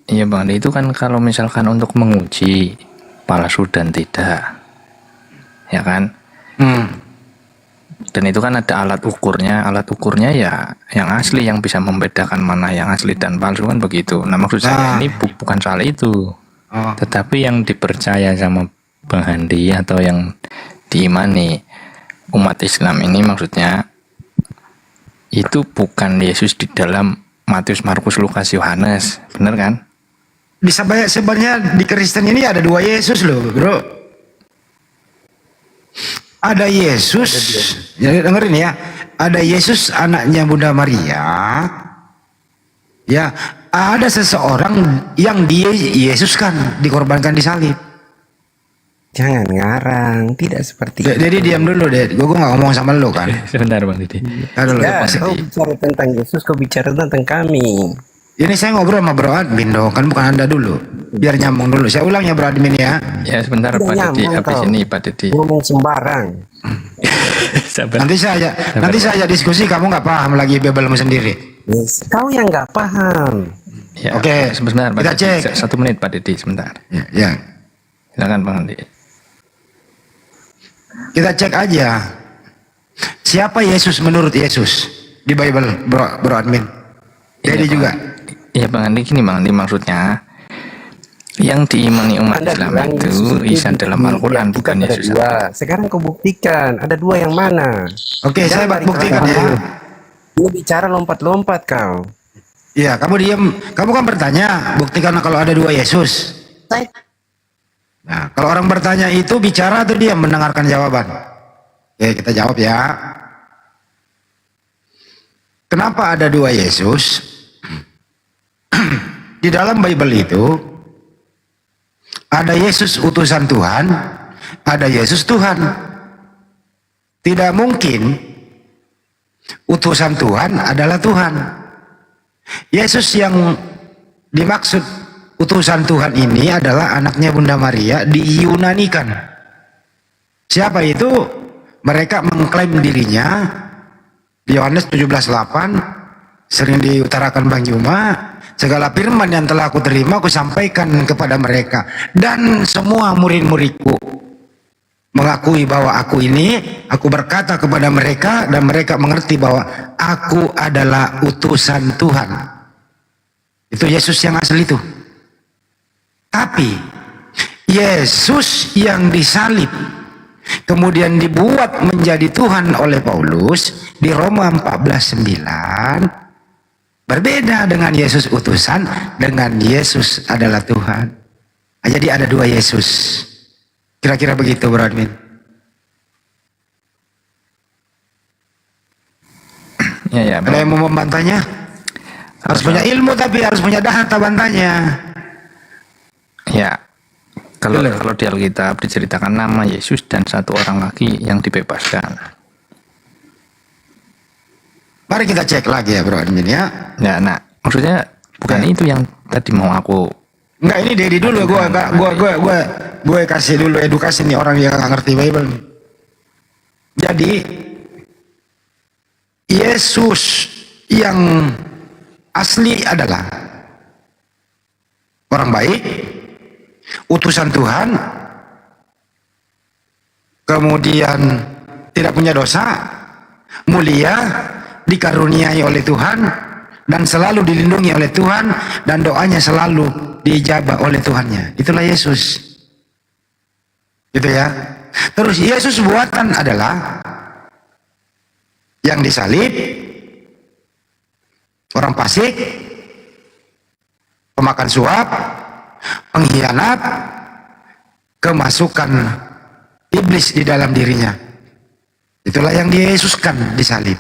Iya Bang, itu kan kalau misalkan untuk menguji palsu dan tidak, ya kan? Dan itu kan ada alat ukurnya ya yang asli yang bisa membedakan mana yang asli dan palsu kan begitu. Nah maksud saya ini bukan soal itu, tetapi yang dipercaya sama Bang Handi atau yang diimani umat Islam ini maksudnya itu bukan Yesus di dalam Matius, Markus, Lukas, Yohanes, bener kan? Bisa banyak sebenarnya di Kristen ini ada dua Yesus loh bro. Ada Yesus, jadi dengerin ya. Ada Yesus anaknya Bunda Maria. Ya, ada seseorang yang dia Yesus kan dikorbankan di salib. Jangan ngarang, tidak seperti itu. Jadi diam dulu deh, gue nggak ngomong sama lo kan. Sebentar Bang Didi. Ya, kau bicara tentang Yesus, kau bicara tentang kami. Ini saya ngobrol sama bro admin dong, kan bukan anda dulu. Biar nyambung dulu. Saya ulang ya bro admin ya. Ya sebentar Pak Didi, habis ini Pak Didi. Ngomong sembarang. Nanti saya diskusi, kamu nggak paham lagi Bibelmu sendiri. Yes. Kau yang nggak paham. Ya, Oke, sebentar Pak kita Didi. cek. 1 menit Pak Didi, sebentar. Ya. Silakan Bang Didi. Kita cek aja. Siapa Yesus menurut Yesus di Bible, bro admin? Jadi juga. Iya Bang Andi, gini Bang Andi, maksudnya yang diimani umat Islam itu Isa dalam Al-Quran bukan Yesus. Sekarang kau buktikan, ada dua yang mana? Oke, saya buktikan ya. Lu bicara lompat-lompat kau. Iya, kamu diam. Kamu kan bertanya, buktikan kalau ada dua Yesus. Nah, kalau orang bertanya itu bicara atau diam mendengarkan jawaban? Oke, kita jawab ya. Kenapa ada dua Yesus? Di dalam Bible itu ada Yesus utusan Tuhan, ada Yesus Tuhan. Tidak mungkin utusan Tuhan adalah Tuhan. Yesus yang dimaksud utusan Tuhan ini adalah anaknya Bunda Maria diyunanikan. Siapa itu? Mereka mengklaim dirinya di Yohanes 17:8 sering diutarakan Bang Juma. Segala firman yang telah aku terima aku sampaikan kepada mereka, dan semua murid-muridku mengakui bahwa aku berkata kepada mereka dan mereka mengerti bahwa aku adalah utusan Tuhan. Itu Yesus yang asli itu. Tapi Yesus yang disalib kemudian dibuat menjadi Tuhan oleh Paulus di Roma 14:9 berbeda dengan Yesus utusan dengan Yesus adalah Tuhan. Jadi ada dua Yesus. Kira-kira begitu, Bro Admin. Ya, Ada yang mau membantahnya? Harus punya ilmu, tapi harus punya data bantahnya. Ya, kalau di Alkitab diceritakan nama Yesus dan satu orang lagi yang dibebaskan. Mari kita cek lagi ya, Bro Admin ya. Ya, nah, maksudnya bukan itu yang tadi mau aku. Enggak, ini Dedi dulu. Gue kasih dulu edukasi nih orang yang nggak ngerti Bible. Jadi Yesus yang asli adalah orang baik, utusan Tuhan, kemudian tidak punya dosa, mulia, dikaruniai oleh Tuhan, dan selalu dilindungi oleh Tuhan, dan doanya selalu diijabah oleh Tuhannya. Itulah Yesus. Gitu ya. Terus Yesus buatan adalah yang disalib, orang fasik, pemakan suap, pengkhianat, kemasukan iblis di dalam dirinya. Itulah yang Yesuskan disalib.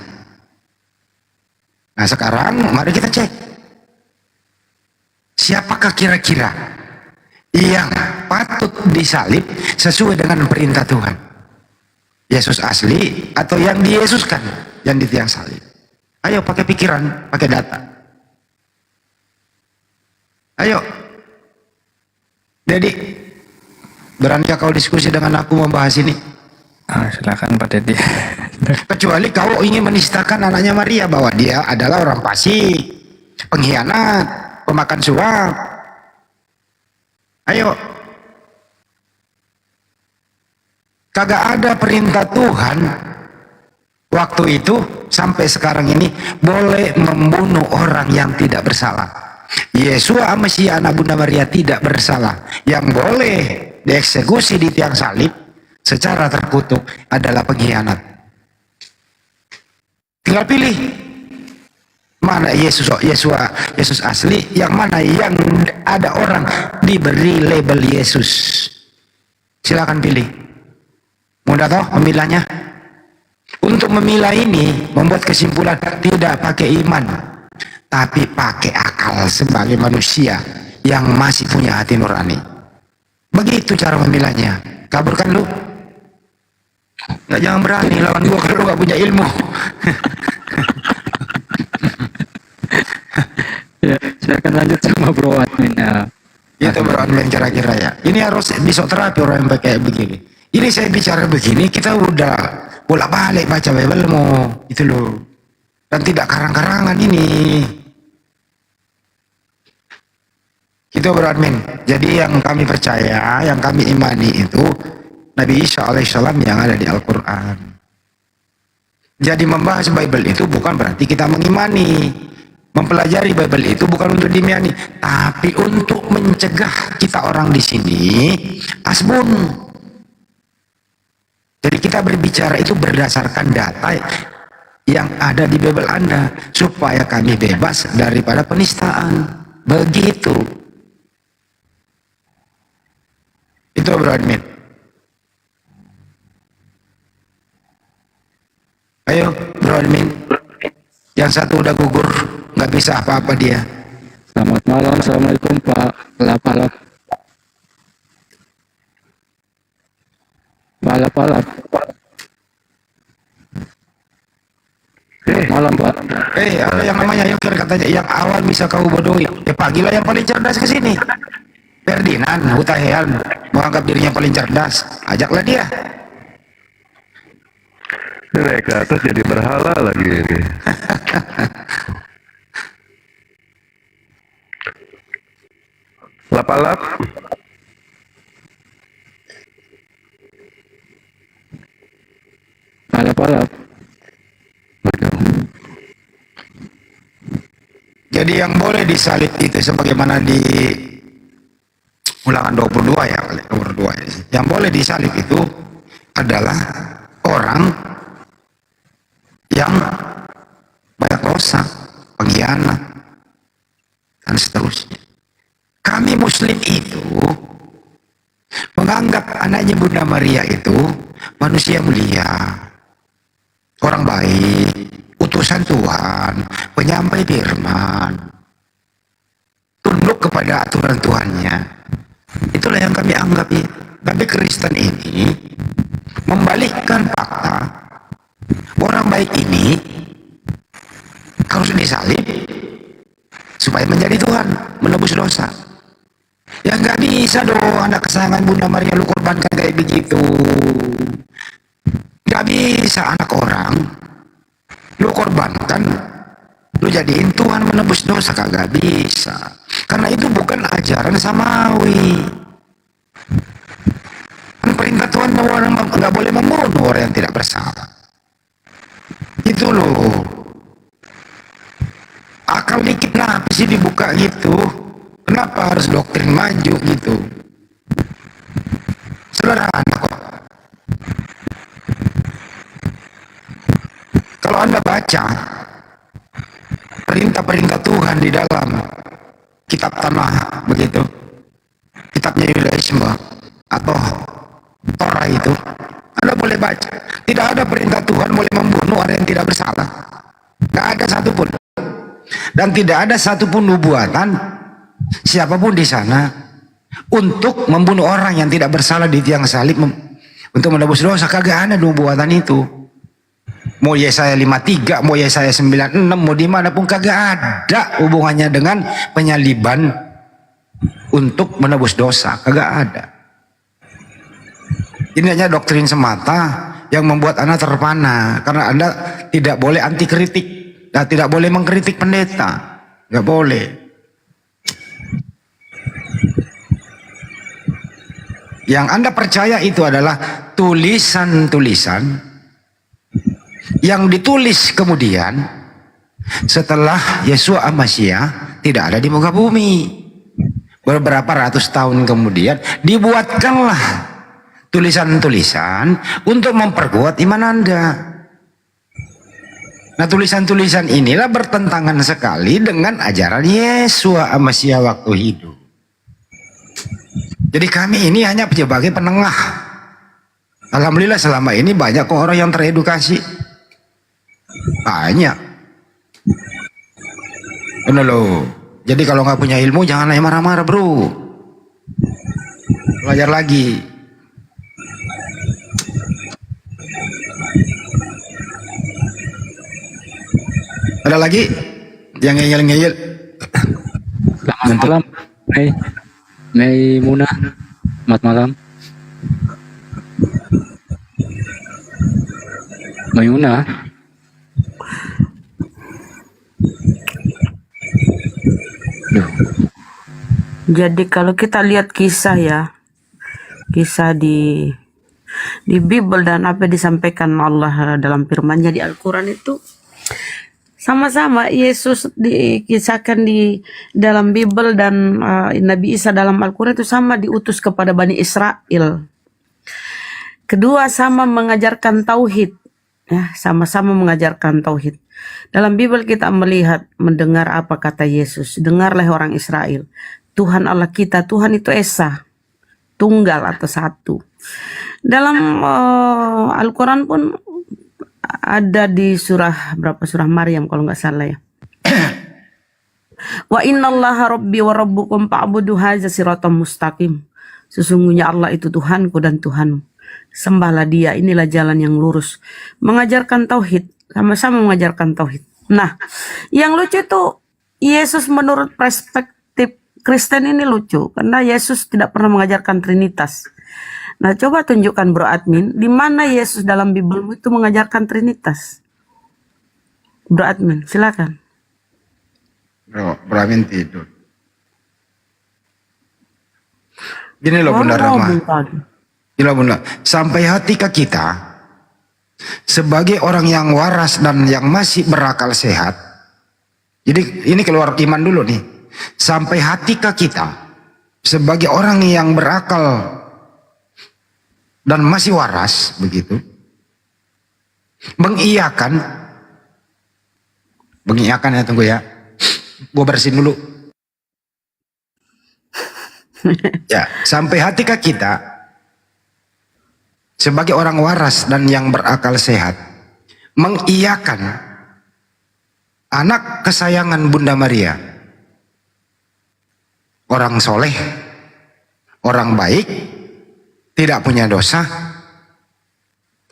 Nah sekarang mari kita cek. Siapakah kira-kira yang patut disalib sesuai dengan perintah Tuhan? Yesus asli atau yang diyesuskan, yang di tiang salib? Ayo pakai pikiran, pakai data. Ayo. Dedi, beranikah kau diskusi dengan aku membahas ini? Silakan Pak Dedi. Kecuali kau ingin menistakan anaknya Maria bahwa dia adalah orang fasik, pengkhianat, pemakan suap. Ayo. Kagak ada perintah Tuhan waktu itu sampai sekarang ini boleh membunuh orang yang tidak bersalah. Yesua Mesia anak Bunda Maria tidak bersalah. Yang boleh dieksekusi di tiang salib secara terkutuk adalah pengkhianat. Tinggal pilih mana Yesus asli, yang mana yang ada orang diberi label Yesus. Silakan pilih. Mudah toh memilahnya. Untuk memilah ini membuat kesimpulan tidak pakai iman, tapi pakai akal sebagai manusia yang masih punya hati nurani. Begitu cara memilahnya. Kaburkan lu. Nggak, jangan berani lawan gua kalau lu nggak punya ilmu. Ya, saya akan lanjut sama Bro Admin. Itu Bro Admin kira-kira ya. Ini harus disoterapi orang yang pakai begini. Ini saya bicara begini, kita udah bolak-balik baca Bible mau itu loh. Dan tidak karang-karangan ini. Itu Bro Admin. Jadi yang kami percaya, yang kami imani itu Nabi Isa alaihissalam yang ada di Al-Quran. Jadi membahas Bible itu bukan berarti kita mengimani. Mempelajari Bible itu bukan untuk dimyani, tapi untuk mencegah kita orang di sini asbun. Jadi kita berbicara itu berdasarkan data yang ada di Bible Anda, supaya kami bebas daripada penistaan. Begitu. Itu Bro Admin. Ayo Bro Admin. Yang satu udah gugur, nggak bisa apa-apa dia. Selamat malam, Assalamualaikum Pak. Palap. Malam Pak. Ada yang namanya Yoker katanya, yang awal bisa kau bodohi. Pagilah yang paling cerdas ke sini. Ferdinand Hutahian menganggap dirinya paling cerdas. Ajaklah dia. Naik ke atas jadi berhala lagi ini. Lapalap. Jadi yang boleh disalib itu sebagaimana di Ulangan 22 ya, nomor 2 ya. Yang boleh disalib itu adalah orang yang banyak dosa, pengkhianat, dan seterusnya. Kami Muslim itu Makanya Bunda Maria itu manusia mulia, orang baik, utusan Tuhan, penyampai firman, tunduk kepada aturan Tuhannya. Itulah yang kami anggap itu. Tapi Kristen ini membalikkan fakta. Orang baik ini harus disalib supaya menjadi Tuhan, menebus dosa. Ya nggak bisa dong, anak kesayangan Bunda Maria lu korbankan kayak begitu. Nggak bisa anak orang lu korbankan, lu jadiin Tuhan menebus dosa, kagak bisa. Karena itu bukan ajaran samawi. Kan perintah Tuhan orang nggak boleh membunuh orang yang tidak bersalah. Itu loh. Akal dikit kenapa sih dibuka gitu? Kenapa harus doktrin maju gitu? Sederhana kok. Kalau Anda baca perintah-perintah Tuhan di dalam kitab tanah begitu, kitabnya Yudaisme atau Torah itu, Anda boleh baca. Tidak ada perintah Tuhan boleh membunuh orang yang tidak bersalah. Tidak ada satupun. Dan tidak ada satupun nubuatan siapapun di sana untuk membunuh orang yang tidak bersalah di tiang salib untuk menebus dosa. Kagak ada nubuatan itu. Mau Yesaya 53, mau Yesaya 96, mau dimanapun kagak ada hubungannya dengan penyaliban untuk menebus dosa. Kagak ada. Ini hanya doktrin semata yang membuat Anda terpana, karena Anda tidak boleh anti kritik dan tidak boleh mengkritik pendeta. Nggak boleh. Yang Anda percaya itu adalah tulisan-tulisan yang ditulis kemudian setelah Yesua Amasiah tidak ada di muka bumi. Beberapa ratus tahun kemudian dibuatkanlah tulisan-tulisan untuk memperkuat iman Anda. Nah, tulisan-tulisan inilah bertentangan sekali dengan ajaran Yesua Amasiah waktu hidup. Jadi kami ini hanya sebagai penengah. Alhamdulillah selama ini banyak kok orang yang teredukasi. Banyak. Benar loh. Jadi kalau nggak punya ilmu jangan marah-marah bro. Belajar lagi. Ada lagi yang ngeyel-ngeyel? Selamat malam, Mei Muna. Selamat malam. Mayuna. Jadi kalau kita lihat kisah ya, kisah di Bible dan apa yang disampaikan Allah dalam firman-Nya di Al-Quran itu sama-sama. Yesus dikisahkan di dalam Bible dan Nabi Isa dalam Al-Quran itu sama diutus kepada Bani Israel. Kedua sama mengajarkan tauhid, ya, sama-sama mengajarkan tauhid. Dalam Bible kita melihat, mendengar apa kata Yesus. Dengarlah orang Israel, Tuhan Allah kita, Tuhan itu Esa, tunggal atau satu. Dalam Al-Quran pun ada di surah berapa, surah Maryam kalau nggak salah ya. Wa innallaha rabbi wa rabbukum fa'budu hadza siratal mustaqim. Sesungguhnya Allah itu Tuhanku dan Tuhanmu. Sembahlah Dia, inilah jalan yang lurus. Mengajarkan tauhid, sama-sama mengajarkan tauhid. Nah, yang lucu itu Yesus menurut perspektif Kristen ini lucu karena Yesus tidak pernah mengajarkan Trinitas. Nah, coba tunjukkan Bro Admin, di mana Yesus dalam Bible itu mengajarkan Trinitas? Bro Admin, silakan. Bro Admin tidur. Gini loh Bunda Rama. Gini loh Bunda, sampai hati kita sebagai orang yang waras dan yang masih berakal sehat. Jadi ini keluar iman dulu nih. Sampai hati kita sebagai orang yang berakal dan masih waras begitu, mengiyakan ya, tunggu ya, gua bersihin dulu ya, sampai hati kita sebagai orang waras dan yang berakal sehat mengiyakan anak kesayangan Bunda Maria, orang soleh, orang baik, tidak punya dosa,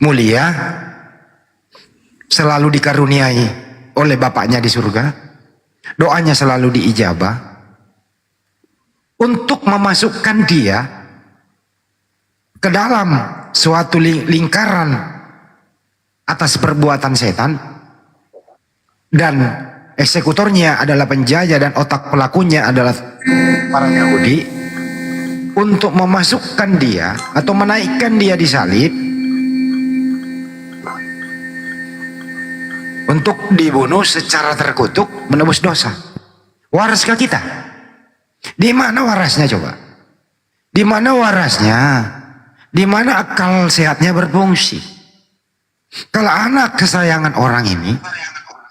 mulia, selalu dikaruniai oleh Bapaknya di surga, doanya selalu diijabah, untuk memasukkan dia ke dalam suatu lingkaran atas perbuatan setan, dan eksekutornya adalah penjajah dan otak pelakunya adalah para Yahudi, untuk memasukkan dia atau menaikkan dia di salib untuk dibunuh secara terkutuk, menebus dosa. Waraskah kita? Di mana warasnya coba? Di mana warasnya? Di mana akal sehatnya berfungsi? Kalau anak kesayangan orang ini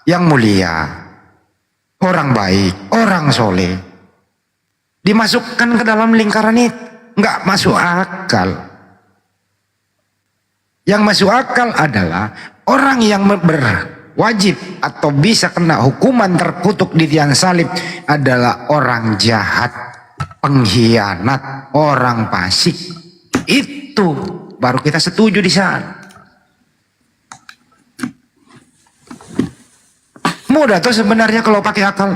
yang mulia, orang baik, orang soleh, dimasukkan ke dalam lingkaran itu, nggak masuk akal. Yang masuk akal adalah orang yang berwajib atau bisa kena hukuman terkutuk di tiang salib adalah orang jahat, pengkhianat, orang fasik. Itu baru kita setuju di sana. Mudah tuh sebenarnya kalau pakai akal.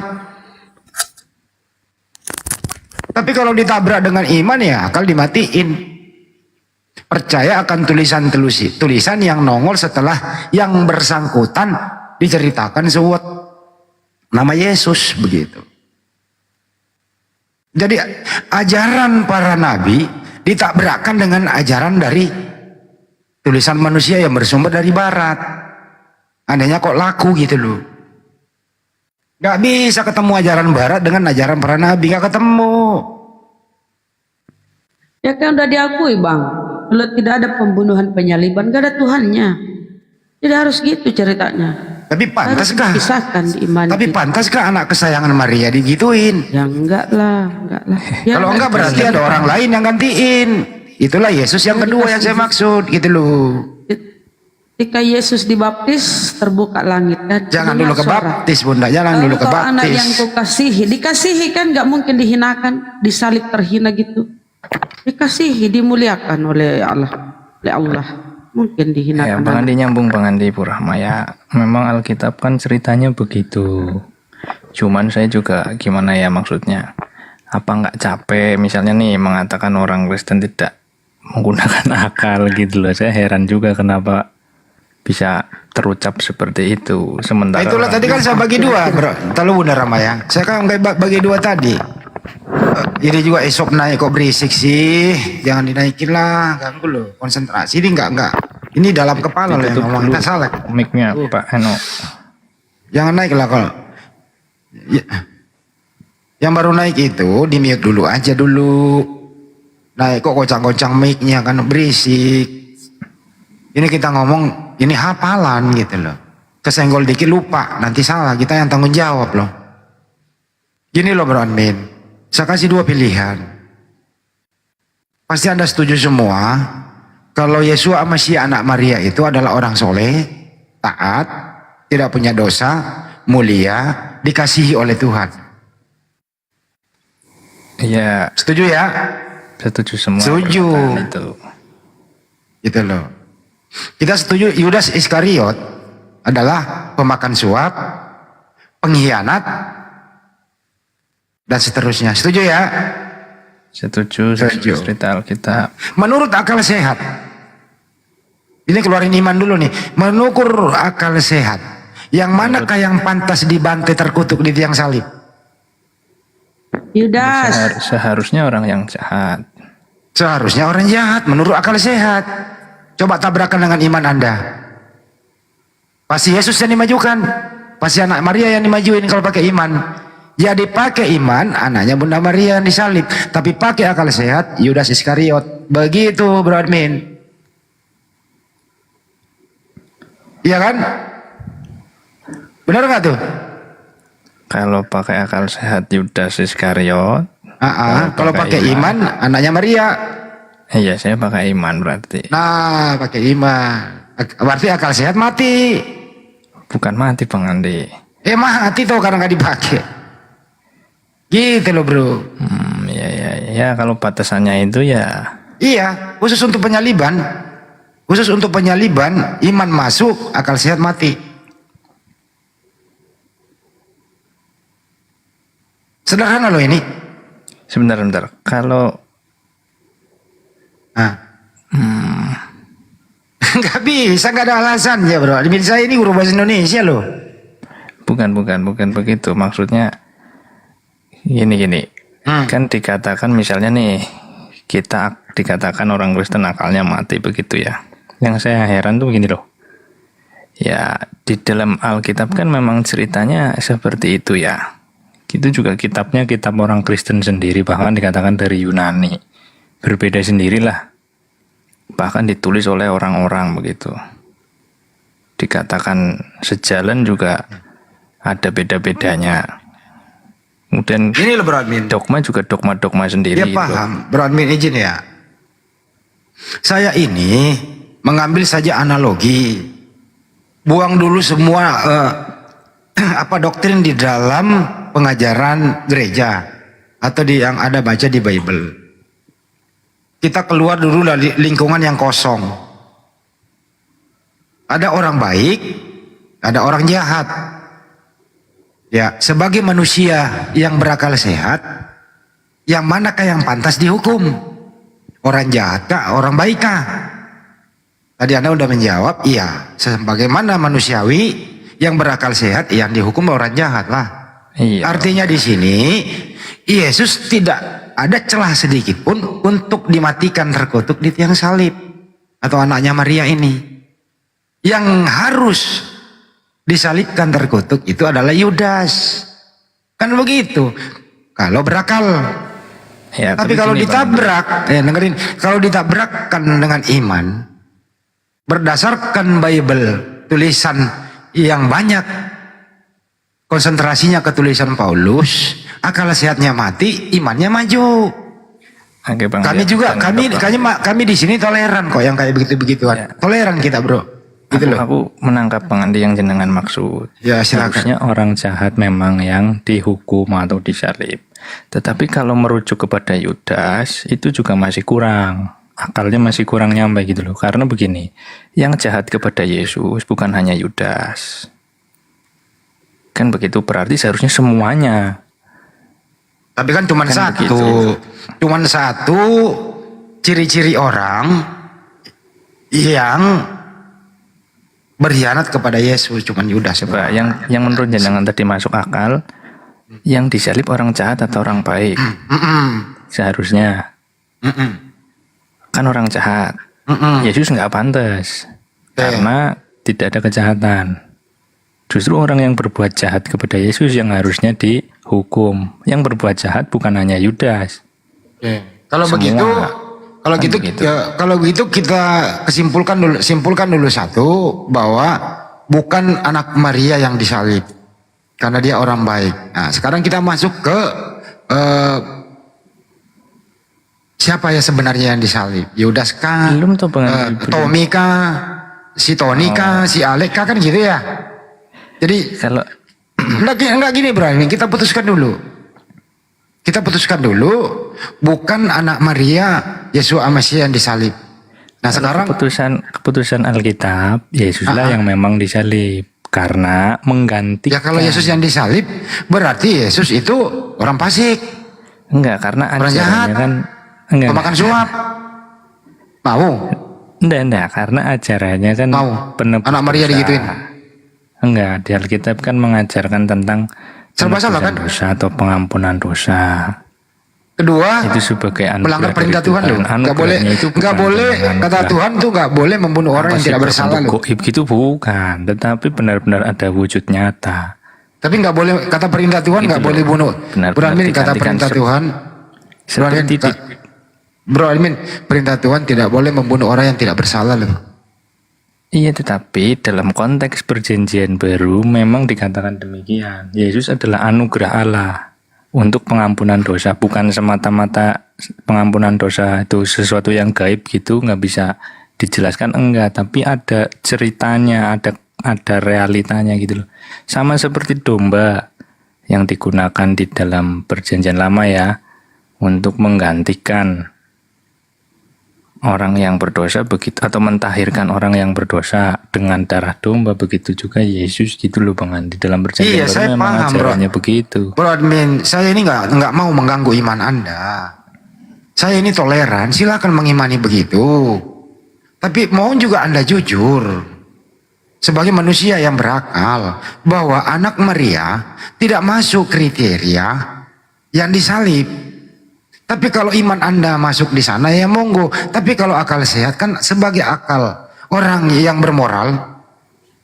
Tapi kalau ditabrak dengan iman ya akal dimatiin. Percaya akan tulisan yang nongol setelah yang bersangkutan diceritakan sebut nama Yesus begitu. Jadi ajaran para nabi ditabrakkan dengan ajaran dari tulisan manusia yang bersumber dari barat. Andainya kok laku gitu loh. Gak bisa ketemu ajaran barat dengan ajaran para nabi, gak ketemu. Ya kan udah diakui bang, kalau tidak ada pembunuhan penyaliban gak ada Tuhannya. Tidak harus gitu ceritanya. Tapi pantaskah? Di iman tapi pantaskah anak kesayangan Maria digituin? Ya enggak lah, enggak lah. Ya, kalau enggak berarti ada orang lain yang gantiin. Itulah Yesus yang kedua yang saya maksud gitu loh. Ketika Yesus dibaptis terbuka langit kan. Jangan dulu ke baptis Bunda, jangan dulu ke baptis. Anak yang kau kasihi, dikasihi kan nggak mungkin dihinakan, disalib terhina gitu. Dikasihi, dimuliakan oleh Allah, mungkin dihinakan. Ya, Bang Andi nyambung Bang Andi Purahma ya. Memang Alkitab kan ceritanya begitu. Cuman saya juga gimana ya maksudnya? Apa nggak capek misalnya nih mengatakan orang Kristen tidak menggunakan akal gitu loh. Saya heran juga kenapa bisa terucap seperti itu. Sementara Itulah tadi kan saya bagi dua, bro. Terlalu Bunda Rama ya. Saya kan bagi dua tadi. Ini juga esok naik kok berisik sih. Jangan dinaikin lah, ganggu loh. Konsentrasi ini enggak. Ini dalam kepala loh yang ngomong. Kita salah. Mic-nya Pak Eno. Jangan naik lah kalau. Yang baru naik itu di mute dulu aja dulu. Naik kok kocang-kocang mic-nya kan berisik. Ini kita ngomong, ini hafalan gitu loh. Kesenggol dikit lupa, nanti salah. Kita yang tanggung jawab loh. Gini loh bro admin. Saya kasih dua pilihan. Pasti Anda setuju semua kalau Yesus Masih anak Maria itu adalah orang soleh, taat, tidak punya dosa, mulia, dikasihi oleh Tuhan. Iya. Setuju ya? Setuju semua. Setuju. Itu. Gitu loh. Kita setuju Yudas Iskariot adalah pemakan suap, pengkhianat, dan seterusnya. Setuju ya? Setuju. Cerita Alkitab. Menurut akal sehat. Ini keluarin iman dulu nih. Menurut akal sehat. Yang manakah yang pantas dibantai terkutuk di tiang salib? Yudas. Seharusnya orang yang jahat. Seharusnya orang jahat menurut akal sehat. Coba tabrakan dengan iman Anda. Pasti Yesus yang dimajukan. Pasti anak Maria yang dimajuin kalau pakai iman. Jadi pakai iman anaknya Bunda Maria yang disalib. Tapi pakai akal sehat Yudas Iskariot. Begitu bro admin. Iya kan? Benar nggak tuh? Kalau pakai akal sehat Yudas Iskariot. Kalau pakai iman anaknya Maria. Iya, saya pakai iman berarti. Nah, pakai iman. Berarti akal sehat mati. Bukan mati Bang Andi. Mati tuh karena nggak dipakai. Gitu loh bro. Ya kalau batasannya itu ya. Iya, khusus untuk penyaliban. Khusus untuk penyaliban, iman masuk, akal sehat mati. Sederhana loh ini. Sebentar. Kalau nggak bisa, nggak ada alasan ya bro. Admin saya ini guru bahasa Indonesia loh. bukan begitu. Maksudnya gini. Kan dikatakan misalnya nih, kita dikatakan orang Kristen akalnya mati begitu ya. Yang saya heran tuh begini loh. Ya, di dalam Alkitab kan memang ceritanya seperti itu ya. Itu juga kitabnya kitab orang Kristen sendiri, bahkan dikatakan dari Yunani. Berbeda sendirilah. Bahkan ditulis oleh orang-orang begitu. Dikatakan sejalan juga ada beda-bedanya. Kemudian ini loh Bro Admin. Dogma juga dogma-dogma sendiri. Ya paham, Bro Admin izin ya. Saya ini mengambil saja analogi. Buang dulu semua doktrin di dalam pengajaran gereja atau yang ada baca di Bible. Kita keluar dulu dari lingkungan yang kosong. Ada orang baik, ada orang jahat. Ya, sebagai manusia yang berakal sehat, yang manakah yang pantas dihukum? Orang jahat kah, orang baik kah? Tadi Anda udah menjawab, iya. Sebagaimana manusiawi yang berakal sehat, yang dihukum orang jahat lah. Iya. Artinya di sini Yesus tidak ada celah sedikit pun untuk dimatikan terkutuk di tiang salib, atau anaknya Maria ini. Yang harus disalibkan terkutuk itu adalah Yudas. Kan begitu. Kalau berakal. Ya, tapi kalau ditabrak, dengerin, kalau ditabrakkan dengan iman, berdasarkan Bible, tulisan yang banyak, konsentrasinya ke tulisan Paulus, akal sehatnya mati, imannya maju. Oke, Bang, kami juga, kami di sini toleran kok yang kayak begitu-begituan. Ya. Toleran kita bro. Gitu loh. Aku menangkap Bang Andi yang jenengan maksud. Ya, silakan. Harusnya orang jahat memang yang dihukum atau disalib. Tetapi kalau merujuk kepada Yudas, itu juga masih kurang. Akalnya masih kurang nyampe gitu loh. Karena begini, yang jahat kepada Yesus bukan hanya Yudas. Kan begitu, berarti seharusnya semuanya. Tapi kan cuma satu. Begitu. Cuman satu ciri-ciri orang yang berkhianat kepada Yesus, cuman Yudas. Coba yang menurut jenengan tadi masuk akal, yang disalib orang jahat atau orang baik? Seharusnya. Kan orang jahat. Yesus nggak pantas karena tidak ada kejahatan. Justru orang yang berbuat jahat kepada Yesus yang harusnya dihukum. Yang berbuat jahat bukan hanya Yudas. Kalau begitu kita simpulkan dulu satu, bahwa bukan anak Maria yang disalib karena dia orang baik. Nah, sekarang kita masuk ke siapa ya sebenarnya yang disalib? Yudas kah? Tommy kah? Si Tony kah? Si Alek kah? Kan gitu ya. Jadi kalau enggak gini bro, kita putuskan dulu. Kita putuskan dulu, bukan anak Maria Yesus Al-Masih yang disalib. Nah sekarang keputusan Alkitab, Yesuslah yang memang disalib karena menggantikan. Ya kalau Yesus yang disalib, berarti Yesus itu orang fasik. Enggak, karena orang jahat, kan pemakan suap. Mau? Enggak, karena ajarannya kan mau. Anak Maria digituin. Enggak, di Alkitab kan mengajarkan tentang serba salah kan? Dosa atau pengampunan dosa. Kedua, itu sebagai melanggar perintah Tuhan loh. Nggak boleh kata Tuhan tuh nggak boleh membunuh orang yang tidak bersalah loh. Gitu bukan, tetapi benar-benar ada wujud nyata. Tapi nggak boleh kata perintah Tuhan nggak boleh bunuh. Bro Admin, kata perintah Tuhan. Bro Admin, perintah Tuhan tidak boleh membunuh orang yang tidak bersalah loh. Iya, tetapi dalam konteks perjanjian baru memang dikatakan demikian. Yesus adalah anugerah Allah. untuk pengampunan dosa, bukan semata-mata pengampunan dosa itu sesuatu yang gaib gitu, nggak bisa dijelaskan, enggak, tapi ada ceritanya, ada realitanya gitu loh. Sama seperti domba yang digunakan di dalam perjanjian lama ya, untuk menggantikan orang yang berdosa begitu, atau mentahirkan orang yang berdosa dengan darah domba, begitu juga Yesus gitu loh Bang Andi, dalam perjanjian Iya, saya baru memang paham, bro. ajarannya begitu. Bro admin, saya ini nggak mau mengganggu iman Anda. Saya ini toleran, silakan mengimani begitu. Tapi mohon juga Anda jujur. Sebagai manusia yang berakal, bahwa anak Maria tidak masuk kriteria yang disalib. Tapi kalau iman Anda masuk di sana ya monggo. Tapi kalau akal sehat kan sebagai akal orang yang bermoral,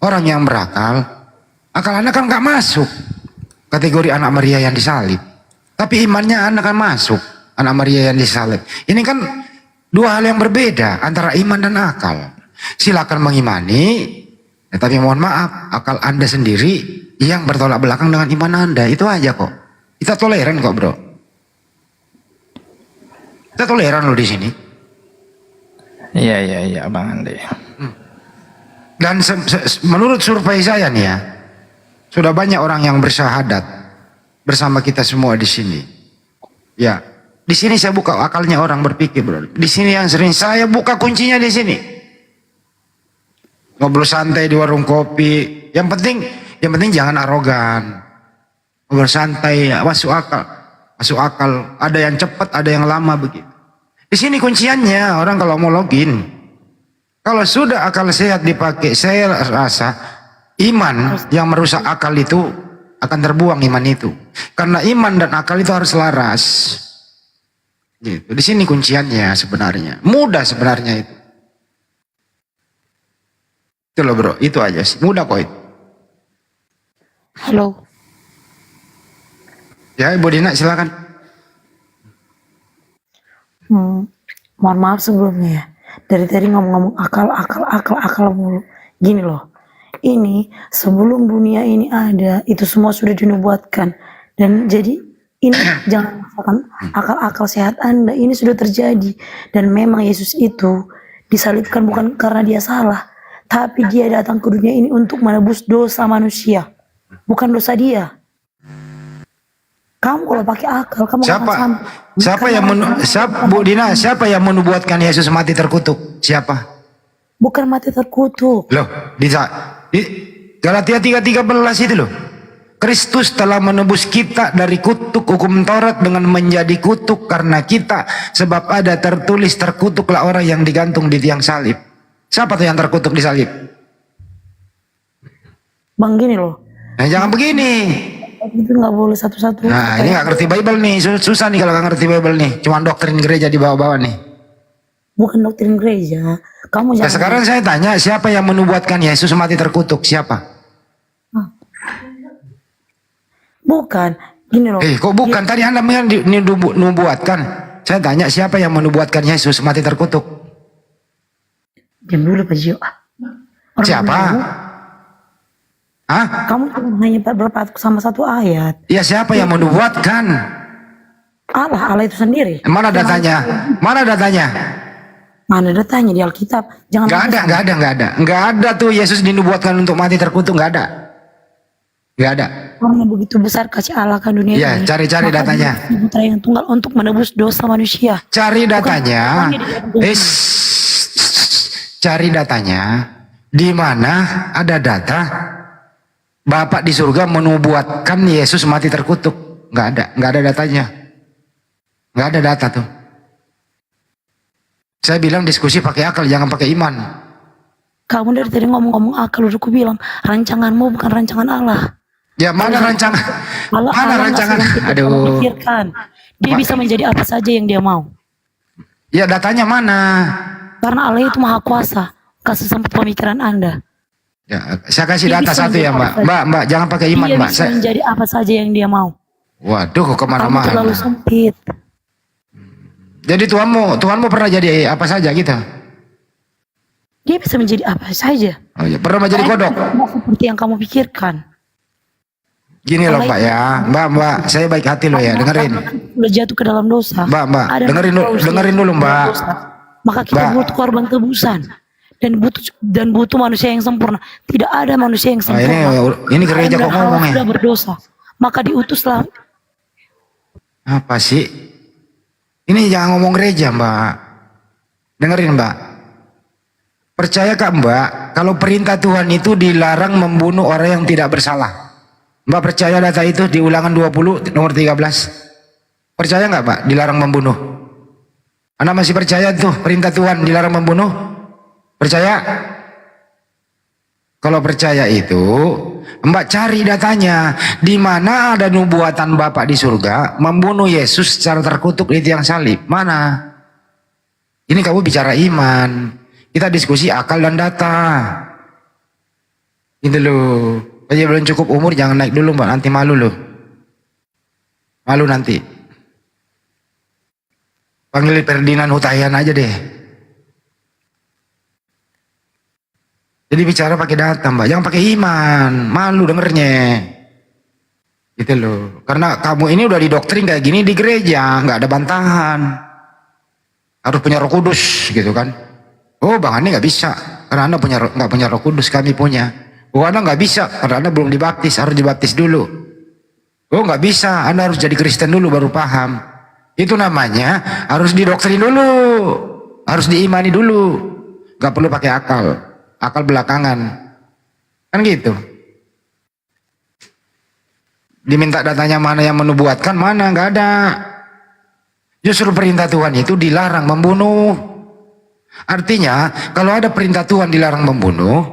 orang yang berakal, akal Anda kan nggak masuk kategori anak Maria yang disalib. Tapi imannya Anda kan masuk anak Maria yang disalib. Ini kan dua hal yang berbeda antara iman dan akal. Silakan mengimani, ya, tapi mohon maaf, akal Anda sendiri yang bertolak belakang dengan iman Anda. Itu aja kok. Kita toleran kok, bro. Kita toleran loh di sini. Iya Bang Andi. Dan menurut survei saya nih ya, sudah banyak orang yang bersyahadat bersama kita semua di sini. Ya, di sini saya buka akalnya orang berpikir, bro. Di sini yang sering saya buka kuncinya di sini. Ngobrol santai di warung kopi. Yang penting jangan arogan. Ngobrol santai, ya, masuk akal. Masuk akal. Ada yang cepat, ada yang lama begitu. Di sini kunciannya orang kalau mau login. Kalau sudah akal sehat dipakai, saya rasa iman yang merusak akal itu akan terbuang iman itu. Karena iman dan akal itu harus selaras. Gitu. Di sini kunciannya sebenarnya. Mudah sebenarnya itu. Itu loh bro, itu aja sih. Mudah kok itu. Halo. Ya Ibu Dina silakan. Mohon maaf sebelumnya ya. Dari tadi ngomong-ngomong akal mulu. Gini loh. Ini sebelum dunia ini ada, itu semua sudah dinubuatkan. Dan jadi ini jangan masakan akal sehat Anda. Ini sudah terjadi. Dan memang Yesus itu disalibkan bukan karena dia salah. Tapi dia datang ke dunia ini untuk menebus dosa manusia. Bukan dosa dia. Kamu kalau pakai akal, kamu Bu Dina, siapa yang menubuatkan Yesus mati terkutuk? Siapa? Bukan mati terkutuk. Loh, di Galatia 3:13 itu loh. Kristus telah menebus kita dari kutuk hukum Taurat dengan menjadi kutuk karena kita, sebab ada tertulis terkutuklah orang yang digantung di tiang salib. Siapa tuh yang terkutuk di salib? Bang gini loh. Nah, jangan begini. Itu nggak boleh satu-satu. Nah, ini nggak ngerti Bible nih, susah nih kalau nggak ngerti Bible nih. Cuma doktrin gereja di bawah-bawah nih. Bukan doktrin gereja. Kamu jangan. Nah, sekarang saya tanya, siapa yang menubuatkan Yesus mati terkutuk? Siapa? Bukan. Gini loh. Kok bukan? Tadi Anda menubuatkan. Saya tanya, siapa yang menubuatkan Yesus mati terkutuk? Diam dulu Pak Gio. Siapa? Hah? Kamu cuma hanya berpatok sama satu ayat. Ya siapa yang menubuatkan? Allah itu sendiri. Mana datanya? Mana datanya? Mana datanya di Alkitab? Jangan. Nggak ada tuh Yesus dinubuatkan untuk mati terkutuk, nggak ada. Nggak ada. Karena begitu besar kasih Allah kan dunia ini. Ya, cari datanya. Putra yang tunggal untuk menebus dosa manusia. Cari datanya. Cari datanya. Di mana ada data Bapak di surga menubuatkan Yesus mati terkutuk? Nggak ada datanya. Nggak ada data tuh. Saya bilang diskusi pakai akal, jangan pakai iman. Kamu dari tadi ngomong-ngomong akal, udah aku bilang rancanganmu bukan rancangan Allah. Ya mana rancangan? Mana rancangan? Aduh. Pikirkan. Dia bisa menjadi apa saja yang dia mau. Ya datanya mana? Karena Allah itu maha kuasa. Kasih sampai pemikiran Anda. Ya, saya kasih data satu ya Mbak. Mbak jangan pakai iman Mbak. Dia bisa menjadi apa saja yang dia mau. Waduh, kok kemana-mana. Kamu terlalu sempit. Jadi Tuhanmu pernah jadi apa saja gitu? Dia bisa menjadi apa saja. Oh iya, pernah menjadi kodok? Seperti yang kamu pikirkan. Gini loh Mbak ya, Mbak, saya baik hati loh ya, dengerin. Udah jatuh ke dalam dosa. Mbak, Ada dengerin dulu Mbak. dosa. Maka kita Mbak. butuh korban tebusan dan butuh manusia yang sempurna. Tidak ada manusia yang Nah, sempurna. ini gereja Adam kok dan Hawa ngomong ya. sudah berdosa. Maka diutuslah. Apa sih? Ini jangan ngomong gereja Mbak. Dengerin Mbak. Percaya kak Mbak, kalau perintah Tuhan itu dilarang membunuh orang yang tidak bersalah. Mbak percaya data itu di Ulangan 20 nomor 13? Percaya nggak Mbak dilarang membunuh? Anda masih percaya tuh perintah Tuhan dilarang membunuh? Percaya? Kalau percaya itu, Mbak cari datanya. Di mana ada nubuatan Bapak di surga membunuh Yesus secara terkutuk di tiang salib? Mana? Ini kamu bicara iman. Kita diskusi akal dan data. Gitu loh. Aja belum cukup umur jangan naik dulu Mbak, nanti malu loh. Malu nanti. Panggil Ferdinand Hutahian aja deh. Jadi bicara pakai data Mbak, jangan pakai iman. Malu dengernya. Gitu loh. Karena kamu ini udah didoktrin kayak gini di gereja, nggak ada bantahan. Harus punya Roh Kudus gitu kan. Oh Bang Andi nggak bisa karena Anda nggak punya Roh Kudus, kami punya. Oh Anda nggak bisa karena Anda belum dibaptis, harus dibaptis dulu. Oh nggak bisa, Anda harus jadi Kristen dulu baru paham. Itu namanya harus didoktrin dulu, harus diimani dulu. Nggak perlu pakai akal belakangan, kan gitu. Diminta datanya mana yang menubuatkan, mana nggak ada. Justru perintah Tuhan itu dilarang membunuh. Artinya kalau ada perintah Tuhan dilarang membunuh,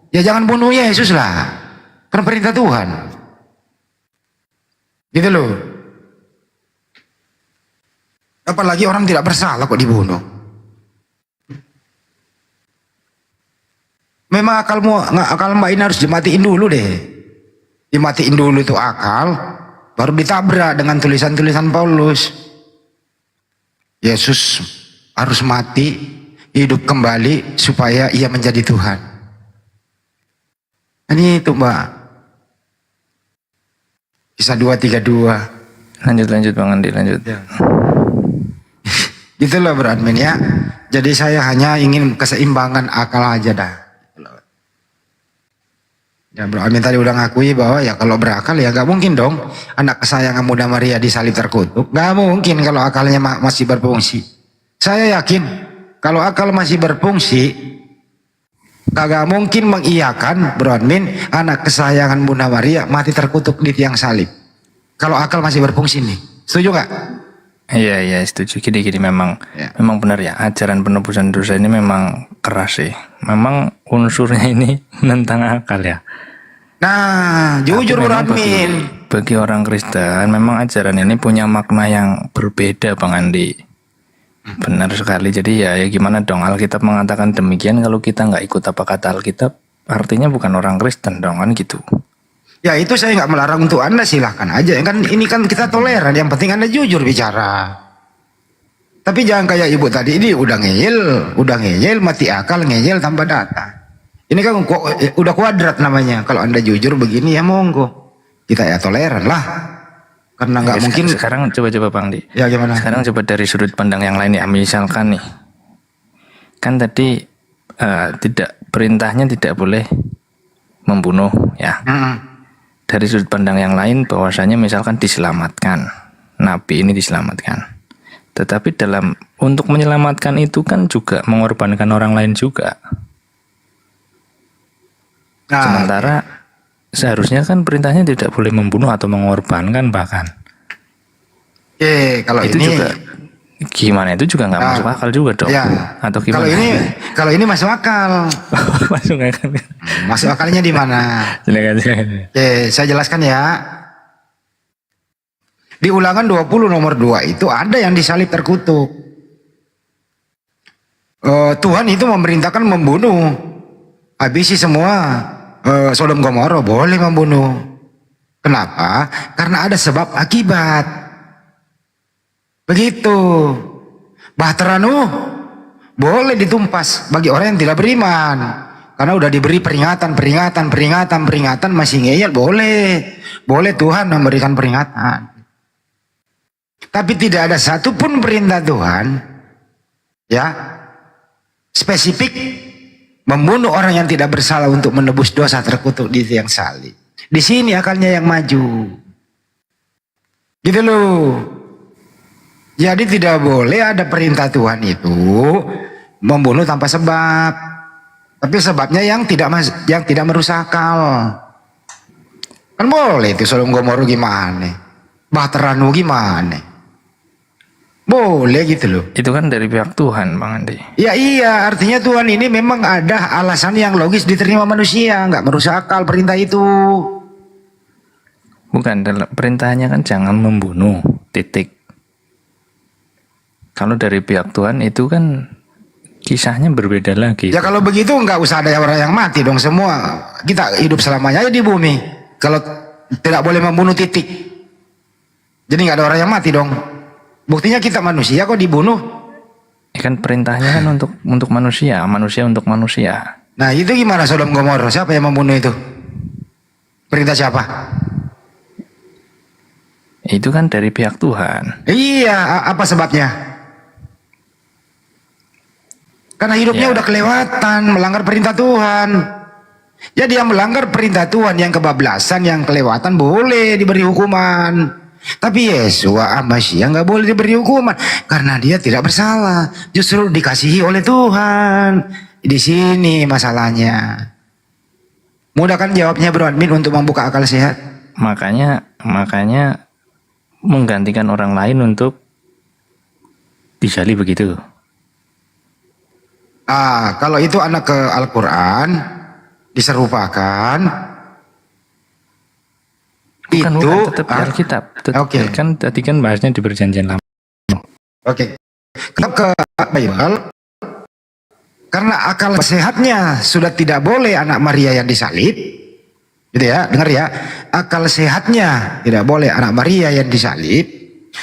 ya jangan bunuh Yesus lah, kan perintah Tuhan. Gitu loh. Apalagi orang tidak bersalah kok dibunuh. Memang akal Mbak ini harus dimatiin dulu deh. Dimatiin dulu itu akal, baru ditabrak dengan tulisan-tulisan Paulus. Yesus harus mati, hidup kembali supaya ia menjadi Tuhan. Ini itu Mbak. Kisah 2:32. Lanjut Bang Andi, lanjut. Ya. Itulah beradmin ya. Jadi saya hanya ingin keseimbangan akal aja dah. Ya Bro Amin tadi udah ngakui bahwa ya kalau berakal ya gak mungkin dong anak kesayangan Bunda Maria disalib terkutuk. Gak mungkin kalau akalnya masih berfungsi. Saya yakin kalau akal masih berfungsi kagak mungkin mengiyakan Bro Admin anak kesayangan Bunda Maria mati terkutuk di tiang salib. Kalau akal masih berfungsi nih. Setuju gak? Iya setuju. Gini memang benar ya, ajaran penebusan dosa ini memang keras sih. Memang unsurnya ini tentang akal ya. Nah, jujur Bro Admin. Bagi orang Kristen memang ajaran ini punya makna yang berbeda Bang Andi. Benar sekali. Jadi ya gimana dong, Alkitab mengatakan demikian, kalau kita nggak ikut apa kata Alkitab artinya bukan orang Kristen dong, kan gitu. Ya itu saya nggak melarang untuk Anda, silahkan aja. Kan ini kan kita toleran, yang penting Anda jujur bicara. Tapi jangan kayak ibu tadi, ini udah ngeyel, mati akal, ngeyel tanpa data. Ini kan udah kuadrat namanya. Kalau Anda jujur begini ya monggo. Kita ya toleran lah. Karena nggak mungkin. Sekarang coba Bang Di. Ya gimana? Sekarang coba dari sudut pandang yang lain ya. Misalkan nih, kan tadi perintahnya tidak boleh membunuh ya. Dari sudut pandang yang lain bahwasanya misalkan diselamatkan, Nabi ini diselamatkan. Tetapi untuk menyelamatkan itu kan juga mengorbankan orang lain juga. Sementara seharusnya kan perintahnya tidak boleh membunuh atau mengorbankan bahkan. Kalau itu ini juga gimana, itu juga nggak masuk akal juga dong. Ya, atau gimana? Kalau ini masuk akal. Masuk akal. Masuk akalnya di mana? Silakan. Saya jelaskan ya. Di Ulangan 20 nomor 2 itu ada yang disalib terkutuk. Tuhan itu memerintahkan membunuh. Habisi semua Sodom Gomora, boleh membunuh. Kenapa? Karena ada sebab akibat. Begitu. Bahtera Nuh boleh ditumpas bagi orang yang tidak beriman. Karena udah diberi peringatan, masih ngeyel, boleh Tuhan memberikan peringatan. Tapi tidak ada satupun perintah Tuhan, ya, spesifik membunuh orang yang tidak bersalah untuk menebus dosa terkutuk di tiang salib. Di sini akalnya yang maju, gitu loh. Jadi tidak boleh ada perintah Tuhan itu membunuh tanpa sebab, tapi sebabnya yang tidak merusak akal. Kan boleh itu Sodom Gomora gimana, Bahteranu gimana. Boleh gitu loh. Itu kan dari pihak Tuhan, Bang Andi. Ya iya, artinya Tuhan ini memang ada alasan yang logis diterima manusia, nggak merusak akal perintah itu. Bukan, perintahnya kan jangan membunuh, titik. Kalau dari pihak Tuhan itu kan kisahnya berbeda lagi. Ya kalau begitu nggak usah ada orang yang mati dong, semua kita hidup selamanya aja di bumi. Kalau tidak boleh membunuh, titik. Jadi nggak ada orang yang mati dong. Buktinya kita manusia kok dibunuh. Kan perintahnya kan untuk manusia untuk manusia. Nah itu gimana Sodom Gomora? Siapa yang membunuh itu? Perintah siapa? Itu kan dari pihak Tuhan. Iya, apa sebabnya? Karena hidupnya udah kelewatan, melanggar perintah Tuhan. Jadi yang melanggar perintah Tuhan, yang kebablasan, yang kelewatan boleh diberi hukuman. Tapi Yesua Masya nggak boleh diberi hukuman karena dia tidak bersalah, justru dikasihi oleh Tuhan. Di sini masalahnya. Mudah kan jawabnya Bro Admin untuk membuka akal sehat? Makanya menggantikan orang lain untuk disalib begitu. Kalau itu anak ke Al-Quran diserupakan. Bukan, tetap Alkitab. Oke. Kan tadi kan bahasnya di Perjanjian Lama. Oke. Tetap ke Bible. Karena akal sehatnya sudah tidak boleh anak Maria yang disalib. Gitu ya, dengar ya. Akal sehatnya tidak boleh anak Maria yang disalib.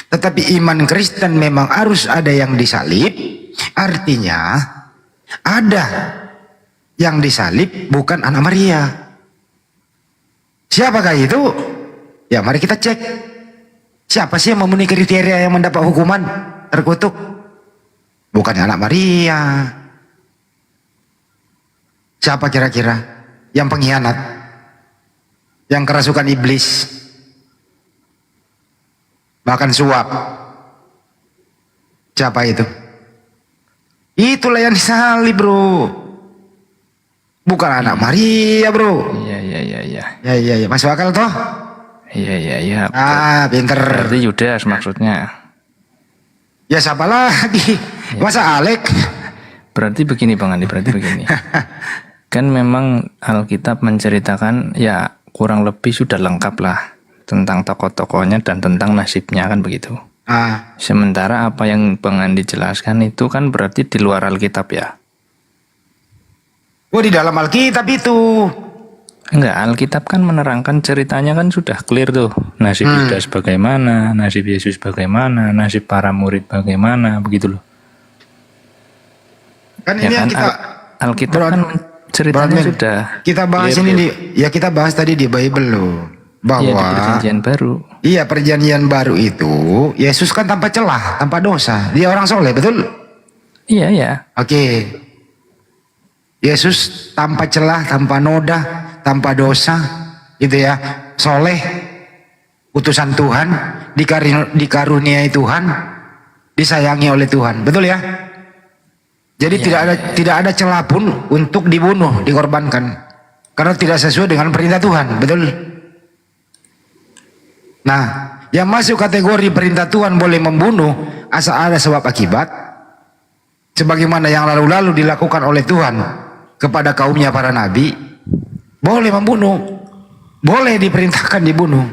Tetapi iman Kristen memang harus ada yang disalib. Artinya ada yang disalib bukan anak Maria. Siapakah itu? Ya mari kita cek. Siapa sih yang memenuhi kriteria yang mendapat hukuman terkutuk? Bukan anak Maria. Siapa kira-kira? Yang pengkhianat, yang kerasukan iblis, makan suap. Siapa itu? Itulah yang disalib bro. Bukan anak Maria bro. Iya. Masuk akal toh? Iya. Pinter. Berarti Yudas maksudnya. Ya siapa lagi? Masa Alek? Berarti begini Bang Andi, kan memang Alkitab menceritakan ya kurang lebih sudah lengkap lah tentang tokoh-tokohnya dan tentang nasibnya kan begitu. Sementara apa yang Bang Andi jelaskan itu kan berarti di luar Alkitab ya? Oh di dalam Alkitab itu. Enggak, Alkitab kan menerangkan ceritanya kan sudah clear tuh. Nasib Yudas bagaimana, nasib Yesus bagaimana, nasib para murid bagaimana, begitu loh. Kan ya ini kan, yang kita Alkitab kan ceritanya sudah kita bahas ini kita bahas tadi di Bible loh. Bahwa di perjanjian baru. Iya, perjanjian baru itu Yesus kan tanpa celah, tanpa dosa. Dia orang soleh, betul? Iya. Oke. Yesus tanpa celah, tanpa noda, tanpa dosa, gitu ya, soleh, utusan Tuhan, dikaruniai Tuhan, disayangi oleh Tuhan, betul ya? Jadi tidak ada celah pun untuk dibunuh, dikorbankan, karena tidak sesuai dengan perintah Tuhan, betul? Nah, yang masuk kategori perintah Tuhan boleh membunuh asal ada sebab akibat, sebagaimana yang lalu-lalu dilakukan oleh Tuhan kepada kaumnya para nabi, boleh membunuh, boleh diperintahkan dibunuh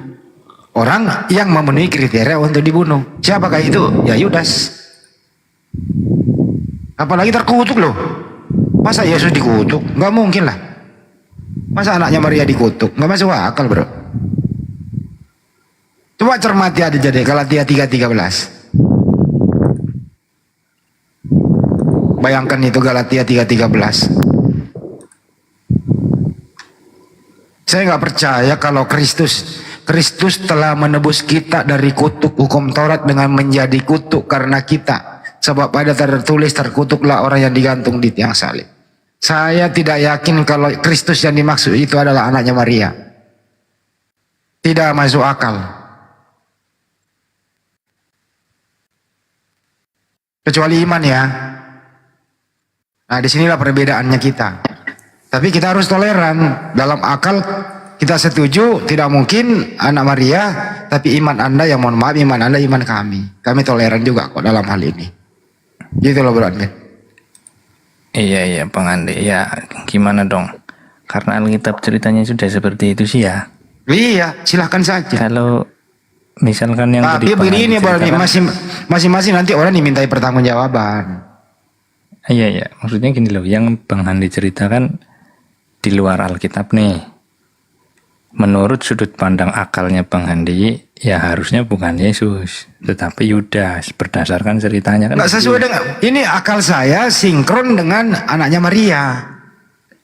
orang yang memenuhi kriteria untuk dibunuh. Siapakah itu? Ya Yudas. Apalagi terkutuk loh. Masa Yesus dikutuk? Nggak mungkin lah. Masa anaknya Maria dikutuk? Nggak masuk akal bro. Coba cermati aja jadi Galatia 3:13. Bayangkan itu Galatia 3:13. Saya nggak percaya kalau Kristus telah menebus kita dari kutuk hukum Taurat dengan menjadi kutuk karena kita. Sebab ada tertulis terkutuklah orang yang digantung di tiang salib. Saya tidak yakin kalau Kristus yang dimaksud itu adalah anaknya Maria. Tidak masuk akal. Kecuali iman ya. Nah disinilah perbedaannya kita. Tapi kita harus toleran. Dalam akal kita setuju tidak mungkin anak Maria. Tapi iman Anda yang mohon maaf iman Anda iman kami. Kami toleran juga kok dalam hal ini. Gitu loh Bro Admin. Iya Bang Andi. Ya gimana dong? Karena Alkitab ceritanya sudah seperti itu sih ya. Iya silahkan saja. Kalau misalkan yang tapi begini Bro Admin, masing-masing nanti orang dimintai pertanggungjawaban. Iya maksudnya gini loh, yang Bang Andi ceritakan di luar Alkitab nih. Menurut sudut pandang akalnya Bang Andi, ya harusnya bukan Yesus, tetapi Yudas. Berdasarkan ceritanya kan. Nggak sesuai dengan ini akal saya sinkron dengan anaknya Maria.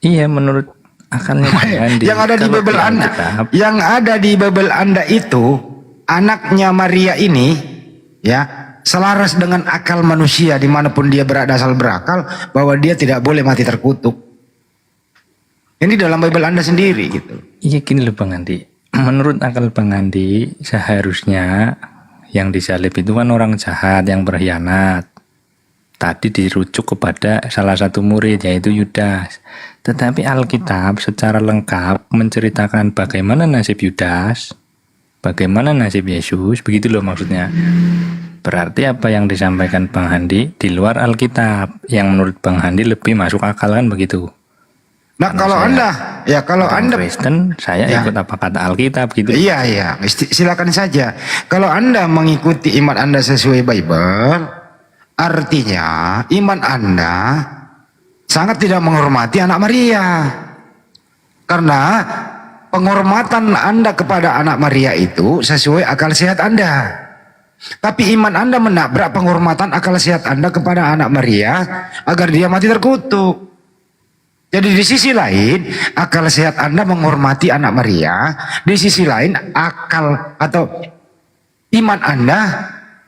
Iya menurut akalnya Bang Andi. Yang ada di Bible Anda, yang ada di Bible Anda itu anaknya Maria ini, ya selaras dengan akal manusia dimanapun dia berada asal berakal bahwa dia tidak boleh mati terkutuk. Ini dalam Bible Anda sendiri gitu. Iya gini loh Bang Andi. Menurut akal Bang Andi seharusnya yang disalib itu kan orang jahat yang berkhianat. Tadi dirujuk kepada salah satu murid yaitu Yudas. Tetapi Alkitab secara lengkap menceritakan bagaimana nasib Yudas, bagaimana nasib Yesus, begitu loh maksudnya. Berarti apa yang disampaikan Bang Andi di luar Alkitab yang menurut Bang Andi lebih masuk akal kan begitu. Nah kalau Anda Kristen, saya ikut apa kata Alkitab gitu. Iya, silakan saja. Kalau Anda mengikuti iman Anda sesuai Bible, artinya iman Anda sangat tidak menghormati anak Maria. Karena penghormatan Anda kepada anak Maria itu sesuai akal sehat Anda. Tapi iman Anda menabrak penghormatan akal sehat Anda kepada anak Maria agar dia mati terkutuk. Jadi di sisi lain akal sehat Anda menghormati anak Maria, di sisi lain akal atau iman Anda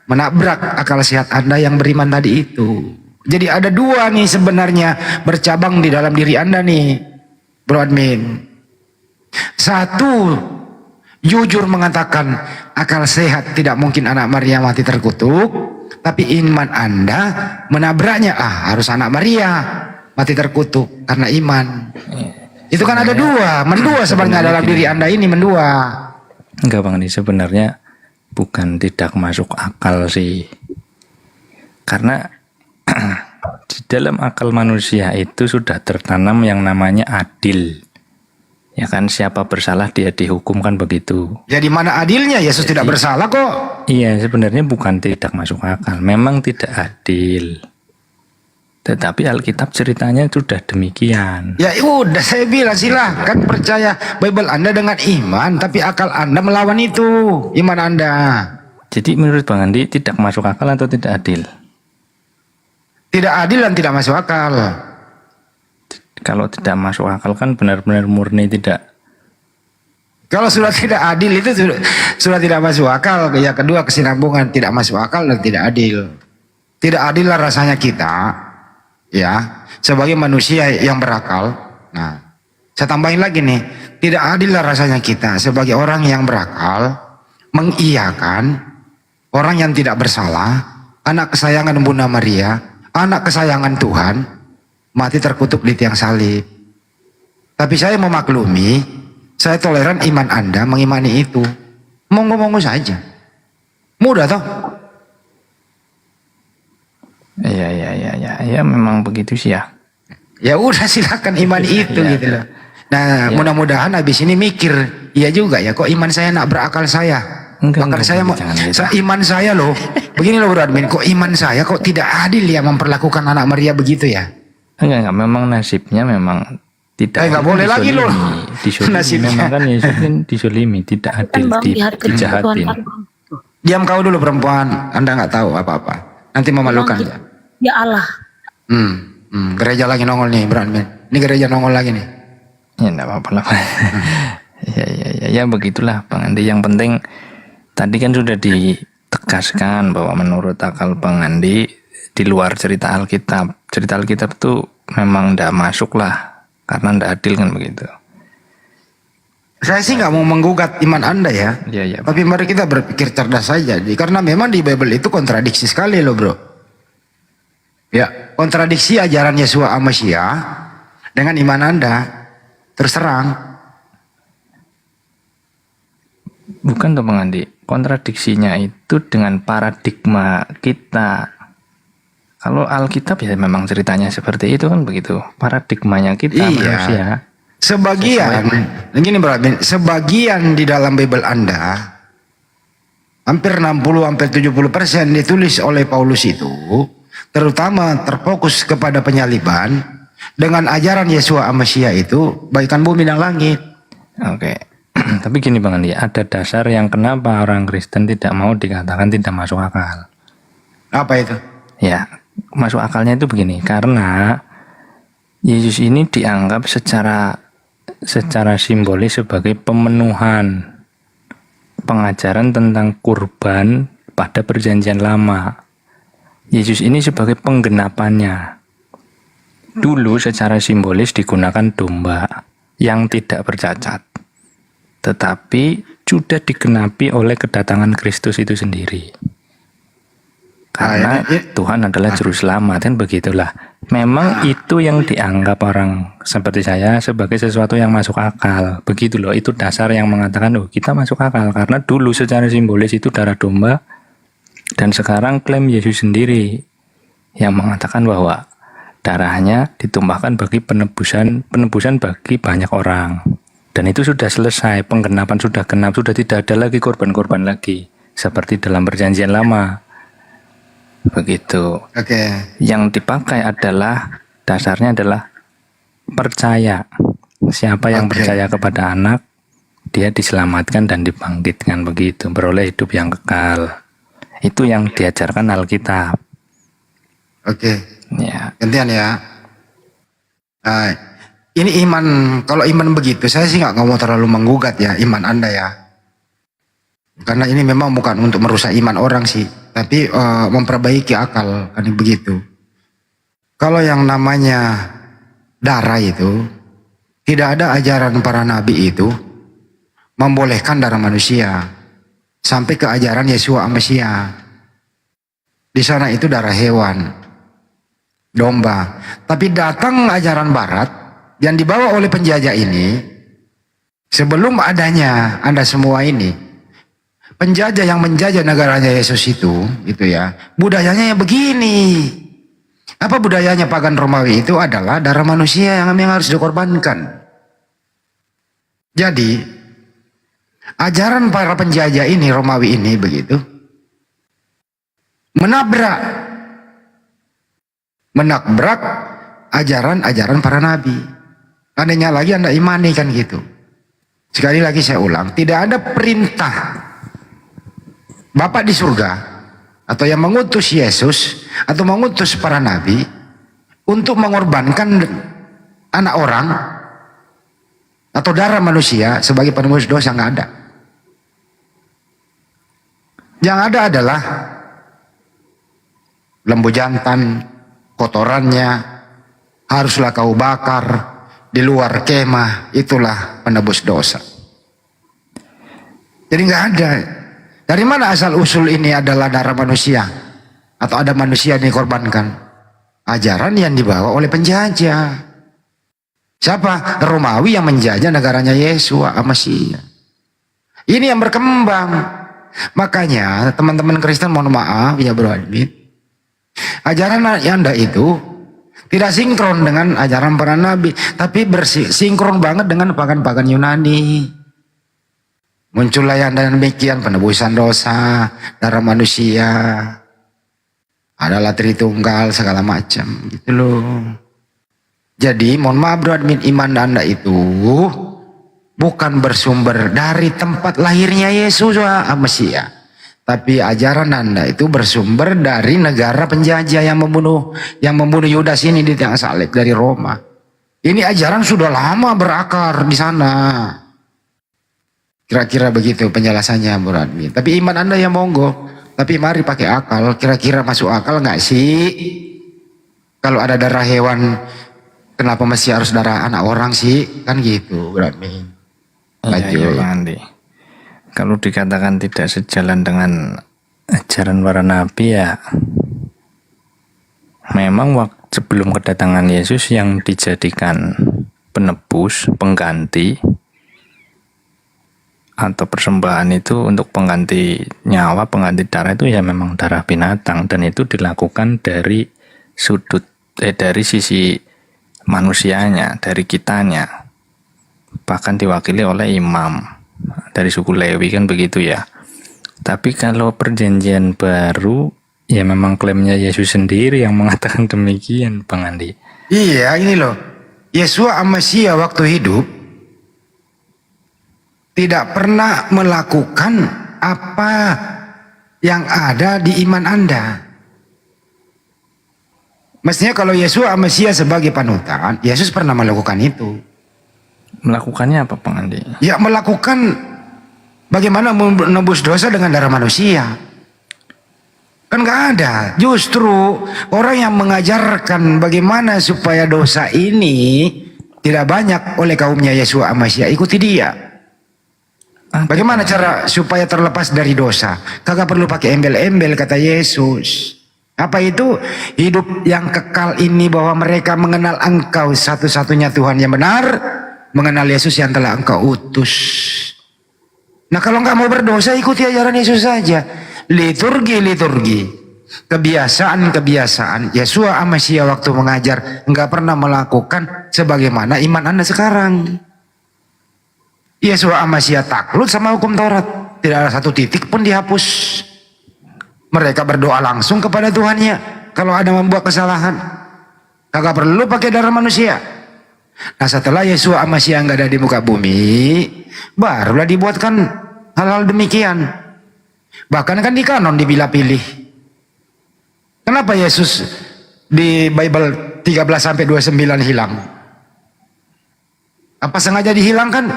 menabrak akal sehat Anda yang beriman tadi itu. Jadi ada dua nih sebenarnya bercabang di dalam diri Anda nih, Bro Admin. Satu, jujur mengatakan akal sehat tidak mungkin anak Maria mati terkutuk, tapi iman Anda menabraknya, harus anak Maria mati terkutuk karena iman. Itu kan ada mendua sebenarnya dalam diri Anda ini mendua. Enggak Bang, ini sebenarnya bukan tidak masuk akal sih. Karena di dalam akal manusia itu sudah tertanam yang namanya adil. Ya kan, siapa bersalah dia dihukum kan begitu. Ya di mana adilnya? Yesus tidak bersalah kok. Iya, sebenarnya bukan tidak masuk akal, memang tidak adil. Tetapi Alkitab ceritanya sudah demikian. Ya udah saya bilang silahkan percaya Bible Anda dengan iman, tapi akal Anda melawan itu iman Anda. Jadi menurut Bang Andi tidak masuk akal atau tidak adil? Tidak adil dan tidak masuk akal. Kalau tidak masuk akal kan benar-benar murni tidak. Kalau sudah tidak adil itu sudah tidak masuk akal. Ya kedua kesinambungan tidak masuk akal dan tidak adil. Tidak adil lah rasanya kita. Ya, sebagai manusia yang berakal. Nah, saya tambahin lagi nih, tidak adil lah rasanya kita sebagai orang yang berakal mengiyakan orang yang tidak bersalah, anak kesayangan Bunda Maria, anak kesayangan Tuhan, mati terkutuk di tiang salib. Tapi saya memaklumi, saya toleran iman Anda mengimani itu. Monggo-monggo saja. Mudah toh? Ya memang begitu sih ya. Ya udah silakan iman itu gitu loh. Nah mudah-mudahan habis ini mikir, iya juga ya kok iman saya nak berakal saya. Bahkan saya mau, iman saya loh, begini loh Bro Admin, kok iman saya kok tidak adil ya memperlakukan anak Maria begitu ya? Enggak, memang nasibnya memang tidak. Enggak boleh lagi loh. Nasibnya memang kan Yesus disolimi, tidak adil, dijahatin. Diam kau dulu perempuan, Anda nggak tahu apa-apa. Nanti memalukan ya. Ya Allah. Gereja lagi nongol nih, Bro Admin. Ini gereja nongol lagi nih. Ya enggak apa-apa lah. Ya begitulah Bang Andi. Yang penting tadi kan sudah ditegaskan bahwa menurut akal Bang Andi di luar cerita Alkitab. Cerita Alkitab itu memang tidak masuk lah karena tidak adil kan begitu. Saya sih nggak mau menggugat iman Anda ya. Iya. Tapi mari kita berpikir cerdas saja. Karena memang di Bible itu kontradiksi sekali loh bro. Ya, kontradiksi ajaran Yesua Amasya dengan iman Anda. Terus terang. Bukan tuh Bang Andi. Kontradiksinya itu dengan paradigma kita. Kalau Alkitab ya memang ceritanya seperti itu kan begitu. Paradigmanya kita manusia. Sebagian, gini bro, sebagian di dalam Bible Anda, hampir 60-70% ditulis oleh Paulus itu, terutama terfokus kepada penyaliban, dengan ajaran Yesua Amasya itu, baikan bumi dan langit. Oke, tapi gini Bang Andi, ada dasar yang kenapa orang Kristen tidak mau dikatakan tidak masuk akal. Apa itu? Ya, masuk akalnya itu begini, karena Yesus ini dianggap secara simbolis sebagai pemenuhan pengajaran tentang kurban pada perjanjian lama. Yesus ini sebagai penggenapannya. Dulu secara simbolis digunakan domba yang tidak bercacat. Tetapi sudah digenapi oleh kedatangan Kristus itu sendiri. Karena Tuhan adalah juru selamat, kan begitulah. Memang itu yang dianggap orang seperti saya sebagai sesuatu yang masuk akal. Begitu loh, itu dasar yang mengatakan oh kita masuk akal. Karena dulu secara simbolis itu darah domba, dan sekarang klaim Yesus sendiri yang mengatakan bahwa darahnya ditumpahkan bagi penebusan bagi banyak orang. Dan itu sudah selesai, penggenapan sudah genap, sudah tidak ada lagi korban-korban lagi seperti dalam perjanjian lama. Begitu. Yang dipakai adalah dasarnya adalah percaya. Siapa yang percaya kepada anak, dia diselamatkan dan dibangkitkan, begitu, beroleh hidup yang kekal. Itu yang diajarkan Alkitab. Ya. Gantian ya. Ini iman, kalau iman begitu, saya sih nggak mau terlalu menggugat ya iman Anda ya. Karena ini memang bukan untuk merusak iman orang sih, tapi memperbaiki akal, kan begitu. Kalau yang namanya darah itu, tidak ada ajaran para nabi itu membolehkan darah manusia sampai ke ajaran Yesua Amasya. Di sana itu darah hewan, domba. Tapi datang ajaran barat yang dibawa oleh penjajah ini, sebelum adanya Anda semua ini, penjajah yang menjajah negaranya Yesus itu ya, budayanya yang begini. Apa budayanya pagan Romawi itu adalah darah manusia yang harus dikorbankan. Jadi, ajaran para penjajah ini, Romawi ini begitu, menabrak ajaran-ajaran para nabi. Anehnya lagi Anda imani kan gitu. Sekali lagi saya ulang, tidak ada perintah Bapak di surga atau yang mengutus Yesus atau mengutus para nabi untuk mengorbankan anak orang atau darah manusia sebagai penebus dosa, nggak ada. Yang ada adalah lembu jantan, kotorannya haruslah kau bakar di luar kemah, itulah penebus dosa. Jadi nggak ada. Dari mana asal usul ini adalah darah manusia atau ada manusia yang dikorbankan? Ajaran yang dibawa oleh penjajah. Siapa? Romawi yang menjajah negaranya Yesua Amasya. Ini yang berkembang. Makanya teman-teman Kristen mohon maaf ya bro admin, ajaran Anda itu tidak sinkron dengan ajaran para nabi, tapi bersinkron banget dengan pagan-pagan Yunani. Muncullah yang demikian, penebusan dosa, darah manusia, adalah Tritunggal, segala macam gitu loh. Jadi mohon maaf bro admin, iman Anda itu bukan bersumber dari tempat lahirnya Yesus Amasya, tapi ajaran Anda itu bersumber dari negara penjajah yang membunuh Yudas ini di tiang salib dari Roma. Ini ajaran sudah lama berakar di sana. Kira-kira begitu penjelasannya Bro Admin. Tapi iman Anda ya monggo. Tapi mari pakai akal. Kira-kira masuk akal nggak sih? Kalau ada darah hewan, kenapa masih harus darah anak orang sih? Kan gitu Bro Admin. Iya, Bang Andi. Kalau dikatakan tidak sejalan dengan ajaran para nabi ya, memang waktu sebelum kedatangan Yesus yang dijadikan penebus, pengganti atau persembahan itu untuk pengganti nyawa, pengganti darah itu ya memang darah binatang, dan itu dilakukan dari dari sisi manusianya, dari kitanya, bahkan diwakili oleh imam dari suku Lewi kan begitu ya. Tapi kalau perjanjian baru ya memang klaimnya Yesus sendiri yang mengatakan demikian, Bang Andi. Iya, ini loh. Yesua Amasia waktu hidup tidak pernah melakukan apa yang ada di iman Anda. Mestinya kalau Yesua Amasia sebagai panutan, Yesus pernah melakukan itu. Melakukannya apa, Bang Andi? Ya, melakukan bagaimana menebus dosa dengan darah manusia. Kan nggak ada. Justru orang yang mengajarkan bagaimana supaya dosa ini tidak banyak oleh kaumnya Yesua Amasia, ikuti dia. Bagaimana cara supaya terlepas dari dosa? Kagak perlu pakai embel-embel, kata Yesus. Apa itu? Hidup yang kekal ini bahwa mereka mengenal Engkau satu-satunya Tuhan yang benar, mengenal Yesus yang telah Engkau utus. Nah, kalau nggak mau berdosa, ikuti ajaran Yesus saja. Liturgi, kebiasaan Yesua Amasia waktu mengajar nggak pernah melakukan sebagaimana iman Anda sekarang. Yesua Amasia takluk sama hukum Taurat, tidak ada satu titik pun dihapus. Mereka berdoa langsung kepada Tuhannya kalau ada membuat kesalahan, kagak perlu pakai darah manusia. Nah, setelah Yesua Amasia nggak ada di muka bumi, barulah dibuatkan hal-hal demikian. Bahkan kan di kanon dipilah-pilih. Kenapa Yesus di Bible 13-29 hilang? Apa sengaja dihilangkan?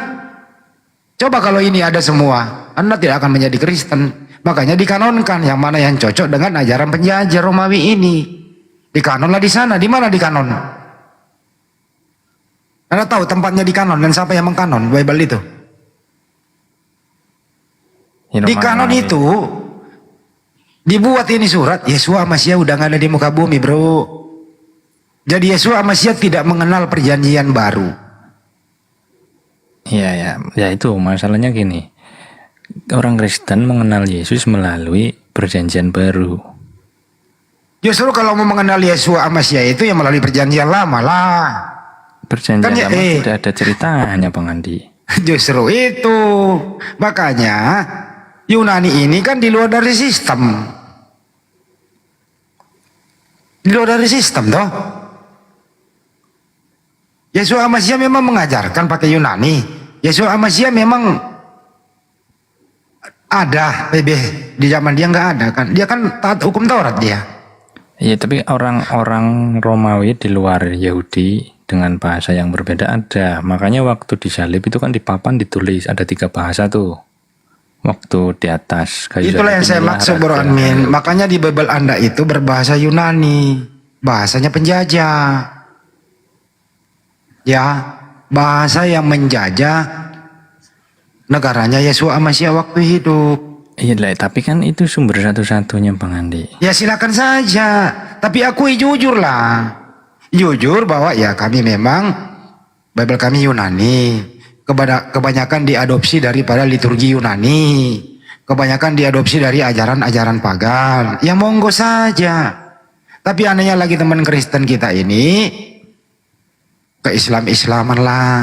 Coba kalau ini ada semua, Anda tidak akan menjadi Kristen. Makanya dikanonkan yang mana yang cocok dengan ajaran penjajah Romawi ini. Dikanonlah di sana. Di mana dikanon? Anda tahu tempatnya dikanon dan siapa yang mengkanon Bible itu? Di kanon itu dibuat ini surat Yesua Amasia udah nggak ada di muka bumi, bro. Jadi Yesua Amasia tidak mengenal perjanjian baru. Ya itu masalahnya gini. Orang Kristen mengenal Yesus melalui perjanjian baru. Justru kalau mau mengenal Yesua Amasia itu yang melalui perjanjian lama lah. Perjanjian kan lama sudah ada ceritanya, Bang Andi. Justru itu. Makanya Yunani ini kan di luar dari sistem. Di luar dari sistem toh. Yesua Amasia memang mengajarkan pakai Yunani. Yesua Amasia memang ada PB di zaman dia nggak ada kan. Dia kan taat hukum Taurat dia. Iya, tapi orang-orang Romawi di luar Yahudi dengan bahasa yang berbeda ada. Makanya waktu disalib itu kan di papan ditulis ada 3 bahasa tuh. Waktu di atas kayu. Itulah yang saya maksud, Bro Admin. Makanya di Bible Anda itu berbahasa Yunani, bahasanya penjajah. Ya, bahasa yang menjajah negaranya Yesua Amasia waktu hidup. Iya lah, tapi kan itu sumber satu-satunya, Bang Andi. Ya silakan saja, tapi akui jujur lah. Jujur bahwa ya kami memang Bible kami Yunani. Kebanyakan diadopsi daripada liturgi Yunani. Kebanyakan diadopsi dari ajaran-ajaran pagan. Ya monggo saja. Tapi anehnya lagi teman Kristen kita ini ke Islam-Islaman lah,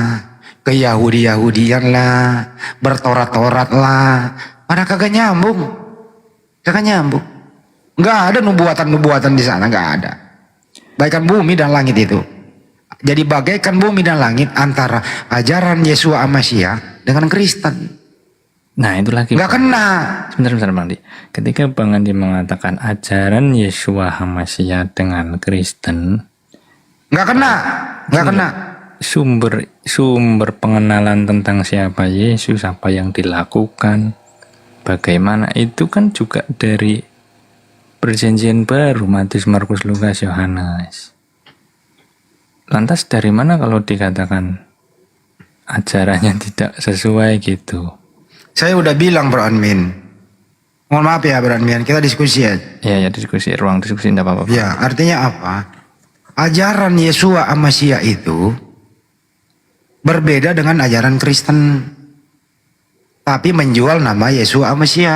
ke Yahudi-Yahudian lah, bertorat-torat lah. Mana kagak nyambung. Kagak nyambung. Nggak ada nubuatan-nubuatan di sana, nggak ada. Bagaikan bumi dan langit itu. Jadi bagaikan bumi dan langit antara ajaran Yesua Amasia dengan Kristen. Nah itu lagi. Nggak kena. Sebentar Bang Andi. Ketika Bang Andi mengatakan ajaran Yesua Amasia dengan Kristen, nggak kena. sumber pengenalan tentang siapa Yesus, apa yang dilakukan, bagaimana, itu kan juga dari Perjanjian Baru, Matius, Markus, Lukas, Yohanes. Lantas dari mana kalau dikatakan ajarannya tidak sesuai gitu? Saya udah bilang Bro Admin. Mohon maaf ya Bro Admin, kita diskusi ya. Ya diskusi, ruang diskusi enggak apa-apa. Ya, artinya apa? Ajaran Yesua Amasya itu berbeda dengan ajaran Kristen. Tapi menjual nama Yesua Amasya.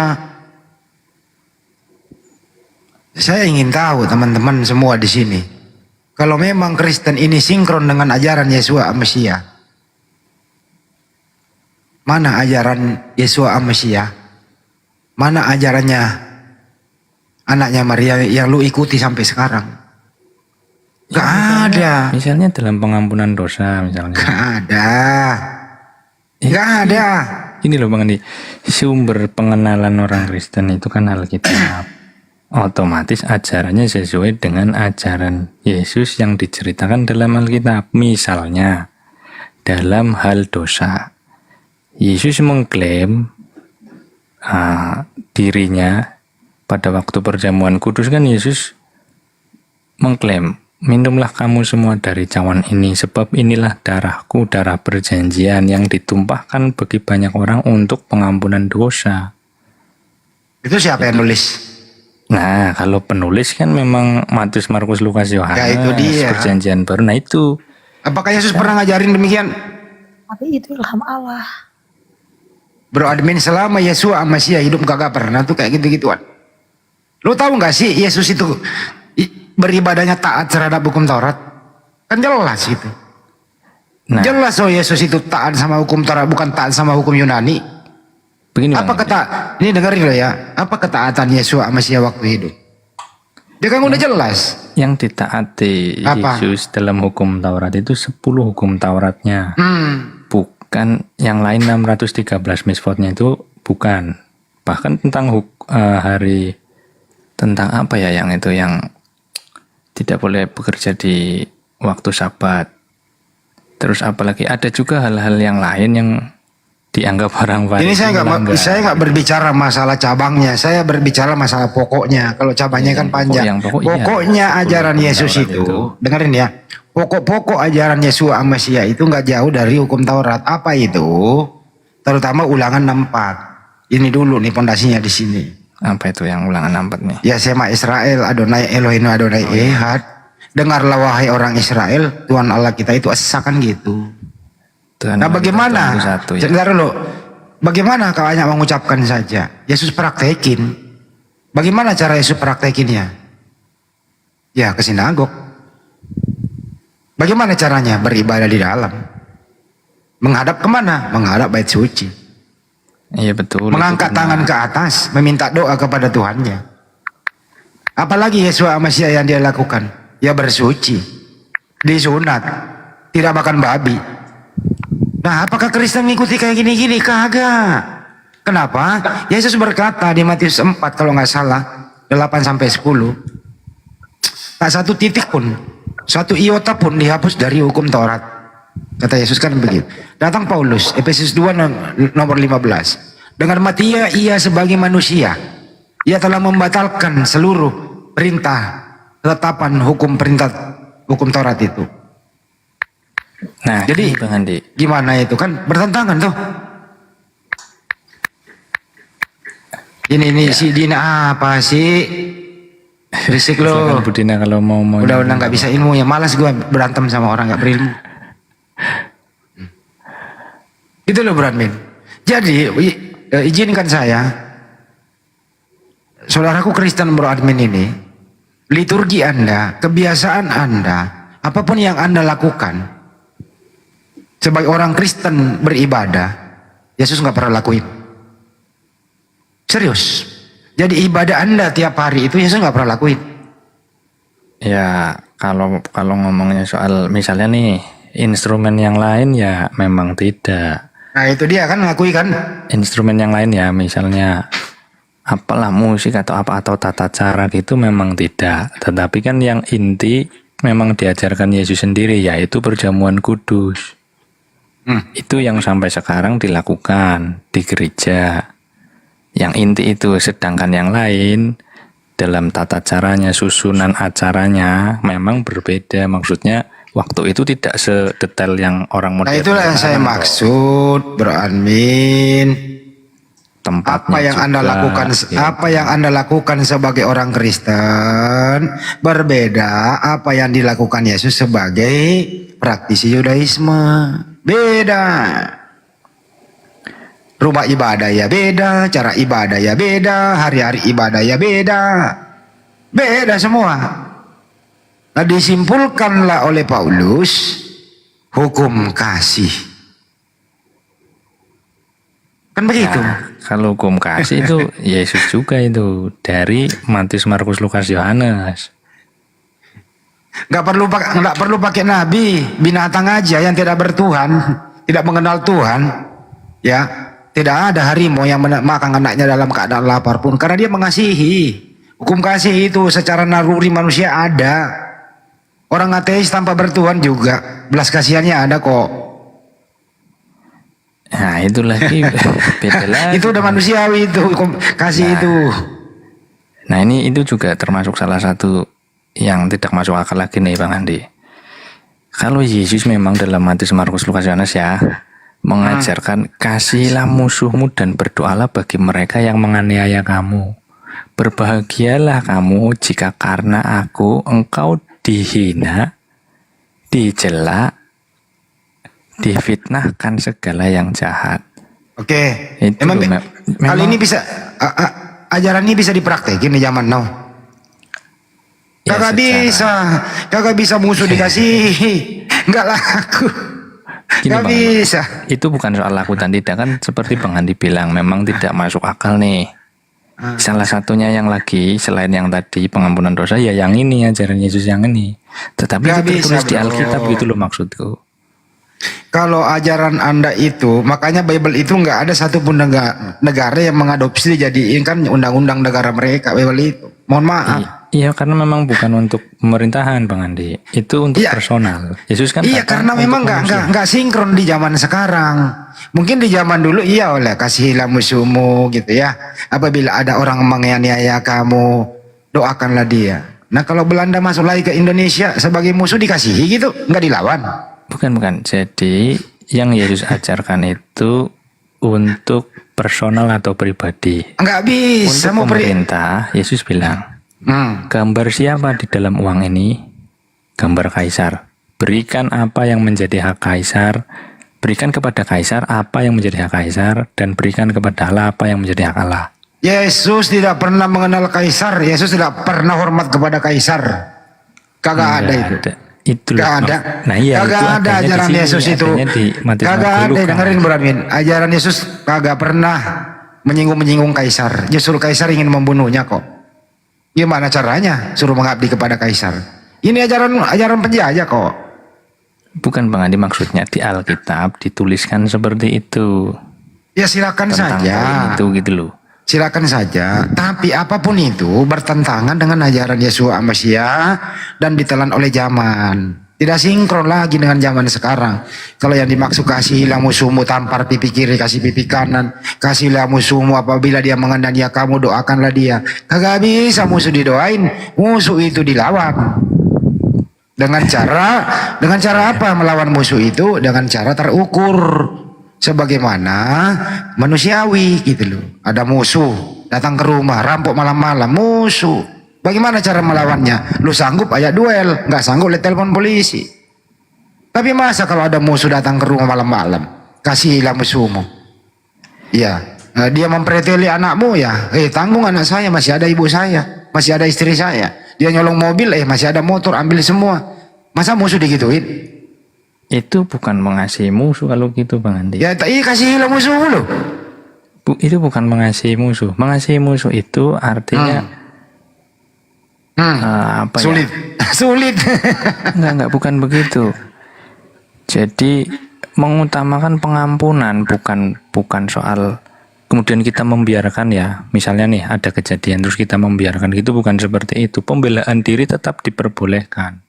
Saya ingin tahu teman-teman semua di sini, kalau memang Kristen ini sinkron dengan ajaran Yesua Amasya, mana ajaran Yesua Amasya? Mana ajarannya anaknya Maria yang lu ikuti sampai sekarang? Gak ada. Misalnya dalam pengampunan dosa misalnya. Gak ada. Gak ada. Ini loh Bang Andi, sumber pengenalan orang Kristen itu kan Alkitab. Otomatis ajarannya sesuai dengan ajaran Yesus yang diceritakan dalam Alkitab. Misalnya dalam hal dosa, Yesus mengklaim dirinya pada waktu perjamuan kudus, kan Yesus mengklaim, minumlah kamu semua dari cawan ini, sebab inilah darahku, darah perjanjian yang ditumpahkan bagi banyak orang untuk pengampunan dosa. Itu siapa yang nulis? Nah, kalau penulis kan memang Matius, Markus, Lukas, Yohanes, Ya itu dia. Perjanjian Baru. Nah itu. Apakah Yesus pernah ngajarin demikian? Tapi itu ilham Allah. Bro Admin, selama Yesua Amasya hidup gak pernah tuh kayak gitu-gituan. Lo tahu gak sih Yesus itu beribadahnya taat terhadap hukum Taurat? Kan jelas itu. Nah. Jelas Yesus itu taat sama hukum Taurat, bukan taat sama hukum Yunani. Begini, apa ini dengerin lo ya, apa ketaatan Yesua Amasya waktu hidup? Dia kan udah jelas. Yang ditaati Apa? Yesus dalam hukum Taurat itu 10 hukum Tauratnya. Bukan yang lain 613 misfotnya itu bukan. Bahkan tentang hari, tentang apa ya yang itu, yang tidak boleh bekerja di waktu Sabat. Terus apalagi ada juga hal-hal yang lain yang dianggap orang Farisi. Ini saya nggak berbicara masalah cabangnya, saya berbicara masalah pokoknya. Kalau cabangnya kan panjang. Pokoknya ajaran Yesus itu, dengerin ya. Pokok-pokok ajaran Yesua Amasya itu nggak jauh dari hukum Taurat. Apa itu? Terutama Ulangan 64. Ini dulu nih pondasinya di sini. Apa itu yang Ulangan 64 nih? Ya, Sema Israel, Adonai Elohim Adonai Ehad. Dengarlah wahai orang Israel, Tuhan Allah kita itu esa, kan gitu. Tuhan, nah bagaimana? Sebentar dulu. Bagaimana kau hanya mengucapkan saja? Yesus praktekin. Bagaimana cara Yesus praktekinnya? Ya ke sinagog. Bagaimana caranya? Beribadah di dalam. Menghadap kemana? Menghadap bait suci. Iya betul. Mengangkat tangan ke atas, meminta doa kepada Tuhannya. Apalagi Yesua Amasya yang dia lakukan? Ya bersuci, disunat, tidak makan babi. Nah, apakah Kristen ngikuti kayak gini-gini? Kagak. Kenapa? Yesus berkata di Matius 4 kalau nggak salah 8-10, tak satu titik pun, satu iota pun dihapus dari hukum Taurat. Kata Yesus kan begitu. Datang Paulus, Efesus 2 nomor 15. Dengan matinya ia sebagai manusia, ia telah membatalkan seluruh perintah, ketetapan hukum Taurat itu. Nah, jadi Bang Andi, gimana itu, kan bertentangan tuh. Ini si Dina apa sih? Berisik lo. Bu Dina kalau mau udah nggak bisa ilmu ya, malas gue berantem sama orang nggak berilmu. Gitu loh Bro Admin. Jadi izinkan saya, saudaraku Kristen Bro Admin ini, liturgi Anda, kebiasaan Anda, apapun yang Anda lakukan sebagai orang Kristen beribadah, Yesus nggak pernah lakuin. Serius. Jadi ibadah Anda tiap hari itu Yesus nggak pernah lakuin. Ya kalau ngomongnya soal misalnya nih instrumen yang lain ya memang tidak. Nah itu dia kan ngakui kan. Instrumen yang lain ya misalnya apalah musik atau apa atau tata cara gitu memang tidak. Tetapi kan yang inti memang diajarkan Yesus sendiri, yaitu perjamuan kudus. Itu yang sampai sekarang dilakukan di gereja. Yang inti itu, sedangkan yang lain dalam tata caranya, susunan acaranya memang berbeda. Maksudnya waktu itu tidak sedetail yang orang modern. Nah itulah yang saya sekarang kok. maksud, Bro Admin. Tempatnya Apa yang Anda juga, lakukan, ya. apa yang Anda lakukan sebagai orang Kristen berbeda apa yang dilakukan Yesus sebagai praktisi Yudaisme. Beda. Rumah ibadah ya beda, cara ibadah ya beda, hari-hari ibadah ya beda. Beda semua. Nah disimpulkanlah oleh Paulus hukum kasih. Kan begitu. Nah, kalau hukum kasih itu Yesus juga itu dari Matius, Markus, Lukas, Yohanes. Nggak perlu pakai nabi, binatang aja yang tidak bertuhan, tidak mengenal Tuhan, ya tidak ada harimau yang makan anaknya dalam keadaan lapar pun, karena dia mengasihi. Hukum kasih itu secara naluri manusia ada. Orang ateis tanpa bertuhan juga belas kasihannya ada kok. Nah itu lagi beda lagi. Itu udah manusiawi itu hukum kasih itu. Nah ini itu juga termasuk salah satu yang tidak masuk akal lagi nih Bang Andi. Kalau Yesus memang dalam Matius, Markus, Lukas, Yohanes ya mengajarkan kasihilah musuhmu dan berdoalah bagi mereka yang menganiaya kamu. Berbahagialah kamu jika karena aku engkau dihina, dicela, difitnahkan segala yang jahat. Oke. Itu Hal ini bisa ajaran ini bisa dipraktekin di zaman now. Ya, Kagak bisa musuh dikasihi, nggak laku. Gini, Nggak Bang, bisa. itu bukan soal laku dan tidak, kan seperti Bang Andi bilang memang tidak masuk akal nih. Salah satunya yang lagi selain yang tadi pengampunan dosa ya yang ini ajaran Yesus yang ini. Tetapi Nggak itu tertulis bisa, di bro. Alkitab gitu loh maksudku. Kalau ajaran Anda itu, makanya Bible itu nggak ada satupun negara yang mengadopsi dijadiin kan undang-undang negara mereka Bible itu. Mohon maaf. Iya karena memang bukan untuk pemerintahan Bang Andi, itu untuk personal. Yesus kan Iya datang karena untuk memang manusia. nggak sinkron di zaman sekarang. Mungkin di zaman dulu iya oleh kasihilah musuhmu gitu ya. Apabila ada orang menganiaya kamu, doakanlah dia. Nah kalau Belanda masuk lagi ke Indonesia sebagai musuh dikasihi gitu, nggak dilawan. Bukan. Jadi yang Yesus ajarkan itu untuk personal atau pribadi. Nggak bisa Untuk mau pemerintah, Yesus bilang, gambar siapa di dalam uang ini? Gambar Kaisar. Berikan apa yang menjadi hak Kaisar, berikan kepada Kaisar apa yang menjadi hak Kaisar, dan berikan kepada Allah apa yang menjadi hak Allah. Yesus tidak pernah mengenal Kaisar. Yesus tidak pernah hormat kepada Kaisar. Kagak ada itu. Itu Gak ada. Nah iya, kagak itu ada adanya di ajaran sini, Yesus itu. adanya di Matius, Kagak Markus, ada. Lukas. Dengerin Bro Admin. Ajaran Yesus kagak pernah menyinggung Kaisar. Justru Kaisar ingin membunuhnya kok. Gimana caranya suruh mengabdi kepada Kaisar? Ini ajaran penjajah kok. Bukan Bang Andi, maksudnya di Alkitab dituliskan seperti itu. Ya silakan Tentang saja. poin itu gitu loh. Silakan saja. Tapi apapun itu bertentangan dengan ajaran Yesus Mesya dan ditelan oleh zaman. Tidak sinkron lagi dengan zaman sekarang. Kalau yang dimaksud kasihilah musuhmu, tampar pipi kiri, kasih pipi kanan. Kasihilah musuhmu apabila dia menganiaya kamu, doakanlah dia. Kagak bisa musuh didoain, musuh itu dilawan. Dengan cara apa melawan musuh itu? Dengan cara terukur. Sebagaimana manusiawi gitu loh. Ada musuh datang ke rumah, rampok malam-malam, musuh. Bagaimana cara melawannya? Lu sanggup aja duel, nggak sanggup lu telepon polisi. Tapi masa kalau ada musuh datang ke rumah malam-malam, kasihilah musuhmu. Iya, dia mempreteli anakmu ya. Tanggung anak saya, masih ada ibu saya, masih ada istri saya. Dia nyolong mobil, masih ada motor, ambil semua. Masa musuh digituin? Itu bukan mengasihi musuh kalau gitu Bang Andi. Ya, kasihilah musuh lu. Itu bukan mengasihi musuh. Mengasihi musuh itu artinya apa sulit. ya? Sulit. Enggak, bukan begitu. Jadi mengutamakan pengampunan, bukan soal kemudian kita membiarkan ya. Misalnya nih ada kejadian terus kita membiarkan gitu, bukan seperti itu. Pembelaan diri tetap diperbolehkan.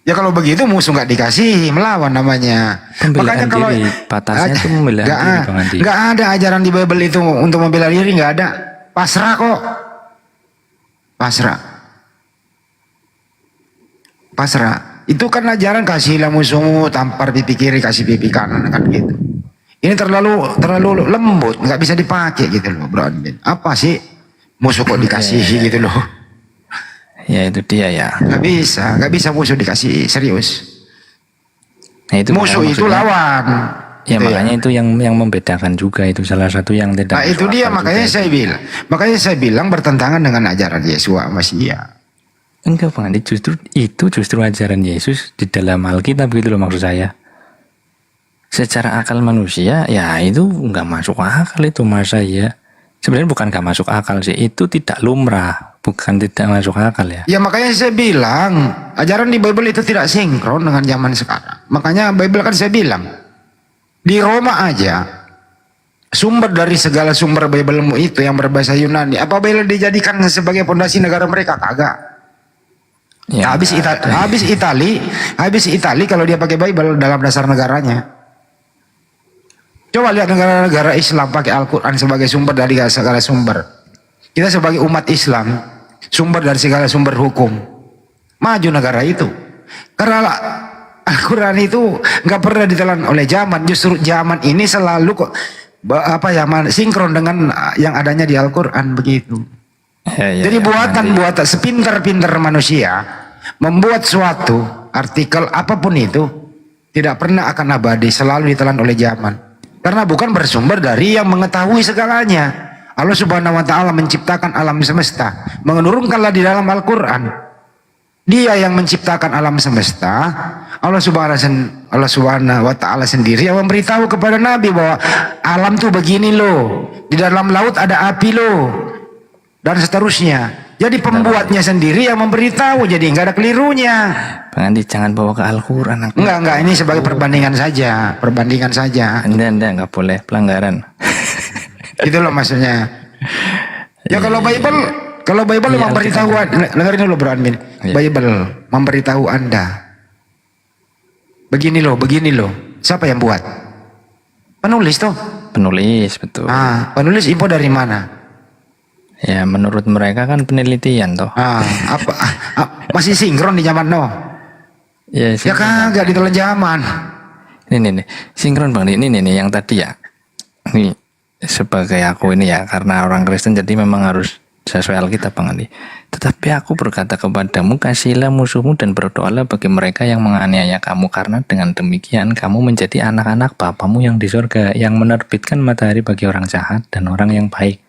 Ya kalau begitu musuh nggak dikasih, melawan namanya. Pembelaan Makanya kalau diri, batasnya itu pembelaan nggak diri, Bang Andi. nggak ada ajaran di Bible itu untuk membela diri, nggak ada. Pasrah kok, pasrah, pasrah. Itu kan ajaran kasihlah musuhmu, tampar pipi kiri, kasih pipi kanan kan gitu. Ini terlalu lembut, nggak bisa dipakai gitu loh, Bro Andin. Apa sih musuh kok dikasihi gitu loh? Ya itu dia ya. Nggak bisa musuh dikasih, serius. Nah, itu Musuh itu maksudnya- lawan. Ya Gitu makanya itu yang membedakan juga, itu salah satu yang tidak. Nah itu masuk dia, akal juga. makanya saya bilang bertentangan dengan ajaran Yesus Masia. Enggak Bang Andi, justru ajaran Yesus di dalam Alkitab gitu loh maksud saya. Secara akal manusia ya itu nggak masuk akal itu, masa ya. Sebenarnya bukan nggak masuk akal sih, itu tidak lumrah, bukan tidak masuk akal ya. Ya makanya saya bilang ajaran di Bible itu tidak sinkron dengan zaman sekarang. Makanya Bible kan saya bilang di Roma aja sumber dari segala sumber Biblemu itu yang berbahasa Yunani, apa Bible dijadikan sebagai fondasi negara mereka? Kagak. Ya, habis Itali kalau dia pakai Bible dalam dasar negaranya. Coba lihat negara-negara Islam pakai Al-Quran sebagai sumber dari segala sumber. Kita sebagai umat Islam sumber dari segala sumber hukum. Maju negara itu. Karena Al-Quran itu nggak pernah ditelan oleh zaman. Justru zaman ini selalu kok sinkron dengan yang adanya di Al-Quran begitu. Jadi buatan sepintar-pintar manusia membuat suatu artikel apapun itu tidak pernah akan abadi, selalu ditelan oleh zaman. Karena bukan bersumber dari yang mengetahui segalanya. Allah Subhanahu wa taala menciptakan alam semesta, menurunkanlah di dalam Al-Qur'an. Dia yang menciptakan alam semesta. Allah Subhanahu wa taala sendiri yang memberitahu kepada Nabi bahwa alam tuh begini loh. Di dalam laut ada api loh. Dan seterusnya. Jadi pembuatnya sendiri yang memberitahu, jadi nggak ada kelirunya. Bang Andi jangan bawa ke Al-Quran. Enggak, ini sebagai perbandingan saja. Enggak boleh pelanggaran. Itu loh maksudnya. Ya kalau Bible Iya, memberitahu, dengerin dulu Bro Admin. Iya. Bible memberitahu Anda. Begini loh. Siapa yang buat? Penulis tuh. Penulis, betul. Penulis info dari mana? Ya menurut mereka kan penelitian toh. Masih sinkron di zaman no? Ya kagak di dalam zaman. Ini sinkron Bang. Ini yang tadi ya. Ini sebagai aku ini ya, karena orang Kristen jadi memang harus sesuai Alkitab Bang Andi. Tetapi aku berkata kepadamu, kasihilah musuhmu dan berdoalah bagi mereka yang menganiaya kamu, karena dengan demikian kamu menjadi anak-anak Bapamu yang di surga, yang menerbitkan matahari bagi orang jahat dan orang yang baik,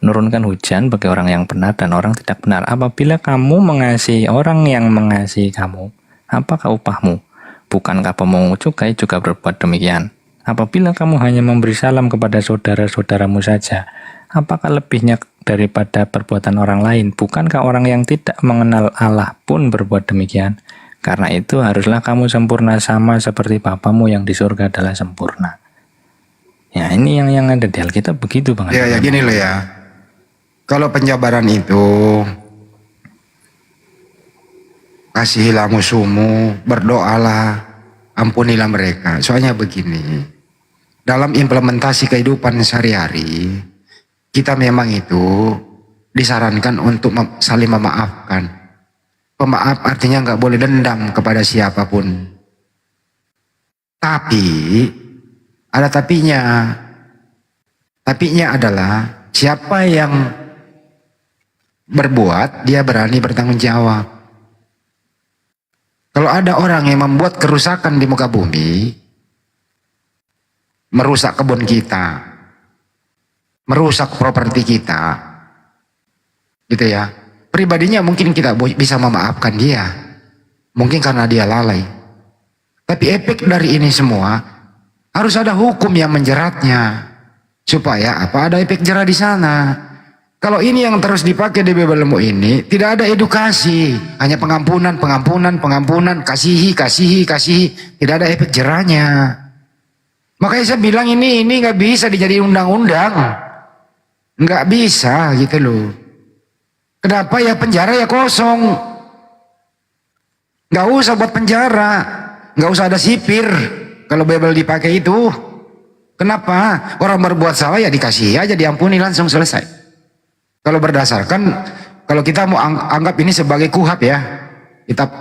menurunkan hujan bagi orang yang benar dan orang tidak benar. Apabila kamu mengasihi orang yang mengasihi kamu, apakah upahmu? Bukankah pemungut cukai juga berbuat demikian? Apabila kamu hanya memberi salam kepada saudara-saudaramu saja, apakah lebihnya daripada perbuatan orang lain? Bukankah orang yang tidak mengenal Allah pun berbuat demikian? Karena itu haruslah kamu sempurna sama seperti Bapamu yang di surga adalah sempurna. Ya ini yang ada di Alkitab begitu Bang. Ya gini loh ya. Kalau penjabaran itu, kasihilah musuhmu, berdoalah, ampunilah mereka. Soalnya begini, dalam implementasi kehidupan sehari-hari, kita memang itu disarankan untuk saling memaafkan. Pemaaf artinya nggak boleh dendam kepada siapapun. Tapi, ada tapinya. Tapinya adalah siapa yang berbuat, dia berani bertanggung jawab. Kalau ada orang yang membuat kerusakan di muka bumi, merusak kebun kita, merusak properti kita, gitu ya, pribadinya mungkin kita bisa memaafkan dia, mungkin karena dia lalai. Tapi efek dari ini semua harus ada hukum yang menjeratnya, supaya ada efek jerah di sana. Kalau ini yang terus dipakai di Biblemu ini, tidak ada edukasi, hanya pengampunan, kasihi, tidak ada efek jerahnya. Makanya saya bilang ini nggak bisa dijadiin undang-undang, nggak bisa gitu loh. Kenapa? Ya penjara ya kosong. Nggak usah buat penjara, nggak usah ada sipir kalau Bible dipakai itu. Kenapa? Orang berbuat salah ya dikasih aja, diampuni, langsung selesai. Kalau berdasarkan, kalau kita mau anggap ini sebagai kuhab ya, kitab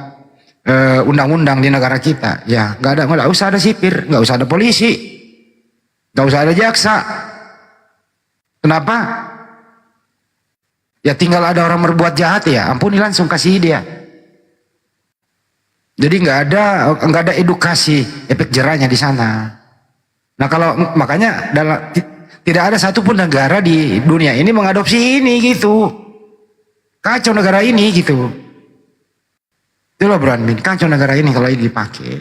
undang-undang di negara kita, ya nggak usah ada sipir, nggak usah ada polisi, nggak usah ada jaksa. Kenapa? Ya tinggal ada orang berbuat jahat ya, ampuni langsung, kasih dia. Jadi nggak ada edukasi efek jerahnya di sana. Nah kalau makanya tidak ada satupun negara di dunia ini mengadopsi ini gitu. Kacau negara ini gitu. Itu loh Bro Admin, kacau negara ini kalau ini dipakai.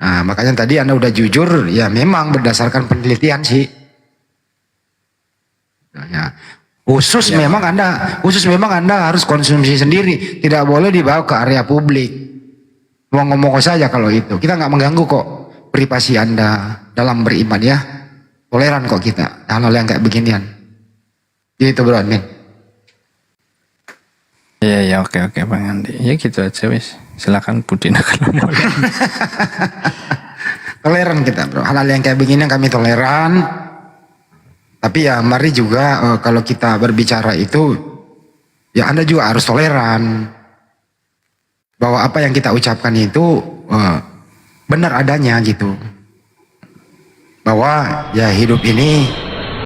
Nah makanya tadi Anda udah jujur, ya memang berdasarkan penelitian sih. Ya, khusus memang Anda harus konsumsi sendiri, tidak boleh dibawa ke area publik. Ngomong-ngomong saja kalau itu, kita nggak mengganggu kok privasi Anda dalam beriman ya. Toleran kok kita hal-hal yang kayak beginian. Gitu Bro Admin. Iya oke Bang Andi. Ya gitu aja wis. Silakan Budina kalau mau. Toleran kita Bro. Hal-hal yang kayak begini kami toleran. Tapi ya mari juga kalau kita berbicara itu, ya Anda juga harus toleran. Bahwa apa yang kita ucapkan itu benar adanya gitu. Bahwa ya hidup ini